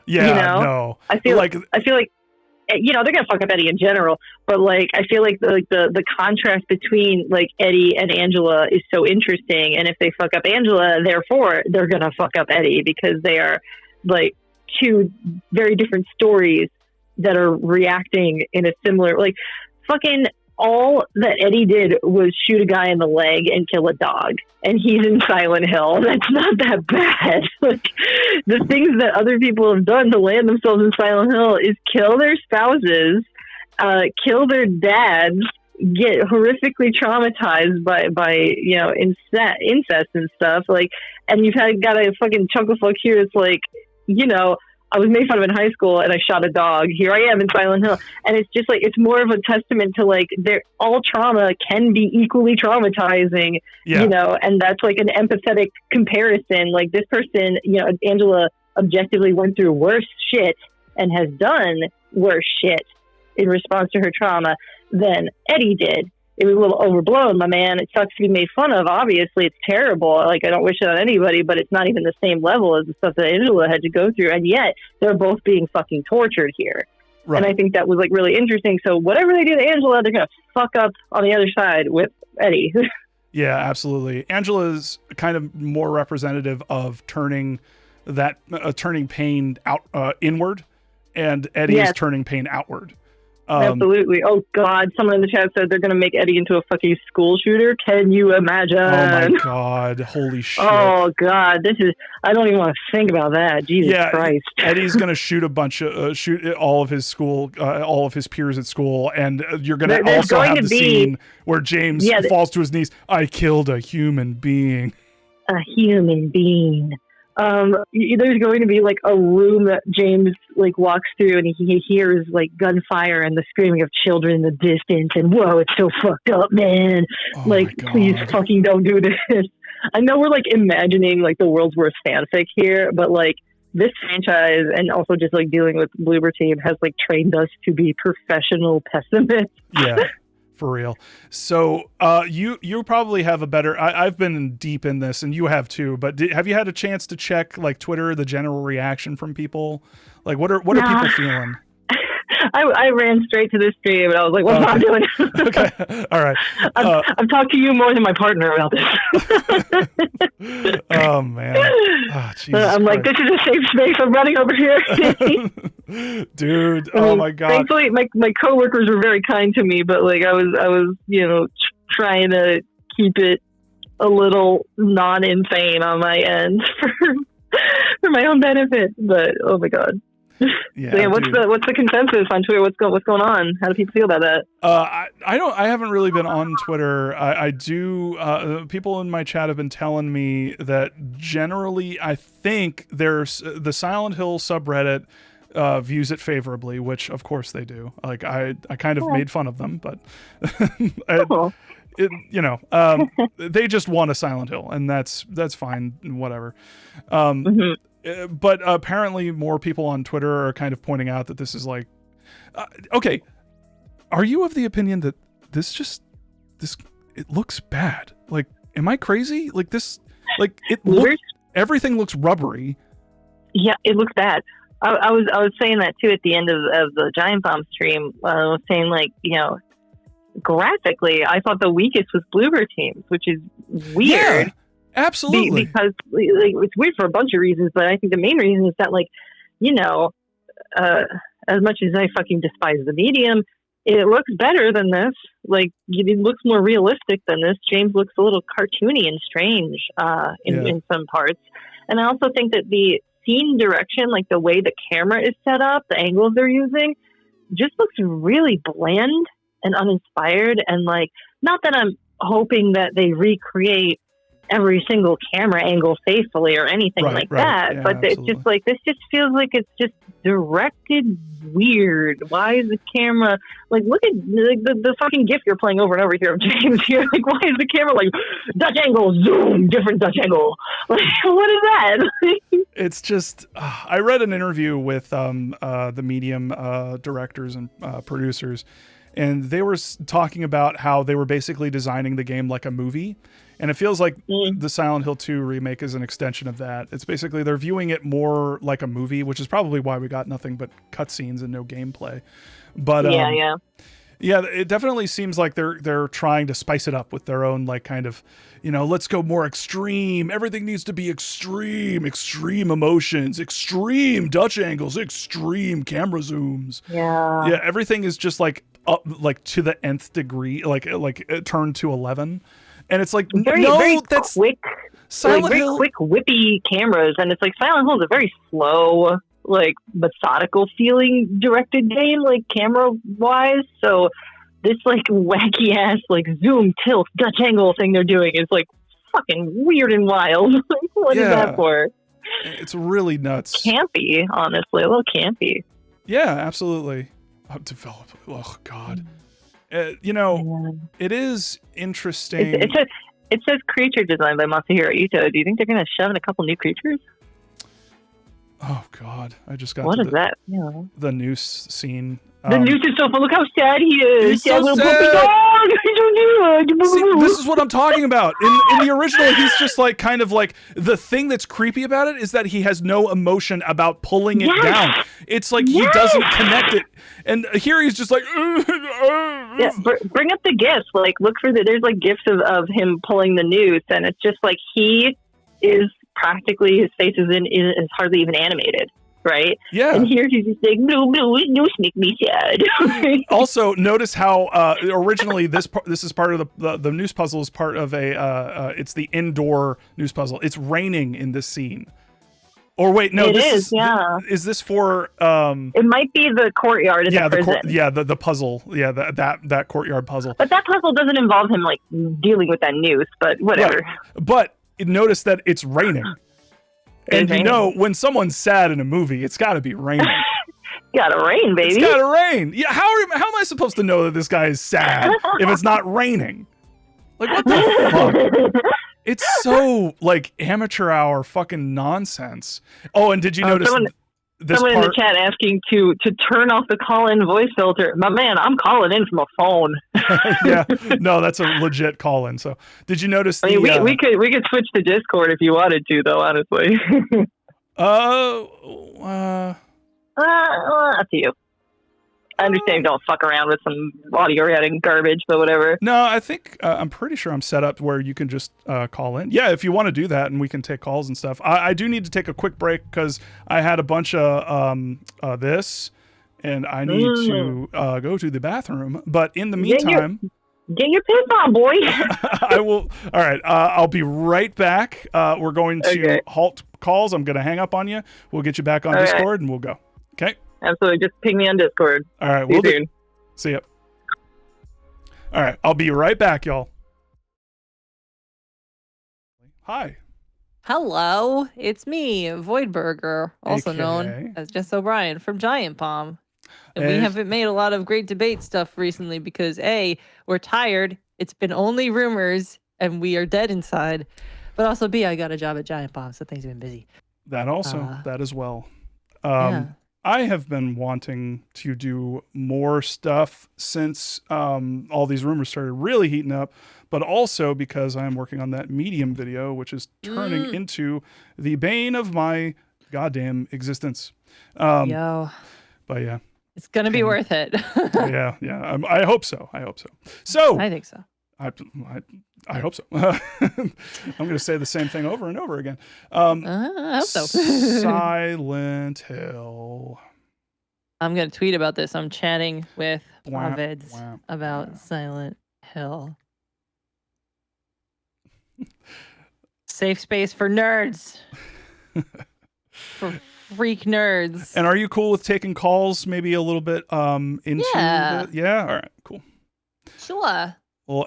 [SPEAKER 1] Yeah,
[SPEAKER 6] you know?
[SPEAKER 1] no.
[SPEAKER 6] I feel like you know, they're gonna fuck up Eddie in general, but like I feel like the contrast between like Eddie and Angela is so interesting, and if they fuck up Angela, therefore they're gonna fuck up Eddie, because they are like two very different stories that are reacting in a similar, like, fucking all that Eddie did was shoot a guy in the leg and kill a dog, and he's in Silent Hill. That's not that bad. Like, the things that other people have done to land themselves in Silent Hill is kill their spouses, kill their dads, get horrifically traumatized by you know, incest and stuff. Like, and you've got a fucking chunk of fuck here. It's like, you know, I was made fun of in high school and I shot a dog. Here I am in Silent Hill. And it's just like, it's more of a testament to like, all trauma can be equally traumatizing, you know, and that's like an empathetic comparison. Like, this person, you know, Angela objectively went through worse shit and has done worse shit in response to her trauma than Eddie did. It was a little overblown, my man. It sucks to be made fun of. Obviously, it's terrible. Like, I don't wish it on anybody, but it's not even the same level as the stuff that Angela had to go through. And yet, they're both being fucking tortured here. Right. And I think that was, like, really interesting. So whatever they do to Angela, they're going to fuck up on the other side with Eddie.
[SPEAKER 1] Yeah, absolutely. Angela's kind of more representative of turning pain out inward, and Eddie is turning pain outward.
[SPEAKER 6] Absolutely. Oh God! Someone in the chat said they're going to make Eddie into a fucking school shooter. Can you imagine?
[SPEAKER 1] Oh my God! Holy shit!
[SPEAKER 6] Oh God! This is. I don't even want to think about that. Jesus Christ!
[SPEAKER 1] Eddie's going to shoot a bunch of shoot all of his school, all of his peers at school, and you're going to also have the scene where James falls to his knees. I killed a human being.
[SPEAKER 6] A human being. There's going to be like a room that James like walks through and he hears like gunfire and the screaming of children in the distance and whoa, it's so fucked up, man. Like, please fucking don't do this. I know we're like imagining like the world's worst fanfic here, but like this franchise and also just like dealing with Bloober Team has like trained us to be professional pessimists.
[SPEAKER 1] Yeah. For real. So you probably have a better, I've been deep in this and you have too, but have you had a chance to check like Twitter, the general reaction from people? Like what are people feeling?
[SPEAKER 6] I ran straight to this stream and I was like, what's I'm doing?
[SPEAKER 1] Okay. All right.
[SPEAKER 6] I've talked to you more than my partner about this.
[SPEAKER 1] Oh man. Oh,
[SPEAKER 6] I'm like, this is a safe space. I'm running over here.
[SPEAKER 1] Dude. Oh my God.
[SPEAKER 6] Thankfully my coworkers were very kind to me, but like I was, trying to keep it a little non-insane on my end for my own benefit. But oh my God.
[SPEAKER 1] Yeah,
[SPEAKER 6] what's the consensus on Twitter? What's going on? How do people feel about that?
[SPEAKER 1] I haven't really been on Twitter. I do. People in my chat have been telling me that generally, I think there's the Silent Hill subreddit views it favorably, which of course they do. Like I kind of made fun of them, but they just want a Silent Hill, and that's fine. Whatever. But apparently more people on Twitter are kind of pointing out that this is like, okay, are you of the opinion that it looks bad? Like, am I crazy? Like this, like everything looks rubbery.
[SPEAKER 6] Yeah, it looks bad. I was saying that too at the end of the Giant Bomb stream. I was saying like, graphically, I thought the weakest was Bloober Teams, which is weird.
[SPEAKER 1] Yeah. Absolutely.
[SPEAKER 6] Because it's weird for a bunch of reasons, but I think the main reason is that, like, as much as I fucking despise the medium, it looks better than this. Like, it looks more realistic than this. James looks a little cartoony and strange in some parts. And I also think that the scene direction, like the way the camera is set up, the angles they're using, just looks really bland and uninspired. And, like, not that I'm hoping that they recreate every single camera angle faithfully or anything that, yeah, but absolutely. It's just like, this just feels like it's just directed weird. Why is the camera like, look at the fucking GIF you're playing over and over here of James here, like, why is the camera like Dutch angle, zoom, different Dutch angle, like, what is that?
[SPEAKER 1] It's just I read an interview with the medium directors and producers, and they were talking about how they were basically designing the game like a movie. And it feels like the Silent Hill 2 remake is an extension of that. It's basically, they're viewing it more like a movie, which is probably why we got nothing but cutscenes and no gameplay. But yeah, it definitely seems like they're trying to spice it up with their own, like, kind of, let's go more extreme. Everything needs to be extreme emotions, extreme Dutch angles, extreme camera zooms. Yeah, everything is just like up, like to the nth degree, like turned to 11. And it's like,
[SPEAKER 6] very
[SPEAKER 1] that's
[SPEAKER 6] quick,
[SPEAKER 1] Silent Hill.
[SPEAKER 6] Quick, whippy cameras. And it's like Silent Hill is a very slow, like, methodical feeling directed game, like, camera wise. So this, like, wacky ass, like, zoom, tilt, Dutch angle thing they're doing is, like, fucking weird and wild. What is that for?
[SPEAKER 1] It's really nuts.
[SPEAKER 6] Campy, honestly, a little campy.
[SPEAKER 1] Yeah, absolutely. Oh God. It is interesting.
[SPEAKER 6] It says creature design by Masahiro Ito. Do you think they're going to shove in a couple new creatures?
[SPEAKER 1] Oh God, I just got.
[SPEAKER 6] What is that?
[SPEAKER 1] The noose scene.
[SPEAKER 6] The noose is so fun. Look how sad he is.
[SPEAKER 1] He's so
[SPEAKER 6] little
[SPEAKER 1] sad.
[SPEAKER 6] puppy dog. He's so cute.
[SPEAKER 1] See, this is what I'm talking about. In the original, he's just like, kind of like, the thing that's creepy about it is that he has no emotion about pulling it down. It's like he doesn't connect it. And here he's just like,
[SPEAKER 6] yeah, bring up the gifs. Like, look for there's like gifs of him pulling the noose, and it's just like he is practically, his face is hardly even animated. right?
[SPEAKER 1] Yeah.
[SPEAKER 6] And here she's just like, no, no, make me sad.
[SPEAKER 1] Also, notice how originally this is part of the news puzzle is part of a it's the indoor news puzzle. It's raining in this scene. Or wait, no, is this for
[SPEAKER 6] it might be the courtyard in the prison.
[SPEAKER 1] The puzzle. Yeah, that courtyard puzzle.
[SPEAKER 6] But that puzzle doesn't involve him like dealing with that noose, but whatever.
[SPEAKER 1] Right. But notice that it's raining. And you know, when someone's sad in a movie, it's got to be raining.
[SPEAKER 6] Gotta rain, baby.
[SPEAKER 1] It's gotta rain. Yeah, how am I supposed to know that this guy is sad if it's not raining? Like, what the fuck? It's so, like, amateur hour fucking nonsense. Oh, and did you notice
[SPEAKER 6] someone in the chat asking to turn off the call-in voice filter. My man, I'm calling in from a phone.
[SPEAKER 1] Yeah, no, that's a legit call-in. So, did you notice?
[SPEAKER 6] I mean, we could switch to Discord if you wanted to, though. Honestly. Up to you. I understand you don't fuck around with some audio editing garbage, but whatever.
[SPEAKER 1] No, I think I'm pretty sure I'm set up where you can just call in. Yeah, if you want to do that, and we can take calls and stuff. I do need to take a quick break because I had a bunch of this, and I need to go to the bathroom. But in the meantime,
[SPEAKER 6] get your piss on, boy.
[SPEAKER 1] I will. All right, I'll be right back. We're going to halt calls. I'm going to hang up on you. We'll get you back on Discord, and we'll go. Okay.
[SPEAKER 6] Absolutely. Just ping me on Discord.
[SPEAKER 1] All right.
[SPEAKER 6] See you soon.
[SPEAKER 1] See ya. All right. I'll be right back, y'all. Hi.
[SPEAKER 12] Hello. It's me, VoidBurger, also known as Jess O'Brien from Giant Palm. And we haven't made a lot of great debate stuff recently because A, we're tired. It's been only rumors and we are dead inside. But also B, I got a job at Giant Palm, so things have been busy.
[SPEAKER 1] That also, that as well.
[SPEAKER 12] Yeah.
[SPEAKER 1] I have been wanting to do more stuff since all these rumors started really heating up, but also because I'm working on that Medium video, which is turning into the bane of my goddamn existence. But yeah.
[SPEAKER 12] It's going to be worth it.
[SPEAKER 1] yeah. I hope so. So
[SPEAKER 12] I think so.
[SPEAKER 1] I hope so. I'm going to say the same thing over and over again.
[SPEAKER 12] I hope so.
[SPEAKER 1] Silent Hill.
[SPEAKER 12] I'm going to tweet about this. I'm chatting with bobvids about Silent Hill. Safe space for nerds. For freak nerds.
[SPEAKER 1] And are you cool with taking calls maybe a little bit into yeah? All right, cool.
[SPEAKER 12] Sure.
[SPEAKER 1] Well,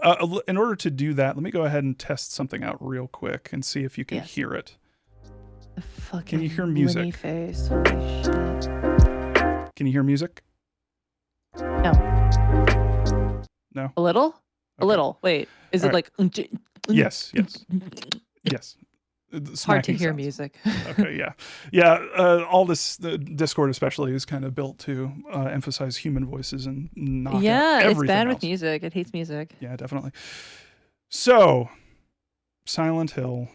[SPEAKER 1] in order to do that, let me go ahead and test something out real quick and see if you can hear it. Can you hear music?
[SPEAKER 12] Face. Holy shit.
[SPEAKER 1] Can you hear music?
[SPEAKER 12] No.
[SPEAKER 1] No?
[SPEAKER 12] A little? Okay. A little. Wait. Is it like...
[SPEAKER 1] Yes.
[SPEAKER 12] It's hard to hear music.
[SPEAKER 1] Okay, yeah. All this, the Discord especially, is kind of built to emphasize human voices and knock out everything
[SPEAKER 12] it's bad
[SPEAKER 1] else.
[SPEAKER 12] with music. It hates music.
[SPEAKER 1] Yeah, definitely. So, Silent Hill.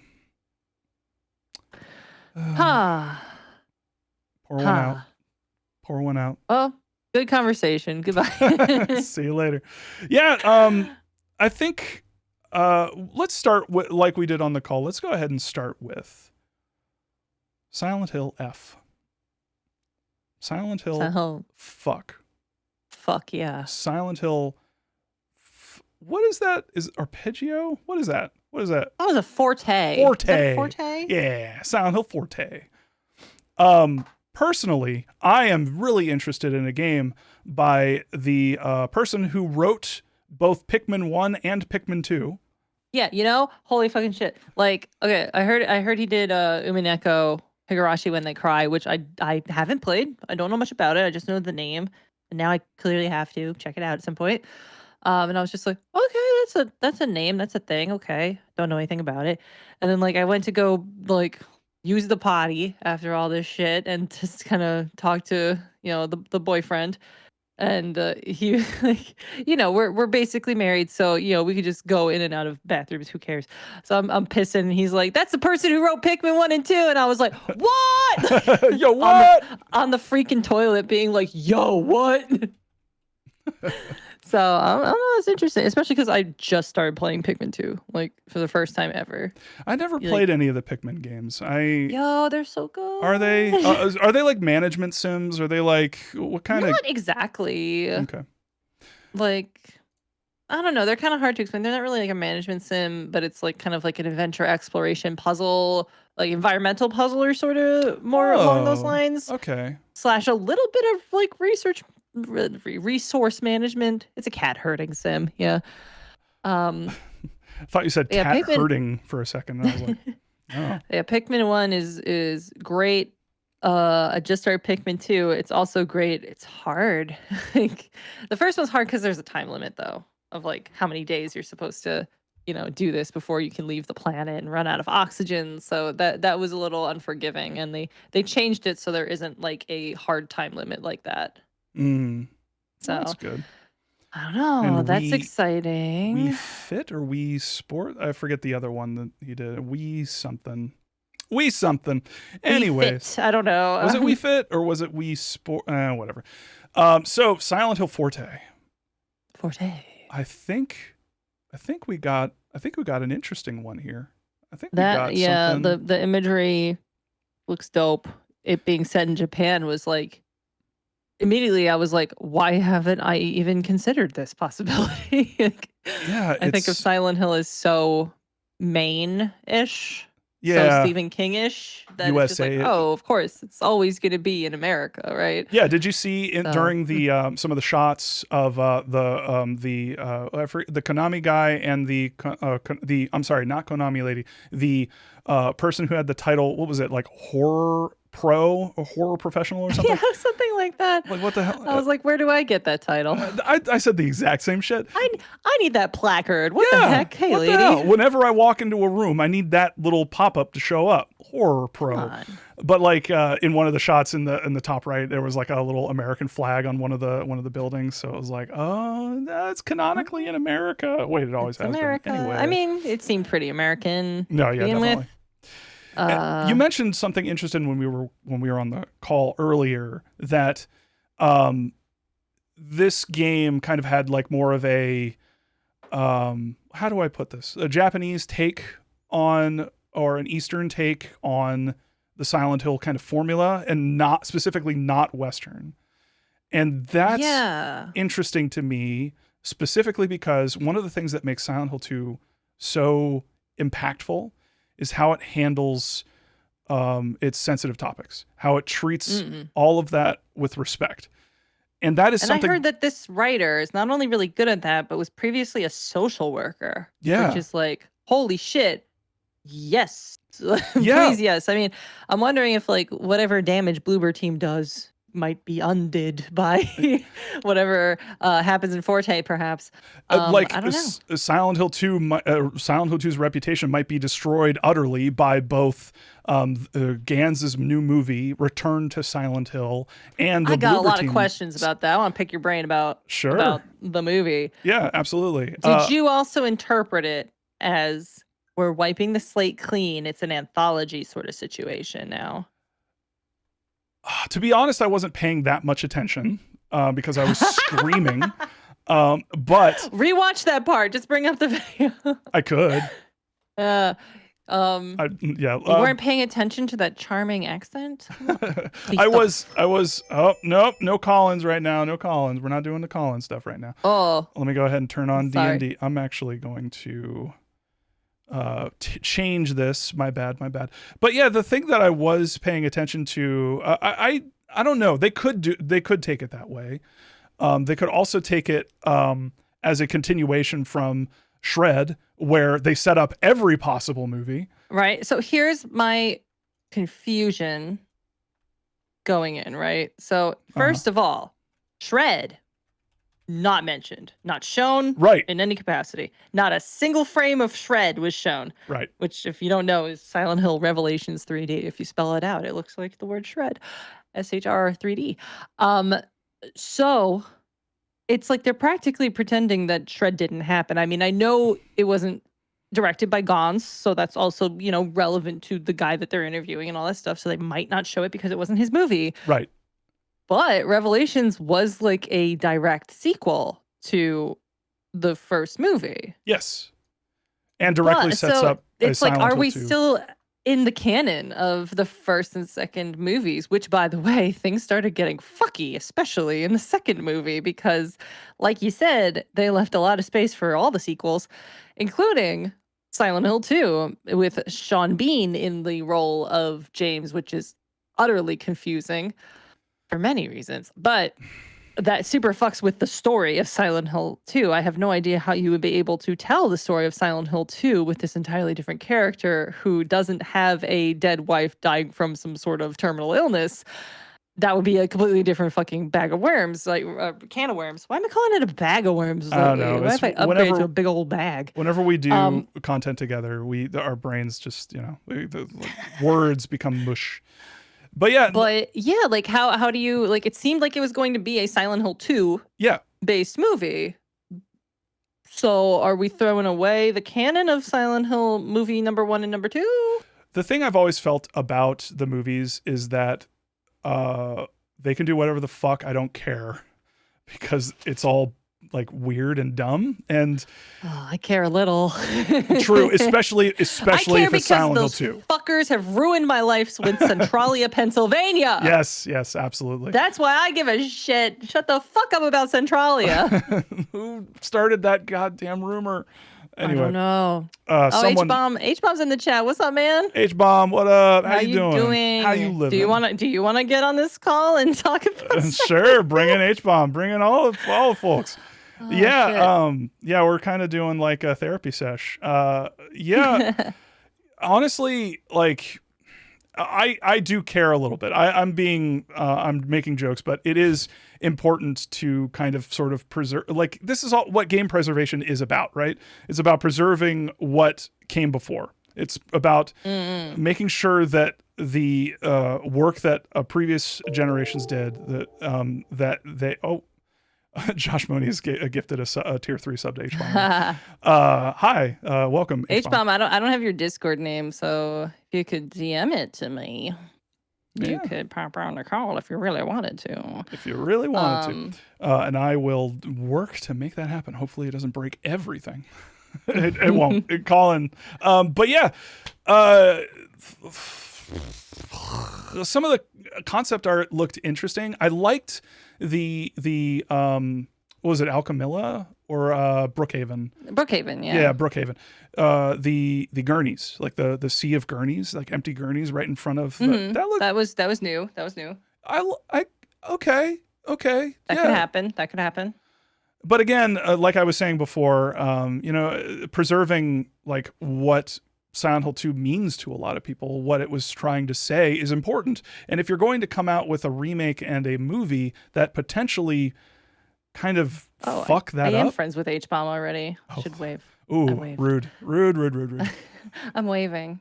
[SPEAKER 1] Pour one out.
[SPEAKER 12] Well, good conversation. Goodbye.
[SPEAKER 1] See you later. Yeah, I think... let's start with, like we did on the call. Let's go ahead and start with Silent Hill F. Silent Hill fuck.
[SPEAKER 12] Fuck yeah.
[SPEAKER 1] Silent Hill. What is that? Is arpeggio? What is that? What is that?
[SPEAKER 12] That was a forte.
[SPEAKER 1] Forte.
[SPEAKER 12] Forte?
[SPEAKER 1] Yeah, Silent Hill Forte. Personally, I am really interested in a game by the person who wrote both Pikmin 1 and Pikmin 2.
[SPEAKER 12] Yeah, holy fucking shit. Like, okay, I heard he did Umineko Higurashi When They Cry, which I haven't played. I don't know much about it. I just know the name. And now I clearly have to check it out at some point. And I was just like, okay, that's a name, that's a thing. Okay. Don't know anything about it. And then like I went to go like use the potty after all this shit and just kind of talk to, the boyfriend. And he, like, we're basically married, so we could just go in and out of bathrooms. Who cares? So I'm pissing. And he's like, "That's the person who wrote Pikmin 1 and 2." And I was like, "What?
[SPEAKER 1] Yo, what?"
[SPEAKER 12] On the freaking toilet, being like, "Yo, what?" So I don't know. It's interesting, especially because I just started playing Pikmin 2, like for the first time ever.
[SPEAKER 1] I never played any of the Pikmin games.
[SPEAKER 12] Yo, they're so good.
[SPEAKER 1] Are they? Are they like management sims? Are they like what kind of?
[SPEAKER 12] Not exactly.
[SPEAKER 1] Okay.
[SPEAKER 12] Like, I don't know. They're kind of hard to explain. They're not really like a management sim, but it's like kind of like an adventure exploration puzzle, like environmental puzzle or sort of more along those lines.
[SPEAKER 1] Okay.
[SPEAKER 12] / a little bit of like resource management. It's a cat herding sim. Yeah.
[SPEAKER 1] I thought you said cat herding for a second. And I was like, oh.
[SPEAKER 12] Yeah, Pikmin 1 is great. I just started Pikmin 2. It's also great. It's hard. Like the first one's hard because there's a time limit though of like how many days you're supposed to, do this before you can leave the planet and run out of oxygen. So that was a little unforgiving, and they changed it so there isn't like a hard time limit like that.
[SPEAKER 1] So that's
[SPEAKER 12] So
[SPEAKER 1] good.
[SPEAKER 12] I don't know.
[SPEAKER 1] And
[SPEAKER 12] That's exciting.
[SPEAKER 1] Wii Fit or Wii Sport? I forget the other one that he did. Wii something. Wii something. Anyways,
[SPEAKER 12] Fit. I don't know.
[SPEAKER 1] Was it Wii Fit or was it Wii Sport? Whatever. So Silent Hill Forte. I think we got an interesting one here. I think we got something.
[SPEAKER 12] the imagery looks dope. It being set in Japan was like, immediately I was like, why haven't I even considered this possibility?
[SPEAKER 1] Yeah,
[SPEAKER 12] I think of Silent Hill as so Maine-ish. So
[SPEAKER 1] Yeah.
[SPEAKER 12] Stephen King-ish. That it's just like,
[SPEAKER 1] USA.
[SPEAKER 12] oh, of course, it's always going to be in America, right?
[SPEAKER 1] Yeah, did you see
[SPEAKER 12] So-
[SPEAKER 1] during the some of the shots of the Konami guy and the I'm sorry, not Konami lady, the person who had the title, what was it, like horror pro or horror professional or something?
[SPEAKER 12] Yeah, something like that.
[SPEAKER 1] Like what the hell?
[SPEAKER 12] I was like, where do I get that title?
[SPEAKER 1] I said the exact same shit.
[SPEAKER 12] I need that placard. What the heck? Hey,
[SPEAKER 1] what
[SPEAKER 12] lady.
[SPEAKER 1] the hell? Whenever I walk into a room, I need that little pop-up to show up. Horror pro. But like in one of the shots in the top right, there was like a little American flag on one of the buildings. So it was like, oh, that's canonically in America. Wait, it always has
[SPEAKER 12] America.
[SPEAKER 1] been. Anyway.
[SPEAKER 12] I mean, it seemed pretty American.
[SPEAKER 1] No,
[SPEAKER 12] to
[SPEAKER 1] yeah,
[SPEAKER 12] begin
[SPEAKER 1] definitely.
[SPEAKER 12] With.
[SPEAKER 1] You mentioned something interesting when we were on the call earlier that this game kind of had like more of a how do I put this? A Japanese take on, or an Eastern take on the Silent Hill kind of formula, and not specifically not Western. And that's interesting to me, specifically because one of the things that makes Silent Hill 2 so impactful is how it handles its sensitive topics, how it treats all of that with respect. And that is something.
[SPEAKER 12] I heard that this writer is not only really good at that, but was previously a social worker.
[SPEAKER 1] Yeah.
[SPEAKER 12] Which is like, holy shit. Yes.
[SPEAKER 1] Yeah.
[SPEAKER 12] Please, yes. I mean, I'm wondering if like whatever damage Bloober team does might be undid by whatever happens in Forte, perhaps.
[SPEAKER 1] Like
[SPEAKER 12] I don't know.
[SPEAKER 1] Silent Hill 2, Silent Hill 2's reputation might be destroyed utterly by both Gans's new movie, Return to Silent Hill, and the
[SPEAKER 12] I got
[SPEAKER 1] Bloober
[SPEAKER 12] a lot
[SPEAKER 1] team.
[SPEAKER 12] of questions about that. I want to pick your brain about the movie.
[SPEAKER 1] Yeah, absolutely.
[SPEAKER 12] Did you also interpret it as we're wiping the slate clean? It's an anthology sort of situation now.
[SPEAKER 1] To be honest, I wasn't paying that much attention because I was screaming. But
[SPEAKER 12] rewatch that part. Just bring up the video.
[SPEAKER 1] I could.
[SPEAKER 12] Yeah. You weren't paying attention to that charming accent.
[SPEAKER 1] I was. Oh nope, no Collins right now. No Collins. We're not doing the Collins stuff right now.
[SPEAKER 12] Oh.
[SPEAKER 1] Let me go ahead and turn on
[SPEAKER 12] Sorry.
[SPEAKER 1] D&D. I'm actually going to change this. My bad. But yeah, the thing that I was paying attention to, I don't know. They could take it that way. They could also take it as a continuation from Shred, where they set up every possible movie.
[SPEAKER 12] Right. So here's my confusion going in, right? So first of all, Shred, not mentioned, not shown in any capacity. Not a single frame of Shred was shown.
[SPEAKER 1] Right.
[SPEAKER 12] Which, if you don't know, is Silent Hill Revelations 3D. If you spell it out, it looks like the word Shred. SHR 3D. So it's like they're practically pretending that Shred didn't happen. I mean, I know it wasn't directed by Gons, so that's also, relevant to the guy that they're interviewing and all that stuff. So they might not show it because it wasn't his movie.
[SPEAKER 1] Right.
[SPEAKER 12] But Revelations was like a direct sequel to the first movie.
[SPEAKER 1] Yes. And directly sets up
[SPEAKER 12] it's like,
[SPEAKER 1] Silent
[SPEAKER 12] are
[SPEAKER 1] Hill
[SPEAKER 12] we
[SPEAKER 1] 2.
[SPEAKER 12] still in the canon of the first and second movies? Which, by the way, things started getting fucky, especially in the second movie, because, like you said, they left a lot of space for all the sequels, including Silent Hill 2, with Sean Bean in the role of James, which is utterly confusing for many reasons. But that super fucks with the story of Silent Hill 2. I have no idea how you would be able to tell the story of Silent Hill 2 with this entirely different character who doesn't have a dead wife dying from some sort of terminal illness. That would be a completely different fucking bag of worms, like a can of worms. Why am I calling it a bag of worms?
[SPEAKER 1] I don't know.
[SPEAKER 12] What if I upgrade to a big old bag?
[SPEAKER 1] Whenever we do content together, our brains just, the words become mush. But yeah,
[SPEAKER 12] like how do you, like, it seemed like it was going to be a Silent Hill 2 based movie. So are we throwing away the canon of Silent Hill movie number 1 and number 2?
[SPEAKER 1] The thing I've always felt about the movies is that they can do whatever the fuck, I don't care, because it's all like weird and dumb, and
[SPEAKER 12] I care a little.
[SPEAKER 1] True, especially
[SPEAKER 12] I care
[SPEAKER 1] if it's Silent Hill
[SPEAKER 12] those
[SPEAKER 1] 2.
[SPEAKER 12] Fuckers have ruined my life with Centralia, Pennsylvania.
[SPEAKER 1] Yes, absolutely.
[SPEAKER 12] That's why I give a shit. Shut the fuck up about Centralia.
[SPEAKER 1] Who started that goddamn rumor? Anyway,
[SPEAKER 12] I don't know. H-Bomb's in the chat. What's up, man?
[SPEAKER 1] H-Bomb, what up? How you
[SPEAKER 12] doing?
[SPEAKER 1] How you living?
[SPEAKER 12] Do you want to get on this call and talk about
[SPEAKER 1] Sure, bring in H-Bomb, bring in all the folks. We're kind of doing like a therapy sesh. Honestly, like I do care a little bit. I'm making jokes, but it is important to kind of sort of preserve, like, this is all what game preservation is about, right? It's about preserving what came before. It's about making sure that the work that previous generations did, that they Josh Money has gifted us a tier 3 sub to H-Bomb. Hi, welcome.
[SPEAKER 12] H-Bomb, I don't have your Discord name, so if you could DM it to me, you could pop on the call if you really wanted to.
[SPEAKER 1] If you really wanted to. And I will work to make that happen. Hopefully it doesn't break everything. it won't. Call in. But yeah, some of the concept art looked interesting. I liked the what was it, Alchemilla or Brookhaven?
[SPEAKER 12] Brookhaven, yeah.
[SPEAKER 1] Yeah, Brookhaven. The gurneys, like the sea of gurneys, like empty gurneys right in front of
[SPEAKER 12] that was new.
[SPEAKER 1] Okay.
[SPEAKER 12] That could happen.
[SPEAKER 1] But again, like I was saying before, preserving like what Silent Hill 2 means to a lot of people, what it was trying to say, is important. And if you're going to come out with a remake and a movie that potentially kind of fuck that up.
[SPEAKER 12] I am friends with H-Bomb already. I should wave.
[SPEAKER 1] Ooh, rude.
[SPEAKER 12] I'm waving.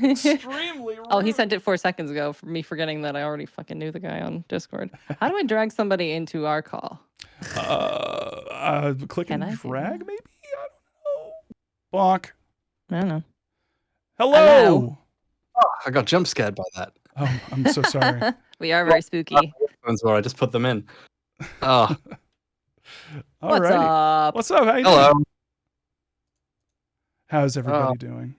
[SPEAKER 1] Extremely rude.
[SPEAKER 12] Oh, he sent it 4 seconds ago for me forgetting that I already fucking knew the guy on Discord. How do I drag somebody into our call?
[SPEAKER 1] Click and drag, maybe? I don't know. Bonk.
[SPEAKER 12] I don't know.
[SPEAKER 1] Hello.
[SPEAKER 13] Oh, I got jump scared by that.
[SPEAKER 1] Oh, I'm so sorry.
[SPEAKER 12] We are very spooky.
[SPEAKER 13] I just put them in. Oh.
[SPEAKER 12] What's up?
[SPEAKER 1] What's up? How you doing? How's everybody doing?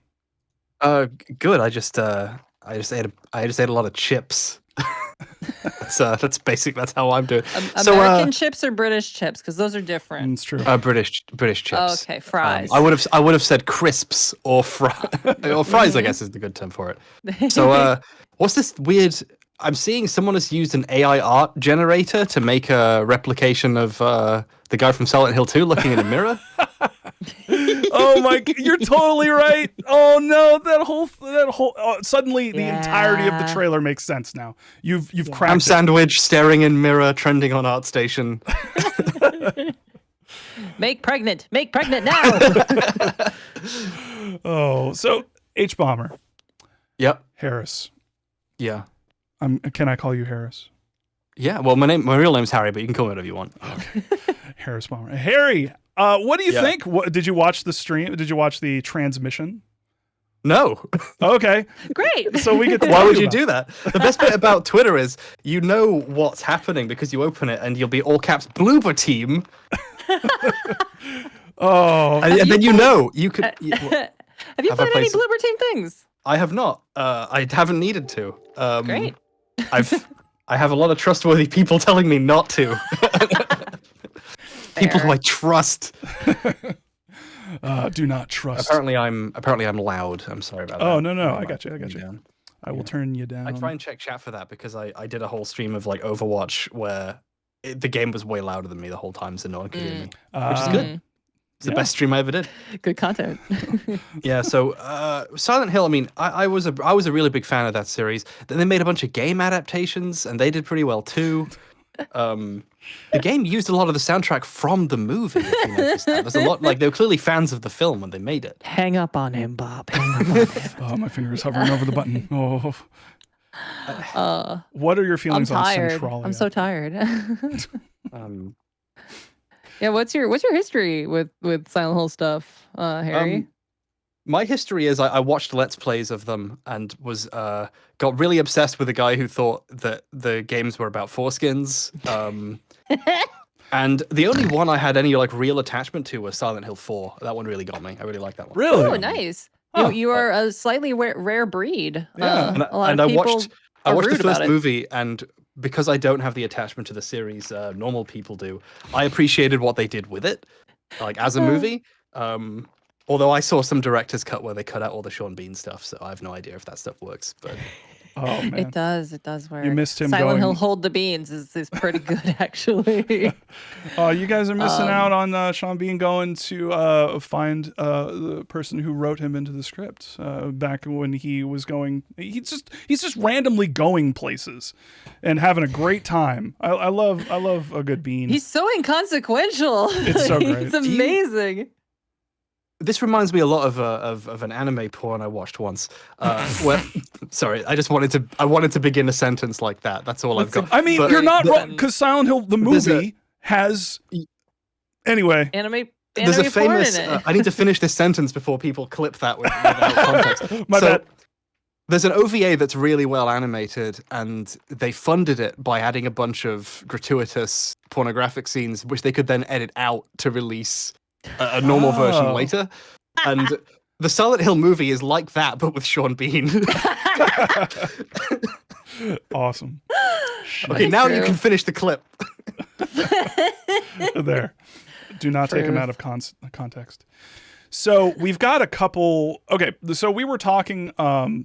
[SPEAKER 13] Good. I just ate a lot of chips. That's basic. That's how I'm doing.
[SPEAKER 12] American chips or British chips? Because those are different.
[SPEAKER 1] It's true.
[SPEAKER 13] British chips.
[SPEAKER 12] Oh, okay, fries.
[SPEAKER 13] I would have said crisps or or fries. I guess is the good term for it. So what's this weird? I'm seeing someone has used an AI art generator to make a replication of the guy from Silent Hill 2 looking in a mirror.
[SPEAKER 1] Oh my! You're totally right. Oh no! That whole suddenly the entirety of the trailer makes sense now. You've cracked.
[SPEAKER 13] I'm sandwich staring in mirror, trending on ArtStation.
[SPEAKER 12] Make pregnant now.
[SPEAKER 1] Oh, so H-Bomber.
[SPEAKER 13] Yep.
[SPEAKER 1] Harris.
[SPEAKER 13] Yeah.
[SPEAKER 1] Can I call you Harris?
[SPEAKER 13] Yeah. Well, my real name's Harry, but you can call me whatever you want.
[SPEAKER 1] Okay. Harris Bomber. Harry. What do you think? Did you watch the stream? Did you watch the transmission?
[SPEAKER 13] No.
[SPEAKER 1] Okay.
[SPEAKER 12] Great.
[SPEAKER 1] So we get to
[SPEAKER 13] Why would you do that? The best bit about Twitter is you know what's happening because you open it and you'll be all caps blooper team.
[SPEAKER 1] Oh,
[SPEAKER 13] and then you could.
[SPEAKER 12] Have you
[SPEAKER 13] Have I
[SPEAKER 12] played any
[SPEAKER 13] played
[SPEAKER 12] Bloober Team things?
[SPEAKER 13] I have not. I haven't needed to.
[SPEAKER 12] Great.
[SPEAKER 13] I have a lot of trustworthy people telling me not to. People who I trust.
[SPEAKER 1] Do not trust.
[SPEAKER 13] Apparently I'm loud. I'm sorry about that.
[SPEAKER 1] Oh no, I got you. I will turn you down.
[SPEAKER 13] I try and check chat for that because I did a whole stream of like Overwatch where the game was way louder than me the whole time, so no one could hear me, which is good. It's the best stream I ever did.
[SPEAKER 12] Good content.
[SPEAKER 13] Yeah. So Silent Hill. I mean, I was a really big fan of that series. Then they made a bunch of game adaptations, and they did pretty well too. The game used a lot of the soundtrack from the movie. If you noticed that. There's a lot, like they were clearly fans of the film when they made it.
[SPEAKER 12] Hang up on him, Bob. Hang up on him.
[SPEAKER 1] Oh, my finger is hovering over the button. Oh. What are your feelings
[SPEAKER 12] I'm
[SPEAKER 1] on
[SPEAKER 12] tired.
[SPEAKER 1] Centralia?
[SPEAKER 12] I'm so tired. Yeah, what's your history with Silent Hill stuff, Harry?
[SPEAKER 13] My history is I watched Let's Plays of them and was got really obsessed with a guy who thought that the games were about foreskins. And the only one I had any like real attachment to was Silent Hill 4. That one really got me. I really like that one.
[SPEAKER 1] Really?
[SPEAKER 12] Oh, nice.
[SPEAKER 1] Huh.
[SPEAKER 12] You are a slightly rare breed.
[SPEAKER 1] Yeah.
[SPEAKER 12] A lot
[SPEAKER 13] and
[SPEAKER 12] of
[SPEAKER 13] I
[SPEAKER 12] people
[SPEAKER 13] watched
[SPEAKER 12] are
[SPEAKER 13] the
[SPEAKER 12] rude about
[SPEAKER 13] first
[SPEAKER 12] it.
[SPEAKER 13] movie, and because I don't have the attachment to the series normal people do, I appreciated what they did with it, like as a movie. Although I saw some director's cut where they cut out all the Sean Bean stuff, so I have no idea if that stuff works. But
[SPEAKER 1] oh man,
[SPEAKER 12] It does work.
[SPEAKER 1] You missed him
[SPEAKER 12] Silent Hill
[SPEAKER 1] going-
[SPEAKER 12] Hold the Beans is pretty good, actually.
[SPEAKER 1] You guys are missing out on Sean Bean going to find the person who wrote him into the script back when he was going. He's just randomly going places and having a great time. I love a good Bean.
[SPEAKER 12] He's so inconsequential.
[SPEAKER 1] It's so great.
[SPEAKER 12] It's amazing.
[SPEAKER 13] this reminds me a lot of an anime porn I watched once. Where, sorry, I wanted to begin a sentence like that. That's all I've got.
[SPEAKER 1] I mean,
[SPEAKER 13] But
[SPEAKER 1] you're not wrong because Silent Hill the movie has. Anyway,
[SPEAKER 13] there's a
[SPEAKER 12] porn
[SPEAKER 13] famous.
[SPEAKER 12] in it.
[SPEAKER 13] I need to finish this sentence before people clip that without context.
[SPEAKER 1] My bad.
[SPEAKER 13] There's an OVA that's really well animated, and they funded it by adding a bunch of gratuitous pornographic scenes, which they could then edit out to release a normal version later. And the Silent Hill movie is like that, but with Sean Bean.
[SPEAKER 1] Awesome.
[SPEAKER 13] Okay, now you can finish the clip.
[SPEAKER 1] There. Do not take them out of context. So we've got a couple. Okay, so we were talking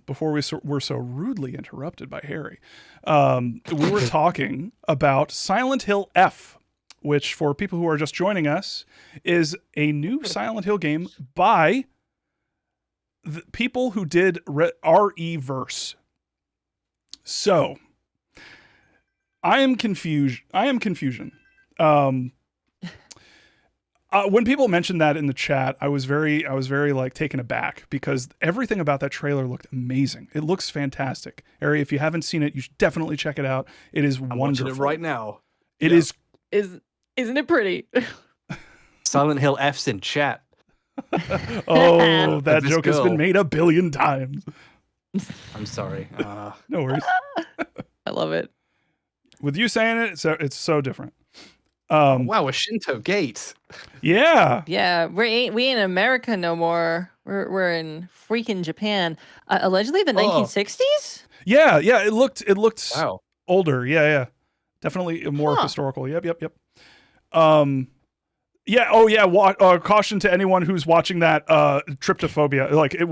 [SPEAKER 1] before we were so rudely interrupted by Harry. We were talking about Silent Hill F, which for people who are just joining us is a new Silent Hill game by the people who did RE-verse. So I am confusion. When people mentioned that in the chat, I was very like taken aback because everything about that trailer looked amazing. It looks fantastic. Ari, if you haven't seen it, you should definitely check it out. It is wonderful.
[SPEAKER 13] Watching it right now.
[SPEAKER 1] It is.
[SPEAKER 12] Isn't it pretty?
[SPEAKER 13] Silent Hill F's in chat.
[SPEAKER 1] Oh, that
[SPEAKER 13] This
[SPEAKER 1] joke has been
[SPEAKER 13] girl.
[SPEAKER 1] made 1 billion times.
[SPEAKER 13] I'm sorry.
[SPEAKER 1] No worries.
[SPEAKER 12] I love it.
[SPEAKER 1] With you saying it, it's so different.
[SPEAKER 13] Wow, a Shinto gate.
[SPEAKER 1] Yeah.
[SPEAKER 12] Yeah, we ain't in America no more. We're in freaking Japan. Allegedly the 1960s?
[SPEAKER 1] Yeah. It looked
[SPEAKER 13] wow.
[SPEAKER 1] older. Yeah. Definitely more historical. Yep. Yeah. Oh, yeah. Caution to anyone who's watching that. Tryptophobia. Like it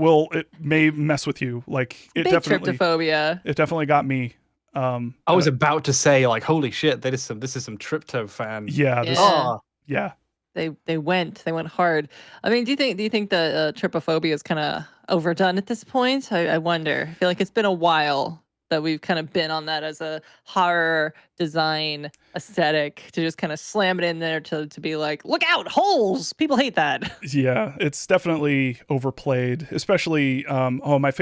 [SPEAKER 1] may mess with you. Like it
[SPEAKER 12] Big
[SPEAKER 1] definitely.
[SPEAKER 12] tryptophobia.
[SPEAKER 1] It definitely got me.
[SPEAKER 13] I was about to say, like, holy shit, this is some tryptophan.
[SPEAKER 1] Yeah. Yeah.
[SPEAKER 12] They went hard. I mean, do you think the trypophobia is kind of overdone at this point? I wonder. I feel like it's been a while that we've kind of been on that as a horror design aesthetic to just kind of slam it in there to be like, look out, holes. People hate that.
[SPEAKER 1] Yeah, it's definitely overplayed. Especially, one of my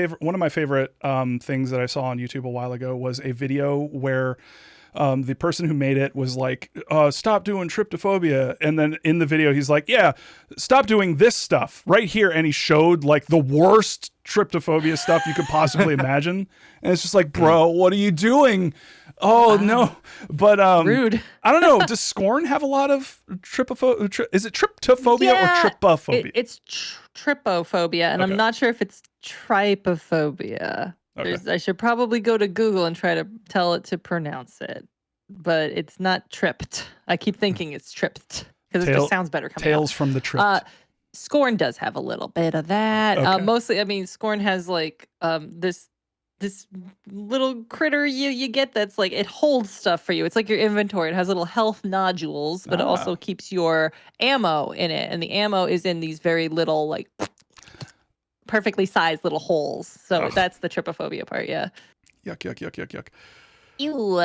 [SPEAKER 1] favorite things that I saw on YouTube a while ago was a video where the person who made it was like, stop doing tryptophobia. And then in the video, he's like, yeah, stop doing this stuff right here. And he showed like the worst tryptophobia stuff you could possibly imagine. And it's just like, bro, what are you doing? Oh no, but
[SPEAKER 12] rude.
[SPEAKER 1] I don't know. Does Scorn have a lot of is it tryptophobia or trypophobia?
[SPEAKER 12] It's trypophobia, and I'm not sure if it's trypophobia.
[SPEAKER 1] Okay.
[SPEAKER 12] I should probably go to Google and try to tell it to pronounce it, but it's not tripped. I keep thinking it's tripped because it just sounds better.
[SPEAKER 1] Tales from the Tripped.
[SPEAKER 12] Scorn does have a little bit of that.
[SPEAKER 1] Okay.
[SPEAKER 12] Mostly, I mean, Scorn has like this little critter you get that's like it holds stuff for you. It's like your inventory. It has little health nodules, but it also keeps your ammo in it, and the ammo is in these very little like perfectly sized little holes. So that's the trypophobia part. Yeah.
[SPEAKER 1] Yuck.
[SPEAKER 12] Ew.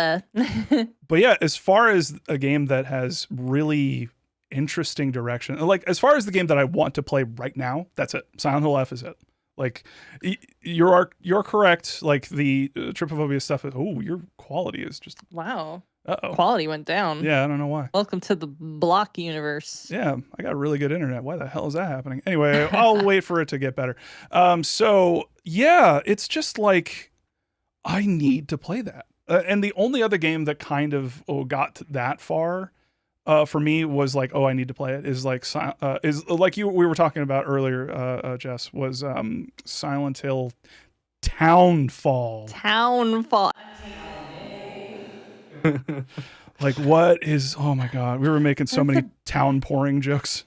[SPEAKER 1] But yeah, as far as a game that has really interesting direction, like as far as the game that I want to play right now, that's it. Silent Hill F is it. Like you're correct. Like the trypophobia stuff. Your quality is just
[SPEAKER 12] wow.
[SPEAKER 1] Uh-oh.
[SPEAKER 12] Quality went down.
[SPEAKER 1] Yeah, I don't know why.
[SPEAKER 12] Welcome to the block universe.
[SPEAKER 1] Yeah, I got really good internet. Why the hell is that happening? Anyway, I'll wait for it to get better. So yeah, it's just like I need to play that. And the only other game that kind of got that far for me was like, I need to play it. Is like we were talking about earlier, Jess, was Silent Hill Townfall. Like what is? Oh my god, we were making so many town pouring jokes.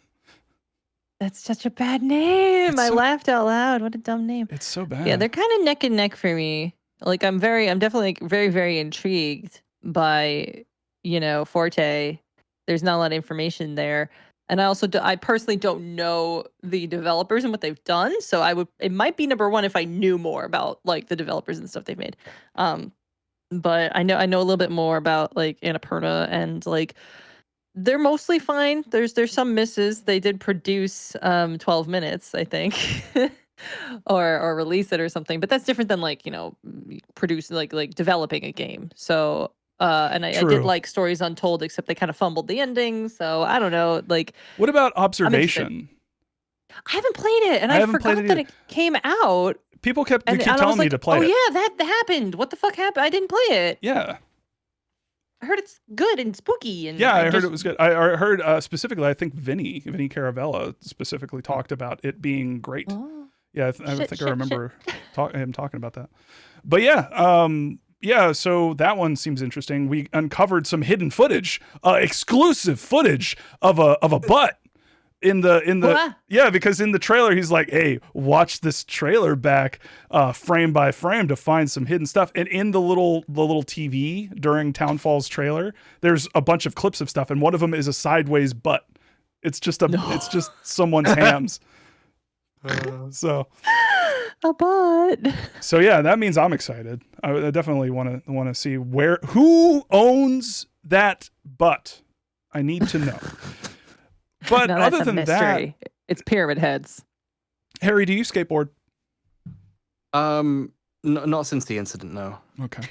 [SPEAKER 12] That's such a bad name. I laughed out loud. What a dumb name.
[SPEAKER 1] It's so bad.
[SPEAKER 12] Yeah, they're kind of neck and neck for me. Like I'm definitely like very, very intrigued by, Forte. There's not a lot of information there. And I personally don't know the developers and what they've done. So it might be number one if I knew more about like the developers and stuff they've made. But I know a little bit more about like Annapurna, and like they're mostly fine. There's some misses. They did produce 12 minutes, I think. or release it or something, but that's different than like producing like developing a game. So and I did like Stories Untold, except they kind of fumbled the ending. So I don't know. Like,
[SPEAKER 1] what about Observation?
[SPEAKER 12] I haven't played it, and I forgot that it came out.
[SPEAKER 1] People keep telling me to play it.
[SPEAKER 12] Oh yeah, that happened. What the fuck happened? I didn't play it.
[SPEAKER 1] Yeah.
[SPEAKER 12] I heard it's good and spooky. And
[SPEAKER 1] yeah, I heard it was good. I heard specifically, I think Vinny Caravella specifically talked about it being great.
[SPEAKER 12] Oh.
[SPEAKER 1] Yeah, I think I remember him talking about that. But yeah, so that one seems interesting. We uncovered some hidden footage, exclusive footage of a butt in the yeah, because in the trailer he's like, "Hey, watch this trailer back frame by frame to find some hidden stuff." And in the little TV during Townfall's trailer, there's a bunch of clips of stuff, and one of them is a sideways butt. It's just someone's hams. So
[SPEAKER 12] a butt.
[SPEAKER 1] So yeah, that means I'm excited. I definitely want to see who owns that butt. I need to know. But
[SPEAKER 12] no,
[SPEAKER 1] other than that,
[SPEAKER 12] it's Pyramid Heads.
[SPEAKER 1] Harry, do you skateboard?
[SPEAKER 13] Not since the incident, no.
[SPEAKER 1] Okay.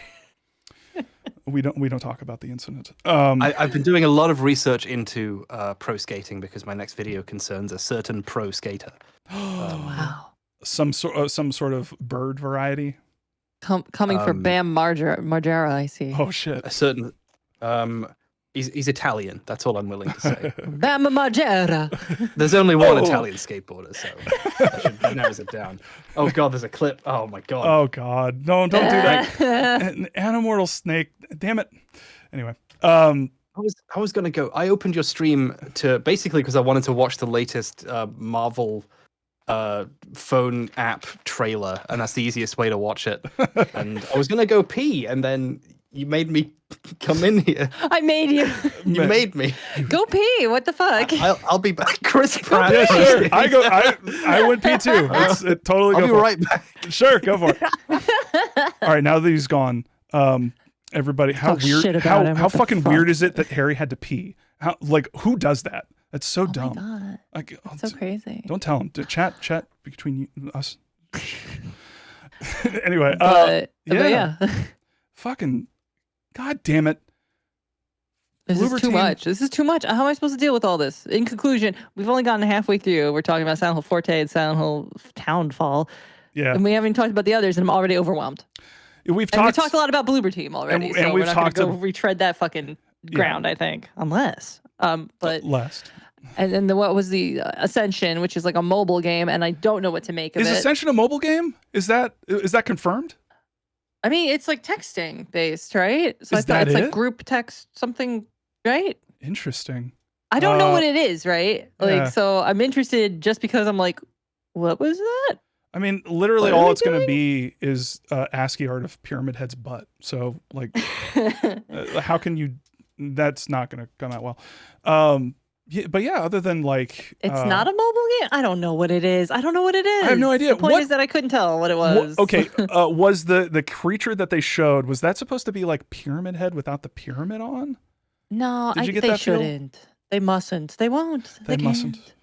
[SPEAKER 1] We don't talk about the incident.
[SPEAKER 13] I've been doing a lot of research into pro skating because my next video concerns a certain pro skater.
[SPEAKER 12] Wow.
[SPEAKER 1] Some sort of bird variety.
[SPEAKER 12] Coming for Bam Margera, I see.
[SPEAKER 1] Oh shit.
[SPEAKER 13] A certain he's Italian. That's all I'm willing to say.
[SPEAKER 12] Bam Margera.
[SPEAKER 13] There's only one Italian skateboarder, so that narrows it down. Oh god, there's a clip. Oh my god.
[SPEAKER 1] Oh god. No, don't do that. An Animortal Snake. Damn it. Anyway.
[SPEAKER 13] I was gonna go. I opened your stream to basically because I wanted to watch the latest Marvel phone app trailer, and that's the easiest way to watch it. And I was gonna go pee, and then you made me come in here.
[SPEAKER 12] I made you.
[SPEAKER 13] You made me.
[SPEAKER 12] Go pee. What the fuck?
[SPEAKER 13] I'll be back. Chris Pratt.
[SPEAKER 1] Yeah, sure. I would pee too. It totally.
[SPEAKER 13] I'll be right back.
[SPEAKER 1] Sure, go for it. All right, now that he's gone, everybody, how fucking weird is it that Harry had to pee? Who does that? That's so dumb.
[SPEAKER 12] My God.
[SPEAKER 1] Like,
[SPEAKER 12] so crazy.
[SPEAKER 1] Don't tell him. Chat between us. Anyway,
[SPEAKER 12] yeah.
[SPEAKER 1] Fucking god damn it.
[SPEAKER 12] This is too much. This is too much. How am I supposed to deal with all this? In conclusion, we've only gotten halfway through. We're talking about Silent Hill Forte and Silent Hill Townfall.
[SPEAKER 1] Yeah.
[SPEAKER 12] And we haven't talked about the others, and I'm already overwhelmed.
[SPEAKER 1] We've
[SPEAKER 12] talked a lot about Bloober Team already,
[SPEAKER 1] and
[SPEAKER 12] so
[SPEAKER 1] we've
[SPEAKER 12] we're not going to
[SPEAKER 1] talked
[SPEAKER 12] go retread that fucking ground, I think, unless. But
[SPEAKER 1] last.
[SPEAKER 12] And then what was the Ascension, which is like a mobile game, and I don't know what to make of it.
[SPEAKER 1] Is Ascension a mobile game? Is that confirmed?
[SPEAKER 12] I mean, it's like texting based, right? So
[SPEAKER 1] Is that
[SPEAKER 12] it's
[SPEAKER 1] it?
[SPEAKER 12] like group text something, right?
[SPEAKER 1] Interesting.
[SPEAKER 12] I don't know what it is, right? Like,
[SPEAKER 1] yeah.
[SPEAKER 12] so I'm interested just because I'm like, what was that?
[SPEAKER 1] I mean, literally
[SPEAKER 12] What are
[SPEAKER 1] all
[SPEAKER 12] we
[SPEAKER 1] it's going to be is ASCII art of Pyramid Head's butt. So, like, how can you? That's not going to come out well. Yeah, but yeah, other than like,
[SPEAKER 12] It's not a mobile game. I don't know what it is. I don't know what it is.
[SPEAKER 1] I have no idea.
[SPEAKER 12] The point is that I couldn't tell what it was.
[SPEAKER 1] Okay, was the creature that they showed, was that supposed to be like Pyramid Head without the pyramid on?
[SPEAKER 12] No,
[SPEAKER 1] Did you get
[SPEAKER 12] they
[SPEAKER 1] that feel?
[SPEAKER 12] shouldn't. They mustn't. They won't.
[SPEAKER 1] They mustn't.
[SPEAKER 12] Can't.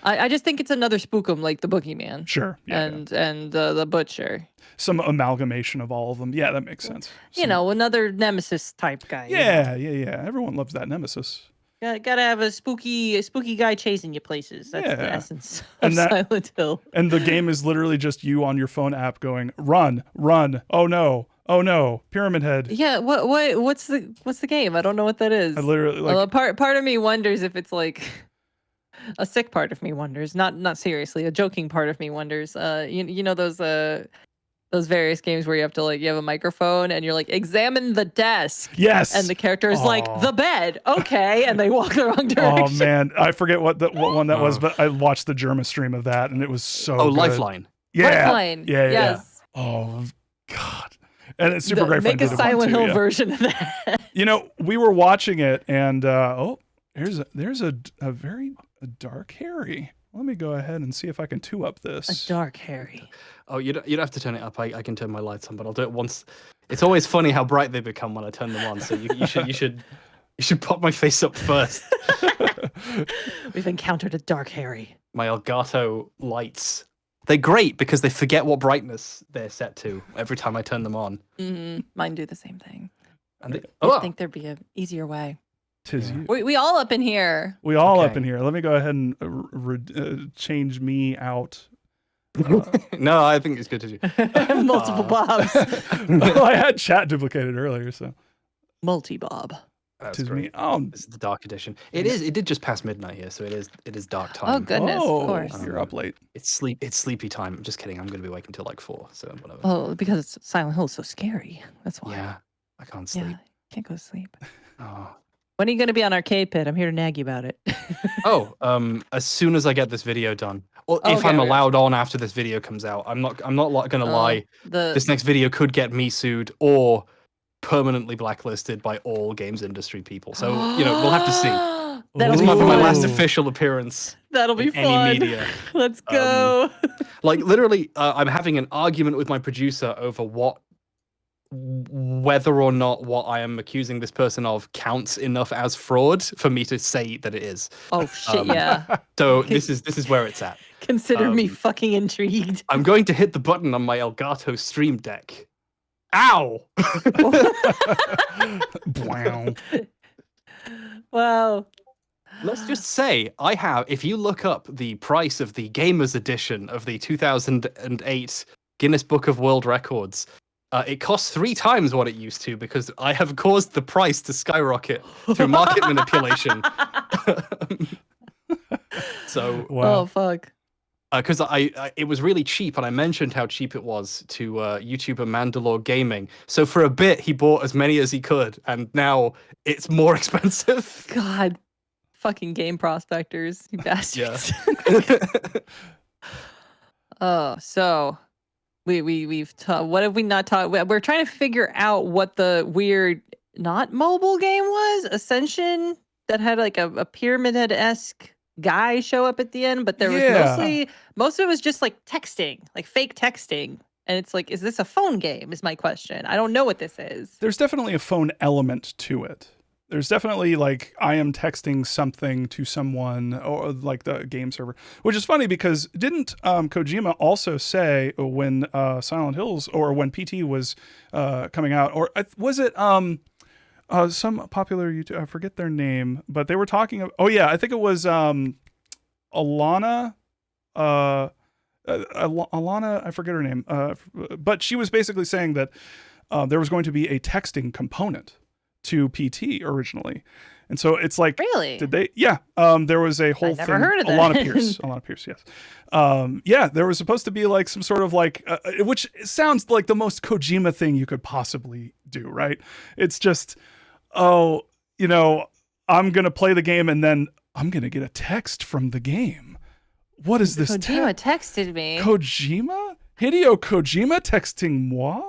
[SPEAKER 12] I just think it's another spookum like the Boogeyman.
[SPEAKER 1] Sure. Yeah,
[SPEAKER 12] and the Butcher.
[SPEAKER 1] Some amalgamation of all of them. Yeah, that makes sense.
[SPEAKER 12] You know, another Nemesis type guy.
[SPEAKER 1] Yeah. Everyone loves that Nemesis.
[SPEAKER 12] Gotta have a spooky guy chasing you places. That's the essence of
[SPEAKER 1] And that-
[SPEAKER 12] Silent Hill.
[SPEAKER 1] And the game is literally just you on your phone app going, run, run. Oh no, Pyramid Head.
[SPEAKER 12] Yeah, what's the game? I don't know what that is.
[SPEAKER 1] I literally
[SPEAKER 12] Well, part of me wonders if it's like a sick part of me wonders, not seriously, a joking part of me wonders. You know those various games where you have to you have a microphone and you're like, examine the desk.
[SPEAKER 1] Yes.
[SPEAKER 12] And the character is like, the bed. Okay. And they walk the wrong direction.
[SPEAKER 1] Oh man, I forget what one that was, but I watched the Germa stream of that and it was so good.
[SPEAKER 13] Lifeline.
[SPEAKER 1] Yeah.
[SPEAKER 12] Lifeline.
[SPEAKER 1] Yeah.
[SPEAKER 12] Yes.
[SPEAKER 1] Oh God. And it's super great.
[SPEAKER 12] Make
[SPEAKER 1] Friend
[SPEAKER 12] a
[SPEAKER 1] did it
[SPEAKER 12] Silent
[SPEAKER 1] too,
[SPEAKER 12] Hill
[SPEAKER 1] yeah.
[SPEAKER 12] version of that.
[SPEAKER 1] You know, we were watching it and there's a very dark Harry. Let me go ahead and see if I can two up this.
[SPEAKER 12] A dark Harry.
[SPEAKER 13] Oh, you don't have to turn it up. I can turn my lights on, but I'll do it once. It's always funny how bright they become when I turn them on. So you should pop my face up first.
[SPEAKER 12] We've encountered a dark Harry.
[SPEAKER 13] My Elgato lights. They're great because they forget what brightness they're set to every time I turn them on.
[SPEAKER 12] Mm-hmm. Mine do the same thing.
[SPEAKER 13] And
[SPEAKER 12] I think there'd be an easier way.
[SPEAKER 1] Tis you.
[SPEAKER 12] We all up in here.
[SPEAKER 1] We all up in here. Let me go ahead and change me out.
[SPEAKER 13] No, I think it's good to do.
[SPEAKER 12] Multiple Bobs.
[SPEAKER 1] Well, I had chat duplicated earlier, so.
[SPEAKER 12] Multi-Bob.
[SPEAKER 13] That's
[SPEAKER 1] Tis
[SPEAKER 13] great.
[SPEAKER 1] me.
[SPEAKER 13] This is the dark edition. It did just past midnight here, so it is dark time.
[SPEAKER 12] Oh goodness, of course.
[SPEAKER 1] You're up late.
[SPEAKER 13] It's sleepy time. I'm just kidding. I'm gonna be awake until like 4, so whatever.
[SPEAKER 12] Well, because Silent Hill is so scary. That's why.
[SPEAKER 13] Yeah, I can't sleep.
[SPEAKER 12] Yeah, can't go to sleep.
[SPEAKER 13] Oh.
[SPEAKER 12] When are you going to be on Arcade Pit? I'm here to nag you about it.
[SPEAKER 13] As soon as I get this video done, or if I'm allowed on after this video comes out. I'm not gonna lie. This next video could get me sued or permanently blacklisted by all games industry people. So we'll have to see. This might be my last official appearance.
[SPEAKER 12] That'll be
[SPEAKER 13] in
[SPEAKER 12] fun.
[SPEAKER 13] any media.
[SPEAKER 12] Let's go.
[SPEAKER 13] Literally, I'm having an argument with my producer over whether or not what I am accusing this person of counts enough as fraud for me to say that it is.
[SPEAKER 12] Oh shit, yeah.
[SPEAKER 13] So this is where it's at.
[SPEAKER 12] Consider me fucking intrigued.
[SPEAKER 13] I'm going to hit the button on my Elgato Stream Deck. Ow!
[SPEAKER 12] Wow.
[SPEAKER 13] Let's just say if you look up the price of the Gamers Edition of the 2008 Guinness Book of World Records, it costs 3 times what it used to because I have caused the price to skyrocket through market manipulation. So,
[SPEAKER 12] oh fuck.
[SPEAKER 13] Because it was really cheap, and I mentioned how cheap it was to YouTuber Mandalore Gaming. So for a bit, he bought as many as he could, and now it's more expensive.
[SPEAKER 12] God, fucking game prospectors, you bastards.
[SPEAKER 13] Yeah.
[SPEAKER 12] So we've taught. What have we not taught? We're trying to figure out what the weird not mobile game was. Ascension that had like a Pyramid Head-esque guy show up at the end, but there was most of it was just like texting, like fake texting. And it's like, is this a phone game is my question. I don't know what this is.
[SPEAKER 1] There's definitely a phone element to it. There's definitely like I am texting something to someone or like the game server, which is funny because didn't Kojima also say when Silent Hills or when PT was coming out, or was it some popular YouTube, I forget their name, but they were talking I think it was Alana Alana, I forget her name, but she was basically saying that there was going to be a texting component to PT originally. And so it's like,
[SPEAKER 12] really?
[SPEAKER 1] Did they? Yeah. There was a whole thing.
[SPEAKER 12] Never heard of that.
[SPEAKER 1] Alana Pierce. Yes. Yeah. There was supposed to be like some sort of like, which sounds like the most Kojima thing you could possibly do, right? It's just, I'm gonna play the game and then I'm gonna get a text from the game. What is this?
[SPEAKER 12] Kojima texted me.
[SPEAKER 1] Kojima? Hideo Kojima texting moi?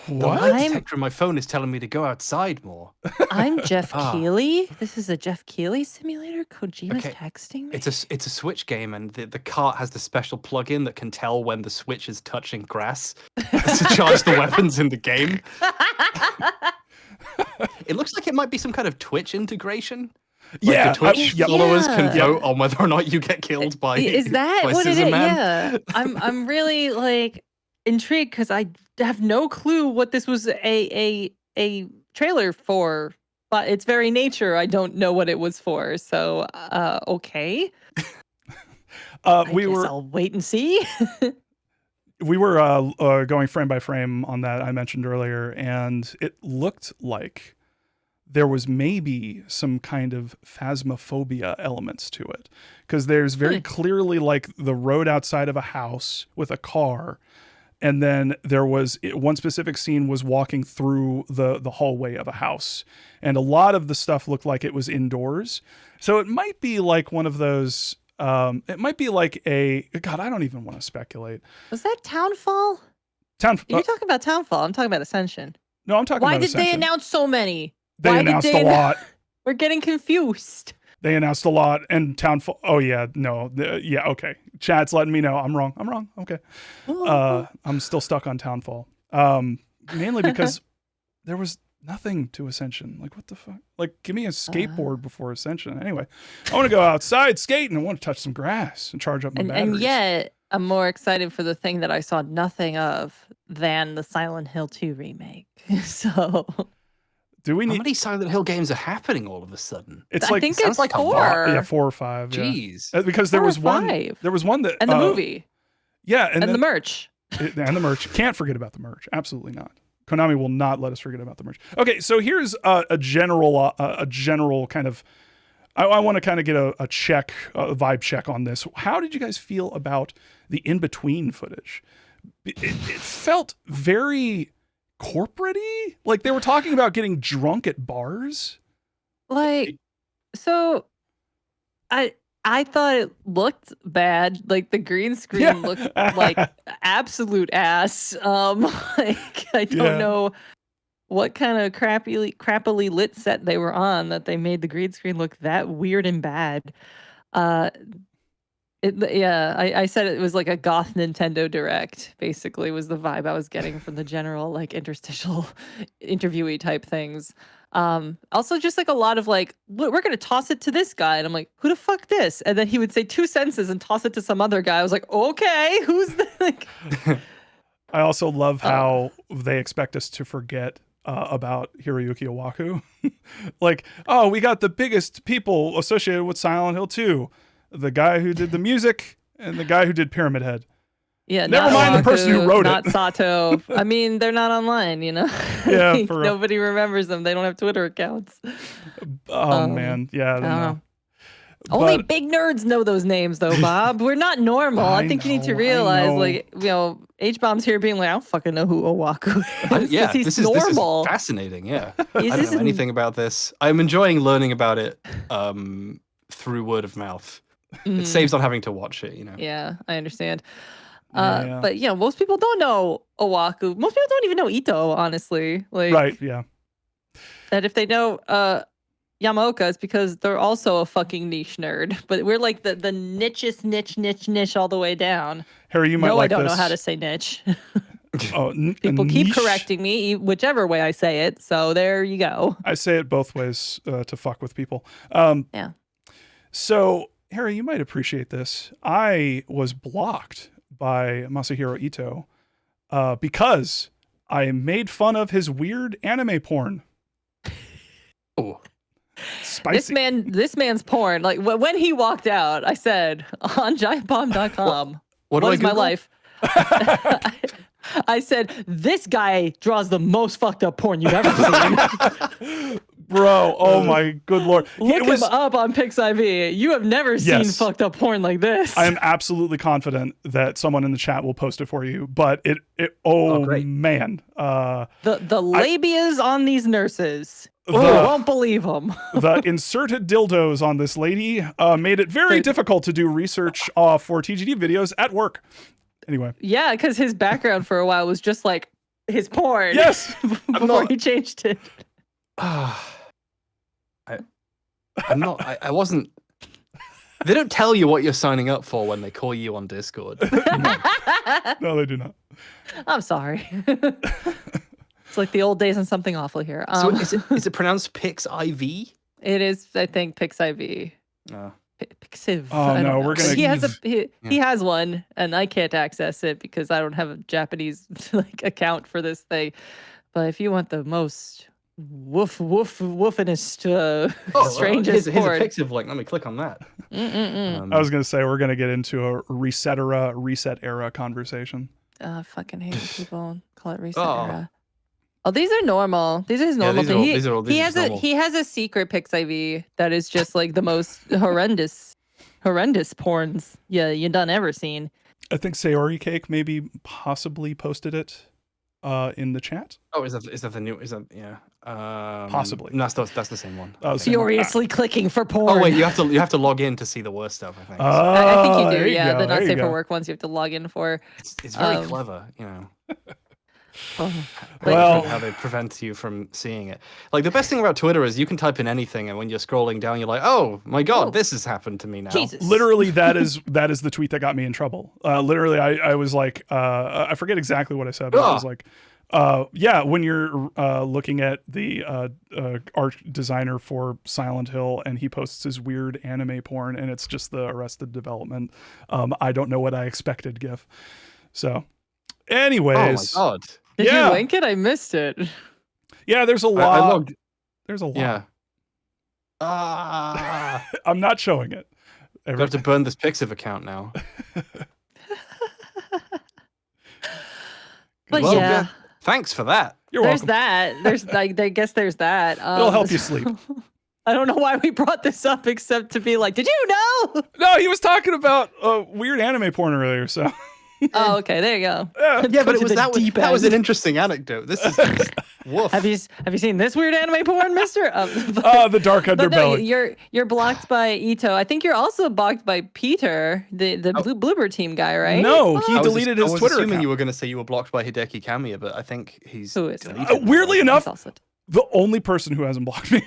[SPEAKER 13] The lie detector on my phone is telling me to go outside more.
[SPEAKER 12] I'm Jeff Keighley. This is a Jeff Keighley simulator. Kojima's texting me.
[SPEAKER 13] It's a Switch game, and the cart has the special plug-in that can tell when the Switch is touching grass to charge the weapons in the game. It looks like it might be some kind of Twitch integration.
[SPEAKER 1] Yeah,
[SPEAKER 13] the Twitch followers can vote on whether or not you get killed by.
[SPEAKER 12] Is that
[SPEAKER 13] by
[SPEAKER 12] what it is?
[SPEAKER 13] Scissor Man.
[SPEAKER 12] Yeah, I'm really like intrigued because I have no clue what this was a trailer for, but its very nature, I don't know what it was for. So, okay. I'll wait and see.
[SPEAKER 1] We were going frame by frame on that I mentioned earlier, and it looked like there was maybe some kind of phasmophobia elements to it, because there's very clearly like the road outside of a house with a car. And then there was one specific scene was walking through the hallway of a house. And a lot of the stuff looked like it was indoors. So it might be like one of those, it might be like God, I don't even want to speculate.
[SPEAKER 12] Was that Townfall? You're talking about Townfall. I'm talking about Ascension.
[SPEAKER 1] No, I'm talking about Ascension.
[SPEAKER 12] Why did they announce so many?
[SPEAKER 1] They announced a lot.
[SPEAKER 12] We're getting confused.
[SPEAKER 1] They announced a lot, and Townfall. Oh yeah, no, yeah, okay. Chat's letting me know I'm wrong. Okay, I'm still stuck on Townfall. Mainly because there was nothing to Ascension. Like, what the fuck? Like, give me a skateboard before Ascension. Anyway, I want to go outside skating. I want to touch some grass and charge up my batteries.
[SPEAKER 12] And yet, I'm more excited for the thing that I saw nothing of than the Silent Hill 2 remake. So.
[SPEAKER 1] Do we need...
[SPEAKER 13] How many Silent Hill games are happening all of a sudden?
[SPEAKER 1] It's
[SPEAKER 12] I
[SPEAKER 1] like,
[SPEAKER 12] think
[SPEAKER 1] sounds
[SPEAKER 12] it's
[SPEAKER 1] like
[SPEAKER 12] 4.
[SPEAKER 1] A lot. Yeah, 4 or 5.
[SPEAKER 13] Jeez.
[SPEAKER 1] Yeah. Because there was one. There was one that.
[SPEAKER 12] And the movie.
[SPEAKER 1] Yeah, and
[SPEAKER 12] the merch.
[SPEAKER 1] And the merch. Can't forget about the merch. Absolutely not. Konami will not let us forget about the merch. Okay, so here's a general kind of. I want to kind of get a vibe check on this. How did you guys feel about the in between footage? It felt very corporate-y. Like they were talking about getting drunk at bars.
[SPEAKER 12] Like, so I thought it looked bad. Like the green screen looked like absolute ass. Like I don't know what kind of crappily lit set they were on that they made the green screen look that weird and bad. I said it was like a goth Nintendo Direct, basically, was the vibe I was getting from the general, like, interstitial interviewee type things. Also just like a lot of like, we're going to toss it to this guy. And I'm like, who the fuck this? And then he would say 2 sentences and toss it to some other guy. I was like, okay, who's the like...
[SPEAKER 1] I also love how they expect us to forget about Hiroyuki Owaku. Like, oh, we got the biggest people associated with Silent Hill 2. The guy who did the music and the guy who did Pyramid Head.
[SPEAKER 12] Yeah,
[SPEAKER 1] never mind the person who wrote
[SPEAKER 12] not
[SPEAKER 1] it.
[SPEAKER 12] Not Sato. I mean, they're not online, you know?
[SPEAKER 1] Yeah,
[SPEAKER 12] Like,
[SPEAKER 1] for real.
[SPEAKER 12] nobody remembers them. They don't have Twitter accounts.
[SPEAKER 1] Oh, man. Yeah, I don't know.
[SPEAKER 12] Only big nerds know those names, though, Bob. We're not normal. I think you need to realize, like, you know, H-Bomb's here being like, I don't fucking know who Owaku is.
[SPEAKER 13] Yeah,
[SPEAKER 12] he's
[SPEAKER 13] this is
[SPEAKER 12] normal.
[SPEAKER 13] fascinating. Yeah, I don't know anything about this. I'm enjoying learning about it through word of mouth. It saves on having to watch it, you know.
[SPEAKER 12] Yeah, I understand.
[SPEAKER 1] Yeah.
[SPEAKER 12] But you know, most people don't know Owaku. Most people don't even know Ito, honestly. Like,
[SPEAKER 1] right? Yeah.
[SPEAKER 12] And if they know Yamaoka, it's because they're also a fucking niche nerd. But we're like the nichest niche all the way down.
[SPEAKER 1] Harry, you might like
[SPEAKER 12] I don't
[SPEAKER 1] this.
[SPEAKER 12] know how to say niche.
[SPEAKER 1] People
[SPEAKER 12] keep correcting me, whichever way I say it. So there you go.
[SPEAKER 1] I say it both ways to fuck with people.
[SPEAKER 12] Yeah.
[SPEAKER 1] So, Harry, you might appreciate this. I was blocked by Masahiro Ito because I made fun of his weird anime porn.
[SPEAKER 13] Oh,
[SPEAKER 12] spicy. This man's porn. Like when he walked out, I said on giantbomb.com,
[SPEAKER 13] What
[SPEAKER 12] is my
[SPEAKER 13] Google?
[SPEAKER 12] life? I said, this guy draws the most fucked up porn you've ever seen.
[SPEAKER 1] Bro, oh my good lord.
[SPEAKER 12] Look him up on PixIV. You have never seen fucked up porn like this.
[SPEAKER 1] I am absolutely confident that someone in the chat will post it for you, but man.
[SPEAKER 12] The labias on these nurses. You
[SPEAKER 1] The-
[SPEAKER 12] won't believe them.
[SPEAKER 1] The inserted dildos on this lady made it very difficult to do research for TGD videos at work. Anyway.
[SPEAKER 12] Yeah, because his background for a while was just like his porn.
[SPEAKER 1] Yes.
[SPEAKER 12] Before he changed it.
[SPEAKER 13] I wasn't. They don't tell you what you're signing up for when they call you on Discord.
[SPEAKER 1] No, they do not.
[SPEAKER 12] I'm sorry. It's like the old days and something awful here.
[SPEAKER 13] So is it pronounced PixIV?
[SPEAKER 12] It is, I think, PixIV. Pixiv.
[SPEAKER 1] Oh,
[SPEAKER 12] I don't
[SPEAKER 1] no,
[SPEAKER 12] know.
[SPEAKER 1] we're gonna
[SPEAKER 12] He has
[SPEAKER 1] give-
[SPEAKER 12] he has one, and I can't access it because I don't have a Japanese account for this thing. But if you want the most woofinest, strangest
[SPEAKER 13] here's a
[SPEAKER 12] porn,
[SPEAKER 13] Pixiv link. Let me click on that.
[SPEAKER 1] I was gonna say we're gonna get into a reset era conversation.
[SPEAKER 12] I fucking hate when people call it reset
[SPEAKER 1] Oh.
[SPEAKER 12] era. Oh, these are normal. These are his normal thing.
[SPEAKER 13] these are
[SPEAKER 12] He has
[SPEAKER 13] normal.
[SPEAKER 12] he has a secret PixIV that is just like the most horrendous porns you done ever seen.
[SPEAKER 1] I think Sayori Cake maybe possibly posted it in the chat.
[SPEAKER 13] Oh, is that the new? Is that yeah?
[SPEAKER 1] Possibly.
[SPEAKER 13] No, that's the same one.
[SPEAKER 12] Furiously clicking for porn.
[SPEAKER 13] Oh wait, you have to log in to see the worst stuff. I think.
[SPEAKER 12] I think you do.
[SPEAKER 1] there you
[SPEAKER 12] Yeah,
[SPEAKER 1] go,
[SPEAKER 12] the not
[SPEAKER 1] there you
[SPEAKER 12] safe for
[SPEAKER 1] go.
[SPEAKER 12] work ones you have to log in for.
[SPEAKER 13] It's very clever, you know.
[SPEAKER 1] Well-
[SPEAKER 13] how they prevent you from seeing it. Like the best thing about Twitter is you can type in anything, and when you're scrolling down, you're like, "Oh my god, this has happened to me now."
[SPEAKER 1] Literally, that is the tweet that got me in trouble. Literally, I was like, I forget exactly what I said, but I was like, yeah, when you're looking at the art designer for Silent Hill, and he posts his weird anime porn, and it's just the Arrested Development. I don't know what I expected gif. So, anyways,
[SPEAKER 13] oh my god.
[SPEAKER 12] Did you link it? I missed it.
[SPEAKER 1] Yeah, there's a
[SPEAKER 13] I
[SPEAKER 1] lot.
[SPEAKER 13] logged.
[SPEAKER 1] There's a lot.
[SPEAKER 13] Yeah.
[SPEAKER 1] I'm not showing it.
[SPEAKER 13] I have to burn this Pixiv account now.
[SPEAKER 12] But
[SPEAKER 13] Well,
[SPEAKER 12] yeah,
[SPEAKER 13] thanks for that.
[SPEAKER 1] You're
[SPEAKER 12] there's
[SPEAKER 1] welcome.
[SPEAKER 12] that. There's like, I guess there's that.
[SPEAKER 1] It'll help you sleep.
[SPEAKER 12] I don't know why we brought this up except to be like, did you know?
[SPEAKER 1] No, he was talking about weird anime porn earlier. So.
[SPEAKER 12] Oh, okay, there you go.
[SPEAKER 13] Yeah, but
[SPEAKER 12] Go to the deep
[SPEAKER 13] that was an
[SPEAKER 12] end.
[SPEAKER 13] interesting anecdote. This is just, woof.
[SPEAKER 12] Have you seen this weird anime porn, Mister?
[SPEAKER 1] The dark
[SPEAKER 12] But no,
[SPEAKER 1] underbelly.
[SPEAKER 12] you're blocked by Ito. I think you're also blocked by Peter, the Bloober team guy, right?
[SPEAKER 1] No, he
[SPEAKER 13] I was
[SPEAKER 1] deleted his
[SPEAKER 13] I was
[SPEAKER 1] Twitter
[SPEAKER 13] assuming
[SPEAKER 1] account.
[SPEAKER 13] you were going to say you were blocked by Hideki Kamiya, but I think he's
[SPEAKER 12] Who is
[SPEAKER 13] deleted.
[SPEAKER 1] Weirdly enough, the only person who hasn't blocked me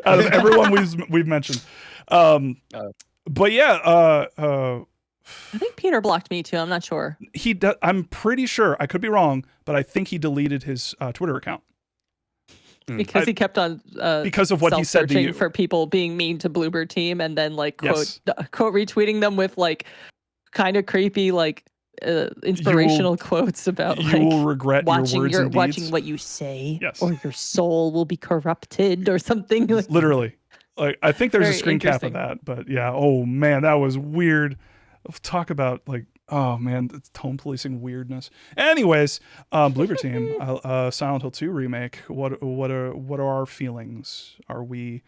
[SPEAKER 1] out of everyone we've mentioned. But yeah,
[SPEAKER 12] I think Peter blocked me too. I'm not sure.
[SPEAKER 1] I'm pretty sure. I could be wrong, but I think he deleted his Twitter account
[SPEAKER 12] Because he kept on
[SPEAKER 1] because of what he said to
[SPEAKER 12] self-searching
[SPEAKER 1] you.
[SPEAKER 12] for people being mean to Bloober team, and then like
[SPEAKER 1] Yes.
[SPEAKER 12] quote retweeting them with like kind of creepy like inspirational quotes about
[SPEAKER 1] you
[SPEAKER 12] like
[SPEAKER 1] will regret your
[SPEAKER 12] watching
[SPEAKER 1] words and deeds.
[SPEAKER 12] watching what you say,
[SPEAKER 1] Yes.
[SPEAKER 12] or your soul will be corrupted, or something. Like,
[SPEAKER 1] Literally, like I think there's a
[SPEAKER 12] Very
[SPEAKER 1] screen cap of
[SPEAKER 12] interesting.
[SPEAKER 1] that. But yeah, oh man, that was weird. Talk about like, oh man, it's tone policing weirdness. Anyways, Bloober team, Silent Hill 2 remake. What are our feelings? Are we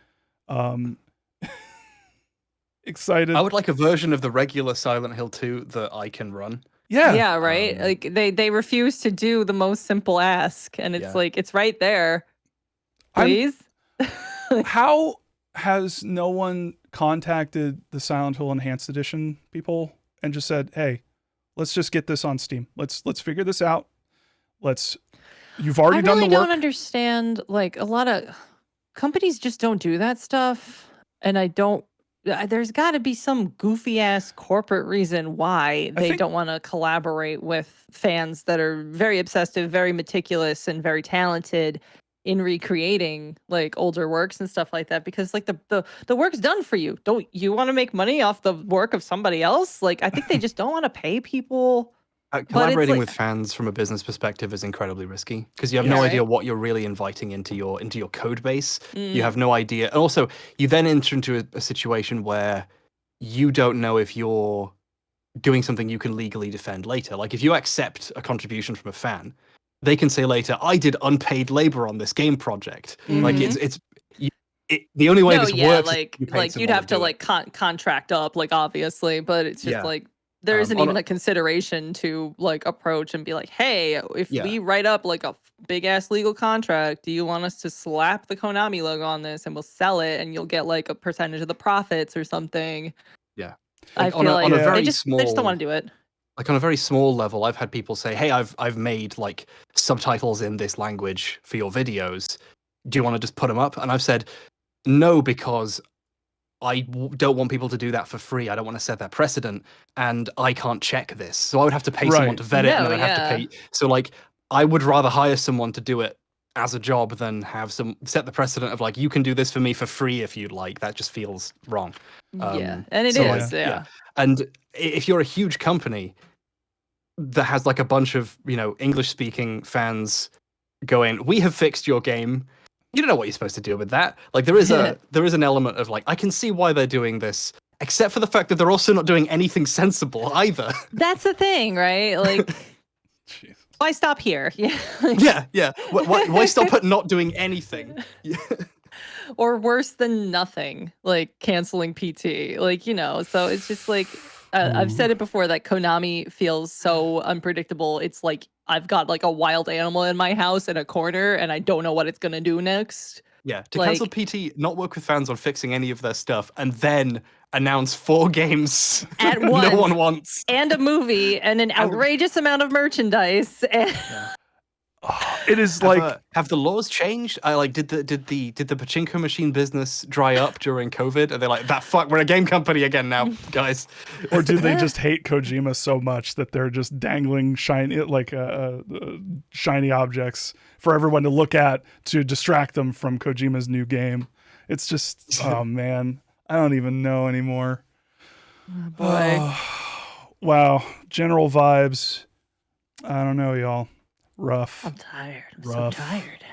[SPEAKER 1] excited?
[SPEAKER 13] I would like a version of the regular Silent Hill 2 that I can run.
[SPEAKER 12] yeah, right. Like they refuse to do the most simple ask, and it's
[SPEAKER 13] Yeah.
[SPEAKER 12] like it's right there. Please.
[SPEAKER 1] How has no one contacted the Silent Hill Enhanced Edition people and just said, "Hey, let's just get this on Steam. Let's figure this out. You've already
[SPEAKER 12] I
[SPEAKER 1] done
[SPEAKER 12] really
[SPEAKER 1] the work."
[SPEAKER 12] don't understand. Like a lot of companies just don't do that stuff, and I don't. There's got to be some goofy ass corporate reason why they don't want to collaborate with fans that are very obsessive, very meticulous, and very talented in recreating like older works and stuff like that. Because like the work's done for you. Don't you want to make money off the work of somebody else? Like I think they just don't want to pay people.
[SPEAKER 13] Collaborating
[SPEAKER 12] like-
[SPEAKER 13] with fans from a business perspective is incredibly risky because you have
[SPEAKER 12] Yeah,
[SPEAKER 13] no
[SPEAKER 12] right.
[SPEAKER 13] idea what you're really inviting into your code base.
[SPEAKER 12] Mm.
[SPEAKER 13] You have no idea, and also you then enter into a situation where you don't know if you're doing something you can legally defend later. Like if you accept a contribution from a fan, they can say later, I did unpaid labor on this game project. Like the only way
[SPEAKER 12] No,
[SPEAKER 13] this
[SPEAKER 12] yeah,
[SPEAKER 13] works is
[SPEAKER 12] like
[SPEAKER 13] you pay
[SPEAKER 12] like you'd
[SPEAKER 13] someone
[SPEAKER 12] have to
[SPEAKER 13] do it.
[SPEAKER 12] like contract up, like obviously, but it's just
[SPEAKER 13] Yeah.
[SPEAKER 12] like there isn't
[SPEAKER 13] on
[SPEAKER 12] even
[SPEAKER 13] a-
[SPEAKER 12] a consideration to like approach and be like, hey, if
[SPEAKER 13] Yeah.
[SPEAKER 12] we write up like a big ass legal contract, do you want us to slap the Konami logo on this and we'll sell it and you'll get like a percentage of the profits or something?
[SPEAKER 13] Yeah.
[SPEAKER 12] I
[SPEAKER 13] Like,
[SPEAKER 12] feel like
[SPEAKER 13] on a
[SPEAKER 12] they
[SPEAKER 13] very
[SPEAKER 12] just
[SPEAKER 13] small
[SPEAKER 12] don't want to do it.
[SPEAKER 13] Like on a very small level, I've had people say, "Hey, I've made like subtitles in this language for your videos. Do you want to just put them up?" And I've said, "No, because don't want people to do that for free. I don't want to set that precedent, and I can't check this. So I would have to pay someone
[SPEAKER 1] Right.
[SPEAKER 13] to vet it, and
[SPEAKER 12] No,
[SPEAKER 13] then I'd have to
[SPEAKER 12] yeah.
[SPEAKER 13] pay. So like, I would rather hire someone to do it as a job than have set the precedent of like, you can do this for me for free if you'd like. That just feels wrong.
[SPEAKER 12] Yeah, and it
[SPEAKER 13] so,
[SPEAKER 12] is,
[SPEAKER 13] like,
[SPEAKER 12] yeah.
[SPEAKER 13] And if you're a huge company that has like a bunch of, you know, English speaking fans going, we have fixed your game. You don't know what you're supposed to do with that. Like there is an element of like, I can see why they're doing this, except for the fact that they're also not doing anything sensible either.
[SPEAKER 12] That's the thing, right? Like why stop here? Yeah.
[SPEAKER 13] Yeah. Why stop at not doing anything?
[SPEAKER 12] Or worse than nothing, like canceling PT. Like, you know, so it's just like I've said it before that Konami feels so unpredictable. It's like I've got like a wild animal in my house in a corner and I don't know what it's going to do next.
[SPEAKER 13] Yeah, to cancel PT, not work with fans on fixing any of their stuff, and then announce 4 games
[SPEAKER 12] at once,
[SPEAKER 13] no one wants,
[SPEAKER 12] and a movie, and an outrageous amount of merchandise. And
[SPEAKER 1] it is
[SPEAKER 13] have the laws changed? I like did the pachinko machine business dry up during COVID? Are they like that? Fuck, we're a game company again now, guys.
[SPEAKER 1] Or do they just hate Kojima so much that they're just dangling shiny shiny objects for everyone to look at to distract them from Kojima's new game? It's just oh man, I don't even know anymore.
[SPEAKER 12] Oh, boy.
[SPEAKER 1] Wow, general vibes. I don't know, y'all. Rough.
[SPEAKER 12] I'm tired. I'm
[SPEAKER 1] Rough.
[SPEAKER 12] so tired.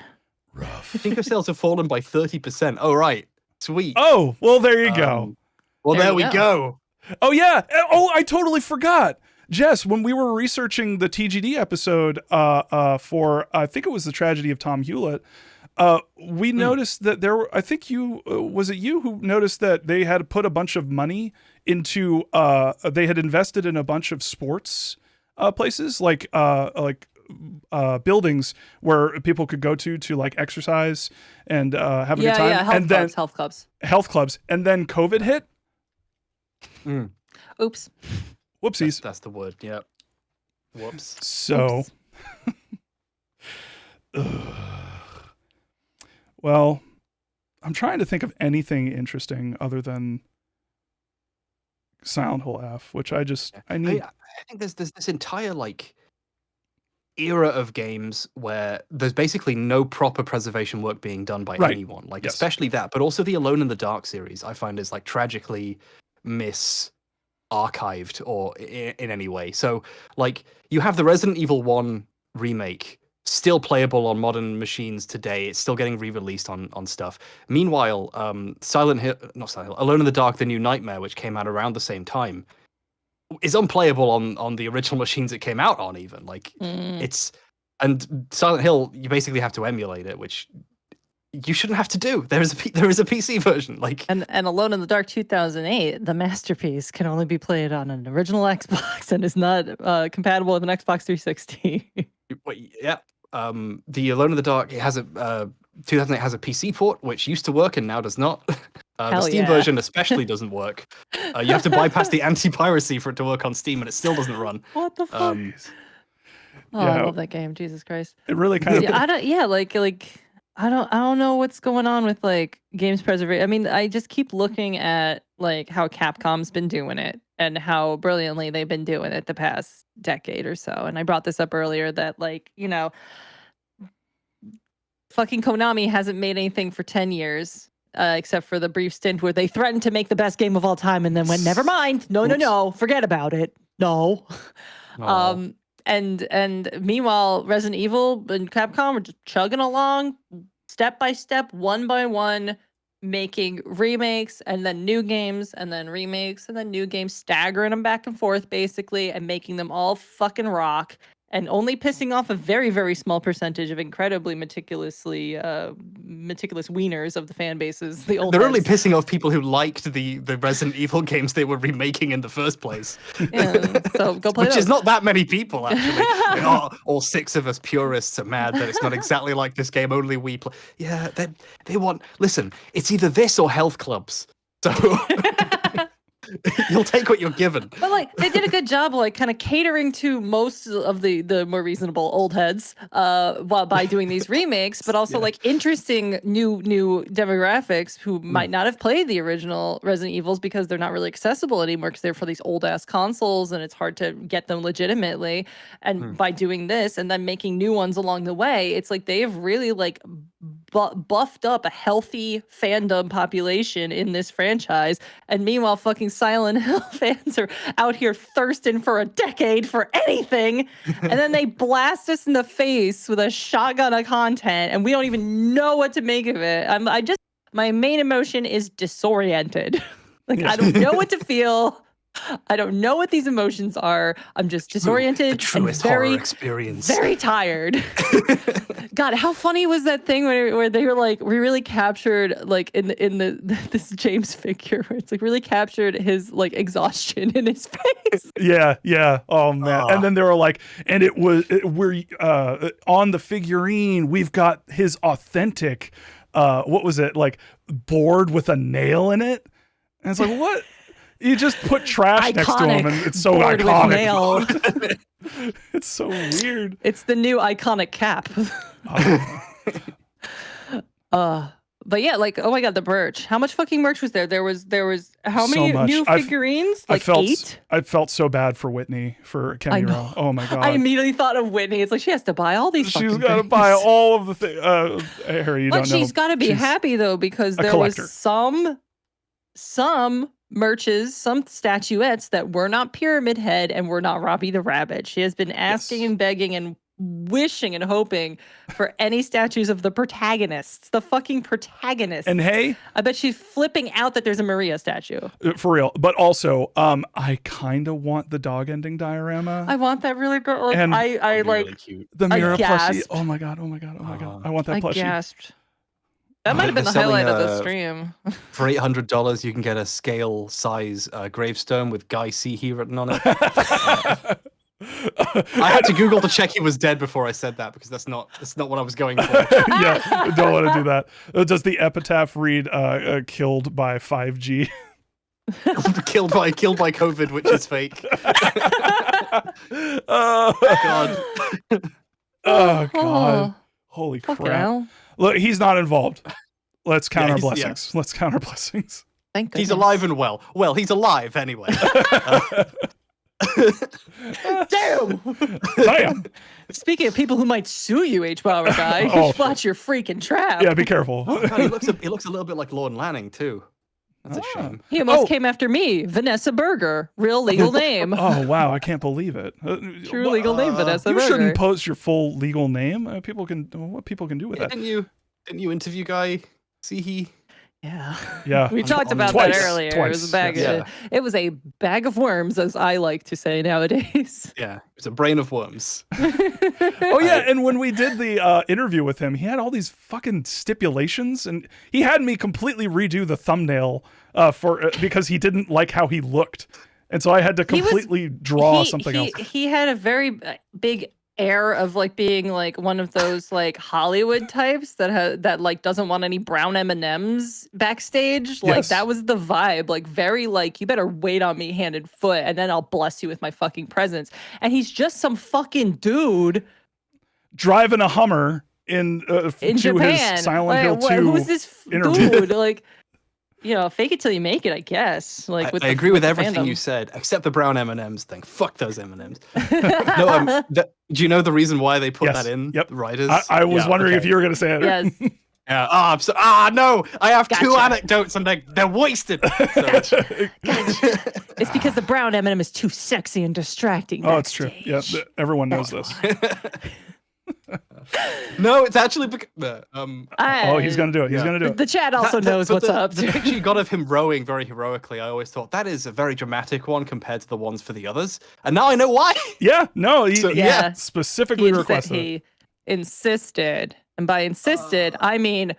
[SPEAKER 1] Rough.
[SPEAKER 13] Pachinko sales have fallen by 30%. Oh right, sweet.
[SPEAKER 1] Oh well, there you go.
[SPEAKER 13] Well, there we go.
[SPEAKER 1] Oh yeah. Oh, I totally forgot. Jess, when we were researching the TGD episode for I think it was the tragedy of Tom Hewlett, we noticed that there were. I think was it you who noticed that they had put a bunch of money into. They had invested in a bunch of sports places like buildings where people could go to like exercise and have a good time.
[SPEAKER 12] Yeah, health clubs.
[SPEAKER 1] And then COVID hit.
[SPEAKER 12] Oops.
[SPEAKER 1] Whoopsies.
[SPEAKER 13] That's the word. Yeah. Whoops.
[SPEAKER 1] So, well, I'm trying to think of anything interesting other than Silent Hill F, which I need.
[SPEAKER 13] I think there's this entire like era of games where there's basically no proper preservation work being done by anyone, like especially that, but also the Alone in the Dark series I find is like tragically archived or in any way. So like you have the Resident Evil 1 remake still playable on modern machines today. It's still getting re-released on stuff. Meanwhile, Alone in the Dark, The New Nightmare, which came out around the same time, is unplayable on the original machines it came out on even. Like and Silent Hill, you basically have to emulate it, which you shouldn't have to do. There is a PC version. Like
[SPEAKER 12] and Alone in the Dark 2008, the masterpiece, can only be played on an original Xbox and is not compatible with an Xbox 360.
[SPEAKER 13] Yeah. The Alone in the Dark, it has a 2008 has a PC port, which used to work and now does not. The Steam version especially doesn't work. You have to bypass the anti-piracy for it to work on Steam, and it still doesn't run.
[SPEAKER 12] What the fuck? I love that game. Jesus Christ.
[SPEAKER 1] It really kind of.
[SPEAKER 12] I don't know what's going on with like games preservation. I mean, I just keep looking at like how Capcom's been doing it and how brilliantly they've been doing it the past decade or so. And I brought this up earlier that like, you know, fucking Konami hasn't made anything for 10 years. Except for the brief stint where they threatened to make the best game of all time and then went, never mind. No, forget about it. No. And meanwhile, Resident Evil and Capcom are just chugging along step by step, one by one, making remakes and then new games and then remakes and then new games, staggering them back and forth basically, and making them all fucking rock, and only pissing off a very, very small percentage of incredibly meticulous wieners of the fan bases. The old
[SPEAKER 13] They're only
[SPEAKER 12] heads.
[SPEAKER 13] pissing off people who liked the Resident Evil games they were remaking in the first place.
[SPEAKER 12] Yeah, so go play
[SPEAKER 13] Which
[SPEAKER 12] those.
[SPEAKER 13] is not that many people, actually. All 6 of us purists are mad that it's not exactly like this game, only we play. Yeah, they want... Listen, it's either this or health clubs. So... You'll take what you're given.
[SPEAKER 12] But like they did a good job, like kind of catering to most of the more reasonable old heads, while by doing these remakes, but also like interesting new demographics who might not have played the original Resident Evils because they're not really accessible anymore because they're for these old ass consoles and it's hard to get them legitimately. And by doing this and then making new ones along the way, it's like they've really like buffed up a healthy fandom population in this franchise. And meanwhile, fucking Silent Hill fans are out here thirsting for a decade for anything. And then they blast us in the face with a shotgun of content and we don't even know what to make of it. My main emotion is disoriented. Like, I don't know what to feel. I don't know what these emotions are. I'm just disoriented.
[SPEAKER 13] The truest
[SPEAKER 12] and very,
[SPEAKER 13] horror experience.
[SPEAKER 12] Very tired. God, how funny was that thing where they were like, we really captured like in this James figure where it's like really captured his like exhaustion in his face.
[SPEAKER 1] Yeah. Oh man. And then they were like, and we're on the figurine, we've got his authentic what was it, like board with a nail in it? And it's like, what? You just put trash next to him, and it's so iconic. It's so weird.
[SPEAKER 12] It's the new iconic cap. But yeah, like, oh my god, the merch. How much fucking merch was there? There was how many new figurines? Like 8?
[SPEAKER 1] I felt so bad for Whitney, for Kenny Rowe. Oh my god.
[SPEAKER 12] I immediately thought of Whitney. It's like she has to buy all these
[SPEAKER 1] She's got to buy all of the things. Harry, you
[SPEAKER 12] but
[SPEAKER 1] don't know.
[SPEAKER 12] She's got to be happy though, because there
[SPEAKER 1] collector.
[SPEAKER 12] was some merches, some statuettes that were not Pyramid Head and were not Robbie the Rabbit. She has been asking and begging and wishing and hoping for any statues of the protagonists, the fucking protagonists.
[SPEAKER 1] And hey,
[SPEAKER 12] I bet she's flipping out that there's a Maria statue.
[SPEAKER 1] For real. But also, I kind of want the dog ending diorama.
[SPEAKER 12] I want that really bad. Like,
[SPEAKER 1] And
[SPEAKER 12] I like
[SPEAKER 13] really cute.
[SPEAKER 1] The Mira plushie.
[SPEAKER 12] gasped.
[SPEAKER 1] Oh my god. I want that plushie.
[SPEAKER 12] I gasped. That might have been the
[SPEAKER 13] They're selling,
[SPEAKER 12] highlight of the stream.
[SPEAKER 13] For $800, you can get a scale size gravestone with Guy Seehee written on it. I had to Google to check he was dead before I said that because that's not what I was going for.
[SPEAKER 1] Yeah, don't want to do that. Does the epitaph read killed by 5G?
[SPEAKER 13] killed by COVID, which is fake.
[SPEAKER 1] Oh god. Oh god. Holy
[SPEAKER 12] Fucking
[SPEAKER 1] crap.
[SPEAKER 12] hell.
[SPEAKER 1] Look, he's not involved. Let's count our
[SPEAKER 13] he's-
[SPEAKER 1] blessings. Let's count our blessings.
[SPEAKER 12] Thank
[SPEAKER 13] He's
[SPEAKER 12] goodness.
[SPEAKER 13] alive and well. Well, he's alive anyway.
[SPEAKER 12] Damn.
[SPEAKER 1] Damn.
[SPEAKER 12] Speaking of people who might sue you, Hbomberguy,
[SPEAKER 1] Oh.
[SPEAKER 12] watch your freaking trap.
[SPEAKER 1] Yeah, be careful.
[SPEAKER 13] Oh, God, he looks a little bit like Lorne Lanning too. That's a shame.
[SPEAKER 12] He almost came after me, Vanessa Berger, real legal name.
[SPEAKER 1] Oh wow, I can't believe it.
[SPEAKER 12] True legal name, Vanessa
[SPEAKER 1] You
[SPEAKER 12] Berger.
[SPEAKER 1] shouldn't post your full legal name. People can what people can do with that.
[SPEAKER 13] Didn't you interview Guy Seehee?
[SPEAKER 12] Yeah.
[SPEAKER 1] Yeah.
[SPEAKER 12] We talked about
[SPEAKER 1] Twice.
[SPEAKER 12] that earlier. It was a bag
[SPEAKER 13] Yeah.
[SPEAKER 12] it was a bag of worms, as I like to say nowadays.
[SPEAKER 13] Yeah, it's a brain of worms.
[SPEAKER 1] Oh yeah, and when we did the interview with him, he had all these fucking stipulations, and he had me completely redo the thumbnail because he didn't like how he looked, and so I had to completely draw something else.
[SPEAKER 12] He had a very big air of like being like one of those like Hollywood types that like doesn't want any brown M&Ms backstage. Like
[SPEAKER 1] Yes.
[SPEAKER 12] that was the vibe. Like very like, you better wait on me hand and foot, and then I'll bless you with my fucking presence. And he's just some fucking dude
[SPEAKER 1] Driving a Hummer in to
[SPEAKER 12] Japan.
[SPEAKER 1] his Silent
[SPEAKER 12] Like,
[SPEAKER 1] Hill 2
[SPEAKER 12] who's this
[SPEAKER 1] interview.
[SPEAKER 12] dude? Like, you know, fake it till you make it, I guess. Like,
[SPEAKER 13] I agree with
[SPEAKER 12] the
[SPEAKER 13] everything
[SPEAKER 12] fandom.
[SPEAKER 13] you said, except the brown M&Ms thing. Fuck those M&Ms. No, do you know the reason why they put
[SPEAKER 1] Yes.
[SPEAKER 13] that in?
[SPEAKER 1] Yep.
[SPEAKER 13] The writers.
[SPEAKER 1] I was wondering if you were going to say it.
[SPEAKER 12] Yes.
[SPEAKER 13] Yeah. No, I have two
[SPEAKER 12] Gotcha.
[SPEAKER 13] anecdotes and they're wasted. So,
[SPEAKER 12] It's because the brown M&M is too sexy and distracting.
[SPEAKER 1] Oh, it's true. Yeah, everyone knows this.
[SPEAKER 13] No, it's actually
[SPEAKER 1] oh, he's gonna do it. He's gonna do it.
[SPEAKER 12] The chat also knows what's up.
[SPEAKER 13] The picture you got of him rowing very heroically, I always thought that is a very dramatic one compared to the ones for the others. And now I know why.
[SPEAKER 1] Yeah, no, he
[SPEAKER 12] Yeah.
[SPEAKER 1] specifically
[SPEAKER 12] He said
[SPEAKER 1] requested it.
[SPEAKER 12] he insisted, and by insisted, I mean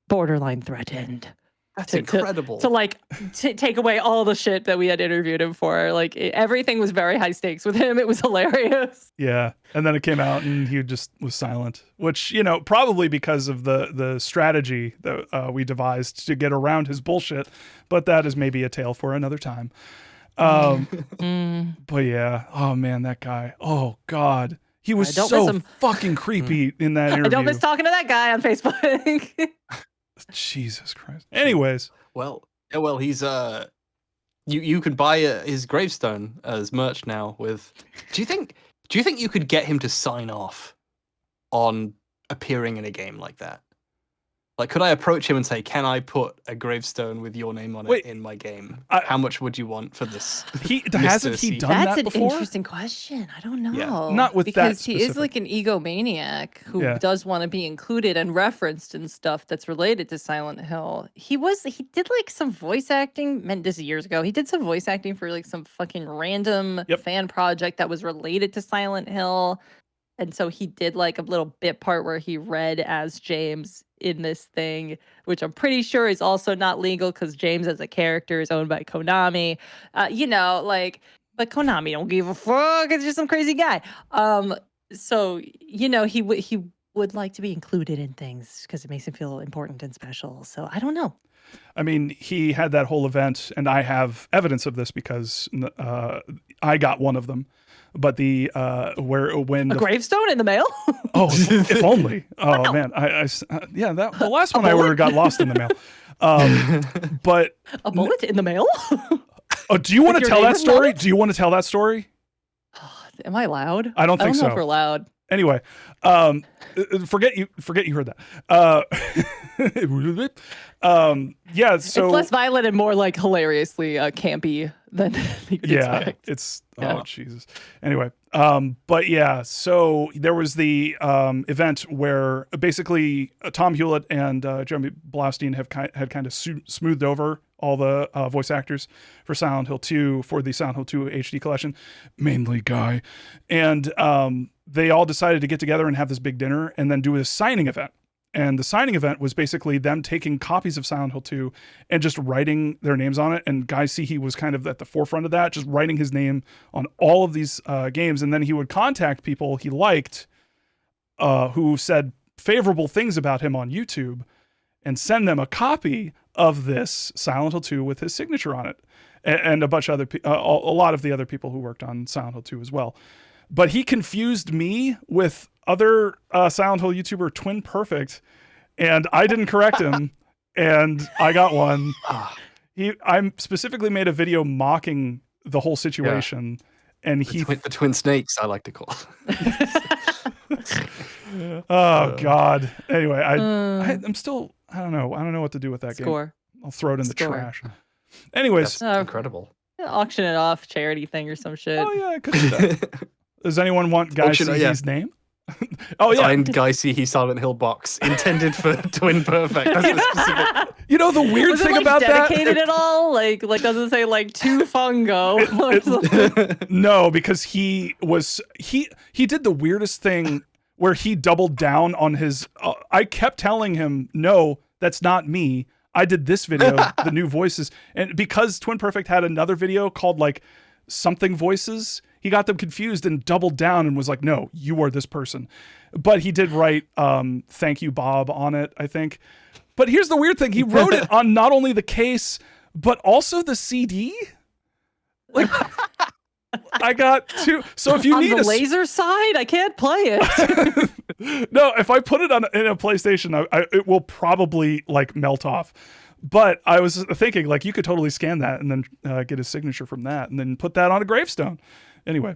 [SPEAKER 12] borderline threatened.
[SPEAKER 13] That's incredible.
[SPEAKER 12] To like take away all the shit that we had interviewed him for. Like everything was very high stakes with him. It was hilarious.
[SPEAKER 1] Yeah, and then it came out, and he just was silent. Which, you know, probably because of the strategy that we devised to get around his bullshit. But that is maybe a tale for another time. But yeah, oh man, that guy. Oh God, he was so fucking creepy in that interview.
[SPEAKER 12] I don't miss talking to that guy on Facebook.
[SPEAKER 1] Jesus Christ. Anyways,
[SPEAKER 13] well, he's you can buy his gravestone as merch now. With do you think you could get him to sign off on appearing in a game like that? Like, could I approach him and say, "Can I put a gravestone with your name on it in my game? How much would you want for this?"
[SPEAKER 1] Hasn't he done that before?
[SPEAKER 12] That's an interesting question. I don't know.
[SPEAKER 1] Yeah, not with
[SPEAKER 12] because
[SPEAKER 1] that
[SPEAKER 12] he is like an egomaniac who does want to be included and referenced in stuff that's related to Silent Hill. He did like some voice acting. This is years ago. He did some voice acting for like some fucking random fan project that was related to Silent Hill. And so he did like a little bit part where he read as James in this thing, which I'm pretty sure is also not legal because James as a character is owned by Konami. You know, like, but Konami don't give a fuck. It's just some crazy guy. So, you know, he would like to be included in things because it makes him feel important and special. So I don't know.
[SPEAKER 1] I mean, he had that whole event, and I have evidence of this because I got one of them. But when
[SPEAKER 12] a gravestone in the mail?
[SPEAKER 1] Oh, if only. Oh man, the last one I ordered got lost in the mail. But
[SPEAKER 12] a bullet in the mail?
[SPEAKER 1] Oh, do you want to tell that story? Do you want to tell that story?
[SPEAKER 12] Am I loud?
[SPEAKER 1] I don't think so.
[SPEAKER 12] Know if we're loud.
[SPEAKER 1] Anyway, forget you heard that. Yeah, so
[SPEAKER 12] it's less violent and more like hilariously campy than you could expect.
[SPEAKER 1] Oh Jesus. Anyway, but yeah, so there was the event where basically Tom Hewlett and Jeremy Blaustein had kind of smoothed over all the voice actors for Silent Hill 2 for the Silent Hill 2 HD collection, mainly Guy, and they all decided to get together and have this big dinner and then do a signing event. And the signing event was basically them taking copies of Silent Hill 2 and just writing their names on it. And Guy Seehee was kind of at the forefront of that, just writing his name on all of these games. And then he would contact people he liked who said favorable things about him on YouTube and send them a copy of this Silent Hill 2 with his signature on it. And a bunch of other a lot of the other people who worked on Silent Hill 2 as well. But he confused me with other Silent Hill YouTuber Twin Perfect, and I didn't correct him, and I got one. I specifically made a video mocking the whole situation, and
[SPEAKER 13] the twin snakes, I like to call.
[SPEAKER 1] Oh God. Anyway, I'm still I don't know what to do with that game. I'll throw it in the trash. Anyways,
[SPEAKER 13] that's incredible.
[SPEAKER 12] Auction it off, charity thing or some shit.
[SPEAKER 1] Oh yeah, I could do that. Does anyone want Guy Seehee's name? Oh yeah,
[SPEAKER 13] signed Guy Seehee Silent Hill box intended for Twin Perfect. That's a specific.
[SPEAKER 1] You know the weird thing about
[SPEAKER 12] dedicated at all? Like does it say like to Fungo?
[SPEAKER 1] No, because he did the weirdest thing where he doubled down on his. I kept telling him, no, that's not me. I did this video, the new voices, and because Twin Perfect had another video called like something voices. He got them confused and doubled down and was like, no, you are this person. But he did write thank you, Bob, on it, I think. But here's the weird thing. He wrote it on not only the case, but also the CD. Like, I got two. So if you need
[SPEAKER 12] the laser side, I can't play it.
[SPEAKER 1] No, if I put it in a PlayStation, it will probably like melt off. But I was thinking like you could totally scan that and then get his signature from that and then put that on a gravestone. Anyway,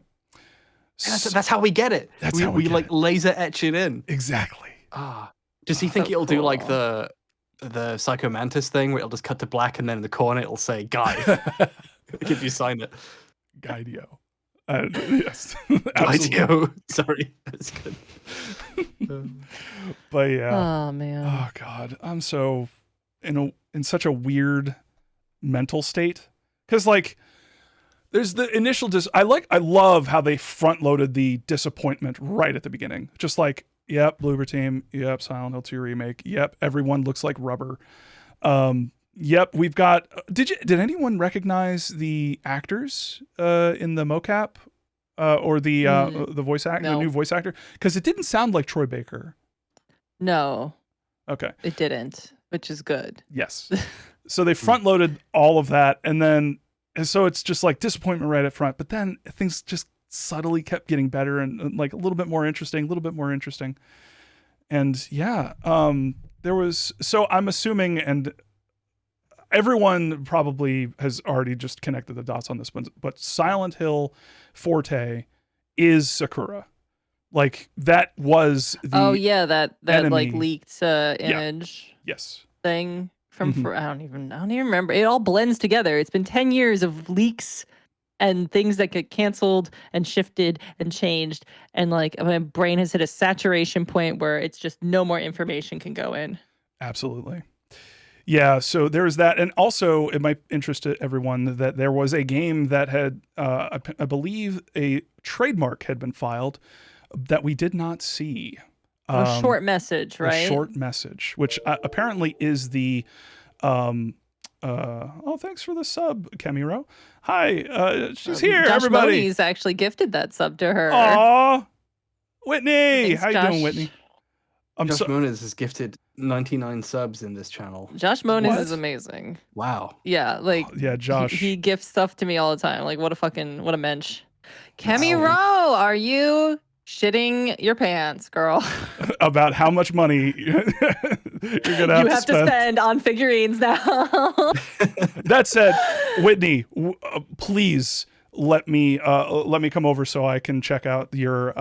[SPEAKER 13] that's how we get it. We like laser etch it in.
[SPEAKER 1] Exactly.
[SPEAKER 13] Does he think it'll do like the Psycho Mantis thing where it'll just cut to black and then in the corner it'll say Guy if you sign it?
[SPEAKER 1] Guidio. Yes.
[SPEAKER 13] Guidio. Sorry, that's good.
[SPEAKER 1] But yeah.
[SPEAKER 12] Oh man.
[SPEAKER 1] Oh god, I'm so in such a weird mental state because like there's the initial I love how they front loaded the disappointment right at the beginning. Just like, yep, Bloober Team, yep, Silent Hill 2 remake, yep, everyone looks like rubber. Yep, we've got did anyone recognize the actors in the mocap or the voice actor, the new voice actor? Because it didn't sound like Troy Baker.
[SPEAKER 12] No.
[SPEAKER 1] Okay.
[SPEAKER 12] It didn't, which is good.
[SPEAKER 1] Yes. So they front loaded all of that, and so it's just like disappointment right up front, but then things just subtly kept getting better and like a little bit more interesting. And yeah, there was, so I'm assuming, and everyone probably has already just connected the dots on this one, but Silent Hill Forte is Sakura. Like that was the
[SPEAKER 12] that
[SPEAKER 1] enemy.
[SPEAKER 12] like leaked image thing from I don't even remember. It all blends together. It's been 10 years of leaks and things that get canceled and shifted and changed, and like my brain has hit a saturation point where it's just no more information can go in.
[SPEAKER 1] Absolutely. Yeah, so there's that. And also, it might interest everyone that there was a game that had, I believe, a trademark had been filed that we did not see.
[SPEAKER 12] A short message, right?
[SPEAKER 1] A short message, which apparently is the... thanks for the sub, Kemiro. Hi, she's here,
[SPEAKER 12] Josh
[SPEAKER 1] everybody.
[SPEAKER 12] Moni's actually gifted that sub to her.
[SPEAKER 1] Aw, Whitney.
[SPEAKER 12] Thanks,
[SPEAKER 1] How you
[SPEAKER 12] Josh.
[SPEAKER 1] doing, Whitney?
[SPEAKER 13] Josh Moniz has gifted 99 subs in this channel.
[SPEAKER 12] Josh Moniz is amazing.
[SPEAKER 13] Wow.
[SPEAKER 12] Yeah, like
[SPEAKER 1] Josh.
[SPEAKER 12] He gifts stuff to me all the time. Like what a mensch. Kemi Rowe, are you shitting your pants, girl?
[SPEAKER 1] About how much money you're gonna have to spend
[SPEAKER 12] on figurines now.
[SPEAKER 1] That said, Whitney, please let me come over so I can check out your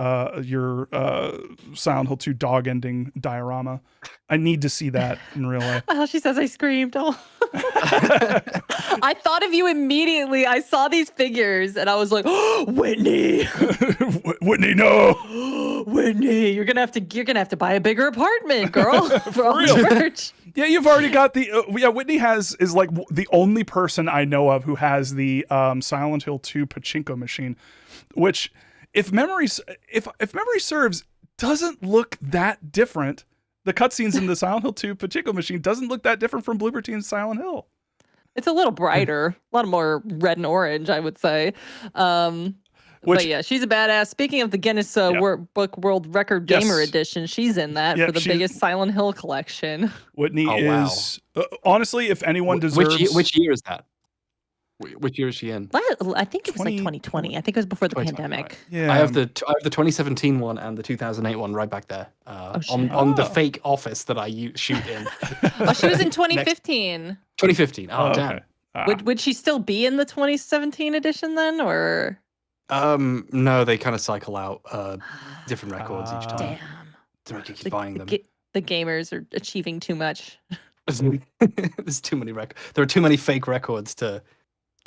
[SPEAKER 1] Silent Hill 2 dog ending diorama. I need to see that in real life.
[SPEAKER 12] Oh, she says I screamed. Oh. I thought of you immediately. I saw these figures and I was like, oh, Whitney.
[SPEAKER 1] Whitney, no.
[SPEAKER 12] Whitney, you're gonna have to buy a bigger apartment, girl. For all the merch.
[SPEAKER 1] Yeah, you've already got the Whitney is like the only person I know of who has the Silent Hill 2 pachinko machine, which if memory serves doesn't look that different. The cutscenes in the Silent Hill 2 pachinko machine doesn't look that different from Bloober Team's Silent Hill.
[SPEAKER 12] It's a little brighter, a lot more red and orange, I would say. But yeah, she's a badass. Speaking of the Guinness Book World Record Gamer Edition, she's in that for the biggest Silent Hill collection.
[SPEAKER 1] Whitney is honestly, if anyone deserves,
[SPEAKER 13] which year is that? Which year is she in?
[SPEAKER 12] I think it was like 2020. I think it was before the pandemic.
[SPEAKER 13] Right. Yeah, I have the 2017 one and the 2008 one right back there on the fake office that I shoot in.
[SPEAKER 12] Oh, she was in 2015.
[SPEAKER 13] 2015. Oh, damn.
[SPEAKER 12] Would she still be in the 2017 edition then, or?
[SPEAKER 13] No, they kind of cycle out different records each time.
[SPEAKER 12] Damn.
[SPEAKER 13] To make you keep buying them.
[SPEAKER 12] The gamers are achieving too much.
[SPEAKER 13] There's too many records. There are too many fake records to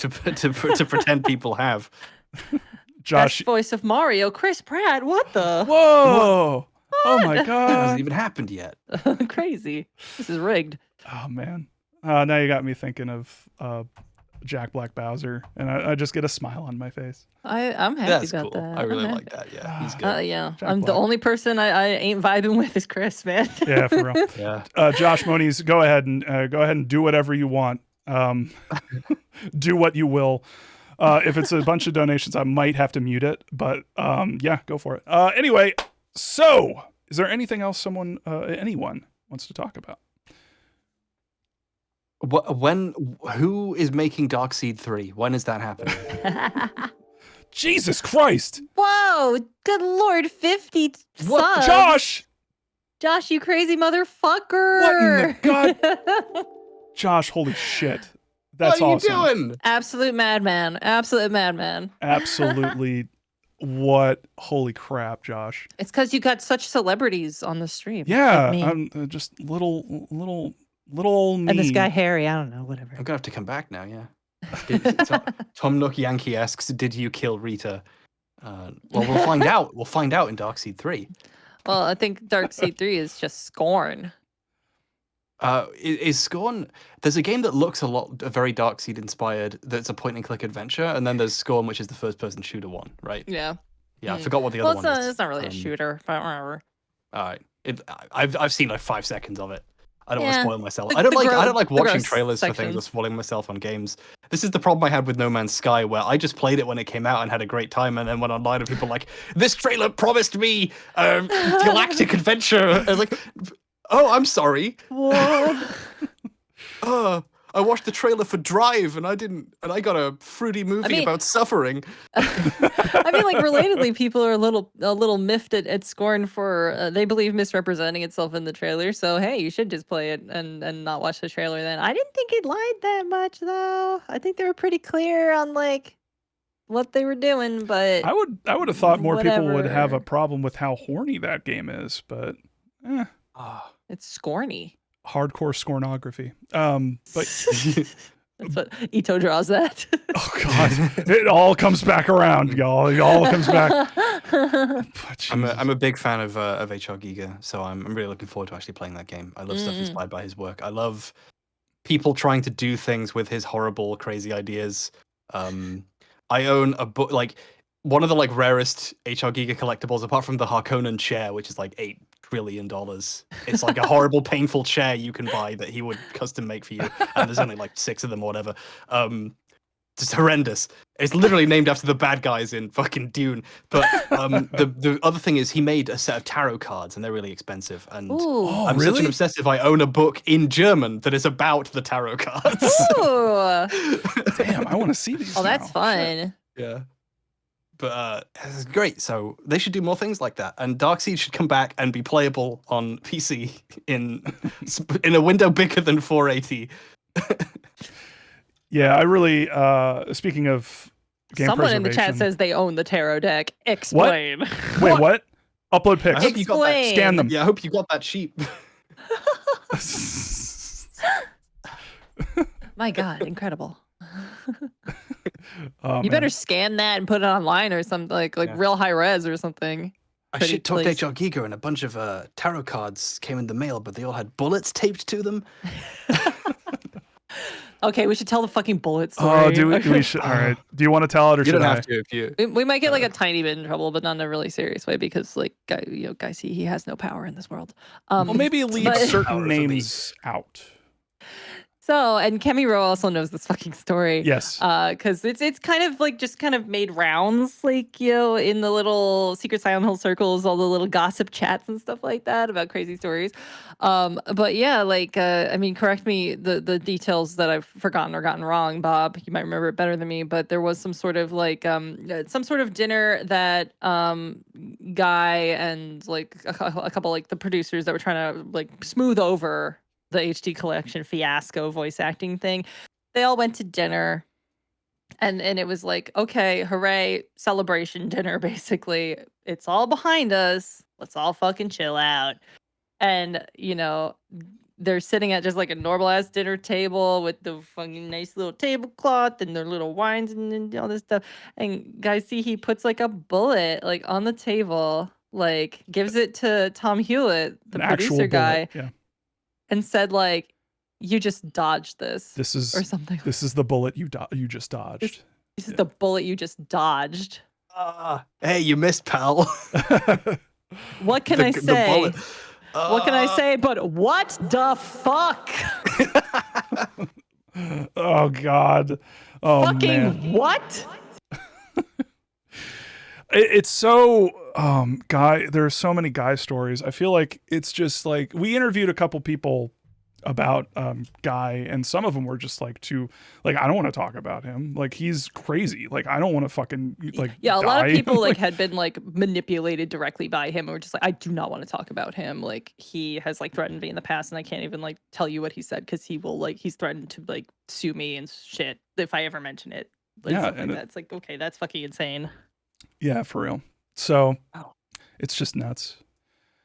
[SPEAKER 13] pretend people have.
[SPEAKER 1] Josh,
[SPEAKER 12] Best voice of Mario, Chris Pratt. What the?
[SPEAKER 1] Whoa! What? Oh my god!
[SPEAKER 13] It hasn't even happened yet.
[SPEAKER 12] Crazy. This is rigged.
[SPEAKER 1] Oh man. Now you got me thinking of Jack Black Bowser, and I just get a smile on my face.
[SPEAKER 12] I'm happy about that.
[SPEAKER 13] I really like that. Yeah, he's good.
[SPEAKER 12] Yeah,
[SPEAKER 1] Jack
[SPEAKER 12] I'm
[SPEAKER 1] Black.
[SPEAKER 12] the only person I ain't vibing with is Chris, man.
[SPEAKER 1] Yeah, for real.
[SPEAKER 13] Yeah.
[SPEAKER 1] Josh Moniz, go ahead and do whatever you want. Do what you will. If it's a bunch of donations, I might have to mute it, but yeah, go for it. Anyway, so is there anything else anyone wants to talk about?
[SPEAKER 13] Who is making Darkseid 3? When is that happening?
[SPEAKER 1] Jesus Christ!
[SPEAKER 12] Whoa, good lord, 50
[SPEAKER 1] What?
[SPEAKER 12] subs. Josh, you crazy motherfucker!
[SPEAKER 1] What in the god? Josh, holy shit! That's awesome.
[SPEAKER 13] What are you doing?
[SPEAKER 12] Absolute madman. Absolute madman.
[SPEAKER 1] Absolutely. What? Holy crap, Josh!
[SPEAKER 12] It's because you got such celebrities on the stream.
[SPEAKER 1] Yeah,
[SPEAKER 12] like me.
[SPEAKER 1] I'm just little old me.
[SPEAKER 12] And this guy Harry, I don't know, whatever.
[SPEAKER 13] I'm gonna have to come back now. Yeah. Tom Nook Yankee asks, "Did you kill Rita?" Well, we'll find out. We'll find out in Darkseid 3.
[SPEAKER 12] Well, I think Dark Seed 3 is just Scorn.
[SPEAKER 13] Is Scorn? There's a game that looks very Darkseid inspired. That's a point-and-click adventure, and then there's Scorn, which is the first-person shooter one, right?
[SPEAKER 12] Yeah.
[SPEAKER 13] Yeah, I forgot what the other one is.
[SPEAKER 12] It's not really a shooter, but whatever.
[SPEAKER 13] All right, I've seen like 5 seconds of it. I don't want
[SPEAKER 12] Yeah.
[SPEAKER 13] to spoil myself.
[SPEAKER 12] The-
[SPEAKER 13] I don't
[SPEAKER 12] the
[SPEAKER 13] like
[SPEAKER 12] gro- the
[SPEAKER 13] watching
[SPEAKER 12] gross
[SPEAKER 13] trailers for things or
[SPEAKER 12] sections.
[SPEAKER 13] spoiling myself on games. This is the problem I had with No Man's Sky, where I just played it when it came out and had a great time, and then went online and people were like, this trailer promised me galactic adventure. I was like, oh, I'm sorry.
[SPEAKER 12] What?
[SPEAKER 13] I watched the trailer for Drive and I got a fruity movie about suffering.
[SPEAKER 12] I mean, like, relatedly, people are a little miffed at Scorn for they believe misrepresenting itself in the trailer. So hey, you should just play it and not watch the trailer. Then I didn't think it lied that much, though. I think they were pretty clear on like what they were doing. But
[SPEAKER 1] I would have thought more people would have a
[SPEAKER 12] whatever.
[SPEAKER 1] problem with how horny that game is, but
[SPEAKER 12] It's Scorny.
[SPEAKER 1] hardcore scornography. But
[SPEAKER 12] That's what Ito draws that.
[SPEAKER 1] oh god, it all comes back around, y'all. It all comes back.
[SPEAKER 13] I'm a big fan of HR Giga, so I'm really looking forward to actually playing that game. I love stuff inspired by his work. I love people trying to do things with his horrible, crazy ideas. I own a book, like one of the like rarest HR Giga collectibles, apart from the Harkonnen chair, which is like $8 trillion. It's like a horrible, painful chair you can buy that he would custom make for you, and there's only like 6 of them or whatever. Just horrendous. It's literally named after the bad guys in fucking Dune. But the other thing is he made a set of tarot cards, and they're really expensive. And I'm such an obsessive. I own a book in German that is about the tarot cards.
[SPEAKER 12] Ooh.
[SPEAKER 1] Damn, I want to see these.
[SPEAKER 12] Oh, that's fun.
[SPEAKER 13] Yeah. But it's great. So they should do more things like that. And Darkseid should come back and be playable on PC in a window bigger than 480.
[SPEAKER 1] Yeah, I really. Speaking of game
[SPEAKER 12] Someone in the chat
[SPEAKER 1] preservation-
[SPEAKER 12] says they own the tarot deck. Explain.
[SPEAKER 1] Wait, what? Upload pics.
[SPEAKER 13] I hope you got that.
[SPEAKER 12] Explain.
[SPEAKER 1] Scan them.
[SPEAKER 13] Yeah, I hope you got that sheep.
[SPEAKER 12] My God, incredible.
[SPEAKER 1] Oh,
[SPEAKER 12] You
[SPEAKER 1] man.
[SPEAKER 12] better scan that and put it online or something like real high res or something.
[SPEAKER 13] I
[SPEAKER 12] Pretty
[SPEAKER 13] shit talked
[SPEAKER 12] please.
[SPEAKER 13] HR Giga and a bunch of tarot cards came in the mail, but they all had bullets taped to them.
[SPEAKER 12] Okay, we should tell the fucking bullet story.
[SPEAKER 1] Oh, do we should? All right. Do you want to tell it or
[SPEAKER 13] You
[SPEAKER 1] should
[SPEAKER 13] don't
[SPEAKER 1] I?
[SPEAKER 13] have to if you.
[SPEAKER 12] We might get like a tiny bit in trouble, but not in a really serious way because, like, guys, he has no power in this world.
[SPEAKER 1] Well, maybe leave
[SPEAKER 12] but-
[SPEAKER 1] certain names out.
[SPEAKER 12] So, and Kemi Rowe also knows this fucking story.
[SPEAKER 1] Yes.
[SPEAKER 12] Because it's kind of like just kind of made rounds, like, you know, in the little Secret Silent Hill circles, all the little gossip chats and stuff like that about crazy stories. But yeah, like, I mean, correct me the details that I've forgotten or gotten wrong, Bob. You might remember it better than me, but there was some sort of like some sort of dinner that Guy and like a couple like the producers that were trying to like smooth over the HD collection fiasco voice acting thing. They all went to dinner and it was like, okay, hooray, celebration dinner, basically. It's all behind us. Let's all fucking chill out. And, you know, they're sitting at just like a normal ass dinner table with the fucking nice little tablecloth and their little wines and all this stuff. And guys, see, he puts like a bullet like on the table, like gives it to Tom Hewlett, the
[SPEAKER 1] An actual
[SPEAKER 12] producer guy.
[SPEAKER 1] bullet, yeah.
[SPEAKER 12] And said like, you just dodged this.
[SPEAKER 1] This is
[SPEAKER 12] or something.
[SPEAKER 1] This is the bullet you just dodged.
[SPEAKER 12] This is the bullet you just dodged.
[SPEAKER 13] Hey, you missed, pal.
[SPEAKER 12] What can I say? What can I say? But what the fuck?
[SPEAKER 1] Oh God. Oh
[SPEAKER 12] Fucking
[SPEAKER 1] man.
[SPEAKER 12] what?
[SPEAKER 1] It's so Guy. There are so many Guy stories. I feel like it's just like we interviewed a couple people about Guy, and some of them were just like too like I don't want to talk about him. Like he's crazy. Like I don't want to fucking like
[SPEAKER 12] Yeah, a lot of
[SPEAKER 1] die.
[SPEAKER 12] people like had been like manipulated directly by him, or just like, I do not want to talk about him. Like he has like threatened me in the past, and I can't even like tell you what he said because he will like he's threatened to like sue me and shit if I ever mention it. Like,
[SPEAKER 1] Yeah,
[SPEAKER 12] stuff like
[SPEAKER 1] and
[SPEAKER 12] that. It's like, okay, that's fucking insane.
[SPEAKER 1] Yeah, for real. So it's just nuts.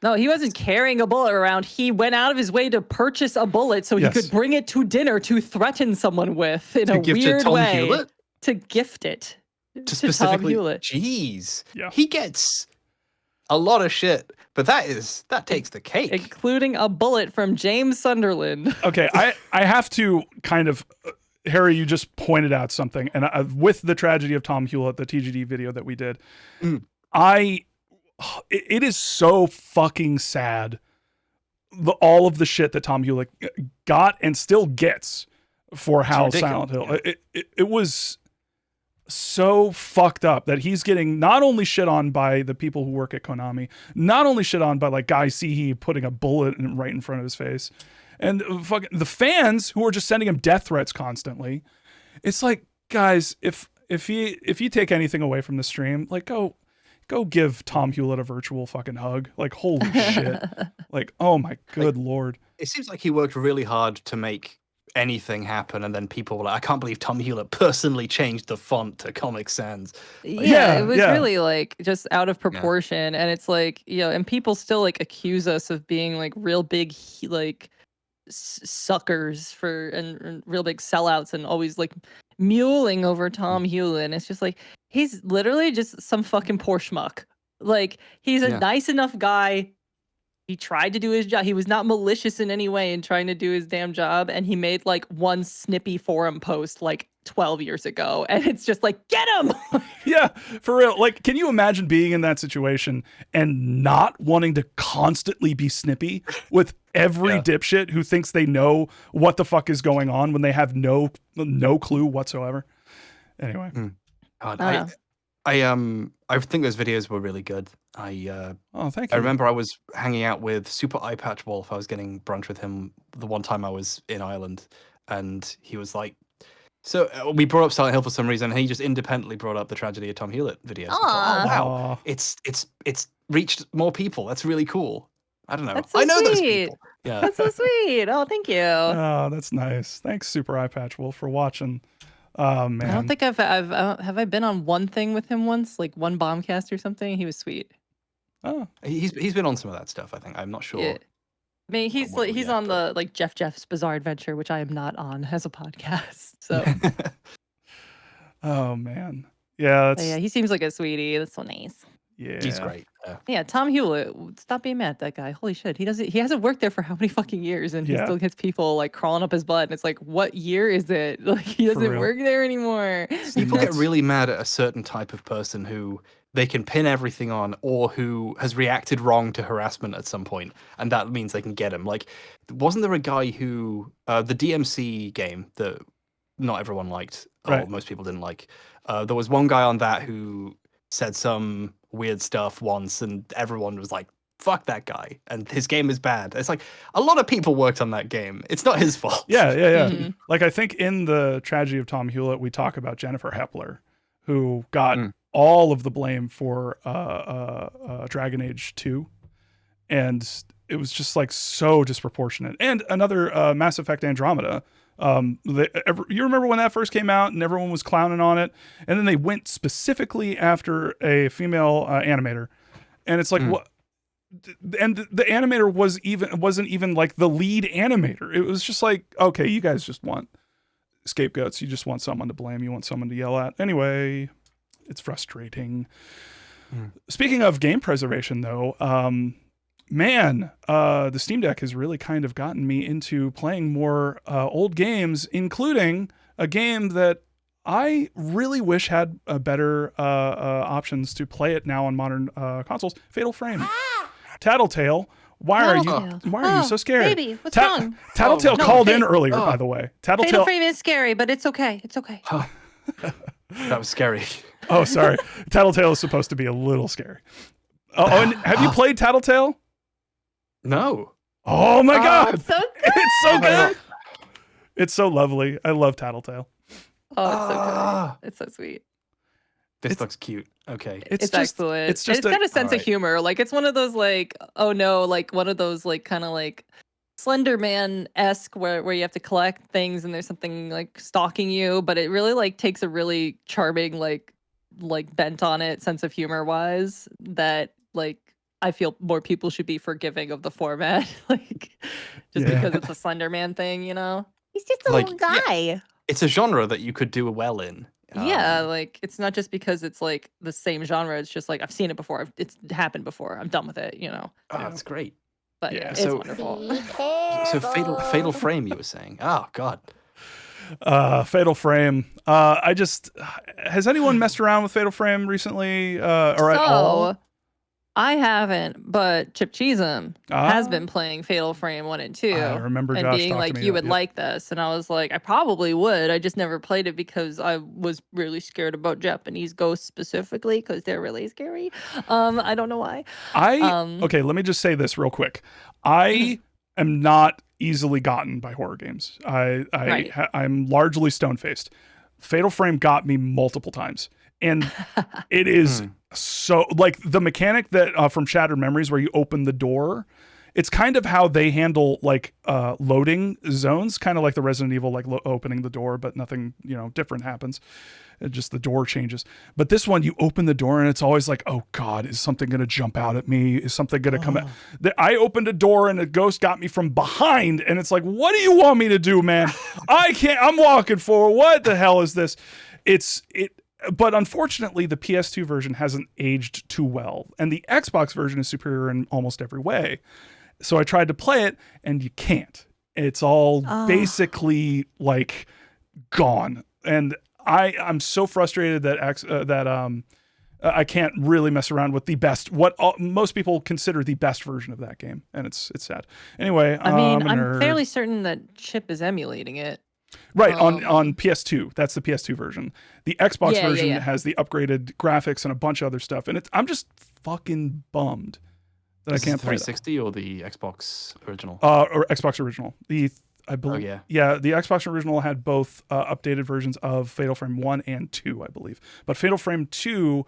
[SPEAKER 12] No, he wasn't carrying a bullet around. He went out of his way to purchase a bullet so he
[SPEAKER 1] Yes.
[SPEAKER 12] could bring it to dinner to threaten someone with in
[SPEAKER 13] To
[SPEAKER 12] a
[SPEAKER 13] gift to
[SPEAKER 12] weird
[SPEAKER 13] Tom
[SPEAKER 12] way.
[SPEAKER 13] Hewlett?
[SPEAKER 12] To gift it
[SPEAKER 13] To
[SPEAKER 12] Tom
[SPEAKER 13] specifically,
[SPEAKER 12] Hewlett.
[SPEAKER 13] jeez,
[SPEAKER 1] Yeah.
[SPEAKER 13] he gets a lot of shit. But that takes the cake.
[SPEAKER 12] Including a bullet from James Sunderland.
[SPEAKER 1] Okay, I have to kind of, Harry, you just pointed out something, and with the tragedy of Tom Hewlett, the TGD video that we did, it is so fucking sad. All of the shit that Tom Hewlett got and still gets for how Silent Hill. It was so fucked up that he's getting not only shit on by the people who work at Konami, not only shit on by like Guy Seehee putting a bullet right in front of his face, and fucking the fans who are just sending him death threats constantly. It's like, guys, if you take anything away from the stream, like go give Tom Hewlett a virtual fucking hug. Like, holy shit. Like, oh my good lord.
[SPEAKER 13] It seems like he worked really hard to make anything happen, and then people were like, I can't believe Tom Hewlett personally changed the font to Comic Sans.
[SPEAKER 12] Yeah, it was really like just out of proportion. And it's like, and people still like accuse us of being like real big like suckers for and real big sellouts and always like mewling over Tom Hewlett. And it's just like, he's literally just some fucking poor schmuck. Like, he's a nice enough guy. He tried to do his job. He was not malicious in any way in trying to do his damn job. And he made like one snippy forum post like 12 years ago. And it's just like, get him!
[SPEAKER 1] Yeah, for real. Like, can you imagine being in that situation and not wanting to constantly be snippy with every dipshit who thinks they know what the fuck is going on when they have no clue whatsoever? Anyway.
[SPEAKER 13] God, I think those videos were really good.
[SPEAKER 1] Thank you.
[SPEAKER 13] I remember I was hanging out with Super Eye Patch Wolf. I was getting brunch with him the one time I was in Ireland, and he was like, so we brought up Silent Hill for some reason, and he just independently brought up the Tragedy of Tom Hewlett videos. Oh wow, it's reached more people. That's really cool. I don't know.
[SPEAKER 12] That's so
[SPEAKER 13] I know
[SPEAKER 12] sweet.
[SPEAKER 13] those people. Yeah,
[SPEAKER 12] that's so sweet. Oh, thank you.
[SPEAKER 1] Oh, that's nice. Thanks, Super Eye Patch Wolf, for watching. Oh man,
[SPEAKER 12] I don't think have I been on one thing with him once, like one bombcast or something. He was sweet.
[SPEAKER 1] Oh,
[SPEAKER 13] he's been on some of that stuff. I think I'm not sure.
[SPEAKER 12] Yeah. I mean, he's on the like Jeff's Bizarre Adventure, which I am not on as a podcast. So.
[SPEAKER 1] Oh man, yeah,
[SPEAKER 12] yeah, he seems like a sweetie. That's so nice.
[SPEAKER 1] Yeah,
[SPEAKER 13] he's great.
[SPEAKER 12] Yeah, Tom Hewlett, stop being mad at that guy. Holy shit, he hasn't worked there for how many fucking years, and he still gets people like crawling up his butt. And it's like, what year is it? Like, he doesn't work there anymore.
[SPEAKER 13] People get really mad at a certain type of person who they can pin everything on, or who has reacted wrong to harassment at some point, and that means they can get him. Like, wasn't there a guy who the DMC game that not everyone liked, or most people didn't like? There was one guy on that who said some weird stuff once, and everyone was like, fuck that guy, and his game is bad. It's like, a lot of people worked on that game. It's not his fault.
[SPEAKER 1] Yeah. Like, I think in the Tragedy of Tom Hewlett, we talk about Jennifer Hepler, who got all of the blame for Dragon Age 2, and it was just like so disproportionate. And another Mass Effect Andromeda. You remember when that first came out and everyone was clowning on it, and then they went specifically after a female animator, and it's like, what? And the animator wasn't even like the lead animator. It was just like, okay, you guys just want scapegoats. You just want someone to blame. You want someone to yell at. Anyway, it's frustrating. Speaking of game preservation, though, man, the Steam Deck has really kind of gotten me into playing more old games, including a game that I really wish had better options to play it now on modern consoles. Fatal Frame. Tattletale. Why are you so scared?
[SPEAKER 12] Baby, what's wrong?
[SPEAKER 1] Tattletale called in earlier, by the way.
[SPEAKER 12] Fatal Frame is scary, but it's okay. It's okay.
[SPEAKER 13] That was scary.
[SPEAKER 1] Oh, sorry. Tattletale is supposed to be a little scary. And have you played Tattletale?
[SPEAKER 13] No.
[SPEAKER 1] Oh my God.
[SPEAKER 12] It's so good.
[SPEAKER 1] It's so good. It's so lovely. I love Tattletale.
[SPEAKER 12] Oh, it's so good. It's so sweet.
[SPEAKER 13] This looks cute. Okay.
[SPEAKER 12] It's excellent. It's got a sense of humor. Like, it's one of those like, oh no, like one of those like kind of like Slender Man-esque where you have to collect things and there's something like stalking you, but it really like takes a really charming like bent on it, sense of humor wise, that like I feel more people should be forgiving of the format, like just because it's a Slender Man thing, you know? He's just a little guy.
[SPEAKER 13] Yeah. It's a genre that you could do well in.
[SPEAKER 12] Yeah, like it's not just because it's like the same genre. It's just like I've seen it before. It's happened before. I'm done with it.
[SPEAKER 13] Oh, that's great.
[SPEAKER 12] But yeah, it's
[SPEAKER 13] So-
[SPEAKER 12] wonderful.
[SPEAKER 13] So Fatal Frame, you were saying? Oh God.
[SPEAKER 1] Fatal Frame. Has anyone messed around with Fatal Frame recently, or at all?
[SPEAKER 12] I haven't, but Chip Cheesem has been playing Fatal Frame 1 and 2.
[SPEAKER 1] I remember
[SPEAKER 12] and
[SPEAKER 1] Josh
[SPEAKER 12] being
[SPEAKER 1] talking
[SPEAKER 12] like,
[SPEAKER 1] to me
[SPEAKER 12] you
[SPEAKER 1] about-
[SPEAKER 12] would like this. And I was like, I probably would. I just never played it because I was really scared about Japanese ghosts specifically because they're really scary. I don't know why.
[SPEAKER 1] Okay, let me just say this real quick. I am not easily gotten by horror games. I'm largely stone-faced. Fatal Frame got me multiple times. And it is so, like, the mechanic that from Shattered Memories where you open the door, it's kind of how they handle like loading zones, kind of like the Resident Evil, like opening the door, but nothing, different happens. Just the door changes. But this one, you open the door and it's always like, oh God, is something going to jump out at me? Is something going to come out? I opened a door and a ghost got me from behind. And it's like, what do you want me to do, man? I'm walking forward. What the hell is this? But unfortunately, the PS2 version hasn't aged too well. And the Xbox version is superior in almost every way. So I tried to play it and you can't. It's all basically like gone. And I'm so frustrated that I can't really mess around with the best, most people consider the best version of that game, and it's sad. Anyway,
[SPEAKER 12] I mean, I'm fairly certain that Chip is emulating it.
[SPEAKER 1] Right, on PS2. That's the PS2 version. The Xbox version has the upgraded graphics and a bunch of other stuff, and I'm just fucking bummed that I can't play
[SPEAKER 13] 360 or the Xbox original?
[SPEAKER 1] Or Xbox original. I believe.
[SPEAKER 13] Oh,
[SPEAKER 1] yeah, the Xbox original had both updated versions of Fatal Frame 1 and 2, I believe. But Fatal Frame 2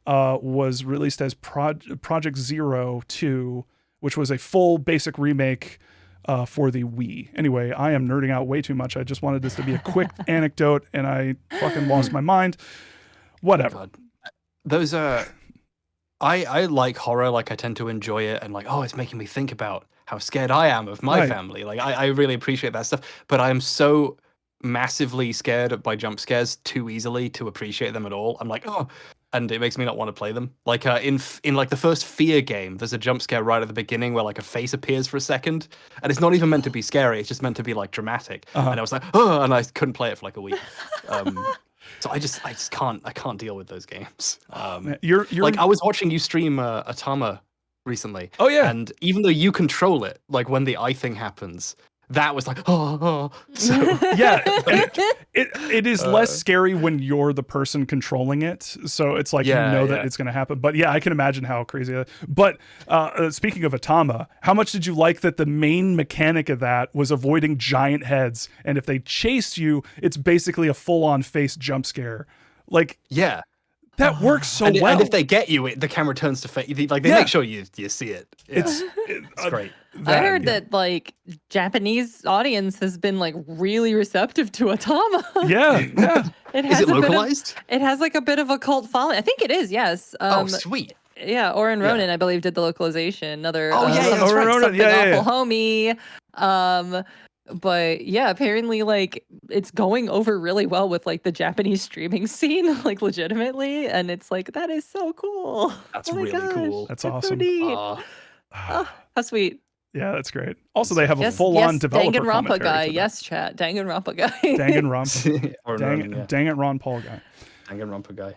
[SPEAKER 1] was released as Project Zero 2, which was a full basic remake for the Wii. Anyway, I am nerding out way too much. I just wanted this to be a quick anecdote, and I fucking lost my mind. Whatever.
[SPEAKER 13] God. Those I like horror. Like, I tend to enjoy it, and like, oh, it's making me think about how scared I am of my family. Like, I really appreciate that stuff, but I am so massively scared by jump scares too easily to appreciate them at all. I'm like, oh, and it makes me not want to play them. Like in like the first Fear game, there's a jump scare right at the beginning where like a face appears for a second, and it's not even meant to be scary. It's just meant to be like dramatic. And I was like, oh, and I couldn't play it for like a week. So I just can't deal with those games.
[SPEAKER 1] You're
[SPEAKER 13] like, I was watching you stream Atama recently.
[SPEAKER 1] Oh yeah.
[SPEAKER 13] And even though you control it, like when the eye thing happens, that was like, oh. So
[SPEAKER 1] yeah, it is less scary when you're the person controlling it. So it's like that it's going to happen. But yeah, I can imagine how crazy. But speaking of Atama, how much did you like that the main mechanic of that was avoiding giant heads, and if they chase you, it's basically a full-on face jump scare. Like that works so well.
[SPEAKER 13] And if they get you, the camera turns to face. Like they make sure you see it. Yeah.
[SPEAKER 1] It's
[SPEAKER 13] great.
[SPEAKER 12] I heard that like Japanese audience has been like really receptive to Atama.
[SPEAKER 1] Yeah.
[SPEAKER 13] Is it localized?
[SPEAKER 12] It has like a bit of a cult following. I think it is. Yes.
[SPEAKER 13] Oh, sweet.
[SPEAKER 12] Yeah, Oren Ronan, I believe, did the localization. Another
[SPEAKER 1] that's right.
[SPEAKER 12] something awful homie. But yeah, apparently like it's going over really well with like the Japanese streaming scene, like legitimately, and it's like that is so cool.
[SPEAKER 13] That's really cool.
[SPEAKER 1] That's
[SPEAKER 12] so
[SPEAKER 1] awesome.
[SPEAKER 12] neat. How sweet.
[SPEAKER 1] Yeah, that's great. Also, they have a full-on developer
[SPEAKER 12] Danganronpa guy.
[SPEAKER 1] to
[SPEAKER 12] Yes, chat. Danganronpa guy.
[SPEAKER 1] Dang it, Ron Paul guy.
[SPEAKER 13] Danganronpa guy.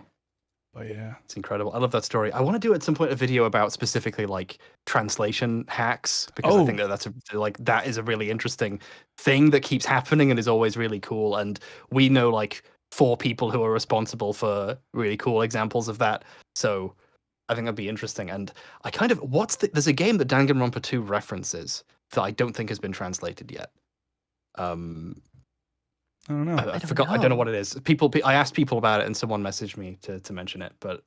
[SPEAKER 1] But yeah,
[SPEAKER 13] it's incredible. I love that story. I want to do at some point a video about specifically like translation hacks, because I think that is a really interesting thing that keeps happening and is always really cool. And we know like 4 people who are responsible for really cool examples of that. So I think that'd be interesting. And I kind of there's a game that Danganronpa 2 references that I don't think has been translated yet.
[SPEAKER 1] I don't know.
[SPEAKER 13] I forgot. I don't know what it is. I asked people about it, and someone messaged me to mention it. But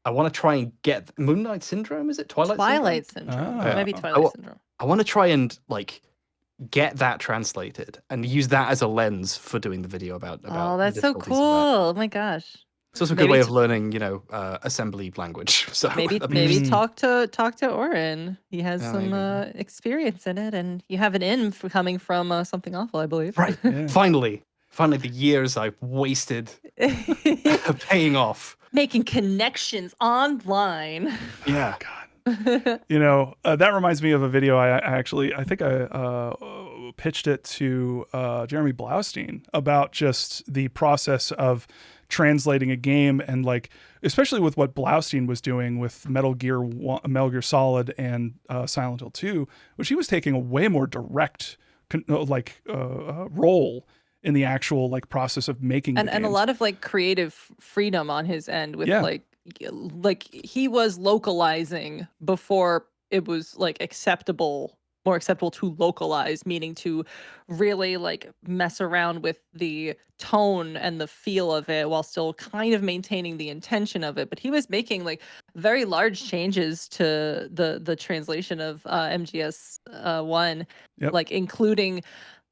[SPEAKER 13] I want to try and get Moonlight Syndrome. Is it Twilight
[SPEAKER 12] Syndrome? Maybe Twilight Syndrome.
[SPEAKER 13] I want to try and like get that translated and use that as a lens for doing the video about.
[SPEAKER 12] Oh, that's so cool! Oh my gosh.
[SPEAKER 13] It's also a good way of learning, assembly language. So
[SPEAKER 12] maybe talk to Oren. He has some experience in it, and you have an in for coming from something awful, I believe.
[SPEAKER 13] Right. Finally. Finally, the years I've wasted are paying off.
[SPEAKER 12] Making connections online.
[SPEAKER 13] Yeah.
[SPEAKER 1] You know, that reminds me of a video I think I pitched it to Jeremy Blaustein about just the process of translating a game, and like especially with what Blaustein was doing with Metal Gear Solid and Silent Hill 2, which he was taking a way more direct role in the actual like process of making
[SPEAKER 12] and
[SPEAKER 1] the
[SPEAKER 12] a
[SPEAKER 1] games.
[SPEAKER 12] lot of like creative freedom on his end with like he was localizing before it was like more acceptable to localize, meaning to really like mess around with the tone and the feel of it while still kind of maintaining the intention of it. But he was making like very large changes to the translation of MGS 1, like including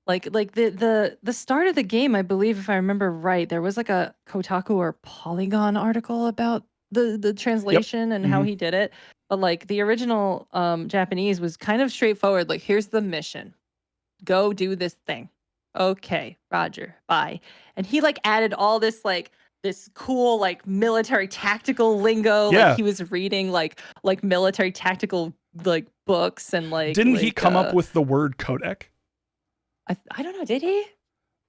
[SPEAKER 12] like the start of the game. I believe, if I remember right, there was like a Kotaku or Polygon article about the translation and how he did it. But like the original Japanese was kind of straightforward. Like, here's the mission. Go do this thing. Okay, Roger, bye. And he like added all this like this cool like military tactical lingo.
[SPEAKER 1] Yeah.
[SPEAKER 12] Like he was reading like military tactical like books and like.
[SPEAKER 1] Didn't he come up with the word codec?
[SPEAKER 12] I don't know. Did he?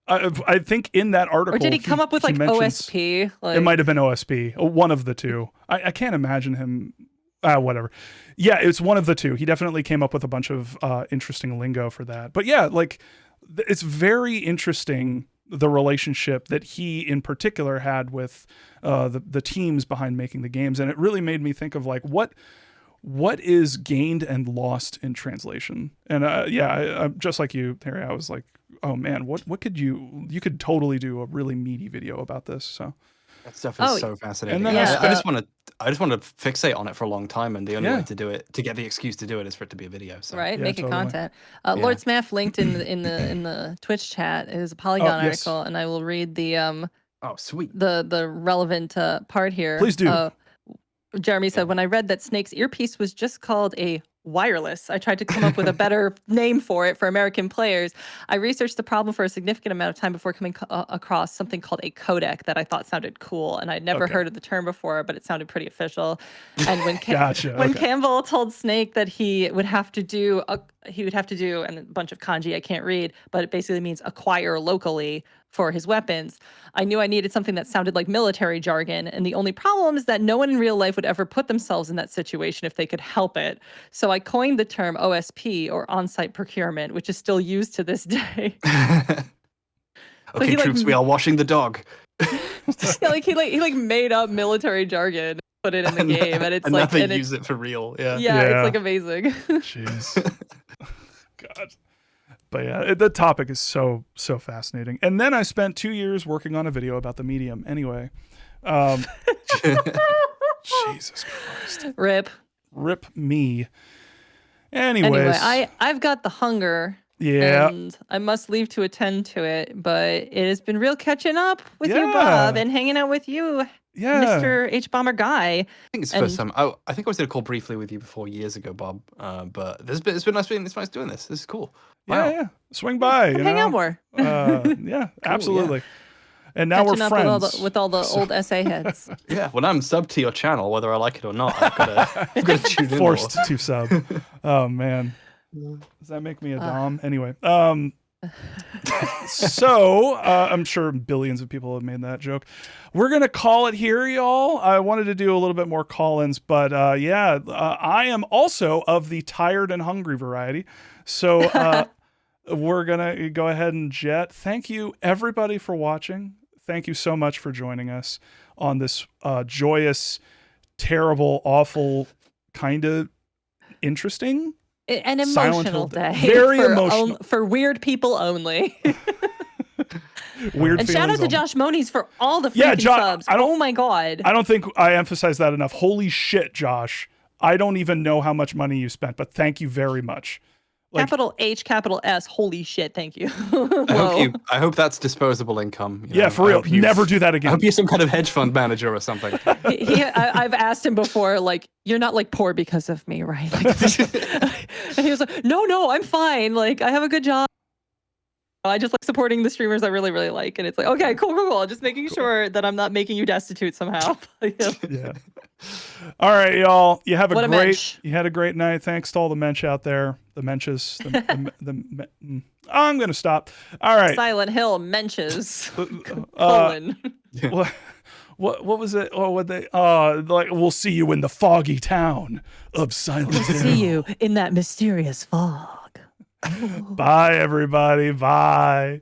[SPEAKER 1] I think in that article,
[SPEAKER 12] Or did he come up with like OSP? Like,
[SPEAKER 1] it might have been OSP, one of the two. I can't imagine him. Whatever. Yeah, it's one of the two. He definitely came up with a bunch of interesting lingo for that. But yeah, like it's very interesting, the relationship that he in particular had with the teams behind making the games, and it really made me think of like what is gained and lost in translation. And I'm just like you, Harry. I was like, oh man, what could you could totally do a really meaty video about this. So
[SPEAKER 13] that stuff is so fascinating.
[SPEAKER 1] And then
[SPEAKER 13] I just want to fixate on it for a long time, and the only way to do it, to get the excuse to do it, is for it to be a video. So.
[SPEAKER 12] Right, make it content. Lord Smaff linked in the Twitch chat is a Polygon article, and I will read the
[SPEAKER 13] sweet
[SPEAKER 12] the relevant part here.
[SPEAKER 1] Please do.
[SPEAKER 12] Jeremy said, when I read that Snake's earpiece was just called a wireless, I tried to come up with a better name for it for American players. I researched the problem for a significant amount of time before coming across something called a codec that I thought sounded cool, and I'd never heard of the term before, but it sounded pretty official. And when Campbell told Snake that he would have to do and a bunch of kanji I can't read, but it basically means acquire locally for his weapons, I knew I needed something that sounded like military jargon, and the only problem is that no one in real life would ever put themselves in that situation if they could help it. So I coined the term OSP, or on-site procurement, which is still used to this day.
[SPEAKER 13] Okay, troops, we are washing the dog.
[SPEAKER 12] he made up military jargon, put it in the game, and it's
[SPEAKER 13] and
[SPEAKER 12] like
[SPEAKER 13] now they use it for real. Yeah,
[SPEAKER 12] it's like amazing.
[SPEAKER 1] Jeez. God. But yeah, the topic is so fascinating. And then I spent 2 years working on a video about the medium. Anyway, Jesus Christ. Rip me. Anyways.
[SPEAKER 12] Anyway, I've got the hunger.
[SPEAKER 1] Yeah.
[SPEAKER 12] And I must leave to attend to it. But it has been real catching up with you, Bob, and hanging out with you, Mr. Hbomberguy.
[SPEAKER 13] I think it's the first time. I think I was going to call briefly with you before years ago, Bob. But it's been nice doing this. This is cool. Wow.
[SPEAKER 1] Yeah. Swing by.
[SPEAKER 12] Hang out more.
[SPEAKER 1] Yeah, absolutely.
[SPEAKER 12] Yeah.
[SPEAKER 1] And now
[SPEAKER 12] Catching
[SPEAKER 1] we're
[SPEAKER 12] up
[SPEAKER 1] friends.
[SPEAKER 12] with all the old SA heads.
[SPEAKER 13] Yeah, when I'm sub to your channel, whether I like it or not, I've got to tune in.
[SPEAKER 1] Forced to sub. Oh man. Does that make me a dom? Anyway. So I'm sure billions of people have made that joke. We're gonna call it here, y'all. I wanted to do a little bit more call-ins, but I am also of the tired and hungry variety. So we're gonna go ahead and jet. Thank you everybody for watching. Thank you so much for joining us on this joyous, terrible, awful, kind of interesting,
[SPEAKER 12] an emotional day.
[SPEAKER 1] Very emotional.
[SPEAKER 12] For weird people only.
[SPEAKER 1] Weird.
[SPEAKER 12] And shout out to Josh Moniz for all the freaking subs. Oh my God.
[SPEAKER 1] I don't think I emphasize that enough. Holy shit, Josh. I don't even know how much money you spent, but thank you very much.
[SPEAKER 12] Capital H, capital S. Holy shit. Thank you.
[SPEAKER 13] I hope that's disposable income.
[SPEAKER 1] Yeah, for real. Never do that again.
[SPEAKER 13] I hope you're some kind of hedge fund manager or something.
[SPEAKER 12] I've asked him before, like, you're not like poor because of me, right? Like, and he was like, no, I'm fine. Like, I have a good job. I just like supporting the streamers I really, really like. And it's like, okay, cool. Just making sure that I'm not making you destitute somehow.
[SPEAKER 1] Yeah. All right, y'all. You have
[SPEAKER 12] What
[SPEAKER 1] a
[SPEAKER 12] a
[SPEAKER 1] great
[SPEAKER 12] mensch.
[SPEAKER 1] you had a great night. Thanks to all the mensch out there. The menches. I'm gonna stop. All right.
[SPEAKER 12] Silent Hill menches.
[SPEAKER 1] Colon. What was it? Oh, what they like we'll see you in the foggy town of Silent Hill.
[SPEAKER 12] See you in that mysterious fog.
[SPEAKER 1] Bye everybody. Bye.